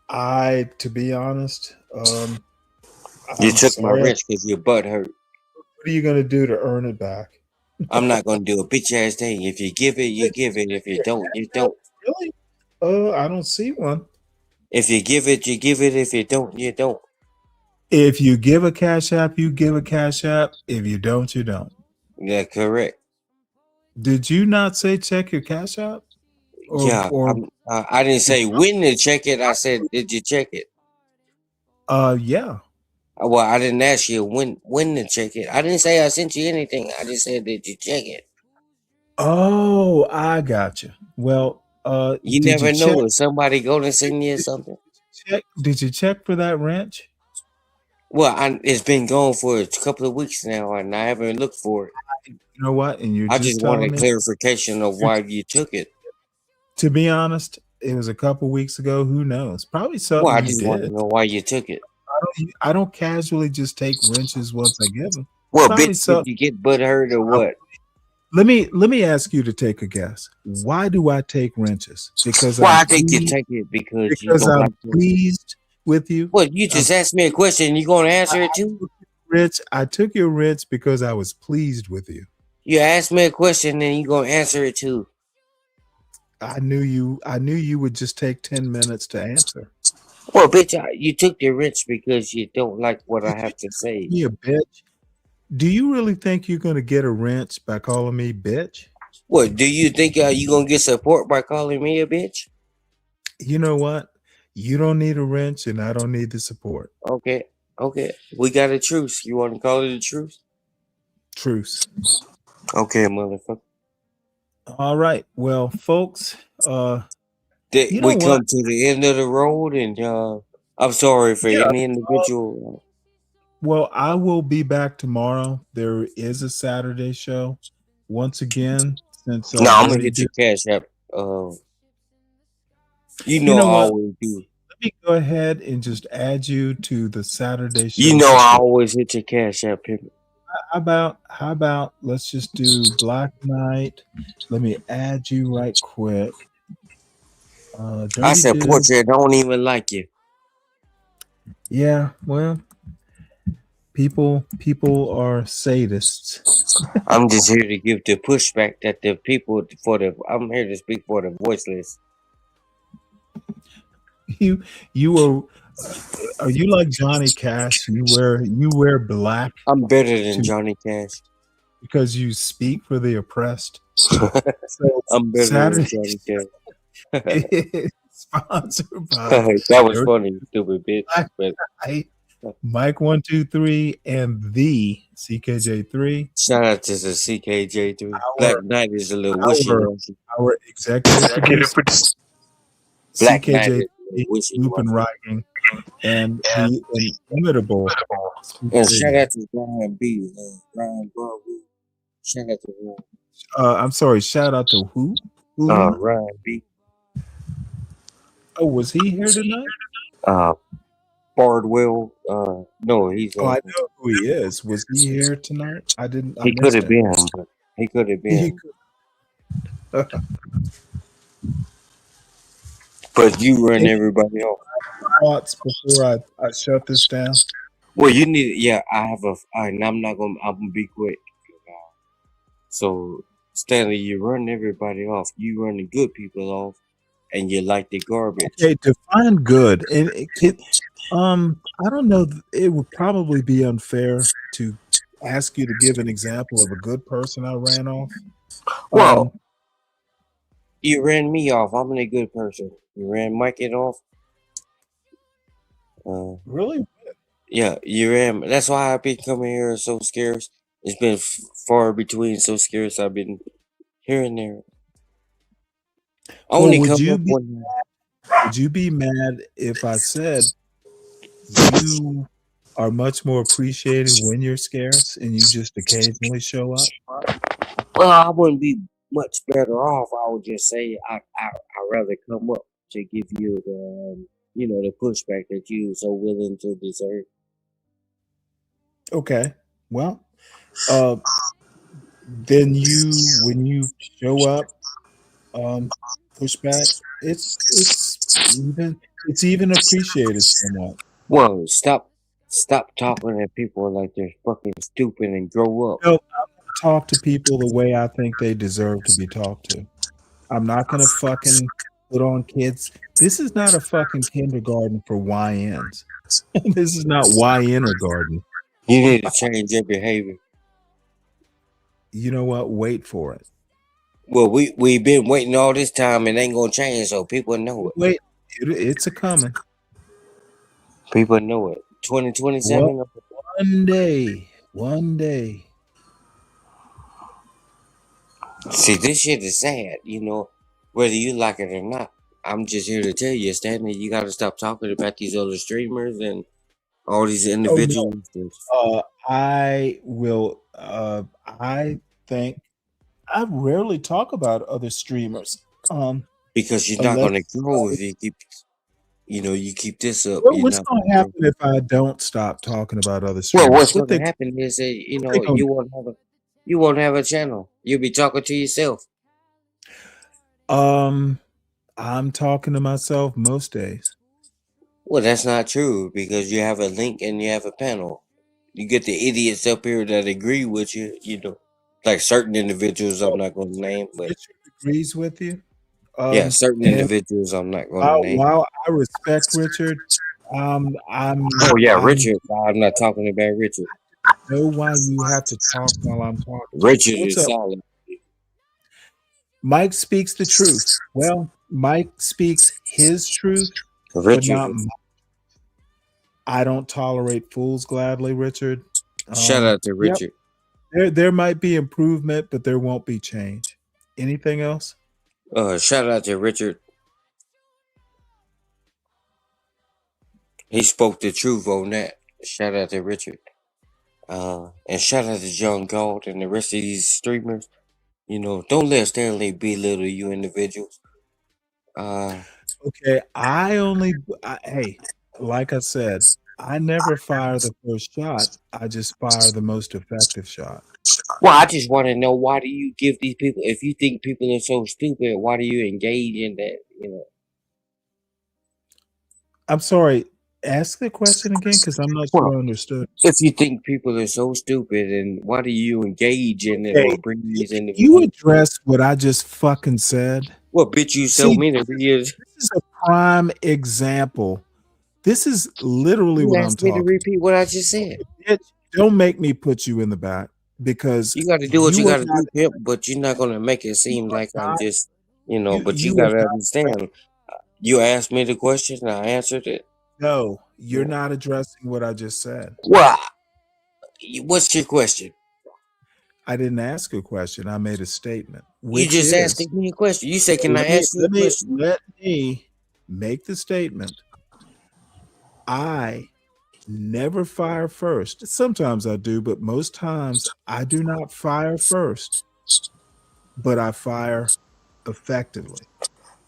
To be honest, you took my wrench because your butt hurt. What are you going to do to earn it back? I'm not going to do a bitch ass thing. If you give it, you give it. If you don't, you don't. Really? I don't see one. If you give it, you give it. If you don't, you don't. If you give a cash app, you give a cash app. If you don't, you don't. Yeah, correct. Did you not say check your cash app? I didn't say when to check it. I said, did you check it? Yeah. Well, I didn't ask you when to check it. I didn't say I sent you anything. I just said, did you check it? Oh, I got you. Well, you never know if somebody gonna send you something. Did you check for that wrench? Well, it's been gone for a couple of weeks now, and I haven't looked for it. You know what? And you're I just wanted clarification of why you took it. To be honest, it was a couple weeks ago. Who knows? Probably something. Well, I just want to know why you took it. I don't casually just take wrenches once I give them. Well, bitch, did you get butt hurt or what? Let me ask you to take a guess. Why do I take wrenches? Because I think you take it because I'm pleased with you. Well, you just asked me a question. You gonna answer it too? Rich, I took your wrench because I was pleased with you. You asked me a question and you gonna answer it too. I knew you would just take 10 minutes to answer. Well, bitch, you took the wrench because you don't like what I have to say. You bitch. Do you really think you're gonna get a wrench by calling me bitch? What, do you think you gonna get support by calling me a bitch? You know what? You don't need a wrench and I don't need the support. Okay. We got a truce. You want to call it a truce? Truce. Okay, motherfucker. All right. Well, folks, we come to the end of the road, and I'm sorry for any individual. Well, I will be back tomorrow. There is a Saturday show. Once again, since no, I'm gonna get your cash app. You know I always do. Let me go ahead and just add you to the Saturday show. You know I always hit your cash app, people. How about let's just do Black Knight. Let me add you right quick. I said Portrait don't even like you. Yeah, well, people are sadists. I'm just here to give the pushback that the people I'm here to speak for the voiceless. Are you like Johnny Cash? You wear black. I'm better than Johnny Cash because you speak for the oppressed. I'm better than Johnny Cash. Sponsored by that was funny, stupid bitch. Mike 123 and the CKJ3. Shout out to the CKJ3. Black Knight is a little wishy-washy. Our executive producer. Black Knight is Lupin Writing and the inimitable. And shout out to Brian B. Brian Barber. Shout out to him. I'm sorry. Shout out to who? Ryan B. Oh, was he here tonight? Bardwell. No, he's. I know who he is. Was he here tonight? I didn't. He could have been. But he could have been. But you run everybody off. Thoughts before I shut this down. Well, you need. Yeah, I have and I'm gonna be quick. So, Stanley, you run everybody off. You run the good people off, and you like the garbage. Okay, define good. I don't know. It would probably be unfair to ask you to give an example of a good person I ran off. Well, you ran me off. I'm a good person. You ran Mike off. Really? Yeah, you ran. That's why I've been coming here so scarce. It's been far between so scarce. I've been here and there. Would you be mad if I said you are much more appreciated when you're scarce and you just occasionally show up? Well, I wouldn't be much better off. I would just say I'd rather come up to give you the the pushback that you so willing to deserve. Okay. Well, then when you show up, push back, it's even appreciated somewhat. Whoa, stop talking to people like they're fucking stupid and grow up. No, I'm gonna talk to people the way I think they deserve to be talked to. I'm not gonna fucking put on kids. This is not a fucking kindergarten for YNs. This is not YN-ergarten. You need to change your behavior. You know what? Wait for it. Well, we've been waiting all this time and ain't gonna change, so people know it. Wait, it's a coming. People know it. 2027. One day. See, this shit is sad, you know, whether you like it or not. I'm just here to tell you, Stanley, you got to stop talking about these other streamers and all these individuals. I will. I think I rarely talk about other streamers. Because you're not going to grow if you keep, you keep this up. What's going to happen if I don't stop talking about other streamers? Well, what's going to happen is that you won't have a channel. You'll be talking to yourself. I'm talking to myself most days. Well, that's not true because you have a link and you have a panel. You get the idiots up here that agree with you, like certain individuals I'm not going to name, but Richard agrees with you. Yeah, certain individuals I'm not going to name. While I respect Richard, I'm. Oh yeah, Richard. I'm not talking about Richard. I know why you have to talk while I'm talking. Richard is solid. Mike speaks the truth. Well, Mike speaks his truth, but not mine. I don't tolerate fools gladly, Richard. Shout out to Richard. Yep. There might be improvement, but there won't be change. Anything else? Shout out to Richard. He spoke the truth on that. Shout out to Richard. And shout out to John Galt and the rest of these streamers. Don't let Stanley belittle you individuals. Okay, hey, like I said, I never fire the first shot. I just fire the most effective shot. Well, I just want to know, why do you give these people, if you think people are so stupid, why do you engage in that, I'm sorry, ask the question again because I'm not sure I understood. If you think people are so stupid, and why do you engage in it or bring these individuals? You address what I just fucking said. Well, bitch, you so many years. This is a prime example. This is literally what I'm talking. You asked me to repeat what I just said. Don't make me put you in the back because you got to do what you got to do, Pimp, but you're not going to make it seem like I'm just, but you got to understand. You asked me the question and I answered it. No, you're not addressing what I just said. Well, what's your question? I didn't ask a question. I made a statement. You just asked me a question. You said, "Can I ask you a question?" Let me make the statement. I never fire first. Sometimes I do, but most times I do not fire first. But I fire effectively.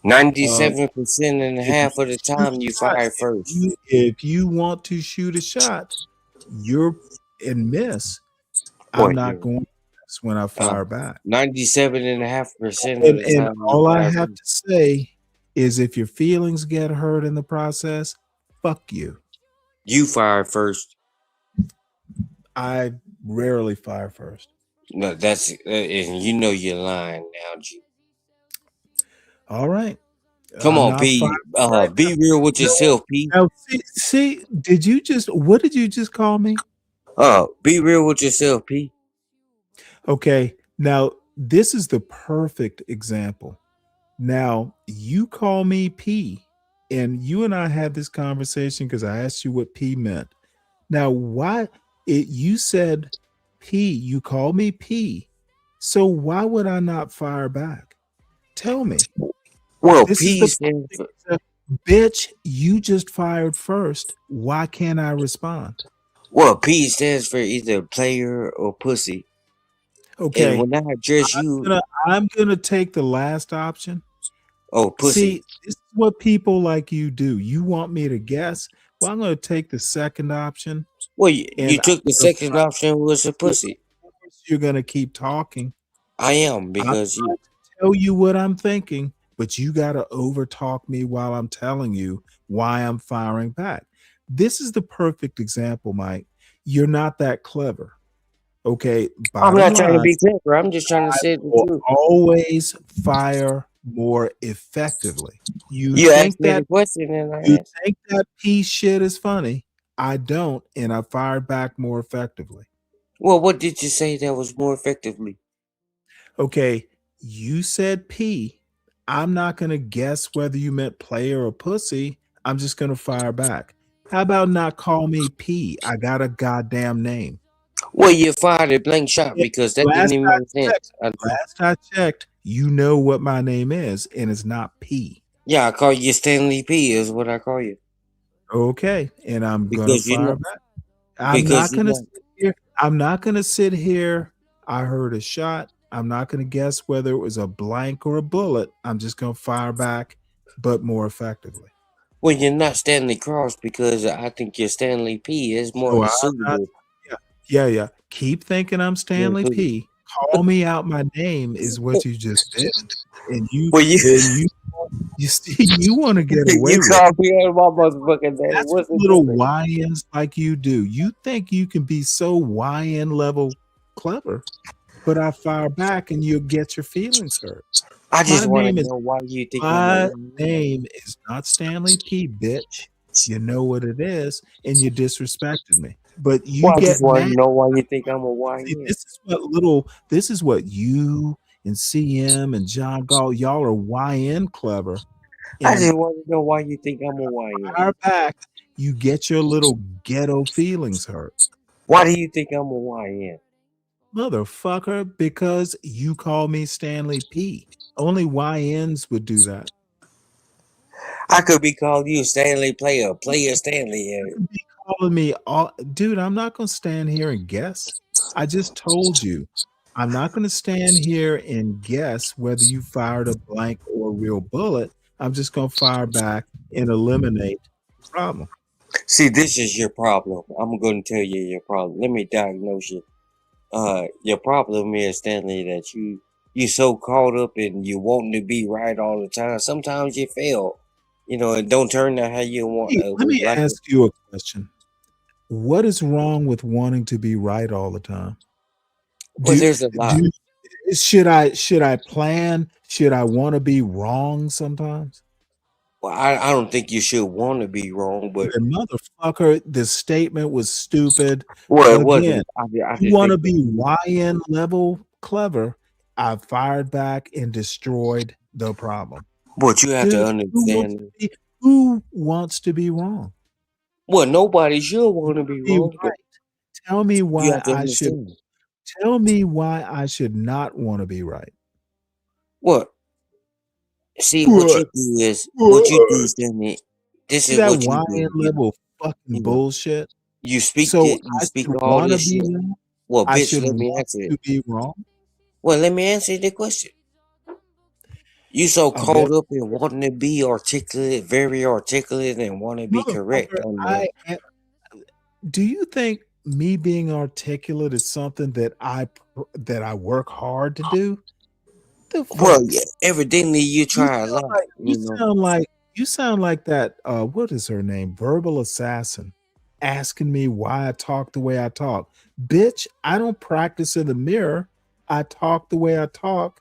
97% and a half of the time you fire first. If you want to shoot a shot, and miss. I'm not going to miss when I fire back. 97.5% of the time. And all I have to say is, if your feelings get hurt in the process, fuck you. You fire first. I rarely fire first. No, that's and you're lying now, G. All right. Come on, P. Be real with yourself, P. Now, see, what did you just call me? Be real with yourself, P. Okay. Now, this is the perfect example. Now, you call me P, and you and I had this conversation because I asked you what P meant. Now, you said P, you called me P. So why would I not fire back? Tell me. Well, P stands for... Bitch, you just fired first. Why can't I respond? Well, P stands for either player or pussy. Okay. And when I address I'm gonna take the last option. Oh, pussy. See, this is what people like you do. You want me to guess? Well, I'm gonna take the second option. Well, you And took the second option was a pussy. You're gonna keep talking. I am I'm because trying you. to tell you what I'm thinking, but you gotta overtalk me while I'm telling you why I'm firing back. This is the perfect example, Mike. You're not that clever. Okay, I'm bottom not trying to line, be clever. I'm just trying to I say the will truth. always fire more effectively. You asked me the question and I You answered. think that pea shit is funny? I don't, and I fired back more effectively. Well, what did you say that was more effectively? Okay, you said pee. I'm not gonna guess whether you meant player or pussy. I'm just gonna fire back. How about not call me P? I got a goddamn name. Well, you fired a blank shot because that didn't Last even I make sense. checked, you know what my name is, and it's not P. Yeah, I call you Stanley P. Is what I call you. Okay, and I'm gonna Because you fire know. back. I'm Because not you gonna know. sit here. I'm not gonna sit here. I heard a shot. I'm not gonna guess whether it was a blank or a bullet. I'm just gonna fire back, but more effectively. Well, you're not Stanley Cross because I think you're Stanley P. Is more So I'm not. suitable. Yeah. Keep thinking I'm Stanley P. Call me out my name is what you just did, and you Well, you see you want to get away you with called it. me on my motherfucking name. That's What's what the little difference? YNs like you do. You think you can be so YN level clever, but I fire back and you'll get your feelings hurt. I just want to My know why you think I'm name is not Stanley P, bitch. You know what it is, and you disrespected me. But you Well, I get just want mad. to know why you think I'm a See, YN. this is what you and CM and John Gall, y'all are YN clever. I And just want to know why you think I'm a YN. fire back, you get your little ghetto feelings hurt. Why do you think I'm a YN? Motherfucker, because you call me Stanley P. Only YNs would do that. I could be called you Stanley Player Stanley. You be calling me all, dude. I'm not gonna stand here and guess. I just told you, I'm not gonna stand here and guess whether you fired a blank or a real bullet. I'm just gonna fire back and eliminate the problem. See, this is your problem. I'm going to tell you your problem. Let me diagnose you. Your problem is, Stanley, that you so caught up in you wanting to be right all the time. Sometimes you fail, it don't turn out how you want. Hey, let me like it. ask you a question. What is wrong with wanting to be right all the time? Well, there's a lot. Should I plan? Should I want to be wrong sometimes? Well, I don't think you should want to be wrong, but motherfucker, the statement was stupid. Well, it Again, wasn't. I you want to think be YN level clever. I fired back and destroyed the problem. But you have to Dude, understand. Who wants to be wrong? Well, nobody should want to be wrong. Right. Tell me You why have to I should. understand. Tell me why I should not want to be right. What? See, what you do is, Stanley, this See is that what you YN do. level fucking bullshit. You speak So it. You I speak should all want to this be shit. wrong. Well, I bitch, should let me want answer to it. be wrong. Well, let me answer the question. You so Okay. caught up in wanting to be articulate, very articulate, and want to be correct on that. Do you think me being articulate is something that I work hard to do? Well, yeah, evidently you try a lot. You sound like that. What is her name? Verbal assassin, asking me why I talk the way I talk. Bitch, I don't practice in the mirror. I talk the way I talk,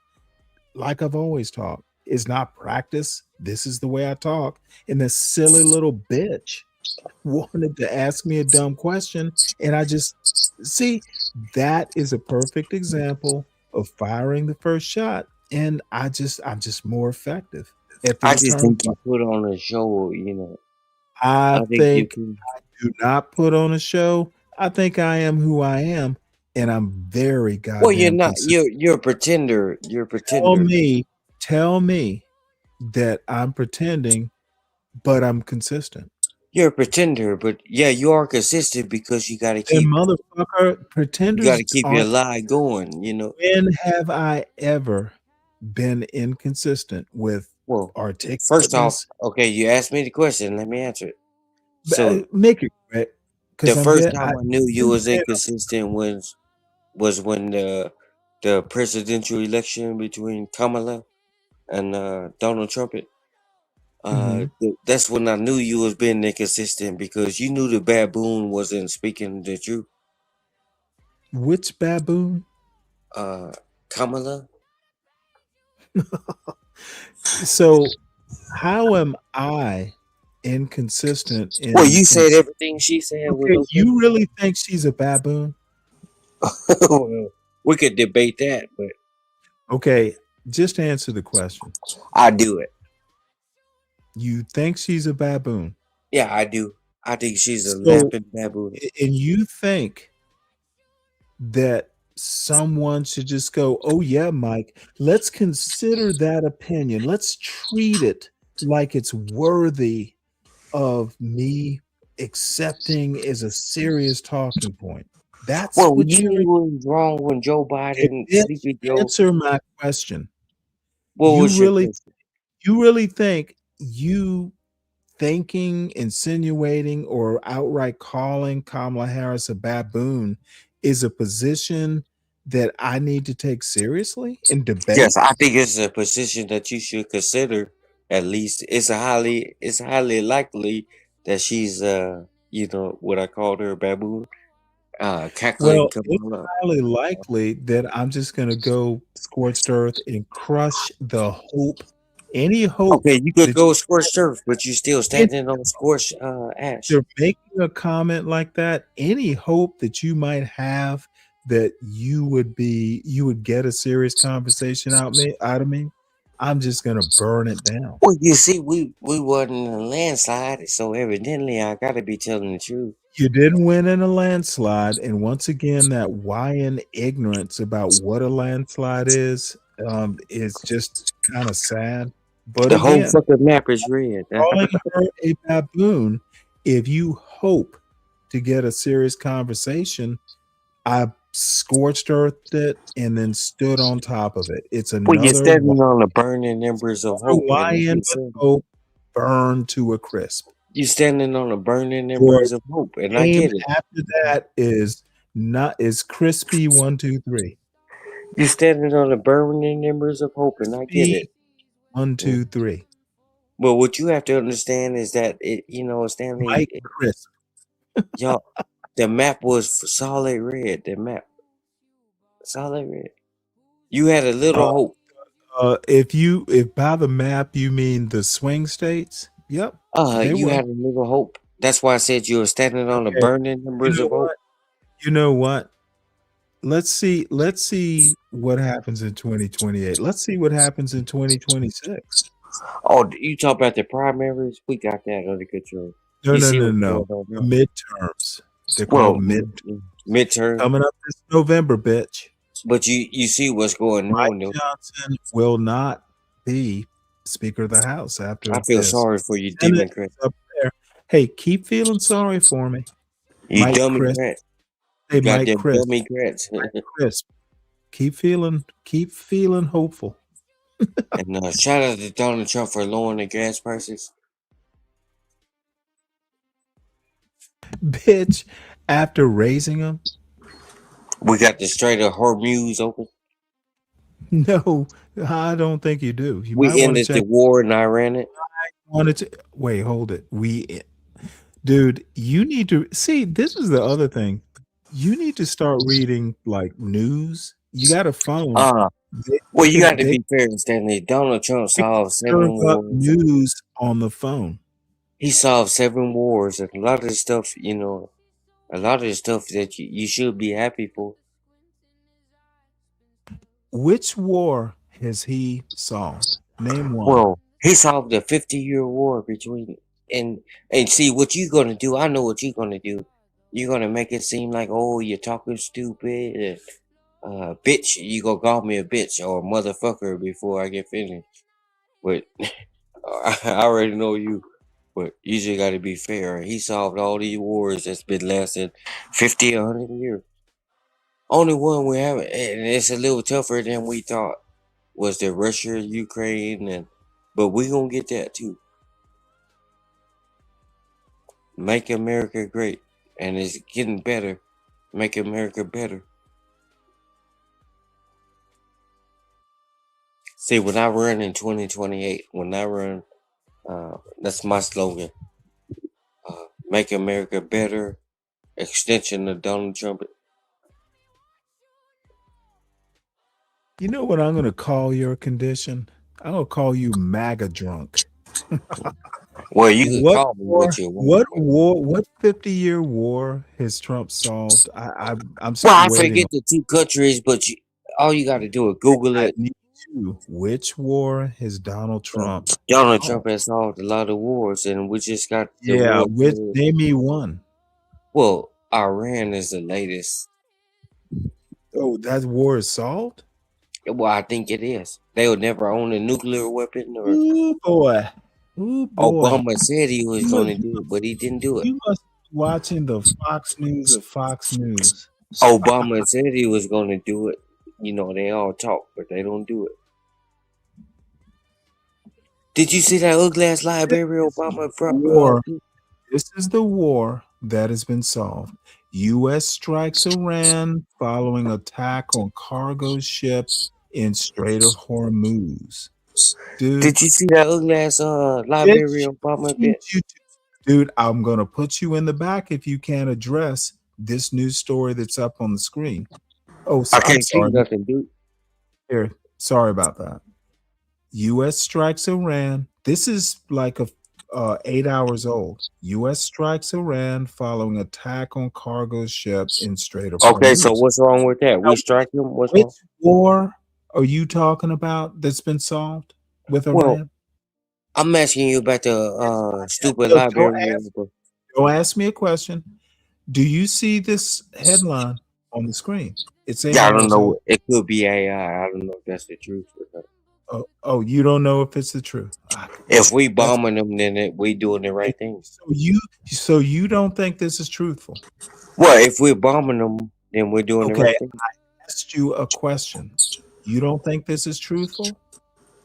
like I've always talked. It's not practice. This is the way I talk. And this silly little bitch wanted to ask me a dumb question, and I just see that is a perfect example of firing the first shot, and I'm just more effective at the I just return. think you put on a show, I think you I do not put on a show. I think I am who I am, and I'm very goddamn Well, you're not. consistent. You're a pretender. You're a pretender. Tell me that I'm pretending, but I'm consistent. You're a pretender, but yeah, you are consistent because you got to keep. Motherfucker, pretenders. You got to keep your lie going. When have I ever been inconsistent with articulateness? First off, okay, you asked me the question. Let me answer it. So make it quick. The I'm first getting, time I knew you was inconsistent was when the presidential election between Kamala and Donald Trump. That's when I knew you was being inconsistent because you knew the baboon wasn't speaking the truth. Which baboon? Kamala. So how am I inconsistent in? Well, you said everything she said was okay. You really think she's a baboon? Well, we could debate that, but okay, just answer the question. I do it. You think she's a baboon? Yeah, I do. I think she's a laughing baboon. And you think that someone should just go, oh yeah, Mike, let's consider that opinion. Let's treat it like it's worthy of me accepting as a serious talking point. That's what you was wrong when Joe Biden Sleepy Joe. Answer my question. What was your really question? You really think you thinking, insinuating, or outright calling Kamala Harris a baboon is a position that I need to take seriously in debate? Yes, I think it's a position that you should consider. At least it's highly likely that she's what I called her a baboon. Cackling. Well, it's highly likely that I'm just going to go scorched earth and crush the hope. Any hope. Okay, you could go scorched earth, but you're still standing on scorched ash. You're making a comment like that. Any hope that you might have that you would get a serious conversation out of me, I'm just gonna burn it down. Well, you see, we wasn't in a landslide, so evidently I gotta be telling the truth. You didn't win in a landslide, and once again, that Hawaiian ignorance about what a landslide is just kind of sad. But the whole fucking map is red. Calling her a baboon, if you hope to get a serious conversation, I scorched earthed it and then stood on top of it. It's another. Well, you're standing on the burning embers of hope. Hawaiian hope burned to a crisp. You're standing on the burning embers of hope, and I get it. After that is crispy 1, 2, 3. You're standing on the burning embers of hope, and I get it. 1, 2, 3. Well, what you have to understand is that Stanley, Mike Crisp. y'all, the map was solid red. The map, solid red. You had a little hope. If by the map you mean the swing states, yep. You had a little hope. That's why I said you were standing on the burning embers of hope. You know what? Let's see what happens in 2028. Let's see what happens in 2026. Oh, you talk about the primaries? We got that under control. No. Midterms. They're called midterms. Coming up this November, bitch. But you see what's going Mike on. Johnson will not be Speaker of the House after. I feel sorry for you, Democrats. Up there. Hey, keep feeling sorry for me. You Mike dummy Crisp. crats. Hey, Mike Goddamn Crisp. dummy crats. Mike Crisp. Keep feeling hopeful. And shout out to Donald Trump for lowering the gas prices. Bitch, after raising them. We got the Strait of Hormuz open. No, I don't think you do. You We ended the war in Iran. Wait, hold it. Dude, you need to see. This is the other thing. You need to start reading like news. You got a phone. Well, you got to be fair, Stanley. Donald Trump solved 7 wars. News on the phone. He solved 7 wars, and a lot of the stuff, that you should be happy for. Which war has he solved? Name one. Well, he solved a 50-year war between and see what you're gonna do. I know what you're gonna do. You're gonna make it seem like, oh, you're talking stupid. Bitch, you gonna call me a bitch or a motherfucker before I get finished. But I already know you. But you just gotta be fair. He solved all these wars that's been lasting 50 or 100 years. Only one we haven't, and it's a little tougher than we thought, was the Russia, Ukraine, but we gonna get that too. Make America great. and it's getting better. Make America better. See, when I run in 2028, that's my slogan. Make America better. Extension of Donald Trump. You know what I'm going to call your condition? I'm going to call you MAGA drunk. Well, you can call me what you want. What 50-year war has Trump solved? I'm still Well, I waiting. forget the two countries, but all you got to do is Google it. Which war has Donald Trump? Donald Trump has solved a lot of wars, and we just got the Yeah, war. name me one. Well, Iran is the latest. Oh, that war is solved? Well, I think it is. They would never own a nuclear weapon. Ooh, boy. Ooh, boy. Obama said he was going to do it, but he didn't do it. You must be watching the Fox News of Fox News. Obama said he was going to do it. You know, they all talk, but they don't do it. Did you see that ugly ass library Obama brought? This is the war that has been solved. U.S. strikes Iran following attack on cargo ship in Strait of Hormuz. Dude, did you see that ugly ass library Obama bit? Dude, I'm going to put you in the back if you can't address this news story that's up on the screen. Oh, I can't see nothing, dude. Here, sorry about that. U.S. strikes Iran. This is like 8 hours old. U.S. strikes Iran following attack on cargo ship in Strait of Hormuz. Okay, so what's wrong with that? We strike them? What's wrong? Which war are you talking about that's been solved with Iran? Well, I'm asking you about the stupid library. Don't ask me a question. Do you see this headline on the screen? It's I don't know. It could be AI. I don't know if that's the truth or not. Oh, you don't know if it's the truth. If we bombing them, then we doing the right thing. So you don't think this is truthful? Well, if we're bombing them, then we're doing the right thing. I asked you a question. You don't think this is truthful?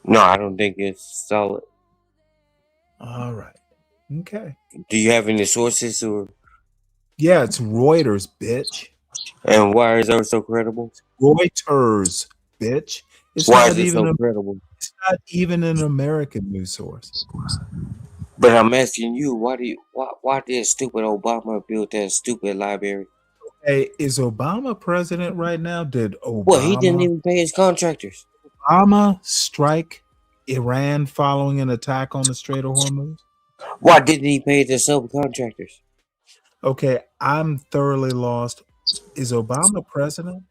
No, I don't think it's solid. All right. Okay. Do you have any sources or? Yeah, it's Reuters, bitch. And why is that so credible? Reuters, bitch. Why is it so credible? It's not even an American news source. But I'm asking you, why did stupid Obama build that stupid library? Hey, is Obama president right now? Did Obama? Well, he didn't even pay his contractors. Obama strike Iran following an attack on the Strait of Hormuz? Why didn't he pay the subcontractors? Okay, I'm thoroughly lost. Is Obama president?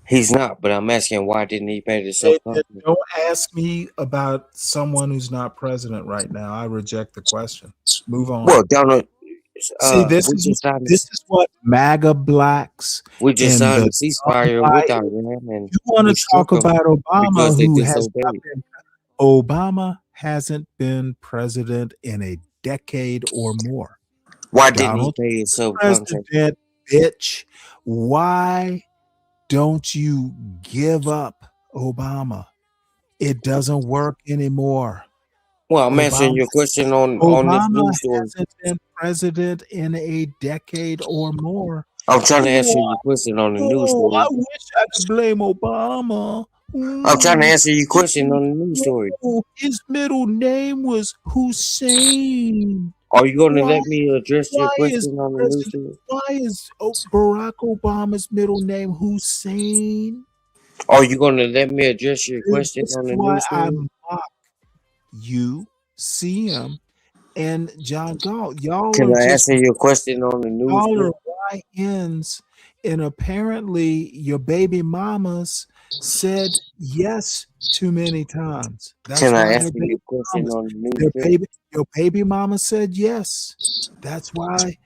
He's not, but I'm asking why didn't he pay the subcontractors? Don't ask me about someone who's not president right now. I reject the question. Move on. Well, Donald. See, this is what MAGA blacks. We just signed a ceasefire with Iran, and you want to talk about Obama, who has not been. Obama hasn't been president in a decade or more. Why didn't he pay his subcontractors? Bitch, why don't you give up Obama? It doesn't work anymore. Well, I'm answering your question on this news story. Obama hasn't been president in a decade or more. I'm trying to answer your question on the news story. I wish I could blame Obama. I'm trying to answer your question on the news story. His middle name was Hussein. Are you going to let me address your question on the news story? Why is Barack Obama's middle name Hussein? Are you going to let me address your question on the news story? I mock you, CM, and John Galt. Y'all Can I just, answer your question on the news y'all story? are YNs, and apparently your baby mamas said yes too many times. That's Can I why answer your question on the news your story? your baby mama said yes. That's why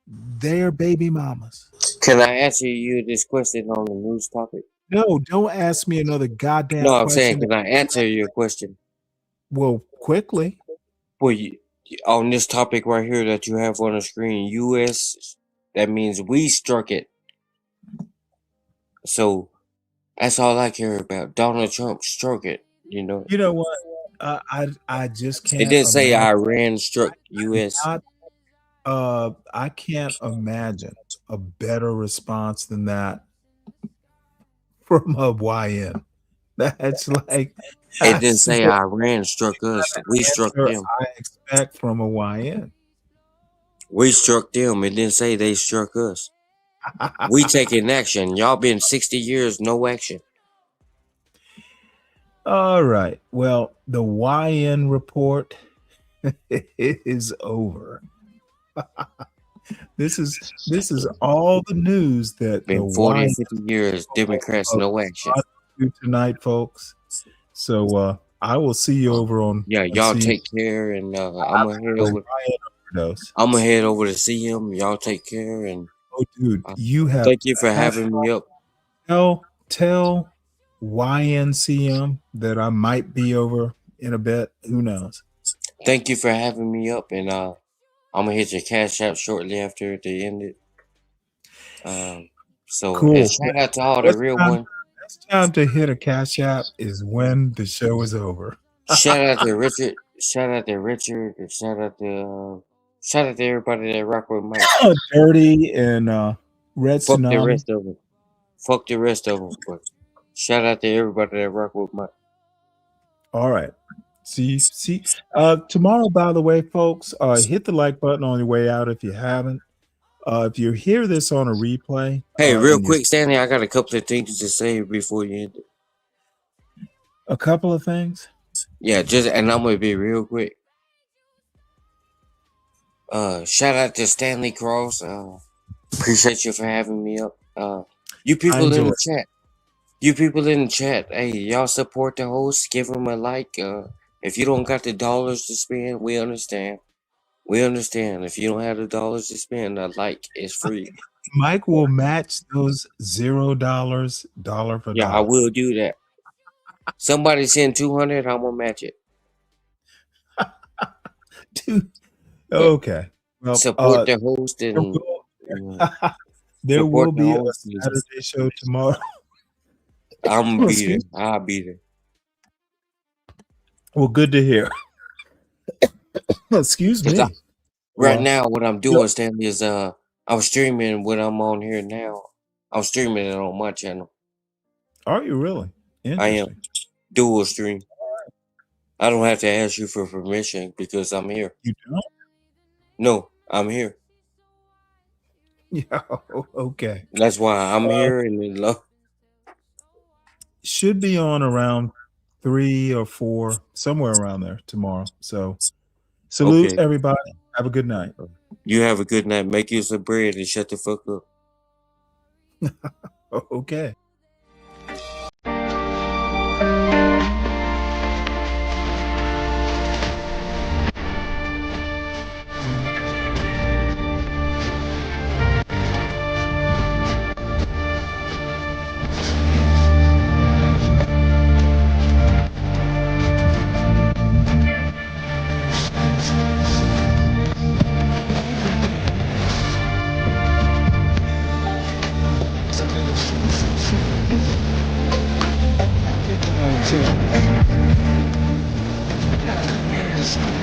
they're baby mamas. Can I answer you this question on the news topic? No, don't ask me another goddamn No, I'm question. saying, can I answer your question? Well, quickly. Well, on this topic right here that you have on the screen, U.S., that means we struck it. So that's all I care about. Donald Trump struck it, you know. You know what? I just can't. It didn't say imagine. Iran struck U.S. I can't imagine a better response than that from a YN. That's like It didn't say Iran struck us. We struck them. I expect from a YN. We struck them. It didn't say they struck us. We taking action. Y'all been 60 years, no action. All right. Well, the YN report is over. This is all the news that been 40 and 50 years, Democrats no action tonight, folks. So I will see you over on. Yeah, y'all take care, and I'm gonna head over. I'm gonna head over to see him. Y'all take care, and oh, dude, you have. Thank you for having me up. Tell YNCM that I might be over in a bit. Who knows? Thank you for having me up, and I'm gonna hit your Cash App shortly after they end it. So cool. Shout out to all the real ones. Best time to hit a Cash App is when the show is over. Shout out to Richard. Shout out to Richard. And shout out to everybody that rock with Mike. Dirty and Red Fuck Tsunami. the rest of them. Fuck the rest of them. But shout out to everybody that rock with Mike. All right. See. Tomorrow, by the way, folks, hit the like button on your way out if you haven't. If you hear this on a replay. Hey, real quick, Stanley, I got a couple of things to say before you end it. A couple of things? Yeah, and I'm gonna be real quick. Shout out to Stanley Cross. Appreciate you for having me up. You people in the chat. You people in the chat, hey, y'all support the host, give them a like. If you don't got the dollars to spend, we understand. We understand. If you don't have the dollars to spend, a like is free. Mike will match those $0 dollar for dollar. Yeah, I will do that. Somebody send 200, I'm gonna match it. Dude. Okay. Well, support the host and there will be a Saturday show tomorrow. I'm gonna be there. I'll be there. Well, good to hear. Excuse me. Right now, what I'm doing, Stanley, is I'm streaming what I'm on here now. I'm streaming it on my channel. Are you really? I am. Dual stream. I don't have to ask you for permission because I'm here. You don't? No, I'm here. Yeah. Okay. That's why I'm here and in love. Should be on around 3 or 4, somewhere around there tomorrow. So salute everybody. Have a good night. You have a good night. Make you some bread and shut the fuck up. Okay. Yes.